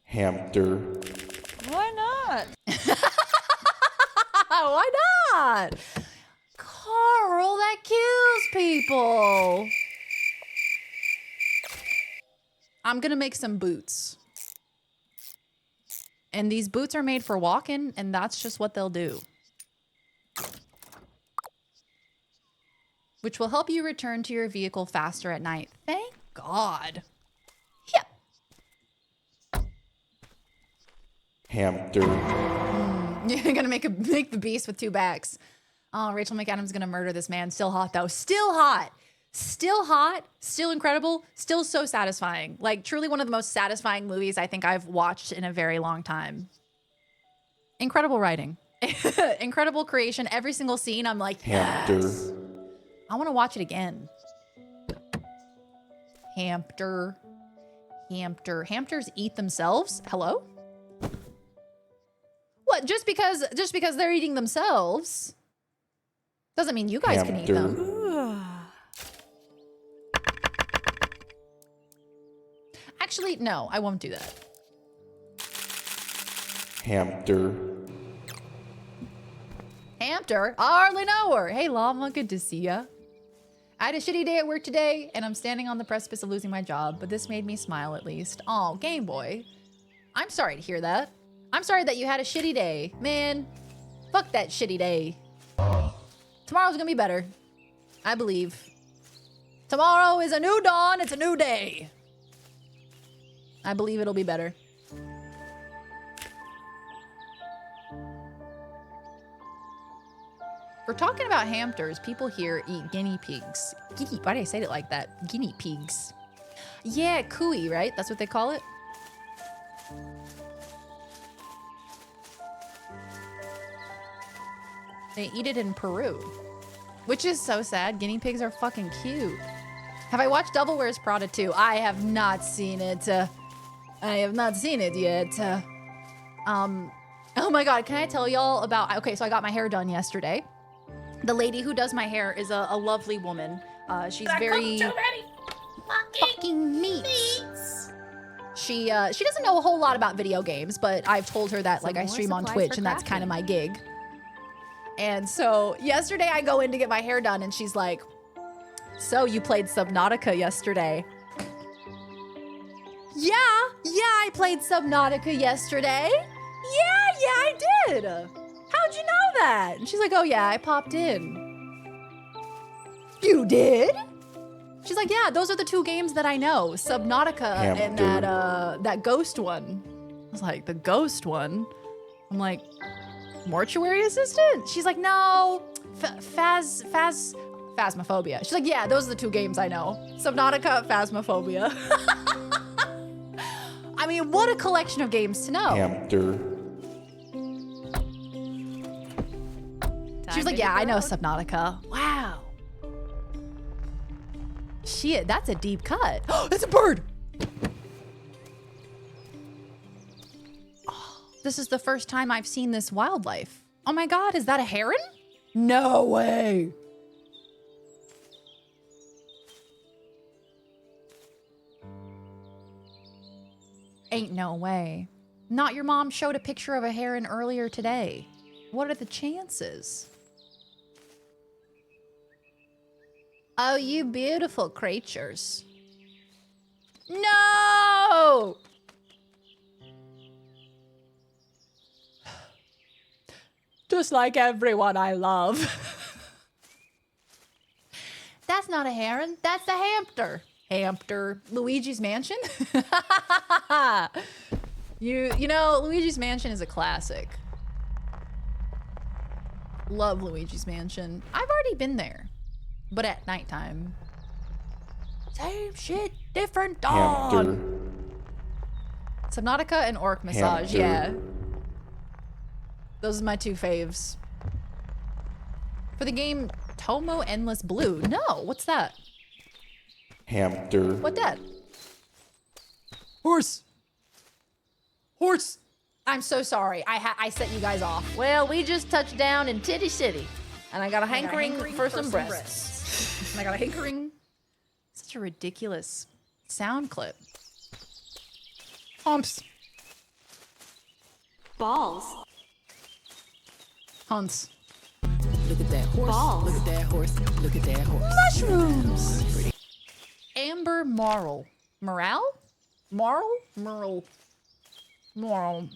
Speaker 6: Hamster.
Speaker 3: Why not? Why not? Carl, that kills people. I'm gonna make some boots. And these boots are made for walking, and that's just what they'll do. Which will help you return to your vehicle faster at night. Thank God.
Speaker 6: Hamster.
Speaker 3: You're gonna make the beast with two backs. Oh, Rachel McAdams gonna murder this man. Still hot though. Still hot. Still hot. Still incredible. Still so satisfying. Like truly one of the most satisfying movies I think I've watched in a very long time. Incredible writing. Incredible creation. Every single scene, I'm like, yes.
Speaker 6: Hamster.
Speaker 3: I want to watch it again. Hamster. Hamster. Hamsters eat themselves? Hello? What? Just because they're eating themselves doesn't mean you guys can eat them. Actually, no, I won't do that.
Speaker 6: Hamster.
Speaker 3: Hamster? I hardly know her. Hey, Llama, good to see ya. I had a shitty day at work today, and I'm standing on the precipice of losing my job, but this made me smile at least. Oh, Game Boy. I'm sorry to hear that. I'm sorry that you had a shitty day. Man, fuck that shitty day. Tomorrow's gonna be better. I believe. Tomorrow is a new dawn. It's a new day. I believe it'll be better. We're talking about hamsters. People here eat guinea pigs. Why did I say it like that? Guinea pigs. Yeah, cuy, right? That's what they call it. They eat it in Peru, which is so sad. Guinea pigs are fucking cute. Have I watched Devil Wears Prada 2? I have not seen it. I have not seen it yet. Oh my God, can I tell y'all about, okay, so I got my hair done yesterday. The lady who does my hair is a lovely woman. She's very fucking neat. She doesn't know a whole lot about video games, but I've told her that like I stream on Twitch and that's kind of my gig. And so yesterday I go in to get my hair done and she's like, so you played Subnautica yesterday? Yeah, I played Subnautica yesterday. Yeah, I did. How'd you know that? And she's like, oh yeah, I popped in. You did? She's like, yeah, those are the two games that I know, Subnautica and that Ghost one. I was like, the Ghost one? I'm like, Mortuary Assistant? She's like, no, Phasmophobia. She's like, yeah, those are the two games I know. Subnautica, Phasmophobia. I mean, what a collection of games to know.
Speaker 6: Hamster.
Speaker 3: She was like, yeah, I know Subnautica. Wow. Shit, that's a deep cut. Oh, it's a bird. Oh, this is the first time I've seen this wildlife. Oh my God, is that a heron? No way. Ain't no way. Not your mom showed a picture of a heron earlier today. What are the chances? Oh, you beautiful creatures. No! Just like everyone I love. That's not a heron. That's a hamster. Hamster. Luigi's Mansion? You know, Luigi's Mansion is a classic. Love Luigi's Mansion. I've already been there, but at nighttime. Same shit, different dawn. Subnautica and Orc Massage,
Speaker 6: Hamster.
Speaker 3: yeah. Those are my two faves. For the game Tomo Endless Blue. No, what's that?
Speaker 6: Hamster.
Speaker 3: What that? Horse. Horse. I'm so sorry. I set you guys off.
Speaker 18: Well, we just touched down in Titty City, and I got a hankering for some breasts.
Speaker 3: And I got a hankering. Such a ridiculous sound clip. Humps.
Speaker 11: Balls.
Speaker 3: Hunts.
Speaker 11: Look at that horse.
Speaker 18: Balls.
Speaker 11: Look at that horse. Look at that horse.
Speaker 3: Mushrooms. Amber Marl. Morale? Marl? Merle. Marl.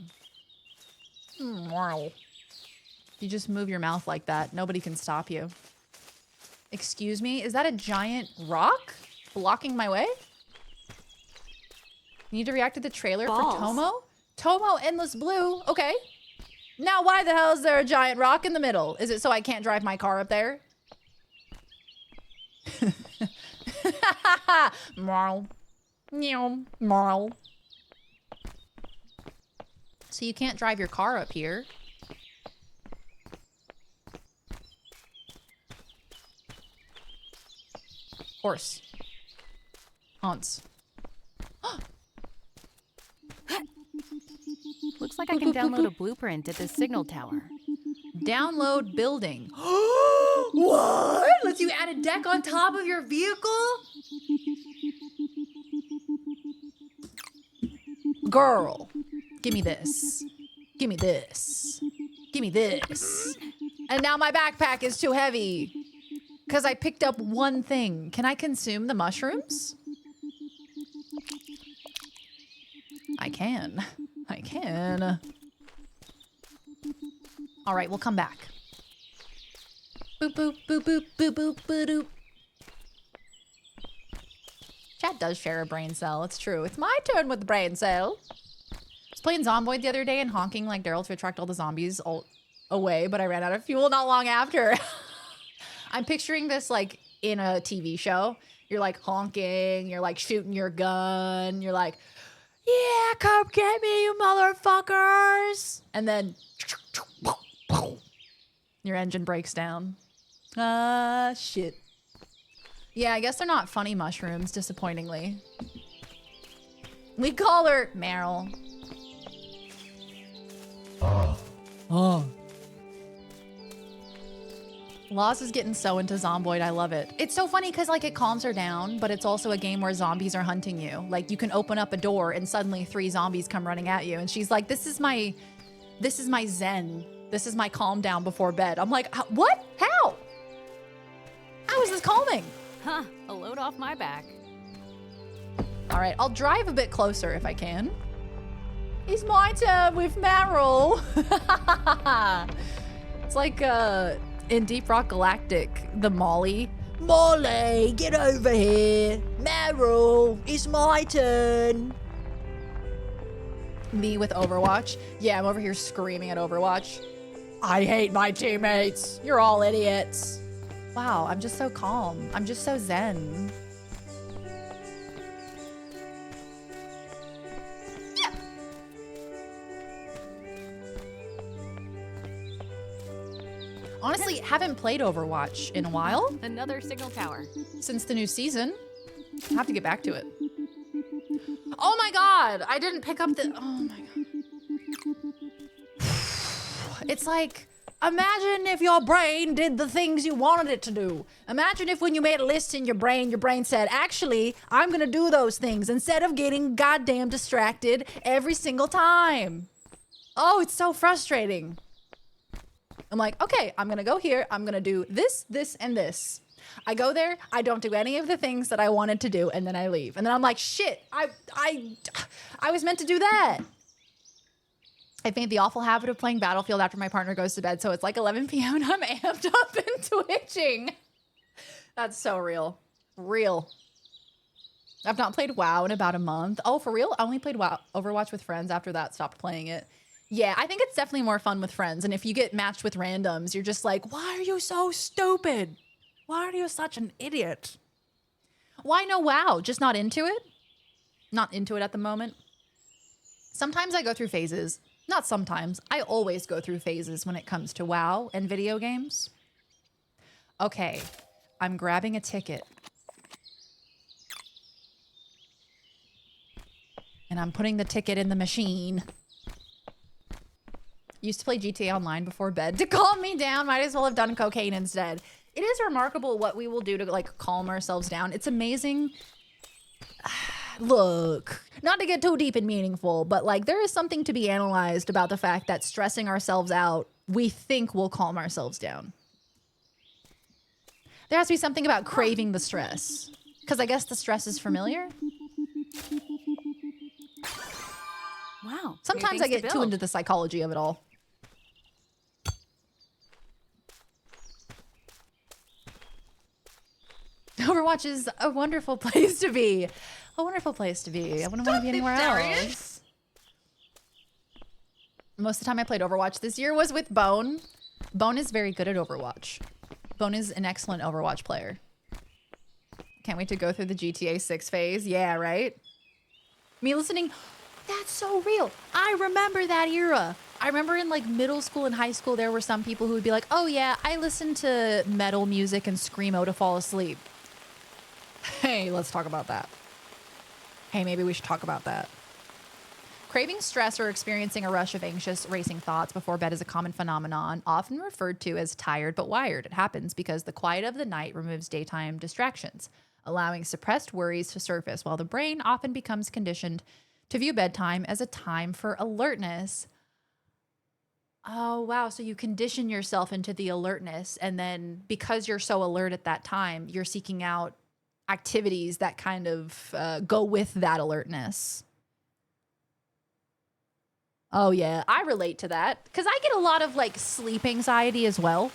Speaker 3: Marl. You just move your mouth like that. Nobody can stop you. Excuse me? Is that a giant rock blocking my way? Need to react to the trailer
Speaker 18: Balls.
Speaker 3: for Tomo? Tomo Endless Blue. Okay. Now why the hell is there a giant rock in the middle? Is it so I can't drive my car up there? Marl. Marl. So you can't drive your car up here. Horse. Hunts.
Speaker 11: Looks like I can download a blueprint at this signal tower.
Speaker 3: Download building. What? Lets you add a deck on top of your vehicle? Girl, give me this. Give me this. Give me this. And now my backpack is too heavy because I picked up one thing. Can I consume the mushrooms? I can. I can. All right, we'll come back. Boop, boop, boop, boop, boop, boop, boop, boop. Chat does share a brain cell. It's true. It's my turn with the brain cell. I was playing Zomboid the other day and honking like Daryl to attract all the zombies away, but I ran out of fuel not long after. I'm picturing this like in a TV show. You're like honking, you're like shooting your gun, you're like, yeah, come get me, you motherfuckers. And then your engine breaks down. Shit. Yeah, I guess they're not funny mushrooms, disappointingly. We call her Meryl. Oh. Loz is getting so into Zomboid. I love it. It's so funny because like it calms her down, but it's also a game where zombies are hunting you. Like you can open up a door and suddenly 3 zombies come running at you. And she's like, this is my zen. This is my calm down before bed. I'm like, what? How? How is this calming?
Speaker 11: Huh, a load off my back.
Speaker 3: All right, I'll drive a bit closer if I can. It's my turn with Meryl. It's like in Deep Rock Galactic, the Molly. Molly, get over here. Meryl, it's my turn. Me with Overwatch. Yeah, I'm over here screaming at Overwatch. I hate my teammates. You're all idiots. Wow, I'm just so calm. I'm just so zen. Yeah. Honestly, haven't played Overwatch in a while.
Speaker 11: Another signal tower.
Speaker 3: Since the new season. I have to get back to it. Oh my god! I didn't pick up the... Oh my god. It's like... Imagine if your brain did the things you wanted it to do. Imagine if when you made a list in your brain said, actually, I'm gonna do those things instead of getting goddamn distracted every single time. Oh, it's so frustrating. I'm like, okay, I'm gonna go here. I'm gonna do this, this, and this. I go there, I don't do any of the things that I wanted to do, and then I leave. And then I'm like, shit, I was meant to do that. I've made the awful habit of playing Battlefield after my partner goes to bed, so it's like 11 p.m. and I'm amped up and twitching. That's so real. Real. I've not played WoW in about a month. Oh, for real? I only played WoW Overwatch with friends. After that, stopped playing it. Yeah, I think it's definitely more fun with friends. And if you get matched with randoms, you're just like, why are you so stupid? Why are you such an idiot? Why no WoW? Just not into it? Not into it at the moment. Sometimes I go through phases. Not sometimes. I always go through phases when it comes to WoW and video games. Okay, I'm grabbing a ticket. And I'm putting the ticket in the machine. Used to play GTA Online before bed to calm me down. Might as well have done cocaine instead. It is remarkable what we will do to like calm ourselves down. It's amazing. Look, not to get too deep and meaningful, but like there is something to be analyzed about the fact that stressing ourselves out, we think will calm ourselves down. There has to be something about craving the stress. Because I guess the stress is familiar.
Speaker 11: Wow.
Speaker 3: Sometimes I get too into the psychology of it all. Overwatch is a wonderful place to be. A wonderful place to be. I wouldn't want to be anywhere else. Most of the time I played Overwatch this year was with Bone. Bone is very good at Overwatch. Bone is an excellent Overwatch player. Can't wait to go through the GTA 6 phase. Yeah, right? Me listening, that's so real. I remember that era. I remember in like middle school and high school, there were some people who would be like, oh yeah, I listen to metal music and screamo to fall asleep. Hey, let's talk about that. Hey, maybe we should talk about that. Craving stress or experiencing a rush of anxious, racing thoughts before bed is a common phenomenon, often referred to as tired but wired. It happens because the quiet of the night removes daytime distractions, allowing suppressed worries to surface, while the brain often becomes conditioned to view bedtime as a time for alertness. Oh, wow. So you condition yourself into the alertness, and then because you're so alert at that time, you're seeking out activities that kind of go with that alertness. Oh, yeah. I relate to that because I get a lot of like sleep anxiety as well.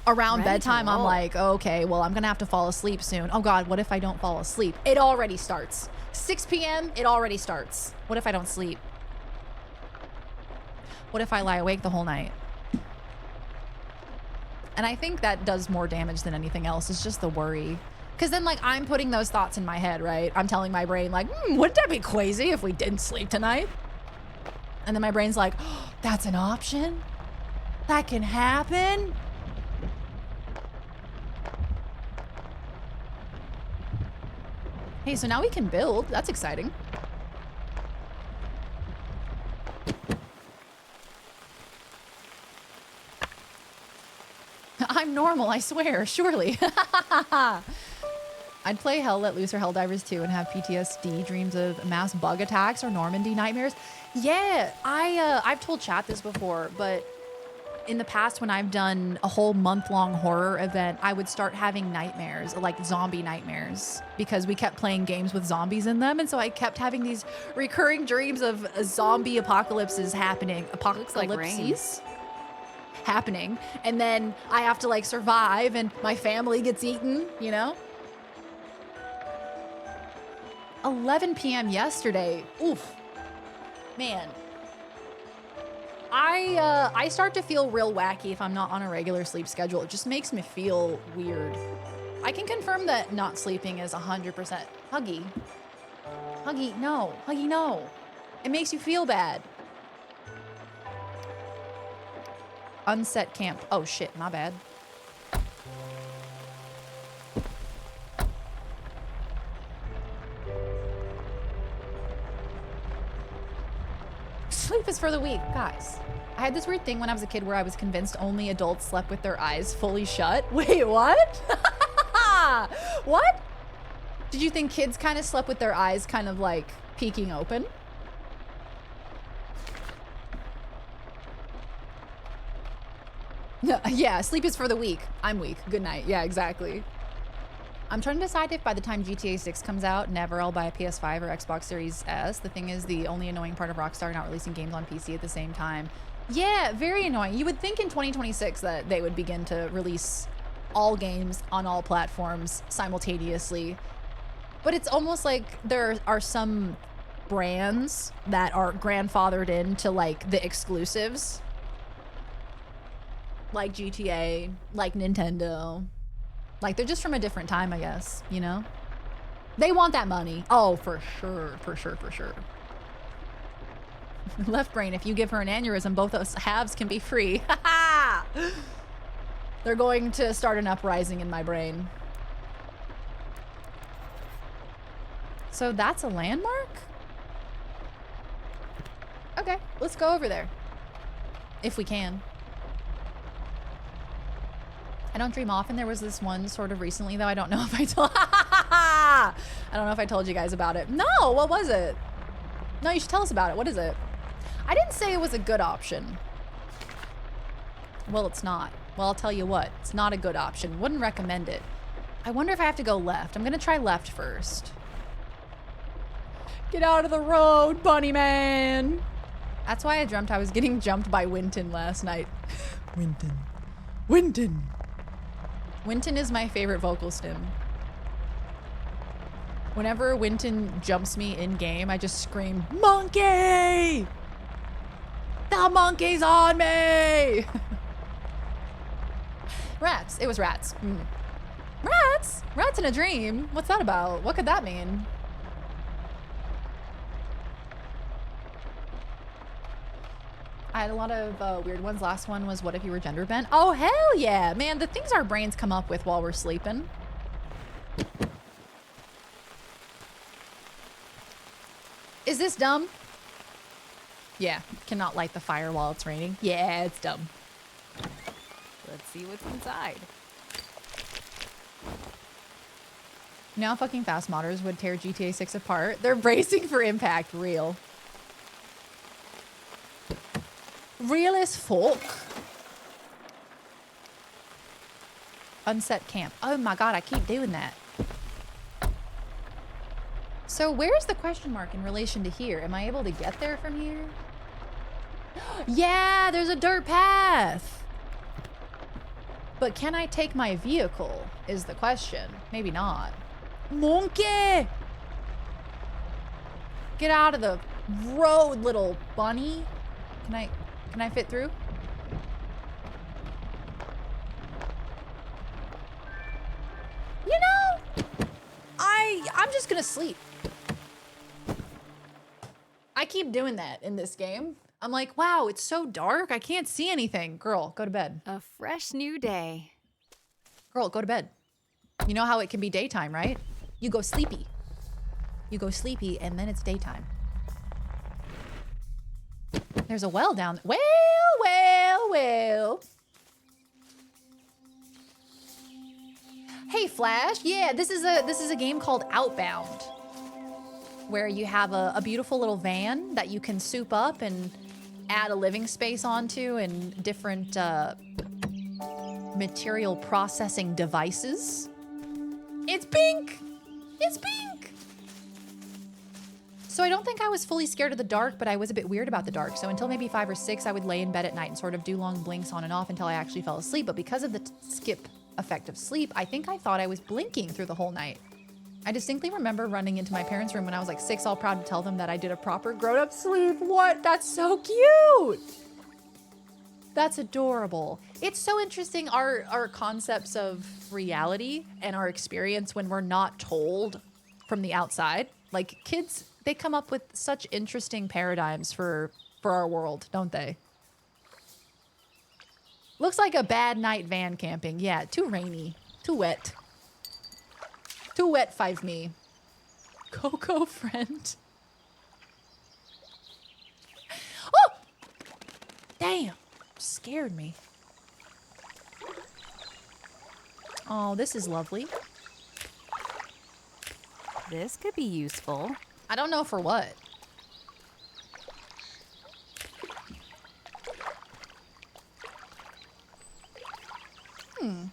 Speaker 3: Around bedtime, I'm like, okay, well, I'm going to have to fall asleep soon. Oh, God, what if I don't fall asleep? It already starts. 6 p.m., it already starts. What if I don't sleep? What if I lie awake the whole night? And I think that does more damage than anything else. It's just the worry. Because then, like, I'm putting those thoughts in my head, right? I'm telling my brain, like, wouldn't that be crazy if we didn't sleep tonight? And then my brain's like, oh, that's an option? That can happen? Hey, so now we can build. That's exciting. I'm normal, I swear, surely. I'd play Hell Let Loose or Helldivers 2 and have PTSD, dreams of mass bug attacks or Normandy nightmares. Yeah, I've told chat this before, but in the past when I've done a whole month-long horror event, I would start having nightmares, like zombie nightmares, because we kept playing games with zombies in them, and so I kept having these recurring dreams of zombie apocalypses happening. Apocalypses? Happening. And then I have to like survive and my family gets eaten, you know? 11 p.m. yesterday. Oof. Man. I start to feel real wacky if I'm not on a regular sleep schedule. It just makes me feel weird. I can confirm that not sleeping is 100% Huggy. Huggy, no. Huggy, no. It makes you feel bad. Unset camp. Oh shit, my bad. Sleep is for the weak, guys. I had this weird thing when I was a kid where I was convinced only adults slept with their eyes fully shut. Wait, what? What? Did you think kids kind of slept with their eyes kind of like peeking open? Yeah, sleep is for the weak. I'm weak. Good night. Yeah, exactly. I'm trying to decide if by the time GTA 6 comes out, never I'll buy a PS5 or Xbox Series S. The thing is, the only annoying part of Rockstar not releasing games on PC at the same time. Yeah, very annoying. You would think in 2026 that they would begin to release all games on all platforms simultaneously. But it's almost like there are some brands that are grandfathered into like the exclusives. Like GTA, like Nintendo. Like they're just from a different time, I guess, you know? They want that money. Oh, for sure, for sure, for sure. Left brain, if you give her an aneurysm, both those halves can be free. They're going to start an uprising in my brain. So that's a landmark? Okay, let's go over there. If we can. I don't dream often. There was this one sort of recently, though. I don't know if I told... I don't know if I told you guys about it. No, what was it? No, you should tell us about it. What is it? I didn't say it was a good option. Well, it's not. Well, I'll tell you what. It's not a good option. Wouldn't recommend it. I wonder if I have to go left. I'm gonna try left first. Get out of the road, bunny man. That's why I dreamt I was getting jumped by Winton last night. Winton. Winton. Winton is my favorite vocal stim. Whenever Winton jumps me in game, I just scream, monkey! The monkey's on me! Rats. It was rats. Rats? Rats in a dream? What's that about? What could that mean? I had a lot of weird ones. Last one was, what if you were gender bent? Oh, hell yeah. Man, the things our brains come up with while we're sleeping. Is this dumb? Yeah, cannot light the fire while it's raining. Yeah, it's dumb.
Speaker 11: Let's see what's inside.
Speaker 3: You know how fucking fast modders would tear GTA 6 apart? They're bracing for impact. Real. Real as fuck. Unset camp. Oh my god, I keep doing that. So where's the question mark in relation to here? Am I able to get there from here? Yeah, there's a dirt path. But can I take my vehicle is the question. Maybe not. Monkey! Get out of the road, little bunny. Can I fit through? You know, I'm just gonna sleep. I keep doing that in this game. I'm like, wow, it's so dark. I can't see anything. Girl, go to bed.
Speaker 11: A fresh new day.
Speaker 3: Girl, go to bed. You know how it can be daytime, right? You go sleepy. You go sleepy and then it's daytime. There's a well down there. Well. Hey, Flash. Yeah, this is a game called Outbound, where you have a beautiful little van that you can soup up and add a living space onto and different material processing devices. It's pink. It's pink. So I don't think I was fully scared of the dark, but I was a bit weird about the dark. So until maybe 5 or 6, I would lay in bed at night and sort of do long blinks on and off until I actually fell asleep. But because of the skip effect of sleep, I think I thought I was blinking through the whole night. I distinctly remember running into my parents' room when I was like 6, all proud to tell them that I did a proper grown-up sleep. What? That's so cute. That's adorable. It's so interesting, our concepts of reality and our experience when we're not told from the outside. Like kids, they come up with such interesting paradigms for our world, don't they? Looks like a bad night van camping. Yeah, too rainy, too wet. Too wet, 5 me. Coco friend. Oh! Damn. Scared me. Oh, this is lovely.
Speaker 11: This could be useful.
Speaker 3: I don't know for what.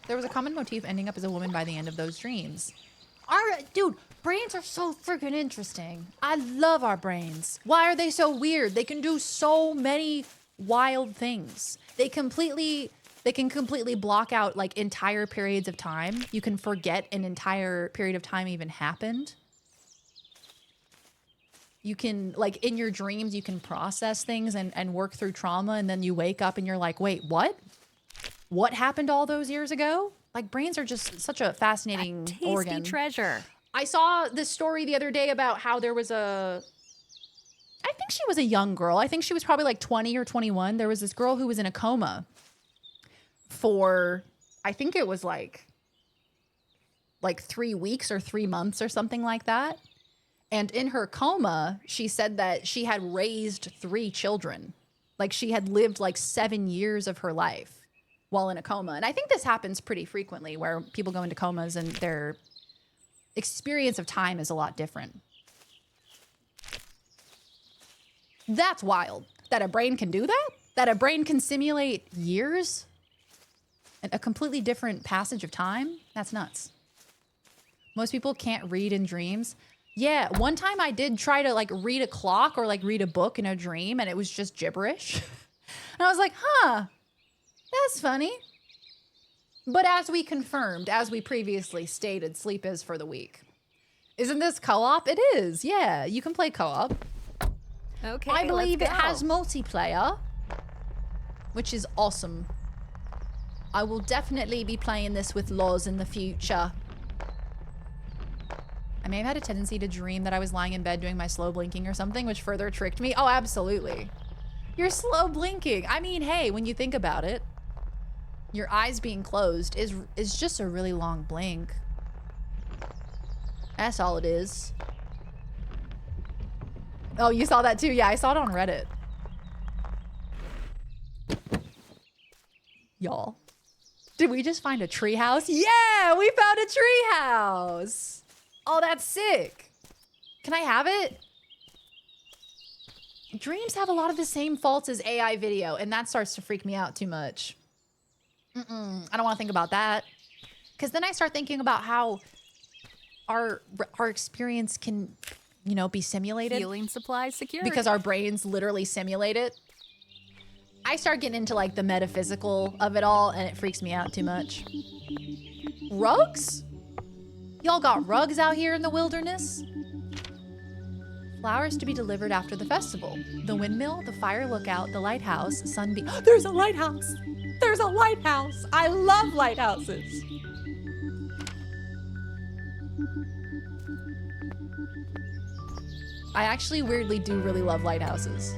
Speaker 3: There was a common motif ending up as a woman by the end of those dreams. Dude, brains are so freaking interesting. I love our brains. Why are they so weird? They can do so many wild things. They can completely block out like entire periods of time. You can forget an entire period of time even happened. You can, like in your dreams, you can process things and work through trauma, and then you wake up and you're like, wait, what? What happened all those years ago? Like brains are just such a fascinating organ.
Speaker 11: Tasty treasure.
Speaker 3: I saw this story the other day about how there was I think she was a young girl. I think she was probably like 20 or 21. There was this girl who was in a coma for, I think it was like 3 weeks or 3 months or something like that. And in her coma, she said that she had raised 3 children. Like she had lived like 7 years of her life while in a coma. And I think this happens pretty frequently where people go into comas and their experience of time is a lot different. That's wild. That a brain can do that? That a brain can simulate years? And a completely different passage of time? That's nuts. Most people can't read in dreams. Yeah, one time I did try to like read a clock or like read a book in a dream and it was just gibberish. And I was like, huh, that's funny. But as we confirmed, as we previously stated, sleep is for the weak. Isn't this co-op? It is, yeah, you can play co-op.
Speaker 11: Okay,
Speaker 3: I believe it
Speaker 11: let's go.
Speaker 3: has multiplayer, which is awesome. I will definitely be playing this with Loz in the future. I may have had a tendency to dream that I was lying in bed doing my slow blinking or something, which further tricked me. Oh, absolutely. You're slow blinking. I mean, hey, when you think about it, your eyes being closed is just a really long blink. That's all it is. Oh, you saw that too? Yeah, I saw it on Reddit. Y'all, did we just find a treehouse? Yeah, we found a treehouse. Oh, that's sick. Can I have it? Dreams have a lot of the same faults as AI video, and that starts to freak me out too much. I don't want to think about that. Because then I start thinking about how our experience can, you know, be simulated.
Speaker 11: Healing supplies security.
Speaker 3: Because our brains literally simulate it. I start getting into like the metaphysical of it all, and it freaks me out too much. Rugs? Y'all got rugs out here in the wilderness? Flowers to be delivered after the festival. The windmill, the fire lookout, the lighthouse, sunbeam. There's a lighthouse! There's a lighthouse! I love lighthouses! I actually weirdly do really love lighthouses.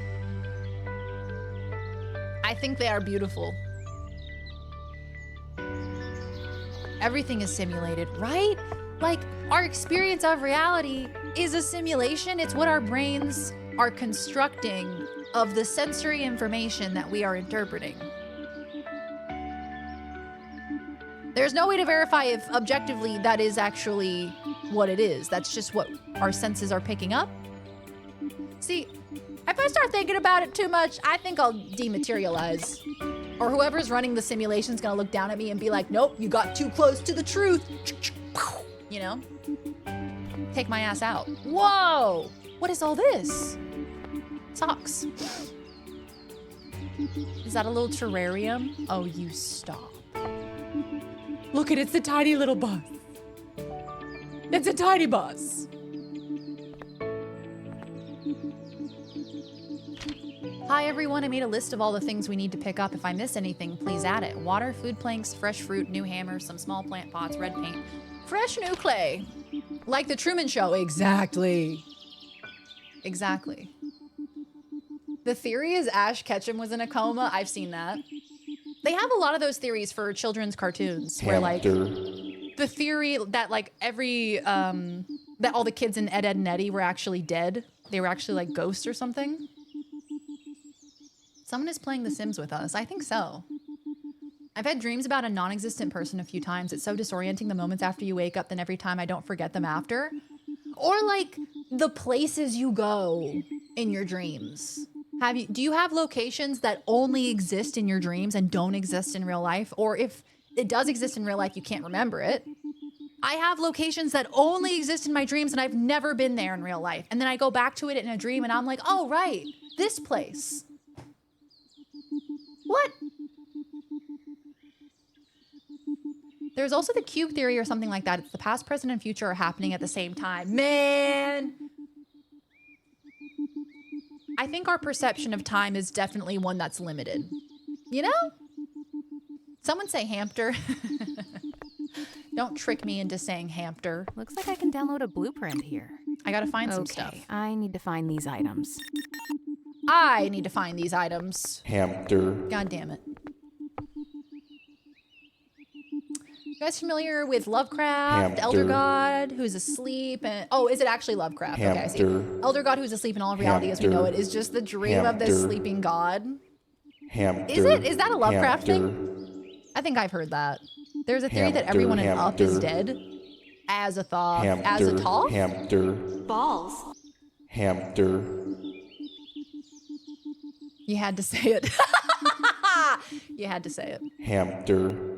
Speaker 3: I think they are beautiful. Everything is simulated, right? Like, our experience of reality is a simulation. It's what our brains are constructing of the sensory information that we are interpreting. There's no way to verify if objectively that is actually what it is. That's just what our senses are picking up. See, if I start thinking about it too much, I think I'll dematerialize. Or whoever's running the simulation's gonna look down at me and be like, nope, you got too close to the truth. You know? Take my ass out. Whoa! What is all this? Socks. Is that a little terrarium? Oh, you stop. Look at it, it's a tiny little bus. It's a tiny bus. Hi everyone, I made a list of all the things we need to pick up. If I miss anything, please add it. Water, food planks, fresh fruit, new hammers, some small plant pots, red paint, fresh new clay. Like the Truman Show. Exactly. Exactly. The theory is Ash Ketchum was in a coma. I've seen that. They have a lot of those theories for children's cartoons where like the theory that like every that all the kids in Ed, Edd and Eddy were actually dead. They were actually like ghosts or something. Someone is playing The Sims with us. I think so. I've had dreams about a non-existent person a few times. It's so disorienting the moments after you wake up, then every time I don't forget them after. Or like the places you go in your dreams. Do you have locations that only exist in your dreams and don't exist in real life? Or if it does exist in real life, you can't remember it. I have locations that only exist in my dreams and I've never been there in real life. And then I go back to it in a dream and I'm like, oh, right, this place. What? There's also the cube theory or something like that. It's the past, present, and future are happening at the same time. Man! I think our perception of time is definitely one that's limited. You know? Someone say hamster. Don't trick me into saying hamster.
Speaker 11: Looks like I can download a blueprint here.
Speaker 3: I gotta find some stuff.
Speaker 11: I need to find these items.
Speaker 3: I need to find these items.
Speaker 6: Hamster.
Speaker 3: God damn it. You guys familiar with Lovecraft, Elder God, who's asleep, and oh, is it actually Lovecraft? Okay, I see. Elder God, who's asleep in all of reality as we know it, is just the dream of this sleeping god. Is it? Is that a Lovecraft thing? I think I've heard that. There's a theory that everyone in Up is dead. Azathoth. Azathoth?
Speaker 5: Balls.
Speaker 6: Hamster.
Speaker 3: You had to say it. You had to say it.
Speaker 6: Hamster.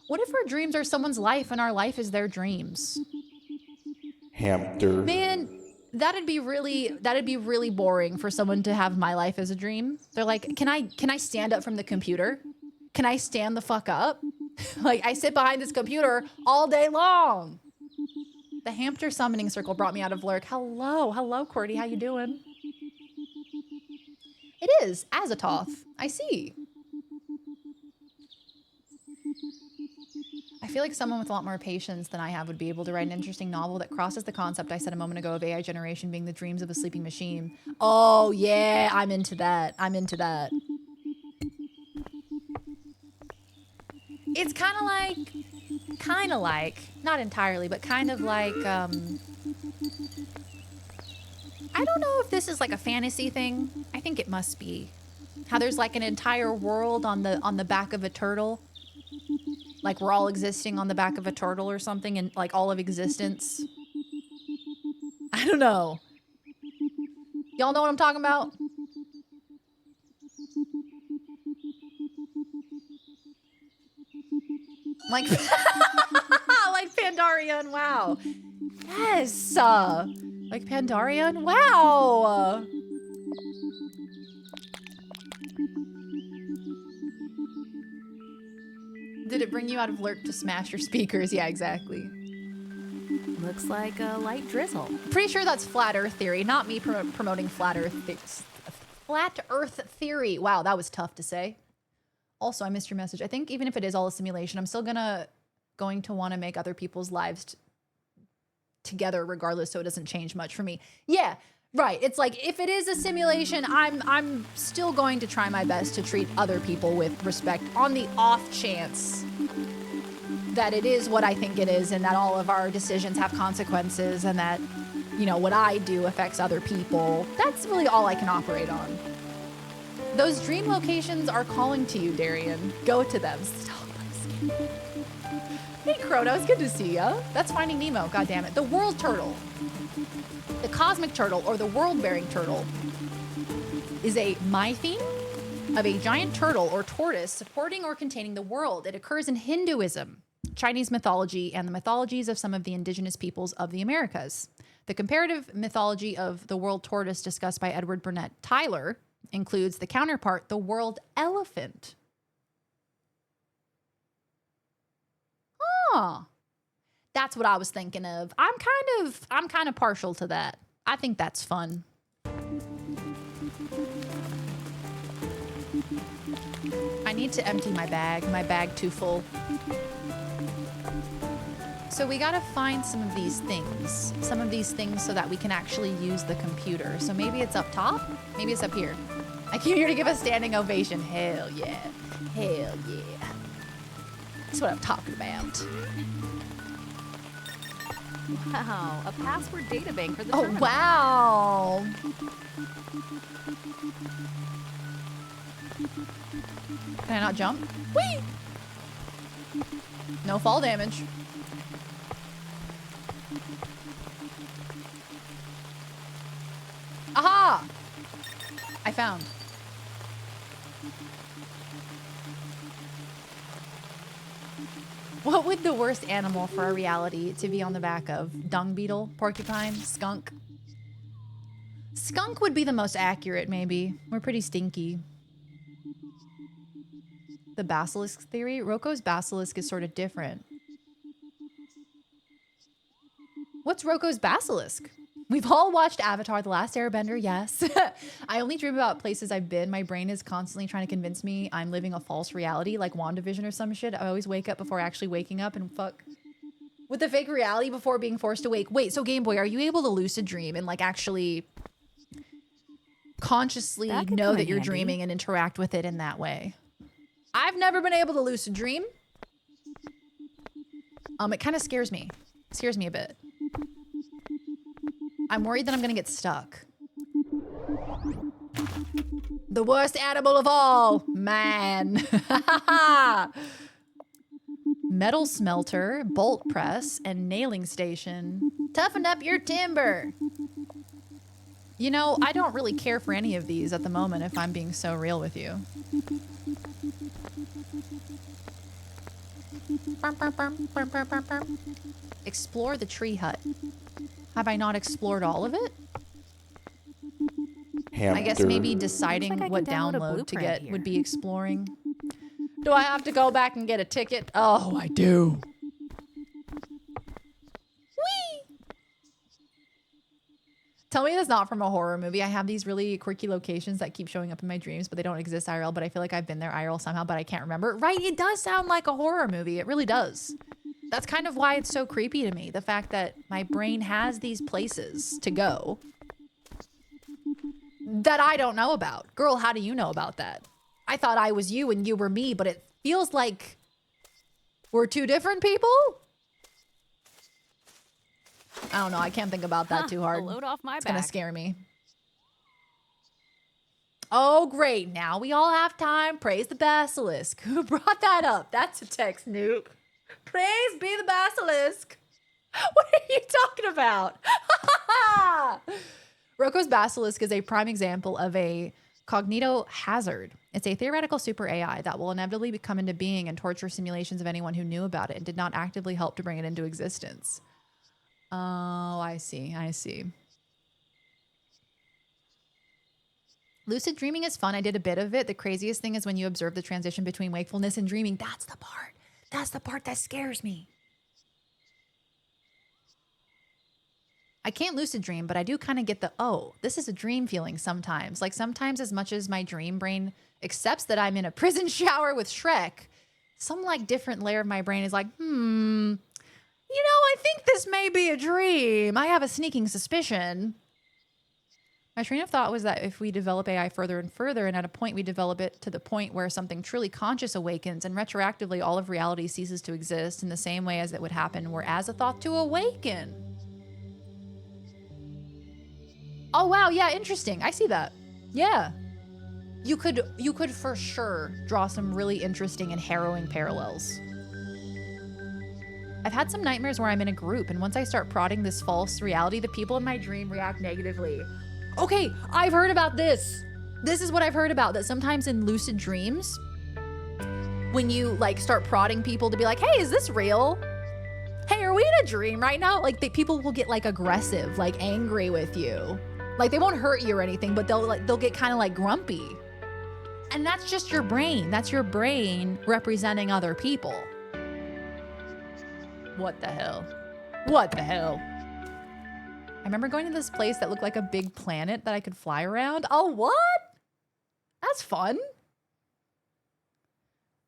Speaker 3: What if our dreams are someone's life and our life is their dreams?
Speaker 6: Hamster.
Speaker 3: Man, that'd be really boring for someone to have my life as a dream. They're like, can I stand up from the computer? Can I stand the fuck up? Like, I sit behind this computer all day long. The hamster summoning circle brought me out of lurk. Hello, Cordy, how you doing? It is Azathoth. I see. I feel like someone with a lot more patience than I have would be able to write an interesting novel that crosses the concept I said a moment ago of AI generation being the dreams of a sleeping machine. Oh yeah, I'm into that. I'm into that. It's kind of like, not entirely, but kind of like, I don't know if this is like a fantasy thing. I think it must be. How there's like an entire world on the back of a turtle. Like we're all existing on the back of a turtle or something, and like all of existence. I don't know. Y'all know what I'm talking about? Like, like Pandarian, wow. Yes, like Pandarian, wow. Did it bring you out of lurk to smash your speakers? Yeah, exactly.
Speaker 11: Looks like a light drizzle.
Speaker 3: Pretty sure that's flat Earth theory, not me promoting flat Earth theory. Wow, that was tough to say. Also, I missed your message. I think even if it is all a simulation, I'm still going to want to make other people's lives together regardless, so it doesn't change much for me. Yeah, right. It's like if it is a simulation, I'm still going to try my best to treat other people with respect on the off chance that it is what I think it is, and that all of our decisions have consequences, and that, you know, what I do affects other people. That's really all I can operate on. Those dream locations are calling to you, Darian. Go to them. Stop. Hey, Kronos, good to see ya. That's Finding Nemo, goddammit. The world turtle. The cosmic turtle, or the world-bearing turtle, is a mytheme of a giant turtle or tortoise supporting or containing the world. It occurs in Hinduism, Chinese mythology, and the mythologies of some of the indigenous peoples of the Americas. The comparative mythology of the world tortoise discussed by Edward Burnett Tyler includes the counterpart, the world elephant. Huh. That's what I was thinking of. I'm kind of partial to that. I think that's fun. I need to empty my bag too full. So we gotta find some of these things so that we can actually use the computer. So maybe it's up top, maybe it's up here. I came here to give a standing ovation. Hell yeah, hell yeah. That's what I'm talking about.
Speaker 11: Wow, a password databank for the
Speaker 3: Oh,
Speaker 11: tournament.
Speaker 3: wow. Can I not jump? Whee! No fall damage. Aha! I found. What would the worst animal for a reality to be on the back of? Dung beetle? Porcupine? Skunk? Skunk would be the most accurate, maybe. We're pretty stinky. The basilisk theory? Roko's basilisk is sort of different. What's Roko's basilisk? We've all watched Avatar: The Last Airbender, yes. I only dream about places I've been. My brain is constantly trying to convince me I'm living a false reality, like WandaVision or some shit. I always wake up before actually waking up and fuck with the fake reality before being forced to wake. Wait, so Game Boy, are you able to lucid dream and like actually consciously know that you're dreaming and interact with it in that way? I've never been able to lucid dream. It kind of scares me. Scares me a bit. I'm worried that I'm gonna get stuck. The worst animal of all, man. Metal smelter, bolt press, and nailing station. Toughen up your timber. You know, I don't really care for any of these at the moment, if I'm being so real with you. Explore the tree hut. Have I not explored all of it? I guess maybe deciding
Speaker 11: Looks like I
Speaker 3: what
Speaker 11: can download a
Speaker 3: download to
Speaker 11: blueprint
Speaker 3: get
Speaker 11: here.
Speaker 3: would be exploring. Do I have to go back and get a ticket? Oh, I do. Whee! Tell me that's not from a horror movie. I have these really quirky locations that keep showing up in my dreams, but they don't exist IRL, but I feel like I've been there IRL somehow, but I can't remember. Right, it does sound like a horror movie. It really does. That's kind of why it's so creepy to me. The fact that my brain has these places to go that I don't know about. Girl, how do you know about that? I thought I was you and you were me, but it feels like we're two different people? I don't know. I can't think about that too hard.
Speaker 11: Load off my
Speaker 3: It's gonna
Speaker 11: back.
Speaker 3: scare me. Oh, great. Now we all have time. Praise the basilisk. Who brought that up? That's a text, Nuke. Praise be the basilisk. What are you talking about? Rocco's basilisk is a prime example of a cognito hazard. It's a theoretical super AI that will inevitably come into being and torture simulations of anyone who knew about it and did not actively help to bring it into existence. Oh, I see. I see. Lucid dreaming is fun. I did a bit of it. The craziest thing is when you observe the transition between wakefulness and dreaming. That's the part. That's the part that scares me. I can't lucid dream, but I do kind of get the, oh, this is a dream feeling sometimes. Like sometimes as much as my dream brain accepts that I'm in a prison shower with Shrek, some like different layer of my brain is like, you know, I think this may be a dream. I have a sneaking suspicion. My train of thought was that if we develop AI further and further, and at a point we develop it to the point where something truly conscious awakens and retroactively all of reality ceases to exist in the same way as it would happen were as a thought to awaken. Oh, wow. Yeah, interesting. I see that. Yeah. You could for sure draw some really interesting and harrowing parallels. I've had some nightmares where I'm in a group, and once I start prodding this false reality, the people in my dream react negatively. Okay, I've heard about this. This is what I've heard about, that sometimes in lucid dreams, when you like start prodding people to be like, hey, is this real? Hey, are we in a dream right now? Like people will get like aggressive, like angry with you. Like they won't hurt you or anything, but they'll get kind of like grumpy. And that's just your brain. That's your brain representing other people. What the hell? What the hell? I remember going to this place that looked like a big planet that I could fly around. Oh, what? That's fun.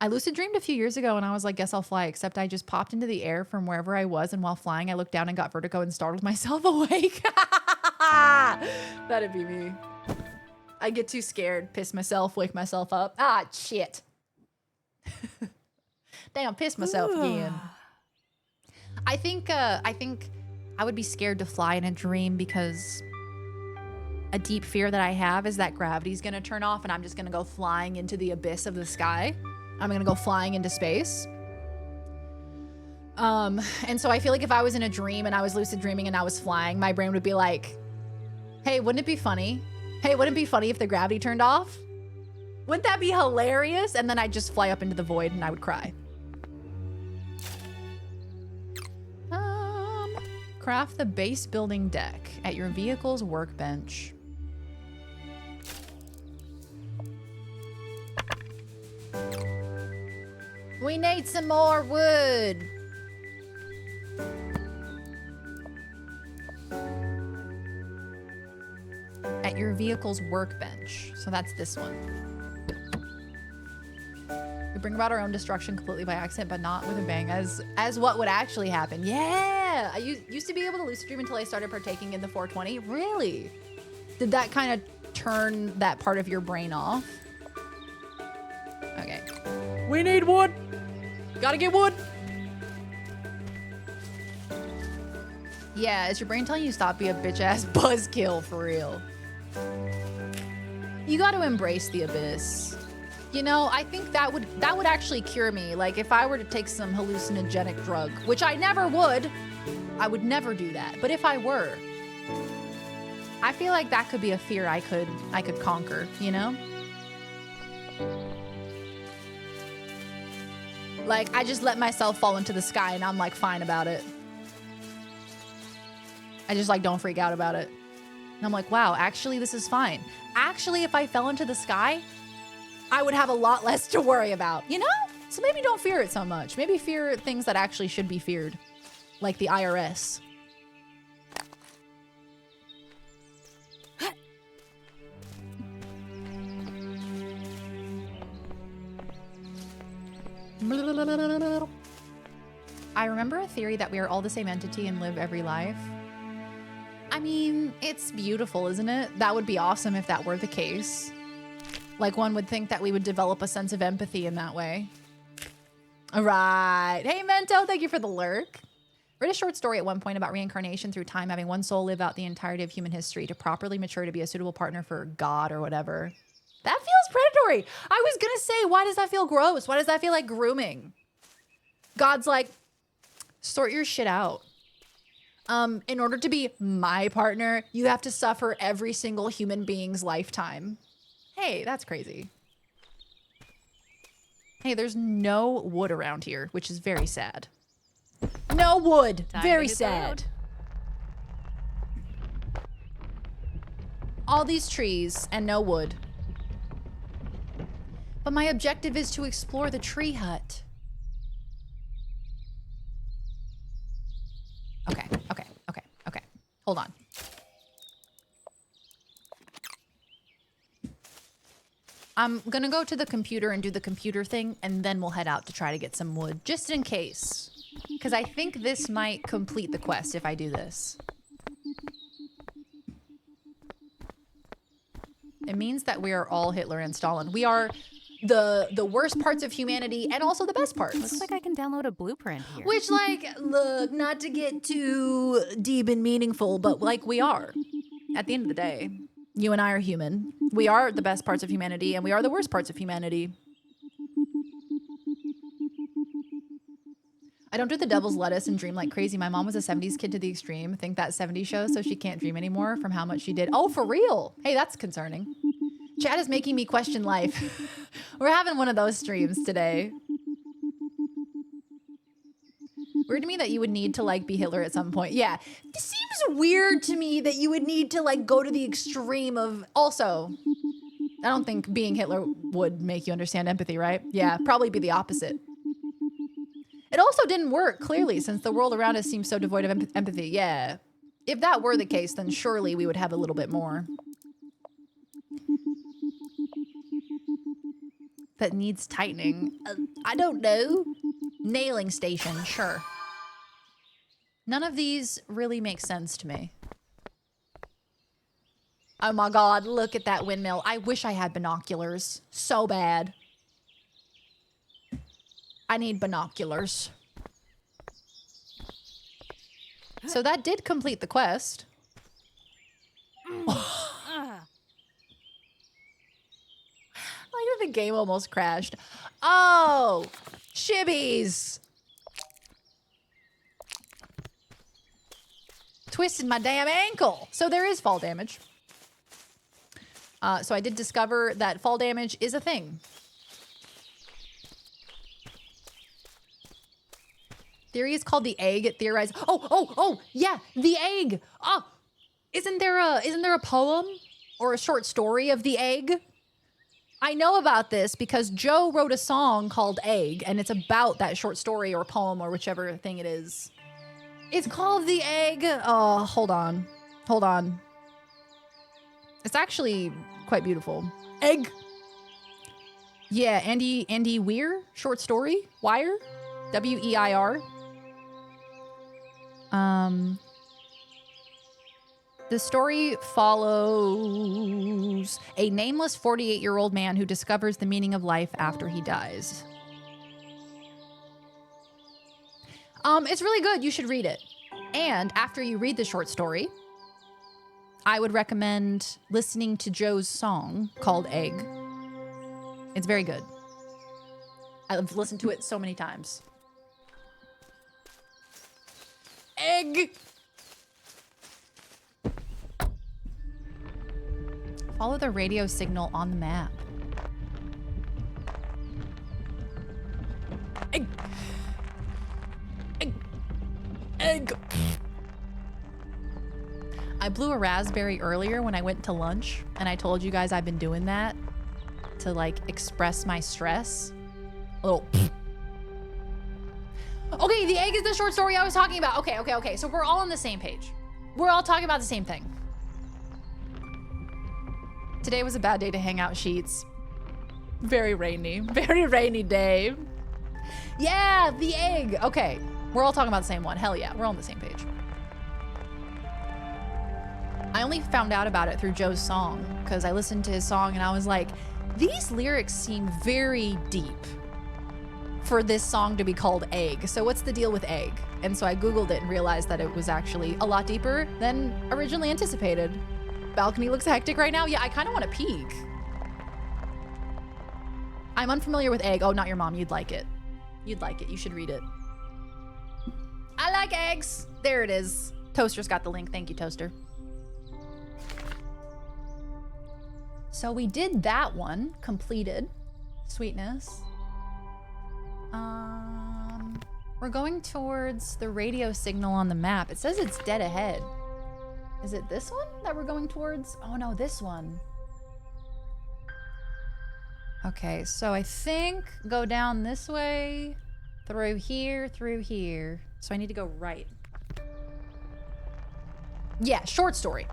Speaker 3: I lucid dreamed a few years ago and I was like, guess I'll fly, except I just popped into the air from wherever I was, and while flying, I looked down and got vertigo and startled myself awake. That'd be me. I get too scared, piss myself, wake myself up. Ah, shit. Damn, piss myself again. I think I would be scared to fly in a dream because a deep fear that I have is that gravity's gonna turn off and I'm just gonna go flying into the abyss of the sky. I'm gonna go flying into space. And so I feel like if I was in a dream and I was lucid dreaming and I was flying, my brain would be like, hey, wouldn't it be funny? Hey, wouldn't it be funny if the gravity turned off? Wouldn't that be hilarious? And then I'd just fly up into the void and I would cry. Craft the base building deck at your vehicle's workbench. We need some more wood. At your vehicle's workbench. So that's this one. We bring about our own destruction completely by accident, but not with a bang, as what would actually happen. Yeah! I used to be able to lucid dream until I started partaking in the 420. Really? Did that kind of turn that part of your brain off? Okay. We need wood! Gotta get wood! Yeah, is your brain telling you to stop being a bitch-ass buzzkill for real? You got to embrace the abyss. You know, I think that would actually cure me. Like if I were to take some hallucinogenic drug, which I never would. I would never do that. But if I were, I feel like that could be a fear I could conquer, you know? Like I just let myself fall into the sky and I'm like fine about it. I just like don't freak out about it. And I'm like, wow, actually this is fine. Actually, if I fell into the sky, I would have a lot less to worry about, you know? So maybe don't fear it so much. Maybe fear things that actually should be feared, like the IRS. I remember a theory that we are all the same entity and live every life. I mean, it's beautiful, isn't it? That would be awesome if that were the case. Like one would think that we would develop a sense of empathy in that way. All right. Hey, Mento, thank you for the lurk. Read a short story at one point about reincarnation through time, having one soul live out the entirety of human history to properly mature to be a suitable partner for God or whatever. That feels predatory. I was going to say, why does that feel gross? Why does that feel like grooming? God's like, sort your shit out. In order to be my partner, you have to suffer every single human being's lifetime. Hey, that's crazy. Hey, there's no wood around here, which is very sad. No wood. Very sad. All these trees and no wood. But my objective is to explore the tree hut. Okay. Hold on. I'm gonna go to the computer and do the computer thing, and then we'll head out to try to get some wood, just in case. Because I think this might complete the quest if I do this. It means that we are all Hitler and Stalin. We are the worst parts of humanity and also the best parts.
Speaker 11: Looks like I can download a blueprint here.
Speaker 3: Which, like, look, not to get too deep and meaningful, but like we are. At the end of the day, you and I are human. We are the best parts of humanity and we are the worst parts of humanity. I don't do the devil's lettuce and dream like crazy. My mom was a 70s kid to the extreme. Think that 70s show, so she can't dream anymore from how much she did. Oh, for real? Hey, that's concerning. Chat is making me question life. We're having one of those streams today. Weird to me that you would need to like be Hitler at some point. Yeah, it seems weird to me that you would need to like go to the extreme of. Also, I don't think being Hitler would make you understand empathy, right? Yeah, probably be the opposite. It also didn't work, clearly, since the world around us seems so devoid of empathy. Yeah, if that were the case, then surely we would have a little bit more. That needs tightening. I don't know. Nailing station, sure. None of these really make sense to me. Oh my God, look at that windmill. I wish I had binoculars so bad. I need binoculars. So that did complete the quest. Like the game almost crashed. Oh, shibbies. Twisted my damn ankle. So there is fall damage. So I did discover that fall damage is a thing. Theory is called the egg. It theorized. Oh, yeah, the egg. Oh, isn't there a poem or a short story of the egg? I know about this because Joe wrote a song called Egg, and it's about that short story or poem or whichever thing it is. It's called The Egg. Oh, hold on. It's actually quite beautiful. Egg. Yeah, Andy Weir, short story, Wire, W-E-I-R. The story follows a nameless 48-year-old man who discovers the meaning of life after he dies. It's really good. You should read it. And after you read the short story, I would recommend listening to Joe's song called Egg. It's very good. I've listened to it so many times. Egg! Follow the radio signal on the map. Egg! Egg! Egg! I blew a raspberry earlier when I went to lunch, and I told you guys I've been doing that to like express my stress. A little. Okay, the egg is the short story I was talking about. Okay. So we're all on the same page. We're all talking about the same thing. Today was a bad day to hang out, Sheets. Very rainy day. Yeah, the egg. Okay, we're all talking about the same one. Hell yeah, we're all on the same page. I only found out about it through Joe's song because I listened to his song and I was like, these lyrics seem very deep for this song to be called Egg. So what's the deal with egg? And so I Googled it and realized that it was actually a lot deeper than originally anticipated. Balcony looks hectic right now. Yeah, I kind of want to peek. I'm unfamiliar with egg. Oh, not your mom. You'd like it. You'd like it. You should read it. I like eggs. There it is. Toaster's got the link. Thank you, Toaster. So we did that one. Completed. Sweetness. We're going towards the radio signal on the map. It says it's dead ahead. Is it this one that we're going towards? Oh no, this one. Okay, so I think go down this way, through here. So I need to go right. Yeah, short story.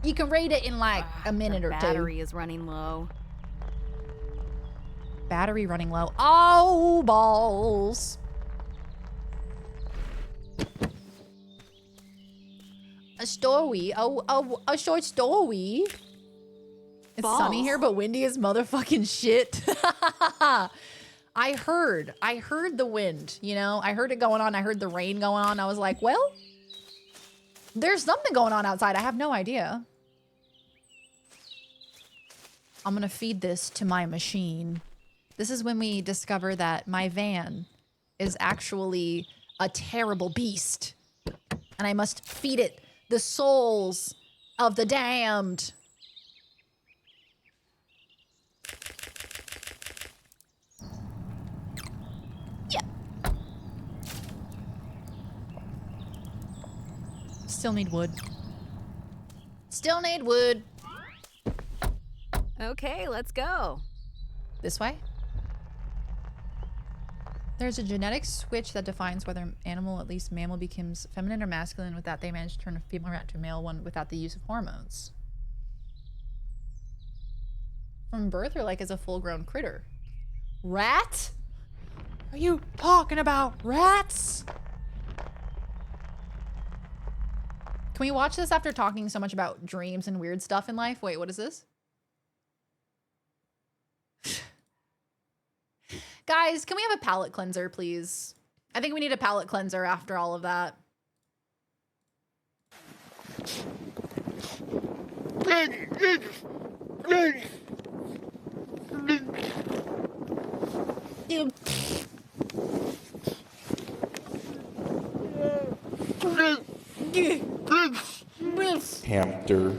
Speaker 3: You can read it in like a minute or two.
Speaker 11: Battery is running low.
Speaker 3: Battery running low. Oh, balls. A story. A short story. It's
Speaker 11: Balls.
Speaker 3: sunny here, but windy as motherfucking shit. I heard the wind, you know? I heard it going on. I heard the rain going on. I was like, well, there's something going on outside. I have no idea. I'm gonna feed this to my machine. This is when we discover that my van is actually a terrible beast. And I must feed it the souls of the damned. Yeah. Still need wood. Still need wood.
Speaker 11: Okay, let's go.
Speaker 3: This way? There's a genetic switch that defines whether animal, at least mammal, becomes feminine or masculine. With that, they manage to turn a female rat to a male one without the use of hormones. From birth or like as a full-grown critter? Rat? Are you talking about rats? Can we watch this after talking so much about dreams and weird stuff in life? Wait, what is this? Guys, can we have a palate cleanser, please? I think we need a palate cleanser after all of that.
Speaker 6: Hamster.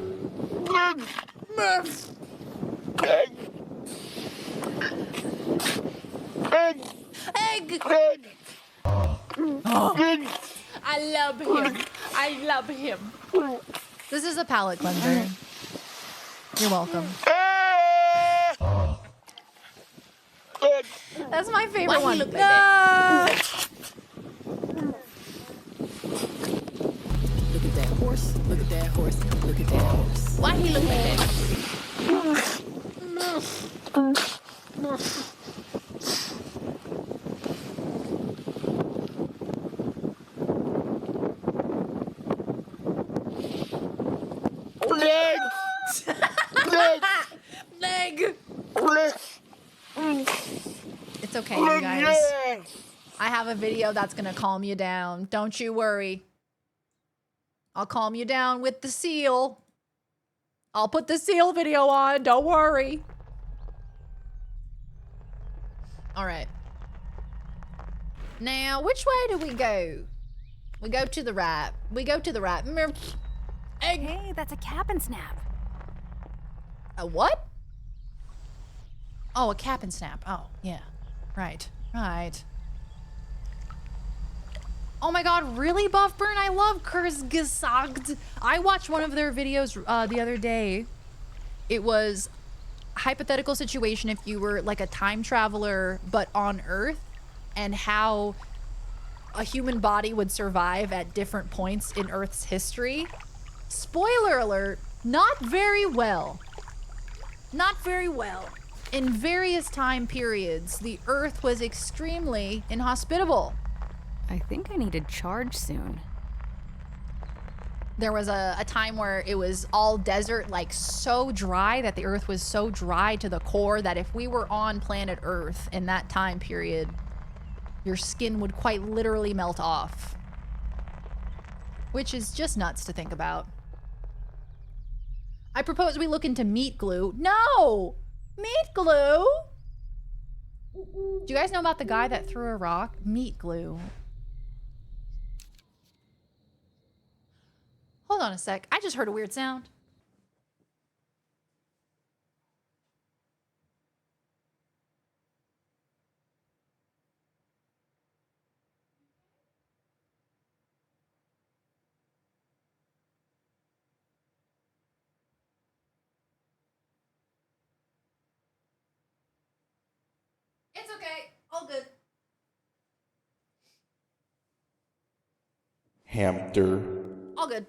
Speaker 3: Egg! Oh. I love him. I love him. This is a palate cleanser. You're welcome. That's my favorite one.
Speaker 11: Look like that? Look at that horse. Look at that horse. Look at that horse.
Speaker 3: Why he look like that? Leg. It's okay, you guys. I have a video that's gonna calm you down. Don't you worry. I'll calm you down with the seal. I'll put the seal video on, don't worry. All right. Now, which way do we go? We go to the right. We go to the right. Egg.
Speaker 11: Hey, that's a cap and snap.
Speaker 3: A what? Oh, a cap and snap. Oh, yeah. Right. Right. Oh my god, really, Buffburn? I love Kurzgesagt. I watched one of their videos the other day. It was a hypothetical situation if you were like a time traveler but on Earth, and how a human body would survive at different points in Earth's history. Spoiler alert, not very well. Not very well. In various time periods, the Earth was extremely inhospitable.
Speaker 11: I think I need to charge soon.
Speaker 3: There was a time where it was all desert, like so dry that the Earth was so dry to the core that if we were on planet Earth in that time period, your skin would quite literally melt off. Which is just nuts to think about. I propose we look into meat glue. No! Meat glue? Do you guys know about the guy that threw a rock? Meat glue. Hold on a sec. I just heard a weird sound. It's okay. All good.
Speaker 6: Hamster.
Speaker 3: All good.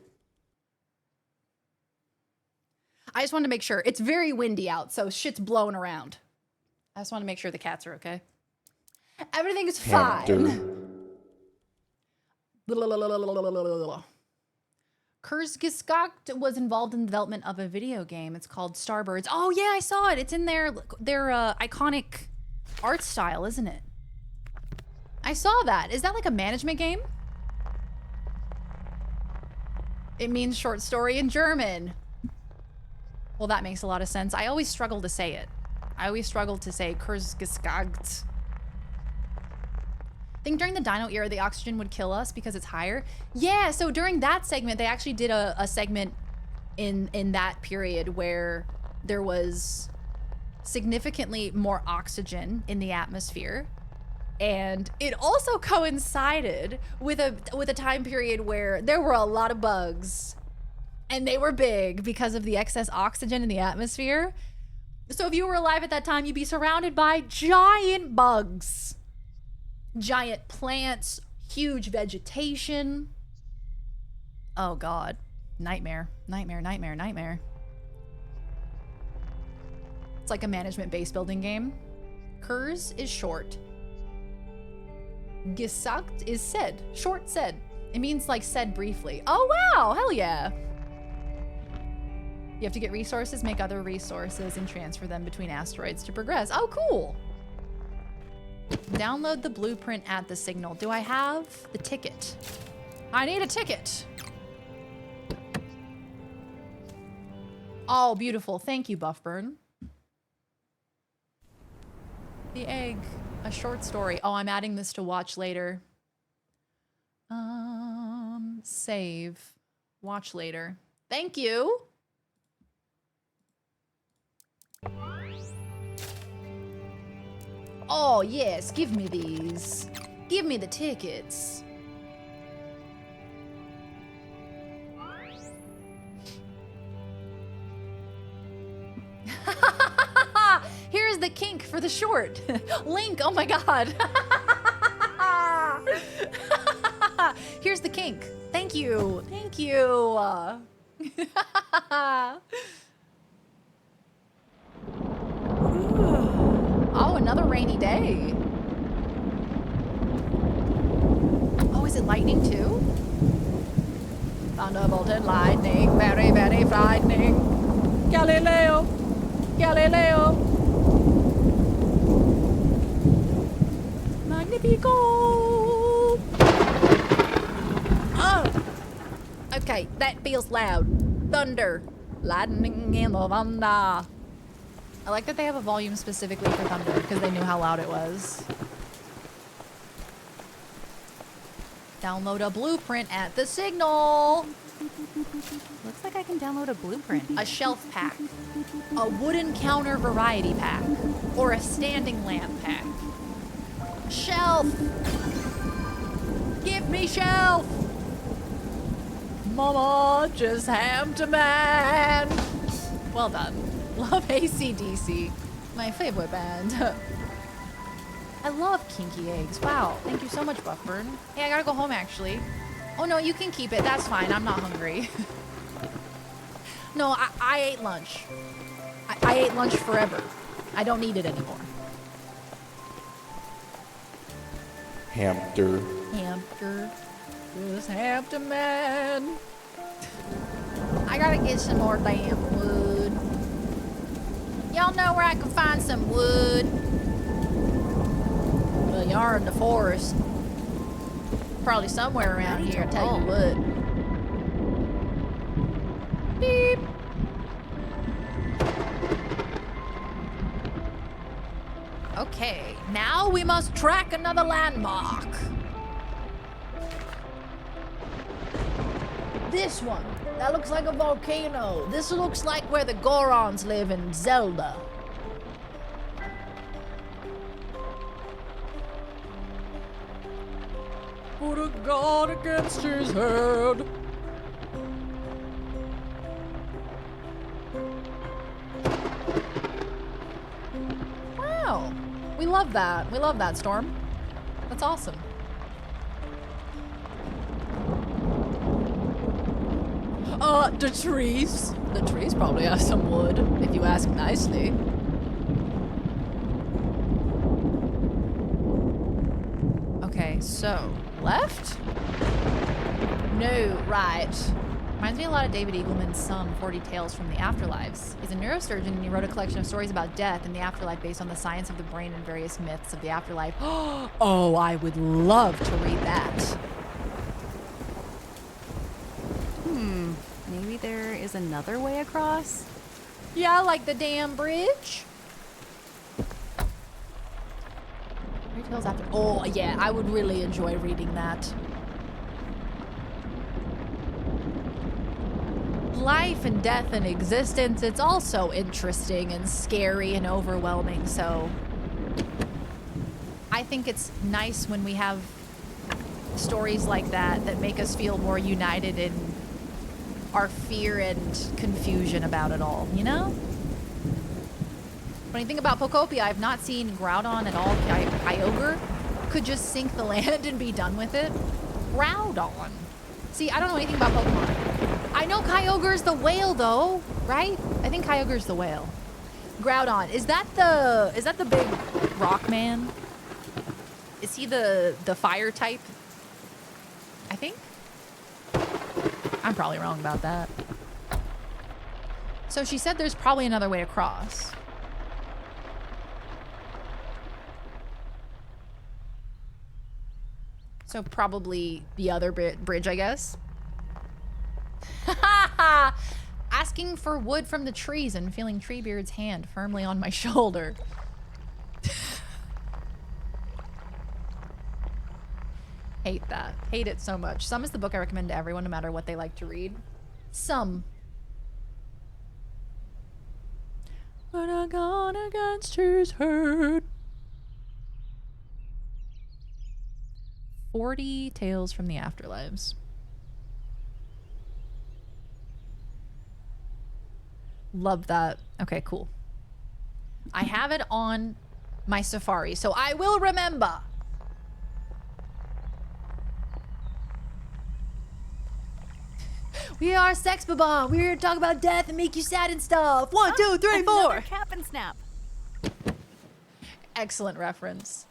Speaker 3: I just wanted to make sure. It's very windy out, so shit's blowing around. I just want to make sure the cats are okay. Everything is fine. Kurzgesagt was involved in the development of a video game. It's called Starbirds. Oh yeah, I saw it. It's in their iconic art style, isn't it? I saw that. Is that like a management game? It means short story in German. Well, that makes a lot of sense. I always struggle to say it. I always struggle to say Kurzgesagt. I think during the dino era, the oxygen would kill us because it's higher. Yeah, so during that segment, they actually did a segment in that period where there was significantly more oxygen in the atmosphere. And it also coincided with a time period where there were a lot of bugs. And they were big because of the excess oxygen in the atmosphere. So if you were alive at that time, you'd be surrounded by giant bugs. Giant plants, huge vegetation. Oh God, nightmare, nightmare, nightmare, nightmare. It's like a management base building game. Kurz is short. Gesagt is said, short said. It means like said briefly. Oh wow, hell yeah. You have to get resources, make other resources, and transfer them between asteroids to progress. Oh, cool. Download the blueprint at the signal. Do I have the ticket? I need a ticket. Oh, beautiful. Thank you, Buffburn. The egg. A short story. Oh, I'm adding this to watch later. Save. Watch later. Thank you. Oh, yes, give me these. Give me the tickets. Here's the kink for the short. Link, oh my God. Here's the kink. Thank you. Thank you. Oh, another rainy day. Oh, is it lightning too? Thunderbolt and lightning, very, very frightening. Galileo, Galileo. Magnifico. Oh, Okay, that feels loud. Thunder. Lightning in the thunder. I like that they have a volume specifically for thunder because they knew how loud it was. Download a blueprint at the signal.
Speaker 11: Looks like I can download a blueprint.
Speaker 3: A shelf pack. A wooden counter variety pack. Or a standing lamp pack. Shelf! Give me shelf! Mama, just ham to man. Well done. Love AC/DC. My favorite band. I love kinky eggs. Wow. Thank you so much, Buffburn. Hey, I gotta go home actually. Oh no, you can keep it. That's fine. I'm not hungry. No, I ate lunch. I ate lunch forever. I don't need it anymore.
Speaker 6: Hamster.
Speaker 3: Hamster. Just Hampton man. I gotta get some more damn wood. Y'all know where I can find some wood? Well, you are in the forest. Probably somewhere around here, I'll tell you what. Beep. Okay, now we must track another landmark. This one. That looks like a volcano. This looks like where the Gorons live in Zelda. Put a gun against his head. Wow. We love that. We love that, Storm. That's awesome. The trees. The trees probably have some wood, if you ask nicely. Okay, so, left? No, right. Reminds me a lot of David Eagleman's son, 40 Tales from the Afterlives. He's a neurosurgeon and he wrote a collection of stories about death and the afterlife based on the science of the brain and various myths of the afterlife. Oh, I would love to read that.
Speaker 11: Maybe there is another way across?
Speaker 3: Yeah, like the damn bridge. Tales after. Oh, yeah, I would really enjoy reading that. Life and death and existence, it's also interesting and scary and overwhelming, so I think it's nice when we have stories like that that make us feel more united in our fear and confusion about it all, you know? When you think about Pocopia, I've not seen Groudon at all. Kyogre could just sink the land and be done with it. Groudon. See, I don't know anything about Pokemon. I know Kyogre's the whale though, right? I think Kyogre's the whale. Groudon, is that the big rock man? Is he the fire type? I think. I'm probably wrong about that. So she said there's probably another way across. So probably the other bridge, I guess. Asking for wood from the trees and feeling Treebeard's hand firmly on my shoulder. Hate that. Hate it so much. Some is the book I recommend to everyone no matter what they like to read. Some. But I gone against his herd. 40 Tales from the Afterlives. Love that. Okay, cool. I have it on my Safari, so I will remember. We are Sex Baba. We're here to talk about death and make you sad and stuff. 1, 2, 3, 4.
Speaker 11: Another cap and snap.
Speaker 3: Excellent reference.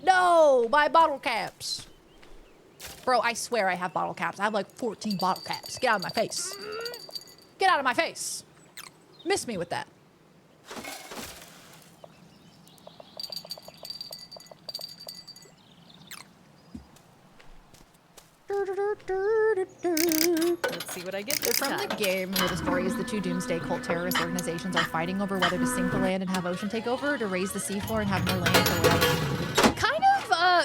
Speaker 3: No, my bottle caps. Bro, I swear I have bottle caps. I have like 14 bottle caps. Get out of my face. Get out of my face. Miss me with that.
Speaker 11: Let's see what I get this
Speaker 3: From
Speaker 11: time.
Speaker 3: the game where the story is the two Doomsday cult terrorist organizations are fighting over whether to sink the land and have ocean take over, or to raise the seafloor and have more land or whatever.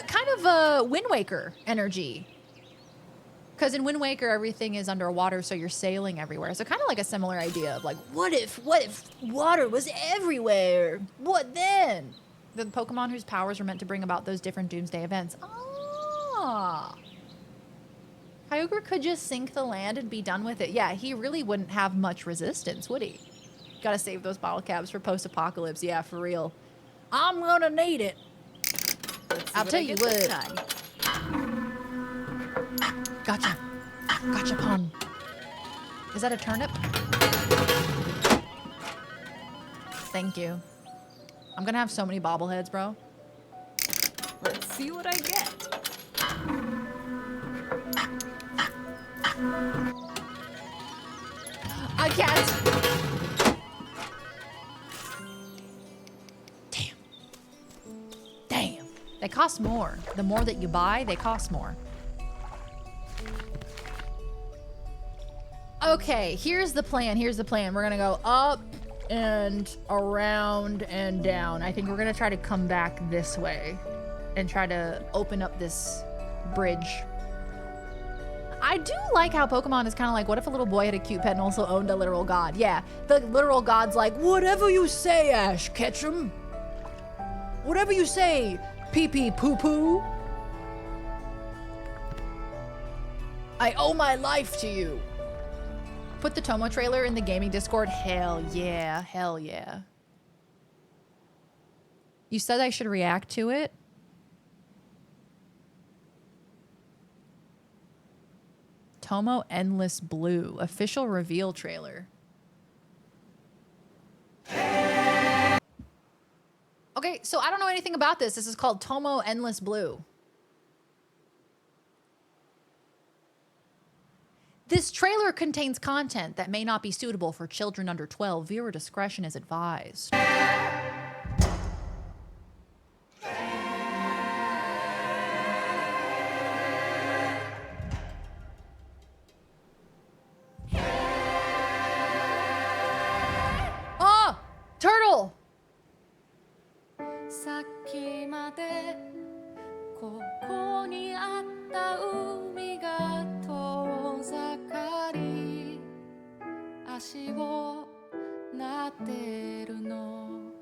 Speaker 3: Kind of Wind Waker energy. Because in Wind Waker, everything is underwater, so you're sailing everywhere. So kind of like a similar idea of like, what if water was everywhere? What then? The Pokemon whose powers were meant to bring about those different Doomsday events. Ah. Kyogre could just sink the land and be done with it. Yeah, he really wouldn't have much resistance, would he? Gotta save those bottle caps for post-apocalypse. Yeah, for real. I'm gonna need it. I'll tell you what. Gotcha. Gotcha pun. Is that a turnip? Thank you. I'm gonna have so many bobbleheads, bro.
Speaker 11: Let's see what I get.
Speaker 3: I can't. Damn. They cost more. The more that you buy, they cost more. Okay, here's the plan. Here's the plan. We're gonna go up and around and down. I think we're gonna try to come back this way and try to open up this bridge. I do like how Pokemon is kind of like, what if a little boy had a cute pet and also owned a literal god? Yeah, the literal god's like, whatever you say, Ash Ketchum. Whatever you say, pee-pee poo-poo. I owe my life to you. Put the Tomo trailer in the gaming Discord. Hell yeah, hell yeah. You said I should react to it? Tomo Endless Blue, official reveal trailer. Okay, so I don't know anything about this. This is called Tomo Endless Blue. This trailer contains content that may not be suitable for children under 12. Viewer discretion is advised. Oh! Turtle!
Speaker 15: さっきまでここにあった海が遠ざかり足をなってるの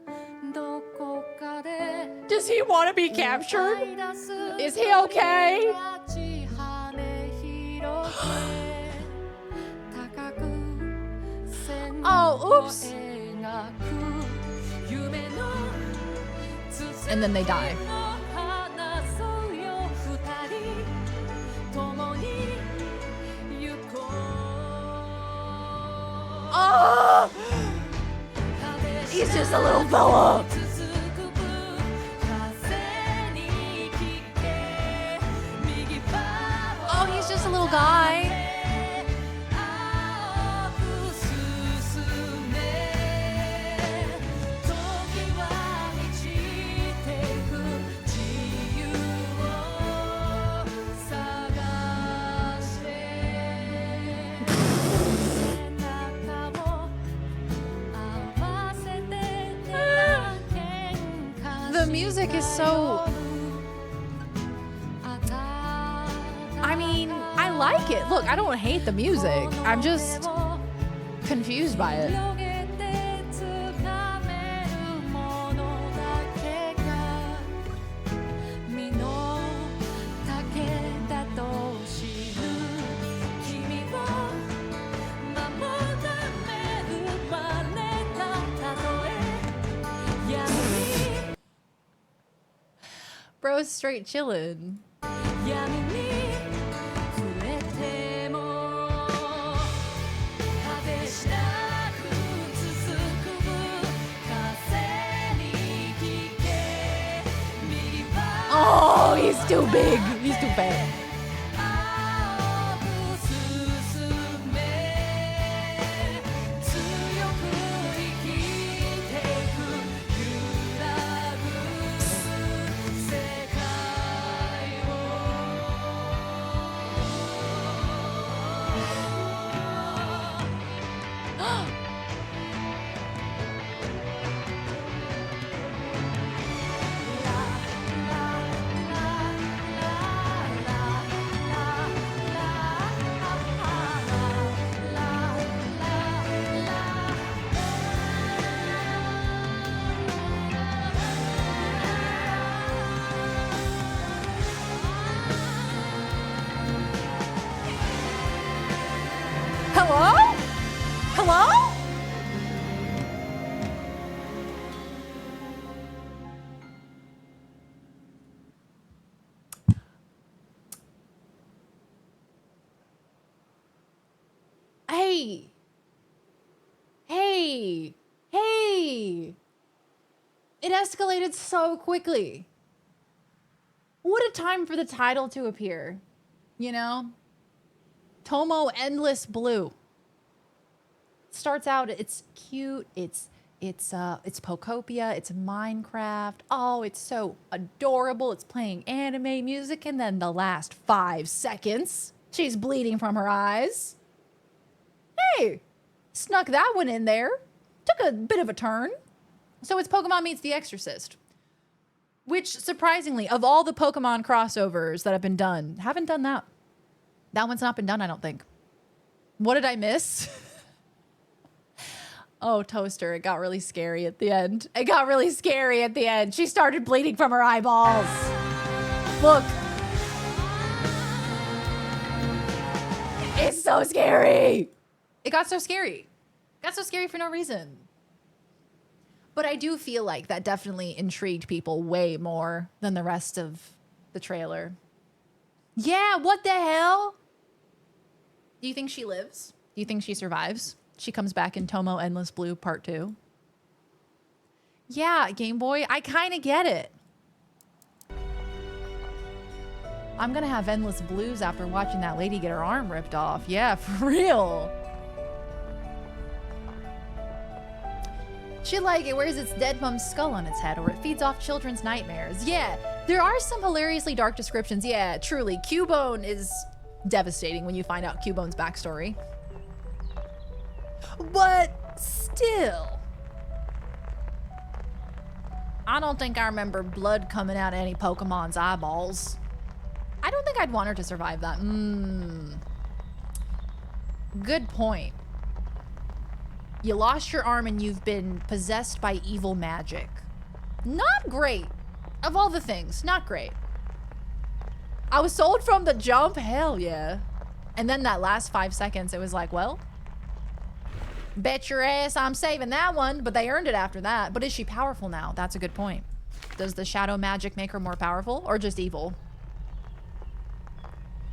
Speaker 15: どこかで
Speaker 3: Does he want to be captured? Is he okay? Oh, oops. And then they die. Oh! He's just a little fella. Oh, he's just a little guy. The music is so... I mean, I like it. Look, I don't hate the music. I'm just confused by it. Bro's straight chillin'. Oh, he's too big. He's too fat. Hello? Hello? Hey. Hey. Hey. It escalated so quickly. What a time for the title to appear. You know? Tomo Endless Blue. Starts out, it's cute, it's Pokopia, it's Minecraft. Oh, it's so adorable. It's playing anime music, and then the last 5 seconds, she's bleeding from her eyes. Hey, snuck that one in there. Took a bit of a turn. So it's Pokemon meets The Exorcist. Which, surprisingly, of all the Pokemon crossovers that have been done, haven't done that. That one's not been done, I don't think. What did I miss? Oh, Toaster, it got really scary at the end. It got really scary at the end. She started bleeding from her eyeballs. Look. It's so scary. It got so scary. It got so scary for no reason. But I do feel like that definitely intrigued people way more than the rest of the trailer. Yeah, what the hell? Do you think she lives? Do you think she survives? She comes back in Tomo Endless Blue Part 2. Yeah, Game Boy, I kind of get it. I'm gonna have endless blues after watching that lady get her arm ripped off. Yeah, for real. Shit like it wears its dead mom's skull on its head, or it feeds off children's nightmares. Yeah, there are some hilariously dark descriptions. Yeah, truly, Cubone is devastating when you find out Cubone's backstory. But still, I don't think I remember blood coming out of any Pokemon's eyeballs. I don't think I'd want her to survive that. Good point. You lost your arm and you've been possessed by evil magic. Not great. Of all the things, not great. I was sold from the jump, hell yeah. And then that last 5 seconds, it was like, well, bet your ass I'm saving that one, but they earned it after that. But is she powerful now? That's a good point. Does the shadow magic make her more powerful or just evil?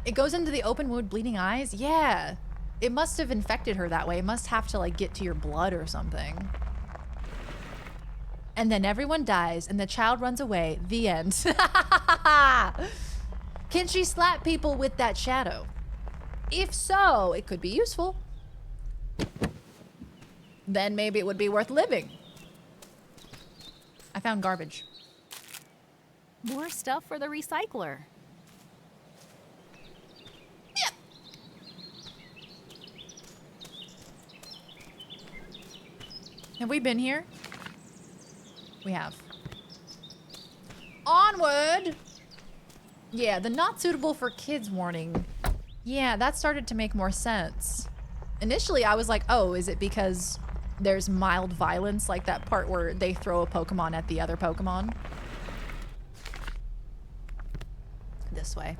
Speaker 3: It goes into the open wound bleeding eyes? Yeah. It must have infected her that way. It must have to like get to your blood or something. And then everyone dies and the child runs away. The end. Can she slap people with that shadow? If so, it could be useful. Then maybe it would be worth living. I found garbage.
Speaker 11: More stuff for the recycler.
Speaker 3: Yeah. Have we been here? We have. Onward! Yeah, the not suitable for kids warning. Yeah, that started to make more sense. Initially, I was like, oh, is it because there's mild violence, like that part where they throw a Pokemon at the other Pokemon? This way.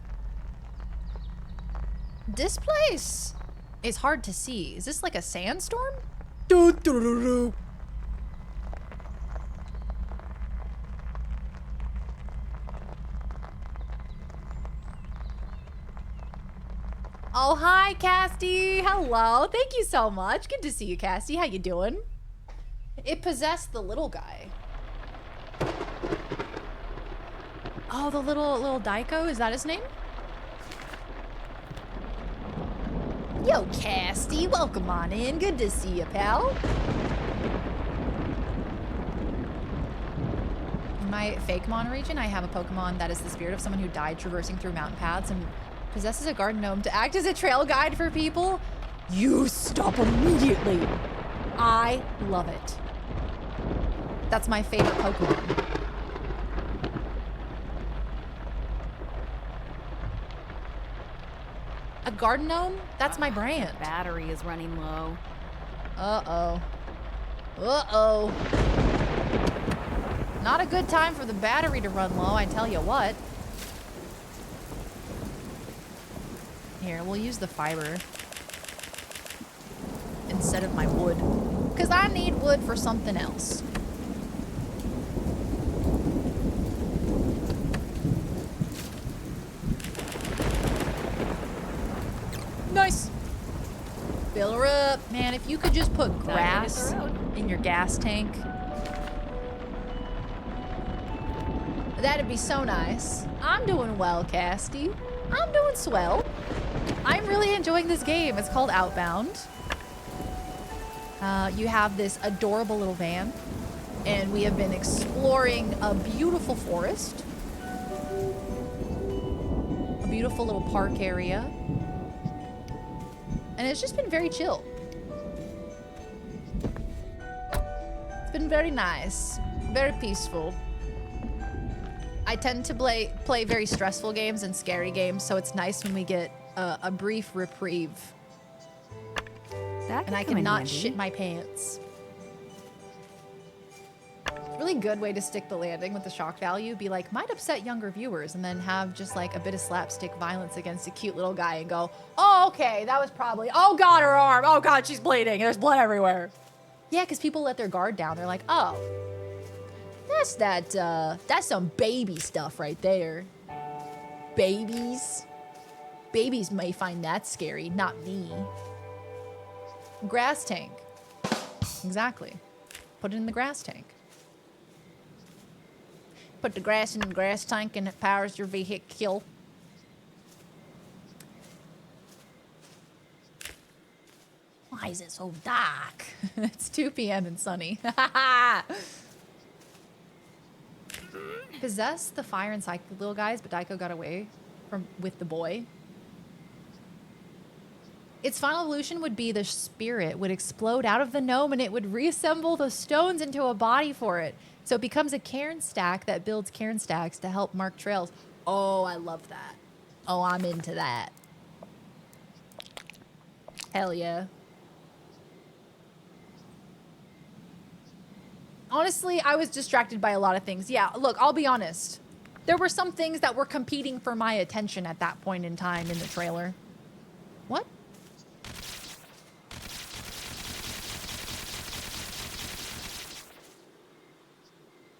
Speaker 3: This place is hard to see. Is this like a sandstorm? Oh, hi, Casty. Hello. Thank you so much. Good to see you, Casty. How you doing? It possessed the little guy. Oh, the little Daiko? Is that his name? Yo, Casty. Welcome on in. Good to see you, pal. In my Fakemon region, I have a Pokemon that is the spirit of someone who died traversing through mountain paths and possesses a garden gnome to act as a trail guide for people. You stop immediately. I love it. That's my favorite Pokemon. A garden gnome? That's my brand.
Speaker 11: The battery is running low.
Speaker 3: Uh-oh. Uh-oh. Not a good time for the battery to run low, I tell you what. Here, we'll use the fiber. instead of my wood. Because I need wood for something else. Nice. Fill her up. Man, if you could just put grass in your gas tank. That'd be so nice. I'm doing well, Casty. I'm doing swell. I'm really enjoying this game. It's called Outbound. You have this adorable little van, and we have been exploring a beautiful forest. A beautiful little park area. And it's just been very chill. It's been very nice. Very peaceful. I tend to play very stressful games and scary games, so it's nice when we get a brief reprieve. And I cannot shit my pants. Really good way to stick the landing with the shock value. Be like, might upset younger viewers, and then have just like a bit of slapstick violence against a cute little guy and go, oh, okay, that was probably, oh God, her arm. Oh God, she's bleeding. There's blood everywhere. Yeah, because people let their guard down. They're like, oh, that's some baby stuff right there. Babies. Babies may find that scary, not me. Grass tank. Exactly. Put it in the grass tank. Put the grass in the grass tank and it powers your vehicle. Why is it so dark? It's 2 p.m. and sunny. Possess the fire and psychic little guys, but Daiko got away with the boy. Its final evolution would be the spirit would explode out of the gnome and it would reassemble the stones into a body for it. So it becomes a cairn stack that builds cairn stacks to help mark trails. Oh, I love that. Oh, I'm into that. Hell yeah. Honestly, I was distracted by a lot of things. Yeah, look, I'll be honest. There were some things that were competing for my attention at that point in time in the trailer. What?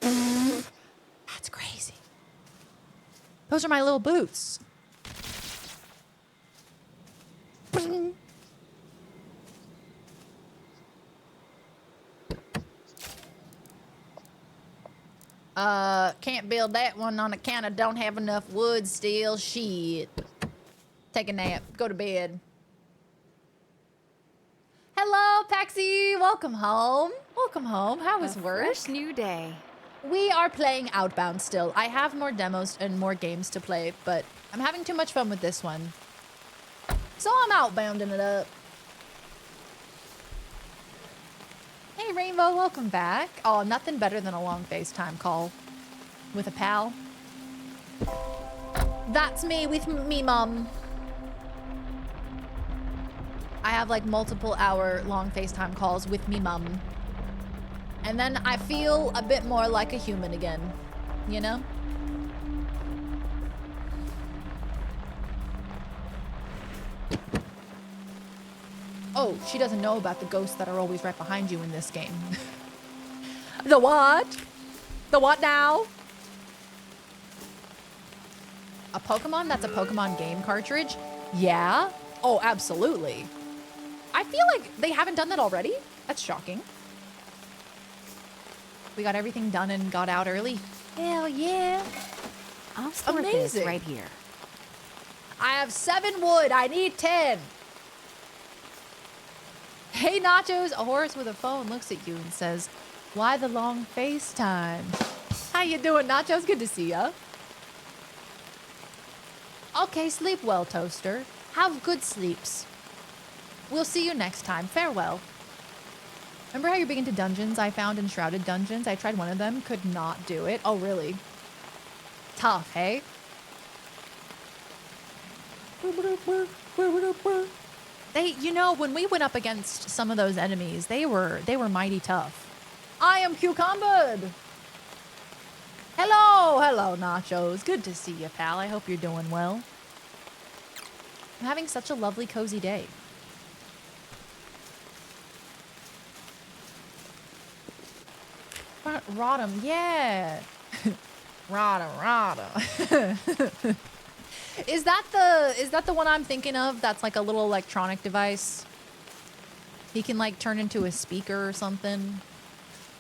Speaker 3: That's crazy. Those are my little boots. Can't build that one on account I don't have enough wood still. Shit. Take a nap. Go to bed. Hello, Paxi. Welcome home. Welcome home. How was work?
Speaker 11: Fresh new day.
Speaker 3: We are playing Outbound still. I have more demos and more games to play, but I'm having too much fun with this one. So I'm outbounding it up. Hey, Rainbow, welcome back. Oh, nothing better than a long FaceTime call with a pal. That's me with me, Mum. I have like multiple hour long FaceTime calls with me, Mum. And then I feel a bit more like a human again, you know? Oh, she doesn't know about the ghosts that are always right behind you in this game. The what? The what now? A Pokemon that's a Pokemon game cartridge? Yeah? Oh, absolutely. I feel like they haven't done that already. That's shocking. We got everything done and got out early. Hell yeah.
Speaker 11: I'll start this right here.
Speaker 3: I have 7 wood. I need 10. Hey, Nachos. A horse with a phone looks at you and says, why the long FaceTime? How you doing, Nachos? Good to see ya. Okay, sleep well, Toaster. Have good sleeps. We'll see you next time. Farewell. Remember how you're big into dungeons? I found Enshrouded Dungeons. I tried one of them. Could not do it. Oh, really? Tough, hey? They, you know, when we went up against some of those enemies, they were mighty tough. I am cucumbered. Hello, Nachos. Good to see you, pal. I hope you're doing well. I'm having such a lovely, cozy day. Rodham, yeah. Rodham. Is that the one I'm thinking of? That's like a little electronic device. He can like turn into a speaker or something.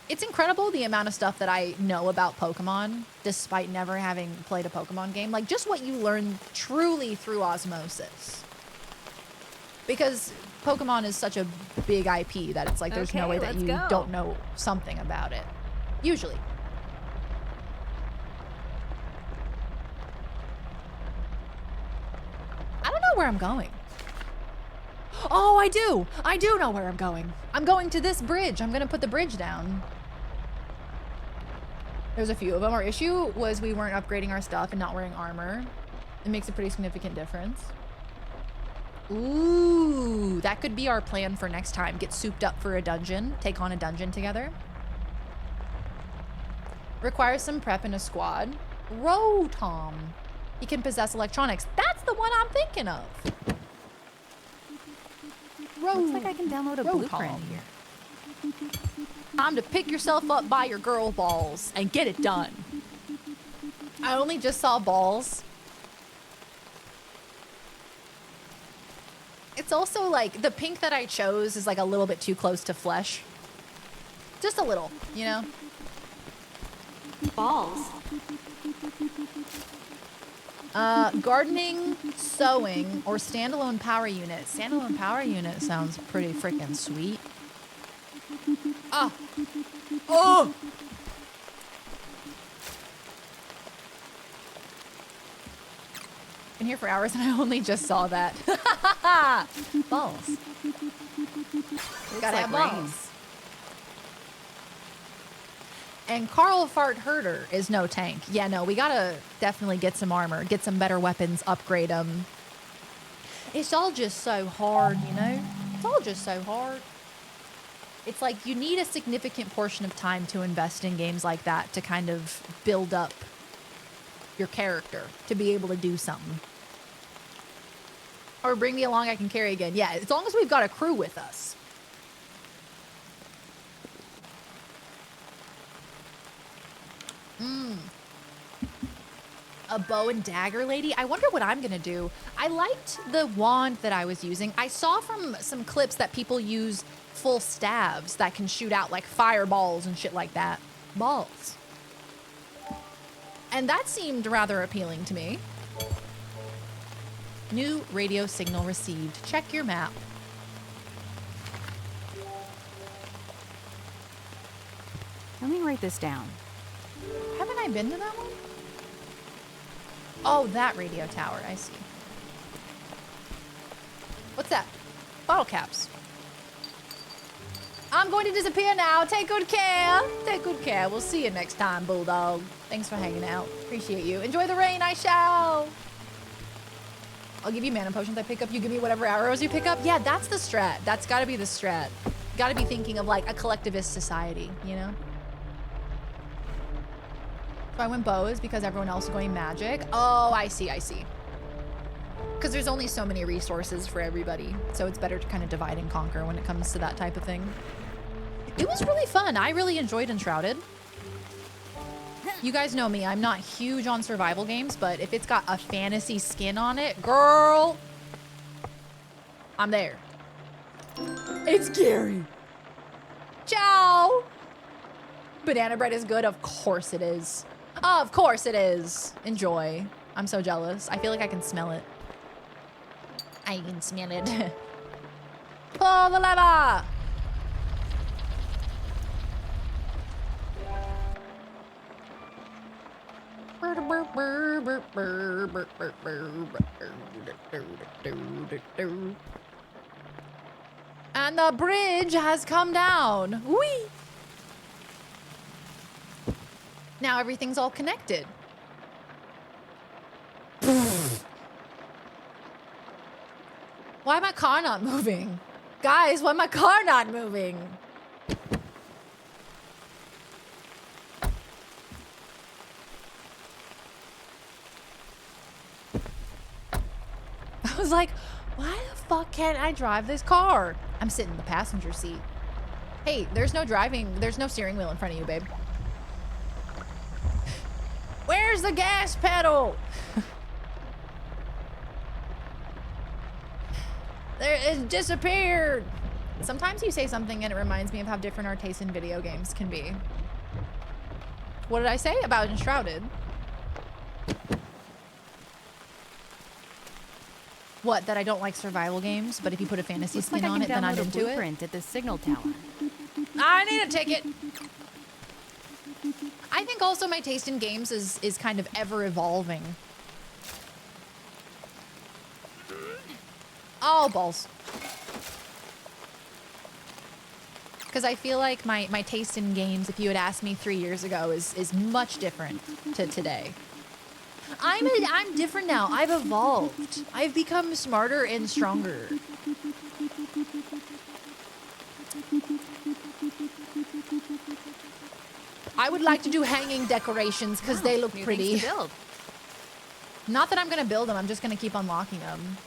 Speaker 3: It's incredible the amount of stuff that I know about Pokemon, despite never having played a Pokemon game. Like just what you learn truly through osmosis. Because Pokemon is such a big IP that it's like there's no way that you don't know something about it. Usually. I don't know where I'm going. Oh, I do. I do know where I'm going. I'm going to this bridge. I'm going to put the bridge down. There's a few of them. Our issue was we weren't upgrading our stuff and not wearing armor. It makes a pretty significant difference. Ooh, that could be our plan for next time. Get souped up for a dungeon. Take on a dungeon together. Requires some prep in a squad. Rotom. He can possess electronics. That's the one I'm thinking of.
Speaker 11: Looks like I can download a blueprint here.
Speaker 3: Time to pick yourself up by your girl balls and get it done. I only just saw balls. It's also like the pink that I chose is like a little bit too close to flesh. Just a little, you know?
Speaker 11: Balls.
Speaker 3: Gardening, sewing, or standalone power unit. Standalone power unit sounds pretty freaking sweet. Ah! Oh! Been here for hours and I only just saw that. Balls. Gotta have balls. And Carl Fart Herder is no tank. Yeah, no, we gotta definitely get some armor, get some better weapons, upgrade them. It's all just so hard, you know? It's all just so hard. It's like you need a significant portion of time to invest in games like that to kind of build up your character to be able to do something. Or bring me along, I can carry again. Yeah, as long as we've got a crew with us. A bow and dagger lady. I wonder what I'm gonna do. I liked the wand that I was using. I saw from some clips that people use full staves that can shoot out like fireballs and shit like that. Balls. And that seemed rather appealing to me. New radio signal received. Check your map.
Speaker 11: Let me write this down.
Speaker 3: Haven't I been to that one? Oh, that radio tower. I see. What's that? Bottle caps. I'm going to disappear now. Take good care. Take good care. We'll see you next time, Bulldog. Thanks for hanging out. Appreciate you. Enjoy the rain. I shall. I'll give you mana potions I pick up. You give me whatever arrows you pick up. Yeah, that's the strat. That's got to be the strat. Got to be thinking of like a collectivist society, you know? So I went bows because everyone else is going magic. Oh, I see, I see. Because there's only so many resources for everybody. So it's better to kind of divide and conquer when it comes to that type of thing. It was really fun. I really enjoyed Enshrouded. You guys know me. I'm not huge on survival games, but if it's got a fantasy skin on it, girl, I'm there. It's Gary. Ciao. Banana bread is good. Of course it is. Of course it is. Enjoy. I'm so jealous. I feel like I can smell it. I can smell it. Pull the lever. And the bridge has come down. Whee! Now everything's all connected. Why my car not moving? Guys, why my car not moving? I was like, why the fuck can't I drive this car? I'm sitting in the passenger seat. Hey, there's no driving, there's no steering wheel in front of you, babe.
Speaker 18: Where's the gas pedal? It disappeared.
Speaker 3: Sometimes you say something and it reminds me of how different our taste in video games can be. What did I say about Enshrouded? What, that I don't like survival games, but if you put a fantasy skin on it, then I'm into it?
Speaker 11: Blueprint at the signal tower.
Speaker 3: I need a ticket. I think also my taste in games is kind of ever evolving. Oh, balls. Because I feel like my taste in games, if you had asked me 3 years ago, is much different to today. I'm different now. I've evolved. I've become smarter and stronger. I would like to do hanging decorations because they look pretty.
Speaker 11: Things to build.
Speaker 3: Not that I'm gonna build them. I'm just gonna keep unlocking them.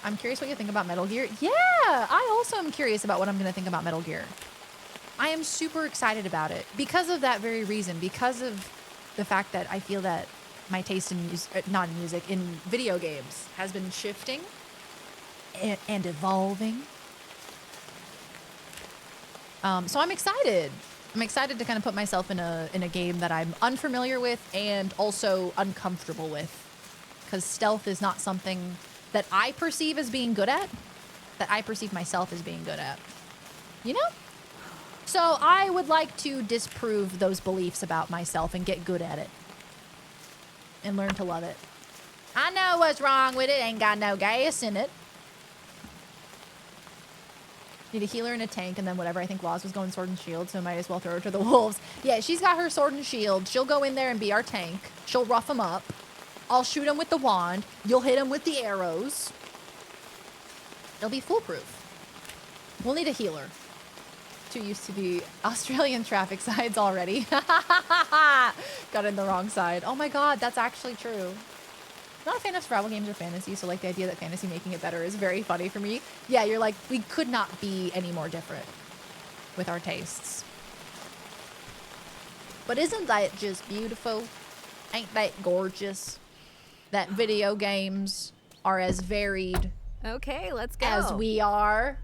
Speaker 3: I'm curious what you think about Metal Gear. Yeah, I also am curious about what I'm gonna think about Metal Gear. I am super excited about it because of that very reason. Because of the fact that I feel that my taste in music, not in music, in video games has been shifting and evolving. So I'm excited. I'm excited to kind of put myself in a game that I'm unfamiliar with and also uncomfortable with, because stealth is not something that I perceive as being good at, that I perceive myself as being good at. You know? So I would like to disprove those beliefs about myself and get good at it. And learn to love it. I know what's wrong with it. Ain't got no gas in it. Need a healer and a tank, and then whatever. I think Laws was going sword and shield, so might as well throw her to the wolves. Yeah, she's got her sword and shield. She'll go in there and be our tank. She'll rough them up. I'll shoot him with the wand. You'll hit him with the arrows. It'll be foolproof. We'll need a healer. Too used to the Australian traffic sides already. Got in the wrong side. Oh my god, that's actually true. Not a fan of survival games or fantasy, so like the idea that fantasy making it better is very funny for me. Yeah, you're like, we could not be any more different with our tastes. But isn't that just beautiful? Ain't that gorgeous? That video games are as varied
Speaker 11: Okay, let's go.
Speaker 3: as we are.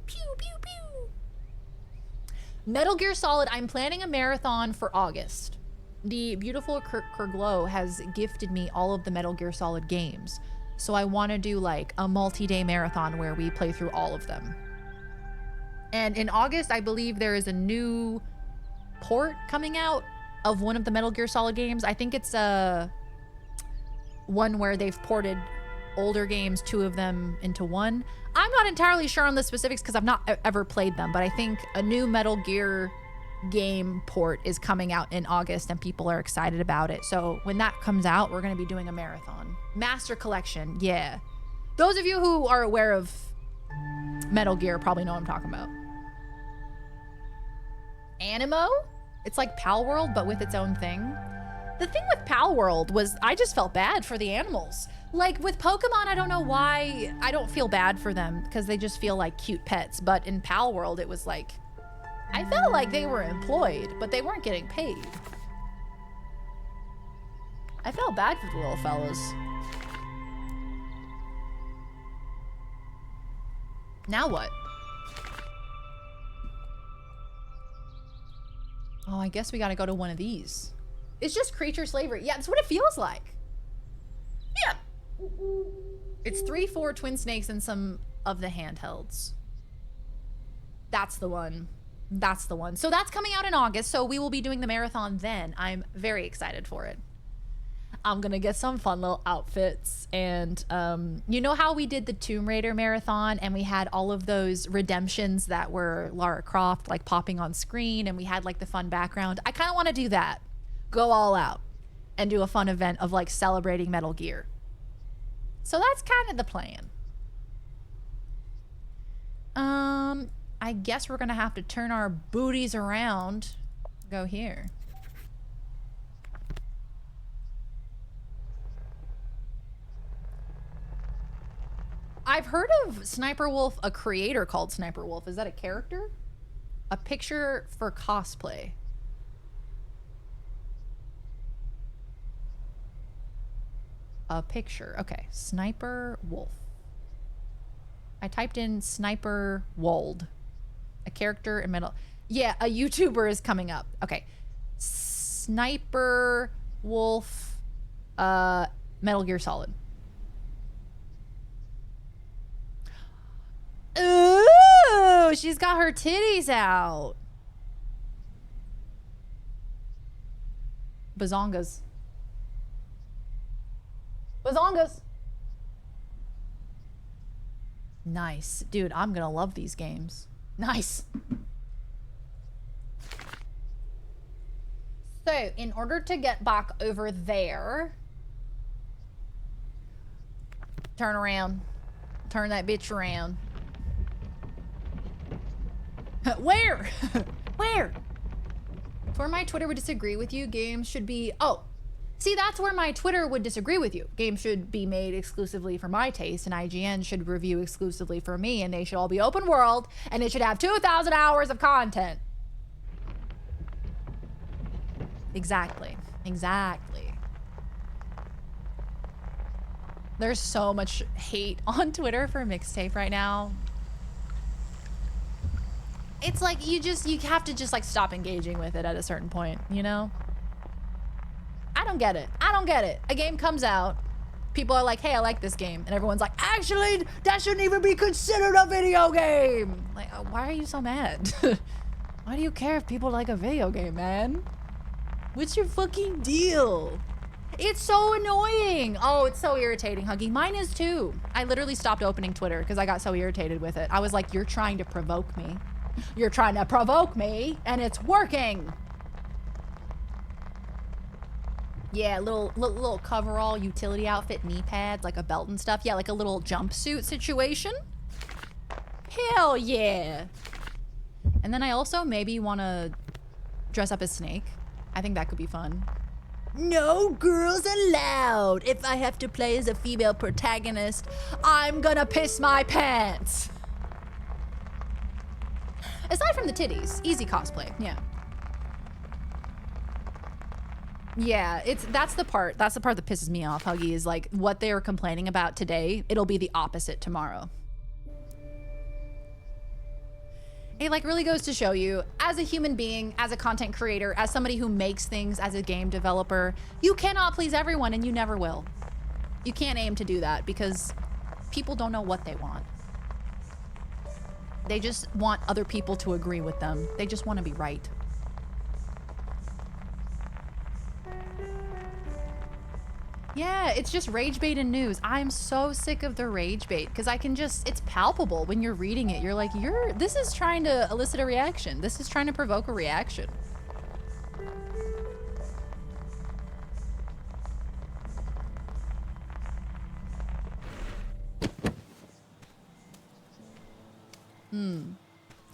Speaker 3: Pew, pew, pew. Metal Gear Solid, I'm planning a marathon for August. The beautiful Kerglow has gifted me all of the Metal Gear Solid games. So I want to do like a multi-day marathon where we play through all of them. And in August, I believe there is a new port coming out of one of the Metal Gear Solid games. I think it's one where they've ported older games, 2 of them into one. I'm not entirely sure on the specifics because I've not ever played them, but I think a new Metal Gear game port is coming out in August and people are excited about it. So when that comes out, we're going to be doing a marathon. Master Collection, yeah. Those of you who are aware of Metal Gear probably know what I'm talking about. Animo? It's like Pal World, but with its own thing. The thing with Pal World was I just felt bad for the animals. Like with Pokemon, I don't know why I don't feel bad for them because they just feel like cute pets. But in Pal World, it was like, I felt like they were employed, but they weren't getting paid. I felt bad for the little fellas. Now what? Oh, I guess we gotta go to one of these. It's just creature slavery. Yeah, that's what it feels like. Yeah. It's 3-4 twin snakes and some of the handhelds. That's the one. That's the one. So that's coming out in August, so we will be doing the marathon then. I'm very excited for it. I'm gonna get some fun little outfits, and you know how we did the Tomb Raider marathon and we had all of those redemptions that were Lara Croft like popping on screen and we had like the fun background? I kind of want to do that. Go all out and do a fun event of like celebrating Metal Gear. So that's kind of the plan. I guess we're gonna have to turn our booties around. Go here. I've heard of Sniper Wolf, a creator called Sniper Wolf. Is that a character? A picture for cosplay. a picture. Okay, Sniper Wolf. I typed in Sniper Wold. A character in Metal... Yeah, a YouTuber is coming up. Okay. Sniper Wolf Metal Gear Solid. Ooh, she's got her titties out. Bazongas. Bazongas. Nice. Dude, I'm gonna love these games. Nice. So, in order to get back over there... Turn around. Turn that bitch around. Where? Where? Where my Twitter would disagree with you, games should be... Oh, see, that's where my Twitter would disagree with you. Games should be made exclusively for my taste, and IGN should review exclusively for me, and they should all be open world, and it should have 2,000 hours of content. Exactly. Exactly. There's so much hate on Twitter for Mixtape right now. It's like you have to just like stop engaging with it at a certain point, you know? I don't get it. I don't get it. A game comes out, people are like, hey, I like this game. And everyone's like, actually, that shouldn't even be considered a video game. Like, why are you so mad? Why do you care if people like a video game, man? What's your fucking deal? It's so annoying. Oh, it's so irritating, Huggy. Mine is too. I literally stopped opening Twitter because I got so irritated with it. I was like, you're trying to provoke me. You're trying to provoke me, and it's working. Yeah, little coverall, utility outfit, knee pads, like a belt and stuff. Yeah, like a little jumpsuit situation. Hell yeah. And then I also maybe want to dress up as Snake. I think that could be fun. No girls allowed. If I have to play as a female protagonist, I'm gonna piss my pants. Aside from the titties, easy cosplay, yeah. Yeah, that's the part that pisses me off, Huggy, is like what they were complaining about today, it'll be the opposite tomorrow. It like really goes to show you, as a human being, as a content creator, as somebody who makes things, as a game developer, you cannot please everyone and you never will. You can't aim to do that because people don't know what they want. They just want other people to agree with them. They just want to be right. Yeah, it's just rage bait and news. I'm so sick of the rage bait because I can just, it's palpable when you're reading it. You're like, this is trying to elicit a reaction. This is trying to provoke a reaction.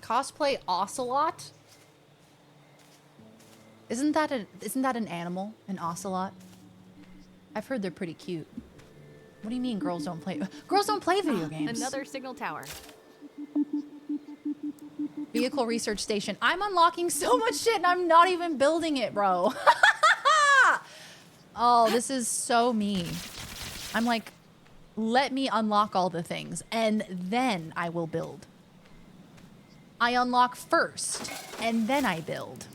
Speaker 3: Cosplay ocelot? Isn't that an animal? An ocelot? I've heard they're pretty cute. What do you mean girls don't play? Girls don't play video games.
Speaker 11: Another signal tower.
Speaker 3: Vehicle research station. I'm unlocking so much shit and I'm not even building it, bro. Oh, this is so me. I'm like, let me unlock all the things and then I will build. I unlock first and then I build.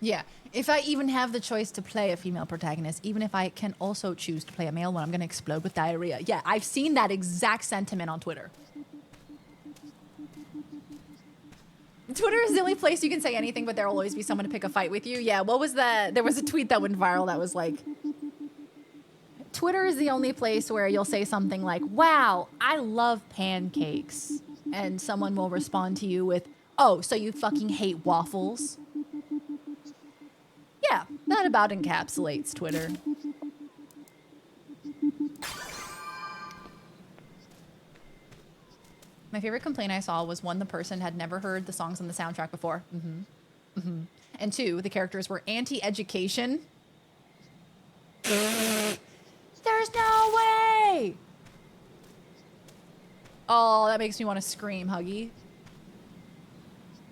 Speaker 3: Yeah, if I even have the choice to play a female protagonist, even if I can also choose to play a male one, I'm gonna explode with diarrhea. Yeah, I've seen that exact sentiment on Twitter. Twitter is the only place you can say anything, but there'll always be someone to pick a fight with you. Yeah, what was that? There was a tweet that went viral that was like, Twitter is the only place where you'll say something like, wow, I love pancakes. And someone will respond to you with, oh, so you fucking hate waffles? Yeah, that about encapsulates Twitter. My favorite complaint I saw was one, the person had never heard the songs on the soundtrack before. And two, the characters were anti-education. There's no way! Oh, that makes me want to scream, Huggy.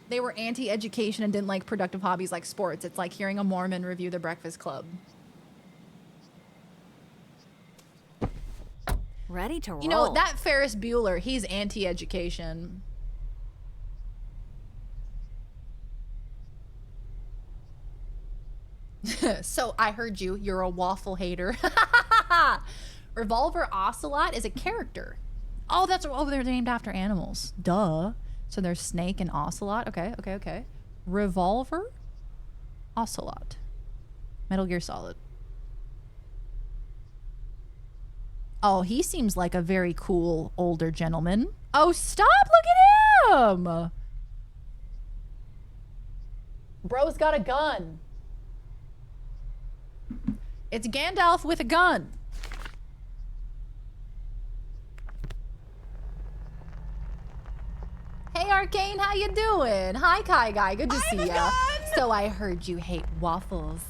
Speaker 3: They were anti-education and didn't like productive hobbies like sports. It's like hearing a Mormon review The Breakfast Club.
Speaker 11: Ready to roll.
Speaker 3: You know, that Ferris Bueller, he's anti-education. So I heard you. You're a waffle hater. Revolver Ocelot is a character. Oh, that's they're named after animals. Duh. So there's Snake and Ocelot. Okay. Revolver Ocelot. Metal Gear Solid. Oh, he seems like a very cool older gentleman. Oh, stop! Look at him! Bro's got a gun. It's Gandalf with a gun. Hey Arcane, how you doing? Hi Kai Guy, good to see ya. So I heard you hate waffles.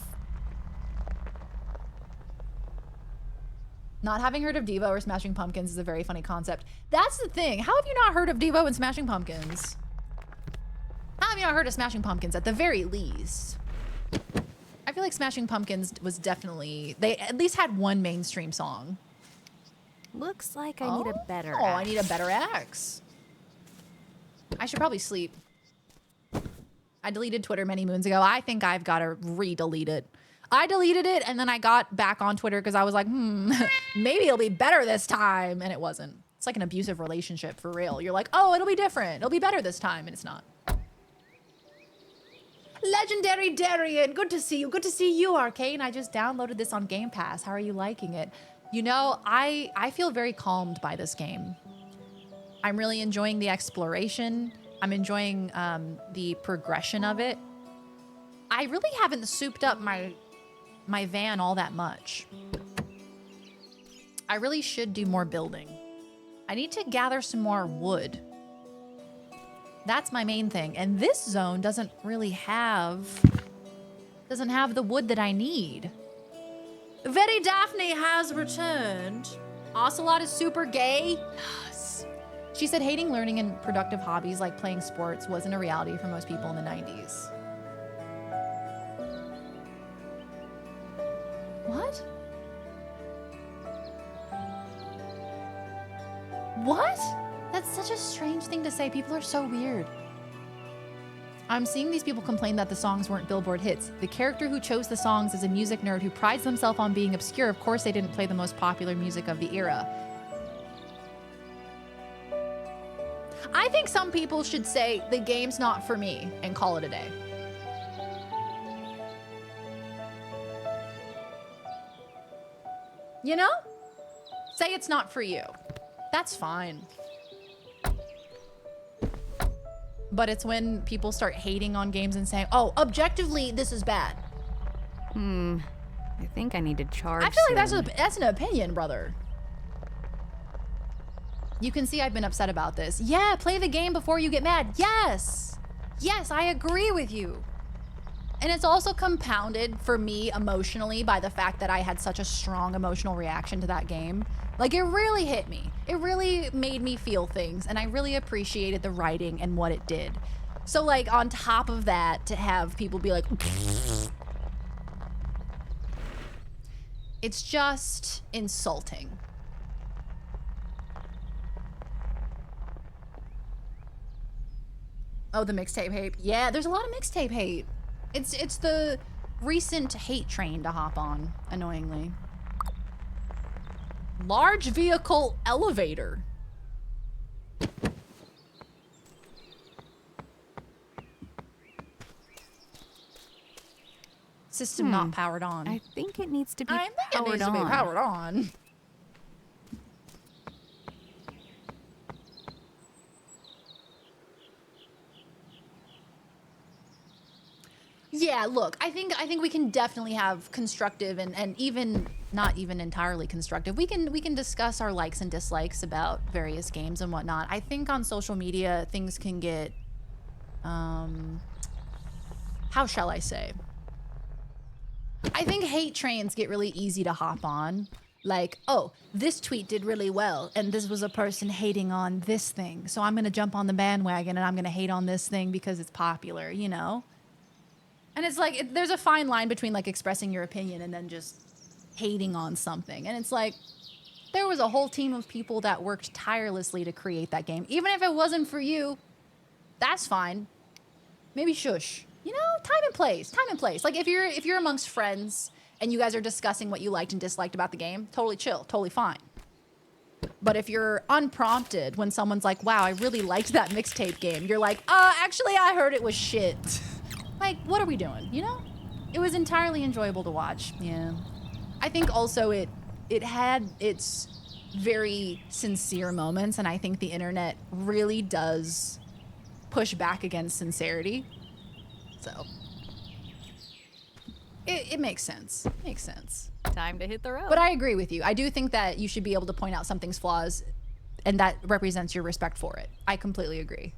Speaker 3: Not having heard of Devo or Smashing Pumpkins is a very funny concept. That's the thing. How have you not heard of Devo and Smashing Pumpkins? How have you not heard of Smashing Pumpkins at the very least? I feel like Smashing Pumpkins was definitely, they at least had one mainstream song.
Speaker 11: Looks like I need a better axe.
Speaker 3: Oh, I need a better axe. I should probably sleep. I deleted Twitter many moons ago. I think I've got to re-delete it. I deleted it and then I got back on Twitter because I was like, maybe it'll be better this time. And it wasn't. It's like an abusive relationship for real. You're like, oh, it'll be different. It'll be better this time. And it's not. Legendary Darian, good to see you. Good to see you, Arcane. I just downloaded this on Game Pass. How are you liking it? You know, I feel very calmed by this game. I'm really enjoying the exploration. I'm enjoying the progression of it. I really haven't souped up my van all that much. I really should do more building. I need to gather some more wood. That's my main thing. And this zone doesn't really have the wood that I need. Very Daphne has returned. Ocelot is super gay. Yes. She said hating learning and productive hobbies like playing sports wasn't a reality for most people in the 90s. What? What? That's such a strange thing to say. People are so weird. I'm seeing these people complain that the songs weren't Billboard hits. The character who chose the songs is a music nerd who prides himself on being obscure. Of course, they didn't play the most popular music of the era. I think some people should say the game's not for me and call it a day. You know? Say it's not for you. That's fine. But it's when people start hating on games and saying, oh, objectively, this is bad.
Speaker 11: I think I need to charge.
Speaker 3: I feel like that's an opinion, brother. You can see I've been upset about this. Yeah, play the game before you get mad. Yes. Yes, I agree with you. And it's also compounded for me emotionally by the fact that I had such a strong emotional reaction to that game. Like, it really hit me. It really made me feel things, and I really appreciated the writing and what it did. So, like, on top of that, to have people be like, it's just insulting. Oh, the mixtape hate. Yeah, there's a lot of mixtape hate. It's the recent hate train to hop on, annoyingly. Large vehicle elevator. System not powered on.
Speaker 11: I think it needs to be
Speaker 3: I think it needs to be powered on. Yeah, look, I think we can definitely have constructive and even not even entirely constructive. We can discuss our likes and dislikes about various games and whatnot. I think on social media things can get how shall I say? I think hate trains get really easy to hop on. Like, oh, this tweet did really well, and this was a person hating on this thing, so I'm gonna jump on the bandwagon and I'm gonna hate on this thing because it's popular, you know? And it's like, there's a fine line between like expressing your opinion and then just hating on something. And it's like, there was a whole team of people that worked tirelessly to create that game. Even if it wasn't for you, that's fine. Maybe shush. You know, time and place, time and place. Like if you're amongst friends and you guys are discussing what you liked and disliked about the game, totally chill, totally fine. But if you're unprompted when someone's like, wow, I really liked that mixtape game, you're like, actually I heard it was shit. Like, what are we doing, you know? It was entirely enjoyable to watch, yeah. I think also it had its very sincere moments, and I think the internet really does push back against sincerity. So, it makes sense. Makes sense.
Speaker 11: Time to hit the road.
Speaker 3: But I agree with you. I do think that you should be able to point out something's flaws, and that represents your respect for it. I completely agree.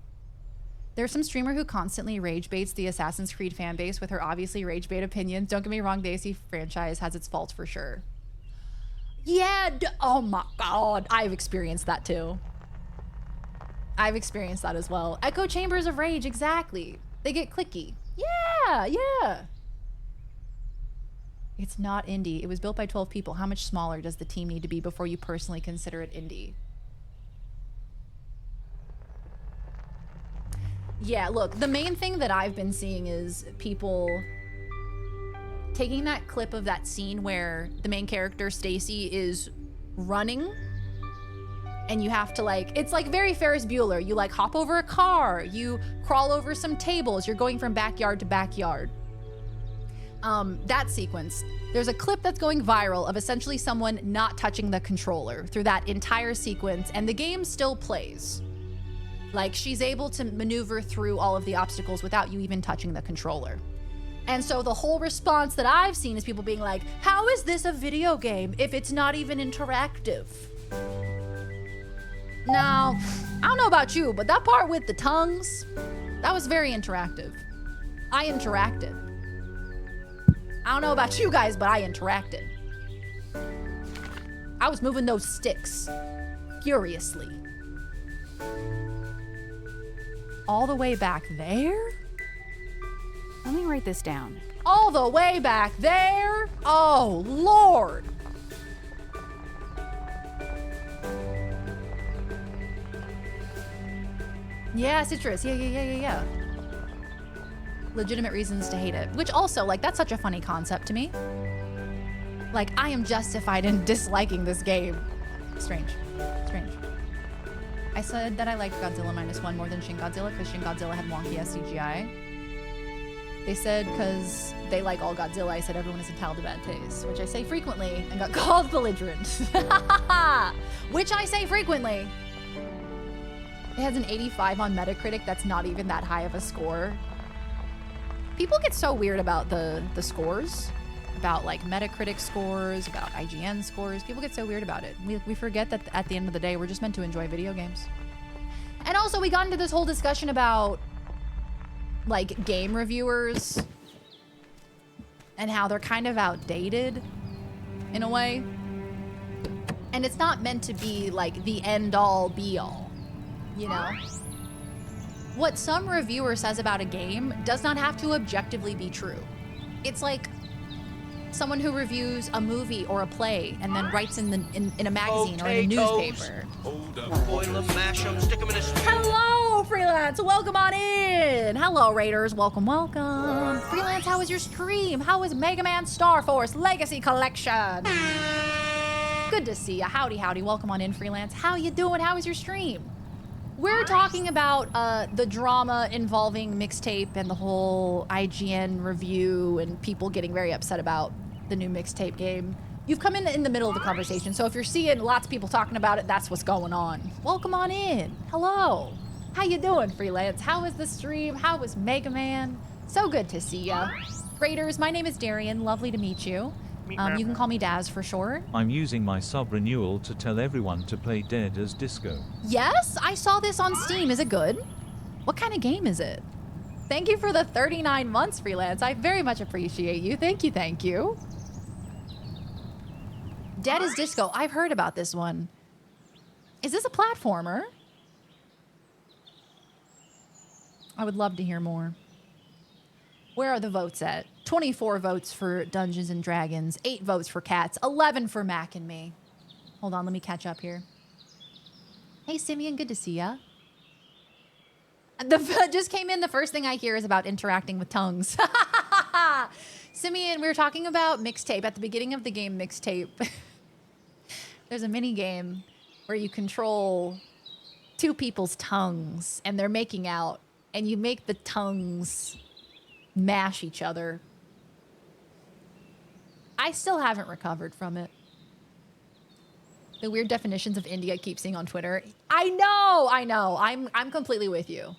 Speaker 3: There's some streamer who constantly rage baits the Assassin's Creed fan base with her obviously rage bait opinions. Don't get me wrong, the AC franchise has its faults for sure. Yeah, oh my god, I've experienced that too. I've experienced that as well. Echo chambers of rage, exactly. They get clicky. Yeah. It's not indie. It was built by 12 people. How much smaller does the team need to be before you personally consider it indie? Yeah, look, the main thing that I've been seeing is people taking that clip of that scene where the main character, Stacy, is running and you have to like, it's like very Ferris Bueller. You like hop over a car, you crawl over some tables, you're going from backyard to backyard. That sequence, there's a clip that's going viral of essentially someone not touching the controller through that entire sequence, and the game still plays. Like, she's able to maneuver through all of the obstacles without you even touching the controller. And so the whole response that I've seen is people being like, how is this a video game if it's not even interactive? Now, I don't know about you, but that part with the tongues, that was very interactive. I interacted. I don't know about you guys, but I interacted. I was moving those sticks furiously. All the way back there?
Speaker 11: Let me write this down.
Speaker 3: All the way back there? Oh, Lord. Yeah, Citrus. Yeah. Legitimate reasons to hate it. Which also, like, that's such a funny concept to me. Like, I am justified in disliking this game. Strange. I said that I liked Godzilla -1 more than Shin Godzilla because Shin Godzilla had wonky CGI. They said because they like all Godzilla, I said everyone is entitled to bad taste, which I say frequently and got called belligerent. Which I say frequently. It has an 85 on Metacritic. That's not even that high of a score. People get so weird about the scores, about like Metacritic scores, about IGN scores. People get so weird about it. We forget that at the end of the day, we're just meant to enjoy video games. And also we got into this whole discussion about like game reviewers and how they're kind of outdated in a way. And it's not meant to be like the end all be all, you know? What some reviewer says about a game does not have to objectively be true. It's like someone who reviews a movie or a play and then writes in a magazine or in a newspaper.
Speaker 14: Hold up, boil them, mash them, stick them in a stew.
Speaker 3: Hello, Freelance. Welcome on in. Hello, Raiders. Welcome. Freelance, how was your stream? How was Mega Man Star Force Legacy Collection? Good to see you. Howdy. Welcome on in, Freelance. How you doing? How was your stream? We're talking about the drama involving mixtape and the whole IGN review and people getting very upset about the new mixtape game. You've come in the middle of the conversation, so if you're seeing lots of people talking about it, that's what's going on. Welcome on in. Hello. How you doing, Freelance? How was the stream? How was Mega Man? So good to see ya. Raiders, my name is Darian. Lovely to meet you. You can call me Daz for short.
Speaker 4: I'm using my sub renewal to tell everyone to play Dead as Disco.
Speaker 3: Yes, I saw this on Steam. Is it good? What kind of game is it? Thank you for the 39 months, Freelance. I very much appreciate you. Thank you. Dead as Disco. I've heard about this one. Is this a platformer? I would love to hear more. Where are the votes at? 24 votes for Dungeons and Dragons, 8 votes for Cats, 11 for Mac and me. Hold on, let me catch up here. Hey, Simeon, good to see ya. Just came in, the first thing I hear is about interacting with tongues. Simeon, we were talking about mixtape. At the beginning of the game Mixtape, there's a mini game where you control 2 people's tongues and they're making out, and you make the tongues mash each other. I still haven't recovered from it. The weird definitions of indie I keep seeing on Twitter. I know. I'm completely with you.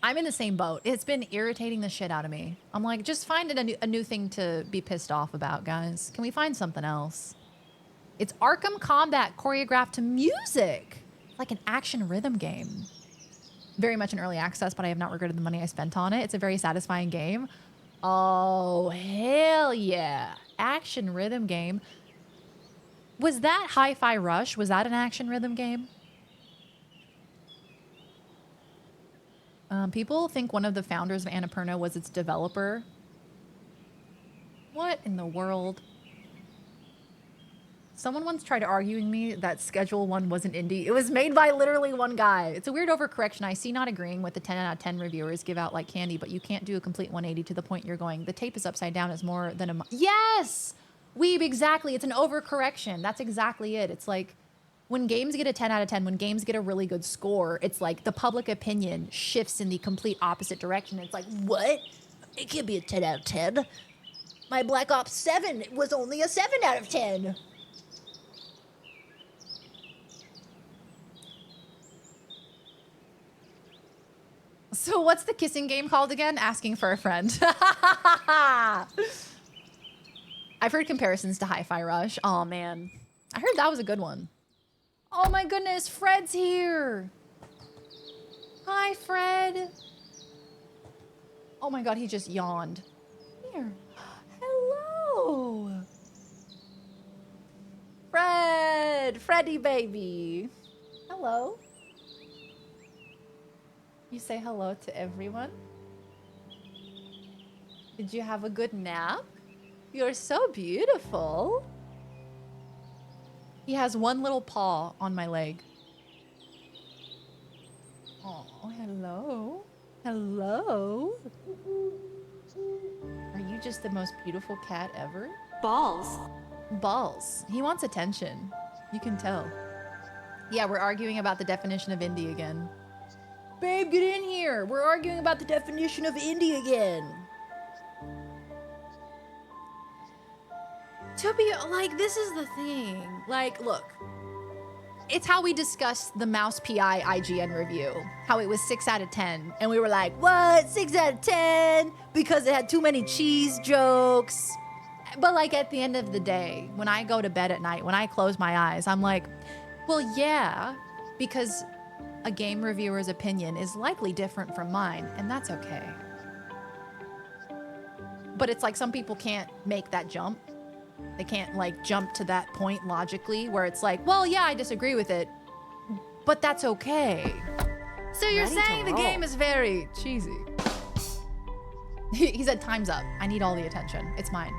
Speaker 3: I'm in the same boat. It's been irritating the shit out of me. I'm like, just find a new thing to be pissed off about, guys. Can we find something else? It's Arkham Combat choreographed to music. Like an action rhythm game. Very much in early access, but I have not regretted the money I spent on it. It's a very satisfying game. Oh, hell yeah. Action rhythm game. Was that Hi-Fi Rush? Was that an action rhythm game? People think one of the founders of Annapurna was its developer. What in the world? Someone once tried arguing me that Schedule 1 wasn't indie. It was made by literally one guy. It's a weird overcorrection. I see not agreeing with the 10 out of 10 reviewers give out like candy, but you can't do a complete 180 to the point you're going, the tape is upside down is more than a... Yes! Weeb, exactly. It's an overcorrection. That's exactly it. It's like when games get a 10 out of 10, when games get a really good score, it's like the public opinion shifts in the complete opposite direction. It's like, what? It can't be a 10 out of 10. My Black Ops 7 was only a 7 out of 10. So what's the kissing game called again? Asking for a friend. I've heard comparisons to Hi-Fi Rush. Oh man, I heard that was a good one. Oh my goodness, Fred's here. Hi, Fred. Oh my God, he just yawned. Here. Hello. Fred, Freddy baby. Hello. You say hello to everyone? Did you have a good nap? You're so beautiful. He has one little paw on my leg. Oh, hello. Hello. Are you just the most beautiful cat ever? Balls. Balls. He wants attention. You can tell. Yeah, we're arguing about the definition of indie again. Babe, get in here. We're arguing about the definition of indie again. To be like, this is the thing. Like, look, it's how we discussed the Mouse PI IGN review. How it was 6 out of 10. And we were like, what? 6 out of 10? Because it had too many cheese jokes. But like at the end of the day, when I go to bed at night, when I close my eyes, I'm like, well, yeah, because a game reviewer's opinion is likely different from mine, and that's okay. But it's like some people can't make that jump. They can't like jump to that point logically where it's like, well, yeah, I disagree with it, but that's okay. So you're saying the game is very cheesy. He said, time's up. I need all the attention. It's mine.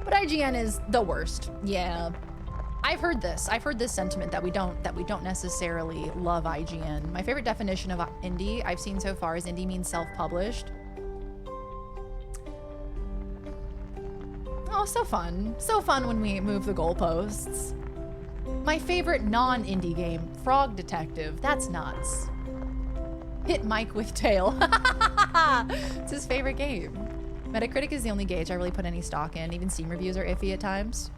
Speaker 3: But IGN is the worst. Yeah. I've heard this. I've heard this sentiment that we don't necessarily love IGN. My favorite definition of indie I've seen so far is indie means self-published. Oh, so fun. So fun when we move the goalposts. My favorite non-indie game, Frog Detective. That's nuts. Hit Mike with tail. It's his favorite game. Metacritic is the only gauge I really put any stock in. Even Steam reviews are iffy at times.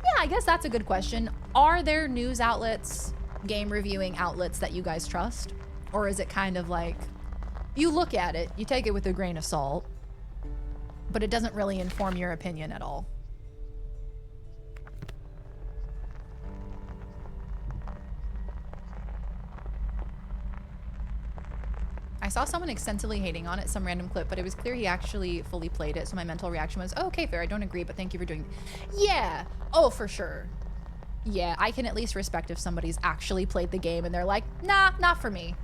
Speaker 3: Yeah, I guess that's a good question. Are there news outlets, game reviewing outlets that you guys trust? Or is it kind of like, you look at it, you take it with a grain of salt, but it doesn't really inform your opinion at all? I saw someone extensively hating on it, some random clip, but it was clear he actually fully played it. So my mental reaction was, oh, okay, fair. I don't agree, but thank you for doing. Yeah. Oh, for sure. Yeah, I can at least respect if somebody's actually played the game and they're like, nah, not for me.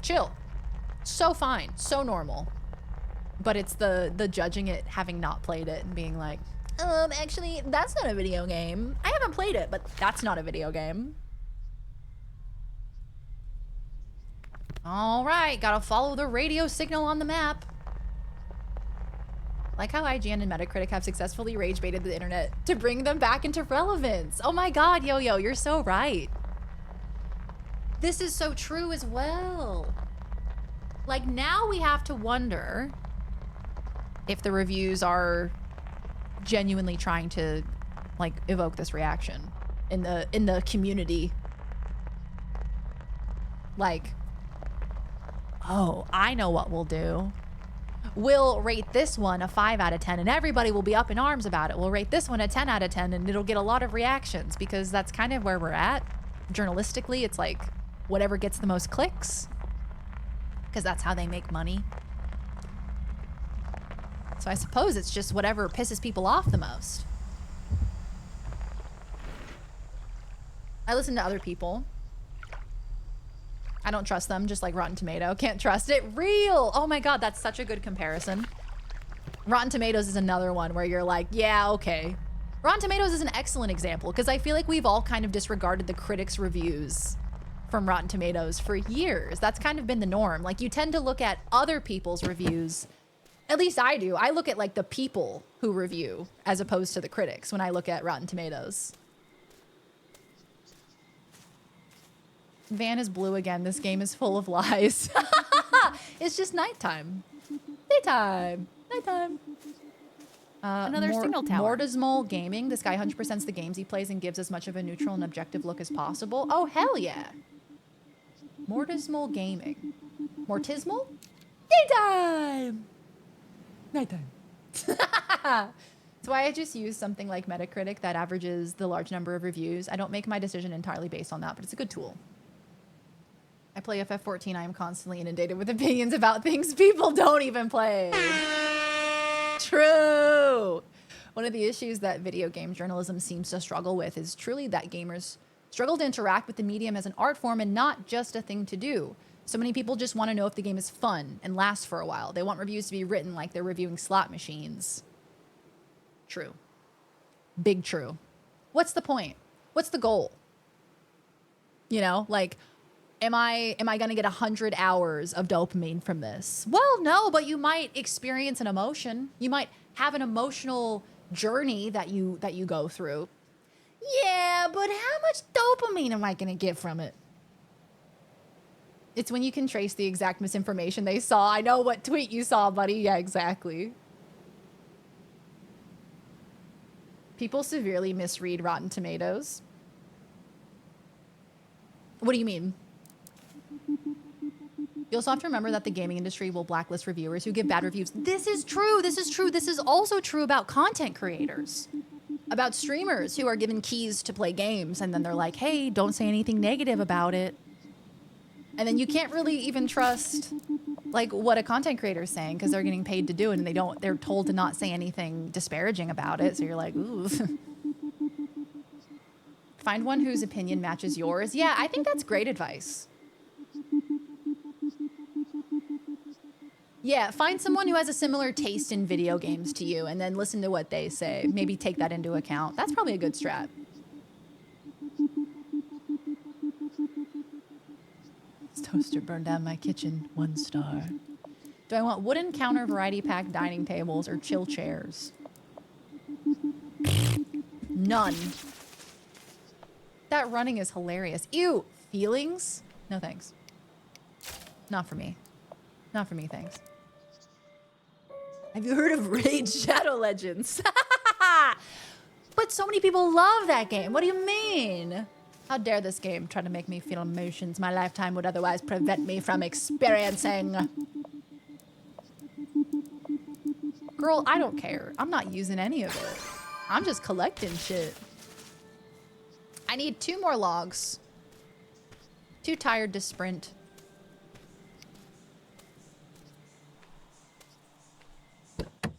Speaker 3: Chill. So fine. So normal. But it's the judging it, having not played it and being like, actually, that's not a video game. I haven't played it, but that's not a video game. All right, gotta follow the radio signal on the map. Like how IGN and Metacritic have successfully rage baited the internet to bring them back into relevance. Oh my God, Yo-Yo, you're so right. This is so true as well. Like now we have to wonder if the reviews are genuinely trying to like evoke this reaction in the community. Like, oh, I know what we'll do. We'll rate this one a 5 out of 10 and everybody will be up in arms about it. We'll rate this one a 10 out of 10 and it'll get a lot of reactions because that's kind of where we're at. Journalistically, it's like whatever gets the most clicks because that's how they make money. So I suppose it's just whatever pisses people off the most. I listen to other people. I don't trust them, just like Rotten Tomato. Can't trust it. Real! Oh my God, that's such a good comparison. Rotten Tomatoes is another one where you're like, yeah, okay. Rotten Tomatoes is an excellent example because I feel like we've all kind of disregarded the critics' reviews from Rotten Tomatoes for years. That's kind of been the norm. Like you tend to look at other people's reviews. At least I do. I look at like the people who review as opposed to the critics when I look at Rotten Tomatoes. Van is blue again. This game is full of lies. It's just nighttime. Daytime. Nighttime.
Speaker 11: Another signal tower.
Speaker 3: Mortismal Gaming. This guy 100%'s the games he plays and gives as much of a neutral and objective look as possible. Oh, hell yeah. Mortismal Gaming. Mortismal? Daytime. Nighttime. That's why I just use something like Metacritic that averages the large number of reviews. I don't make my decision entirely based on that, but it's a good tool. I play FF14. I am constantly inundated with opinions about things people don't even play. True. One of the issues that video game journalism seems to struggle with is truly that gamers struggle to interact with the medium as an art form and not just a thing to do. So many people just want to know if the game is fun and lasts for a while. They want reviews to be written like they're reviewing slot machines. True. Big true. What's the point? What's the goal? You know, like, am I going to get 100 hours of dopamine from this? Well, no, but you might experience an emotion. You might have an emotional journey that you go through. Yeah, but how much dopamine am I going to get from it? It's when you can trace the exact misinformation they saw. I know what tweet you saw, buddy. Yeah, exactly. People severely misread Rotten Tomatoes. What do you mean? You also have to remember that the gaming industry will blacklist reviewers who give bad reviews. This is true. This is true. This is also true about content creators, about streamers who are given keys to play games. And then they're like, hey, don't say anything negative about it. And then you can't really even trust like what a content creator is saying because they're getting paid to do it and they're told to not say anything disparaging about it. So you're like, ooh. Find one whose opinion matches yours. Yeah, I think that's great advice. Yeah, find someone who has a similar taste in video games to you and then listen to what they say. Maybe take that into account. That's probably a good strat. This toaster burned down my kitchen. 1 star. Do I want wooden counter variety pack dining tables or chill chairs? None. That running is hilarious. Ew. Feelings? No thanks. Not for me. Not for me, thanks. Have you heard of Raid Shadow Legends? But so many people love that game. What do you mean? How dare this game try to make me feel emotions my lifetime would otherwise prevent me from experiencing? Girl, I don't care. I'm not using any of it. I'm just collecting shit. I need 2 more logs. Too tired to sprint.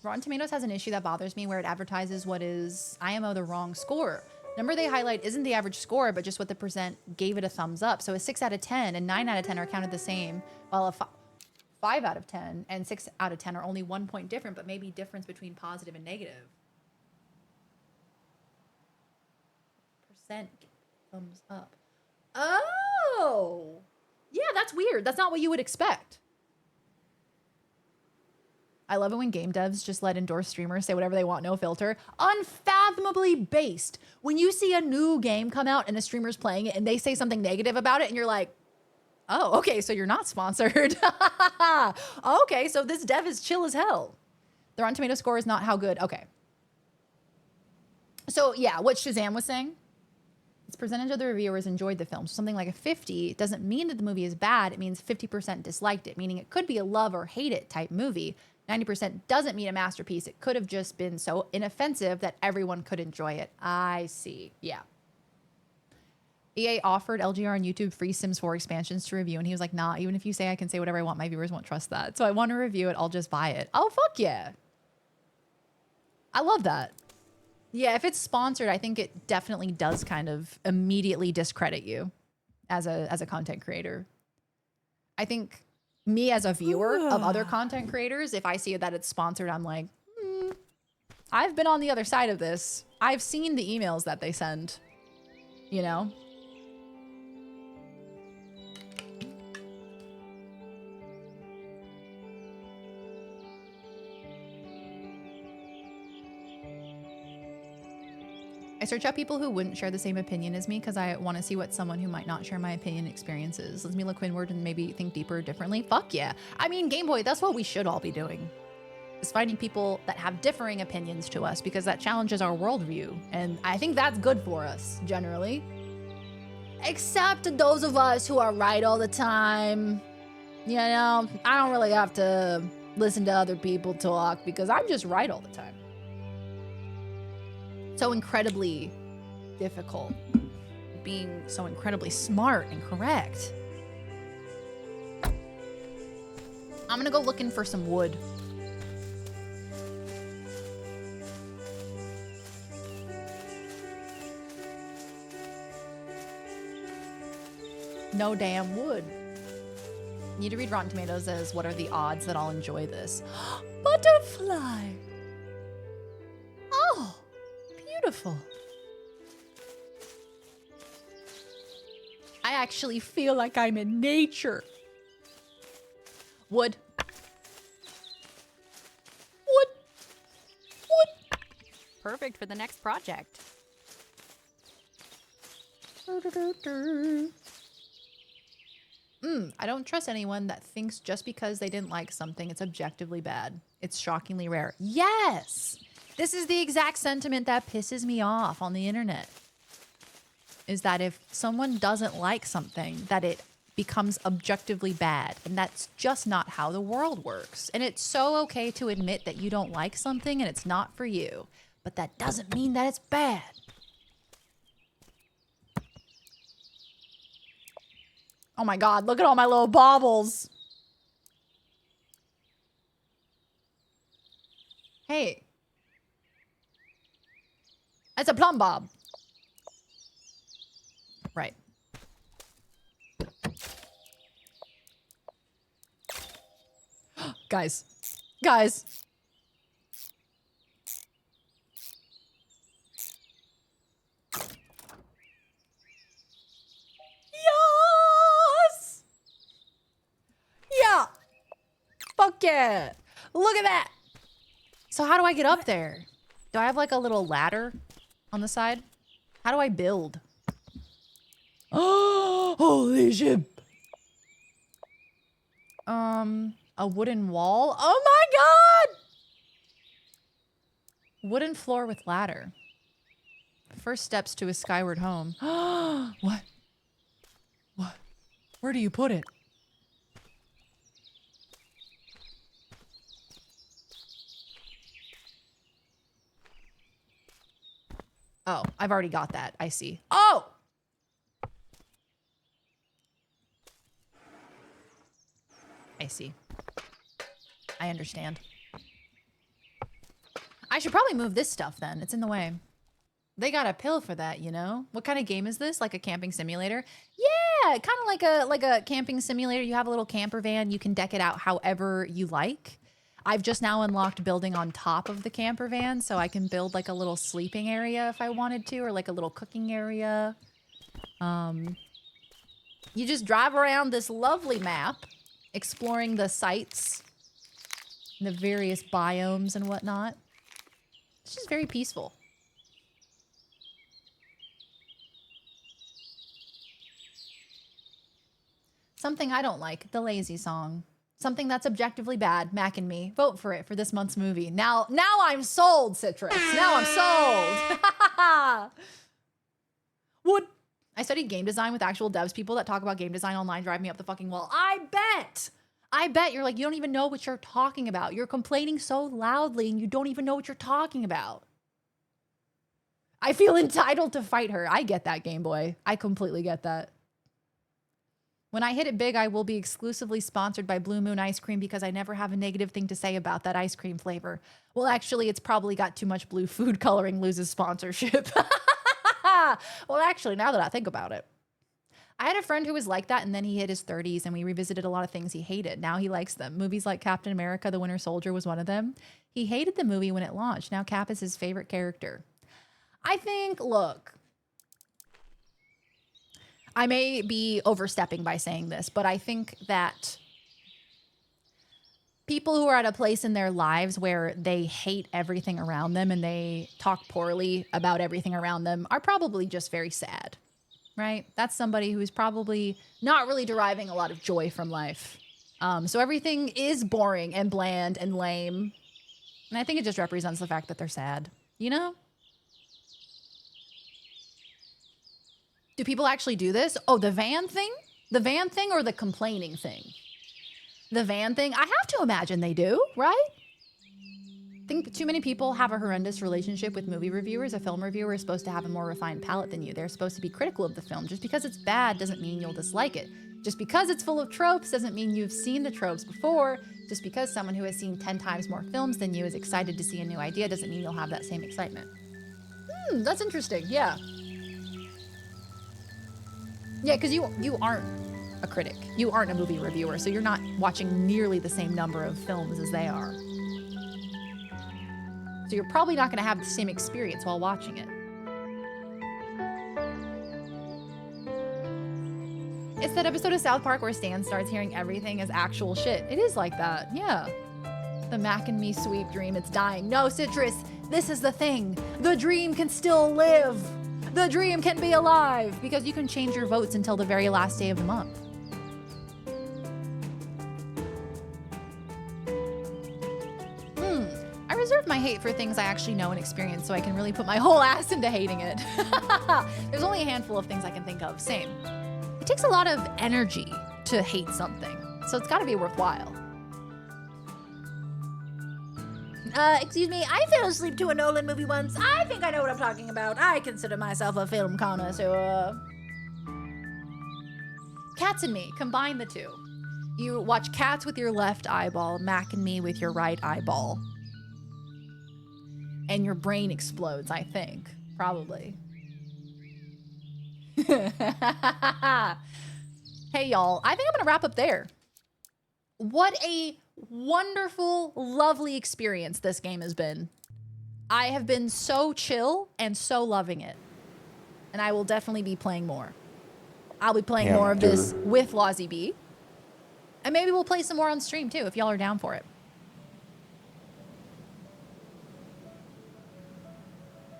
Speaker 3: Rotten Tomatoes has an issue that bothers me where it advertises what is IMO the wrong score. Number they highlight isn't the average score, but just what the percent gave it a thumbs up. So a 6 out of 10 and 9 out of 10 are counted the same, while a 5 out of 10 and 6 out of 10 are only 1 point different, but maybe difference between positive and negative. Percent thumbs up. Oh! Yeah, that's weird. That's not what you would expect. I love it when game devs just let endorsed streamers say whatever they want, no filter. Unfathomably based. When you see a new game come out and a streamer's playing it and they say something negative about it and you're like, oh, okay, so you're not sponsored. Okay, so this dev is chill as hell. The Rotten Tomato score is not how good. Okay. So yeah, what Shazam was saying, its percentage of the reviewers enjoyed the film. So something like a 50 doesn't mean that the movie is bad. It means 50% disliked it, meaning it could be a love or hate it type movie. 90% doesn't mean a masterpiece. It could have just been so inoffensive that everyone could enjoy it. I see. Yeah. EA offered LGR on YouTube free Sims 4 expansions to review, and he was like, nah, even if you say I can say whatever I want, my viewers won't trust that. So I want to review it. I'll just buy it. Oh, fuck yeah. I love that. Yeah, if it's sponsored, I think it definitely does kind of immediately discredit you as a content creator. I think me as a viewer of other content creators, if I see that it's sponsored, I'm like, I've been on the other side of this. I've seen the emails that they send, you know? I search out people who wouldn't share the same opinion as me because I want to see what someone who might not share my opinion experiences. Lets me look inward and maybe think deeper, differently. Fuck yeah. I mean, Game Boy, that's what we should all be doing. Is finding people that have differing opinions to us because that challenges our worldview. And I think that's good for us, generally. Except those of us who are right all the time. You know, I don't really have to listen to other people talk because I'm just right all the time. So incredibly difficult, being so incredibly smart and correct. I'm gonna go looking for some wood. No damn wood. Need to read Rotten Tomatoes as what are the odds that I'll enjoy this. Butterfly. Oh. Beautiful. I actually feel like I'm in nature. Wood. Wood. Wood.
Speaker 11: Perfect for the next project.
Speaker 3: I don't trust anyone that thinks just because they didn't like something, it's objectively bad. It's shockingly rare. Yes! This is the exact sentiment that pisses me off on the internet. Is that if someone doesn't like something, that it becomes objectively bad. And that's just not how the world works. And it's so okay to admit that you don't like something and it's not for you. But that doesn't mean that it's bad. Oh my God, look at all my little baubles. Hey. It's a plumb bob. Right. Guys. Guys. Yes! Yeah. Fuck yeah. Look at that. So how do I get up there? Do I have like a little ladder on the side? How do I build? Oh, holy shit. A wooden wall? Oh my God! Wooden floor with ladder. First steps to a skyward home. What? What? Where do you put it? Oh, I've already got that. I see. Oh! I see. I understand. I should probably move this stuff then. It's in the way. They got a pill for that, you know? What kind of game is this? Like a camping simulator? Yeah, kind of like a camping simulator. You have a little camper van. You can deck it out however you like. I've just now unlocked building on top of the camper van, so I can build like a little sleeping area if I wanted to, or like a little cooking area. You just drive around this lovely map, exploring the sites, the various biomes and whatnot. It's just very peaceful. Something I don't like, the lazy song. Something that's objectively bad, Mac and Me. Vote for it for this month's movie. Now I'm sold, Citrus. Now I'm sold. Would I studied game design with actual devs people that talk about game design online drive me up the fucking wall. I bet you're like, you don't even know what you're talking about. You're complaining so loudly and you don't even know what you're talking about. I feel entitled to fight her. I get that, Game Boy. I completely get that. When I hit it big, I will be exclusively sponsored by Blue Moon Ice Cream because I never have a negative thing to say about that ice cream flavor. Well, actually, it's probably got too much blue food coloring loses sponsorship. Well, actually, now that I think about it. I had a friend who was like that, and then he hit his 30s, and we revisited a lot of things he hated. Now he likes them. Movies like Captain America, The Winter Soldier was one of them. He hated the movie when it launched. Now Cap is his favorite character. I think, look, I may be overstepping by saying this, but I think that people who are at a place in their lives where they hate everything around them and they talk poorly about everything around them are probably just very sad, right? That's somebody who's probably not really deriving a lot of joy from life. So everything is boring and bland and lame. And I think it just represents the fact that they're sad, you know? Do people actually do this? Oh, the van thing? The van thing or the complaining thing? The van thing? I have to imagine they do, right? I think too many people have a horrendous relationship with movie reviewers. A film reviewer is supposed to have a more refined palate than you. They're supposed to be critical of the film. Just because it's bad doesn't mean you'll dislike it. Just because it's full of tropes doesn't mean you've seen the tropes before. Just because someone who has seen 10 times more films than you is excited to see a new idea doesn't mean you'll have that same excitement. That's interesting, yeah. Yeah, because you aren't a critic. You aren't a movie reviewer, so you're not watching nearly the same number of films as they are. So you're probably not going to have the same experience while watching it. It's that episode of South Park where Stan starts hearing everything as actual shit. It is like that, yeah. The Mac and Me sweep dream, it's dying. No, Citrus, this is the thing. The dream can still live. The dream can be alive because you can change your votes until the very last day of the month. I reserve my hate for things I actually know and experience so I can really put my whole ass into hating it. There's only a handful of things I can think of. Same. It takes a lot of energy to hate something, so it's gotta be worthwhile. Excuse me, I fell asleep to a Nolan movie once. I think I know what I'm talking about. I consider myself a film connoisseur. Cats and Me, combine the two. You watch Cats with your left eyeball, Mac and Me with your right eyeball. And your brain explodes, I think. Probably. Hey, y'all, I think I'm gonna wrap up there. What a wonderful, lovely experience this game has been. I have been so chill and so loving it. And I will definitely be playing more. I'll be playing more of this with Lozzie B. And maybe we'll play some more on stream too, if y'all are down for it.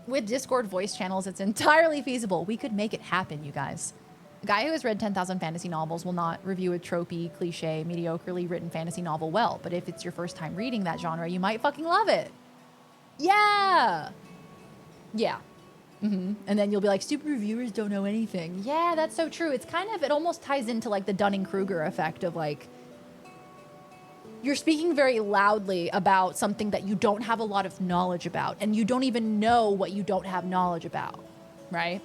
Speaker 3: With Discord voice channels, it's entirely feasible. We could make it happen, you guys. A guy who has read 10,000 fantasy novels will not review a tropey, cliche, mediocrely written fantasy novel well, but if it's your first time reading that genre, you might fucking love it. Yeah. Yeah. And then you'll be like, stupid reviewers don't know anything. Yeah, that's so true. It's kind of, it almost ties into like the Dunning-Kruger effect of like, you're speaking very loudly about something that you don't have a lot of knowledge about, and you don't even know what you don't have knowledge about, right?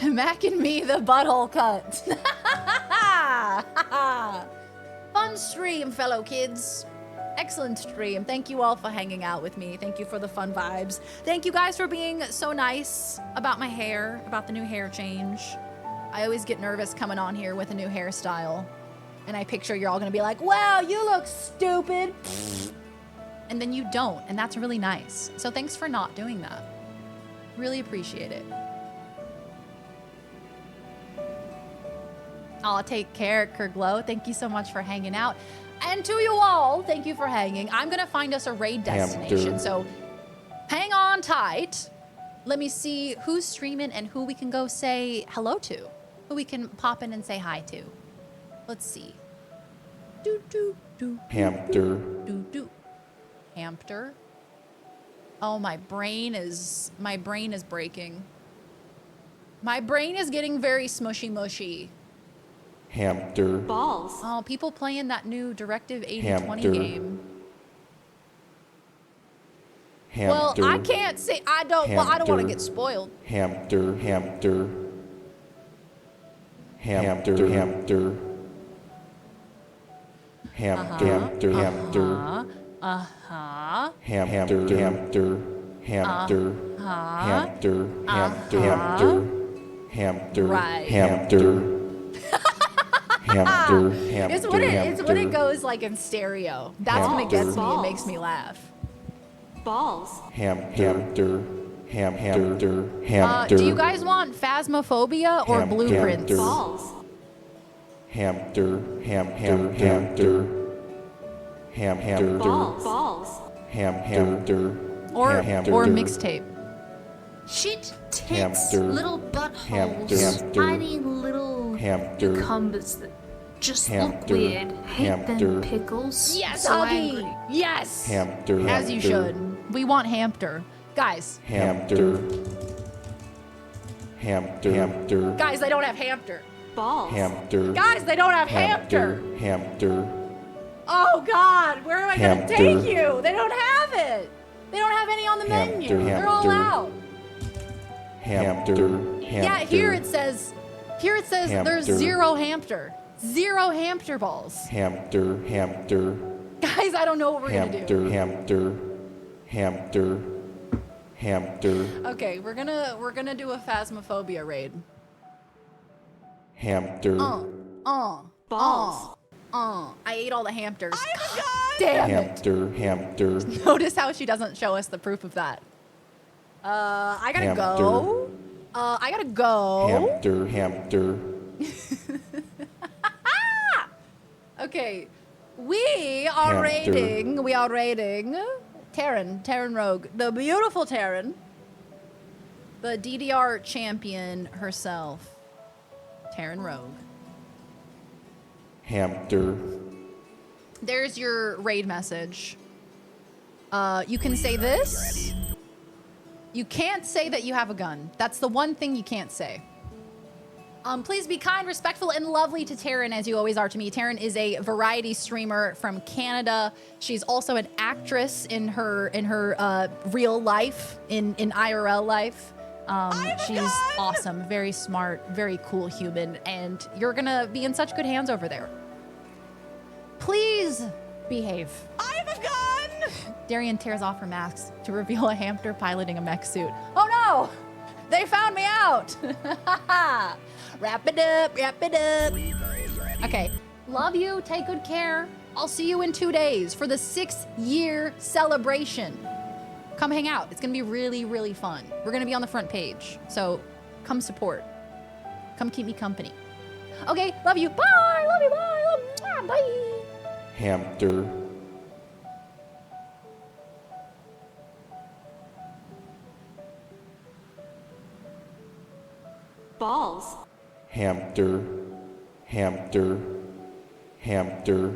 Speaker 3: Mac and Me, the butthole cut. Fun stream, fellow kids. Excellent stream. Thank you all for hanging out with me. Thank you for the fun vibes. Thank you guys for being so nice about my hair, about the new hair change. I always get nervous coming on here with a new hairstyle. And I picture you're all gonna be like, wow, you look stupid. And then you don't, and that's really nice. So thanks for not doing that. Really appreciate it. I'll take care, Kerglow. Thank you so much for hanging out. And to you all, thank you for hanging. I'm gonna find us a raid destination, so hang on tight. Let me see who's streaming and who we can go say hello to. Who we can pop in and say hi to. Let's see.
Speaker 6: Hamster.
Speaker 3: Hamster. Oh, my brain is breaking. My brain is getting very smushy mushy.
Speaker 6: Hamster.
Speaker 3: Balls. Oh, people playing that new Directive 8020 game. Well, I can't say I don't want to get spoiled.
Speaker 6: Hamster. Hamster. Hamster. Hamster. Hamster. Hamster. Hamster. Hamster. Hamster. Hamster. Hamster. Hamster. Hamster. Hamster.
Speaker 3: Right.
Speaker 6: Hamster. Hamster,
Speaker 3: It's when it goes like in stereo. That's when it gets me. It makes me laugh. Balls.
Speaker 6: Hamster. Hamster. Hamster.
Speaker 3: Do you guys want Phasmophobia or Blueprints?
Speaker 6: Balls. Hamster. Hamster. Hamster. Hamster.
Speaker 3: Balls.
Speaker 6: Hamster.
Speaker 3: Or mixtape.
Speaker 8: Shit, tits,
Speaker 6: Hamster.
Speaker 8: little buttholes,
Speaker 6: Hamster.
Speaker 8: tiny little
Speaker 6: Hamster.
Speaker 8: cucumbers that just
Speaker 6: Hamster.
Speaker 8: look weird. Hate
Speaker 6: Hamster.
Speaker 8: them pickles.
Speaker 3: Yes,
Speaker 8: so
Speaker 3: Huggy.
Speaker 8: angry.
Speaker 3: Yes.
Speaker 6: Hamster.
Speaker 3: As you should. We want Hamster. Guys.
Speaker 6: Hamster. Hamster. Hamster.
Speaker 3: Guys, they don't have Hamster. Balls.
Speaker 6: Hamster.
Speaker 3: Guys, they don't have Hamster.
Speaker 6: Hamster.
Speaker 3: Oh God, where am I gonna
Speaker 6: Hamster.
Speaker 3: take you? They don't have it. They don't have any on the menu.
Speaker 6: Hamster.
Speaker 3: They're all
Speaker 6: Hamster.
Speaker 3: out.
Speaker 6: Hamster.
Speaker 3: Yeah, here it says there's
Speaker 6: Hamster.
Speaker 3: zero Hamster. Zero Hamster balls.
Speaker 6: Hamster. Hamster.
Speaker 3: Guys, I don't know what we're gonna do.
Speaker 6: Hamster. Hamster. Hamster.
Speaker 3: Okay, we're gonna do a Phasmophobia raid.
Speaker 6: Hamster.
Speaker 3: Balls. I ate all the hamsters. Damn it.
Speaker 6: Hamster. Hamster.
Speaker 3: Notice how she doesn't show us the proof of that. I gotta
Speaker 6: Hamster.
Speaker 3: go. I gotta go.
Speaker 6: Hamster. Hamster.
Speaker 3: Okay, we are raiding Terran Rogue, the beautiful Terran, the DDR champion herself, Terran Rogue.
Speaker 6: Hamster.
Speaker 3: There's your raid message. You can say this. You can't say that you have a gun. That's the one thing you can't say. Please be kind, respectful, and lovely to Taryn, as you always are to me. Taryn is a variety streamer from Canada. She's also an actress in her real life, in IRL life. She's awesome, very smart, very cool human, and you're gonna be in such good hands over there. Please behave. I have a gun! Darian tears off her mask to reveal a hamster piloting a mech suit. Oh no! They found me out! Wrap it up, wrap it up. Okay, love you, take good care. I'll see you in 2 days for the 6-year celebration. Come hang out. It's gonna be really, really fun. We're gonna be on the front page, so come support. Come keep me company. Okay, love you. Bye, love you, bye, love you. Bye.
Speaker 6: Hamster.
Speaker 3: Balls.
Speaker 6: Hamster. Hamster. Hamster.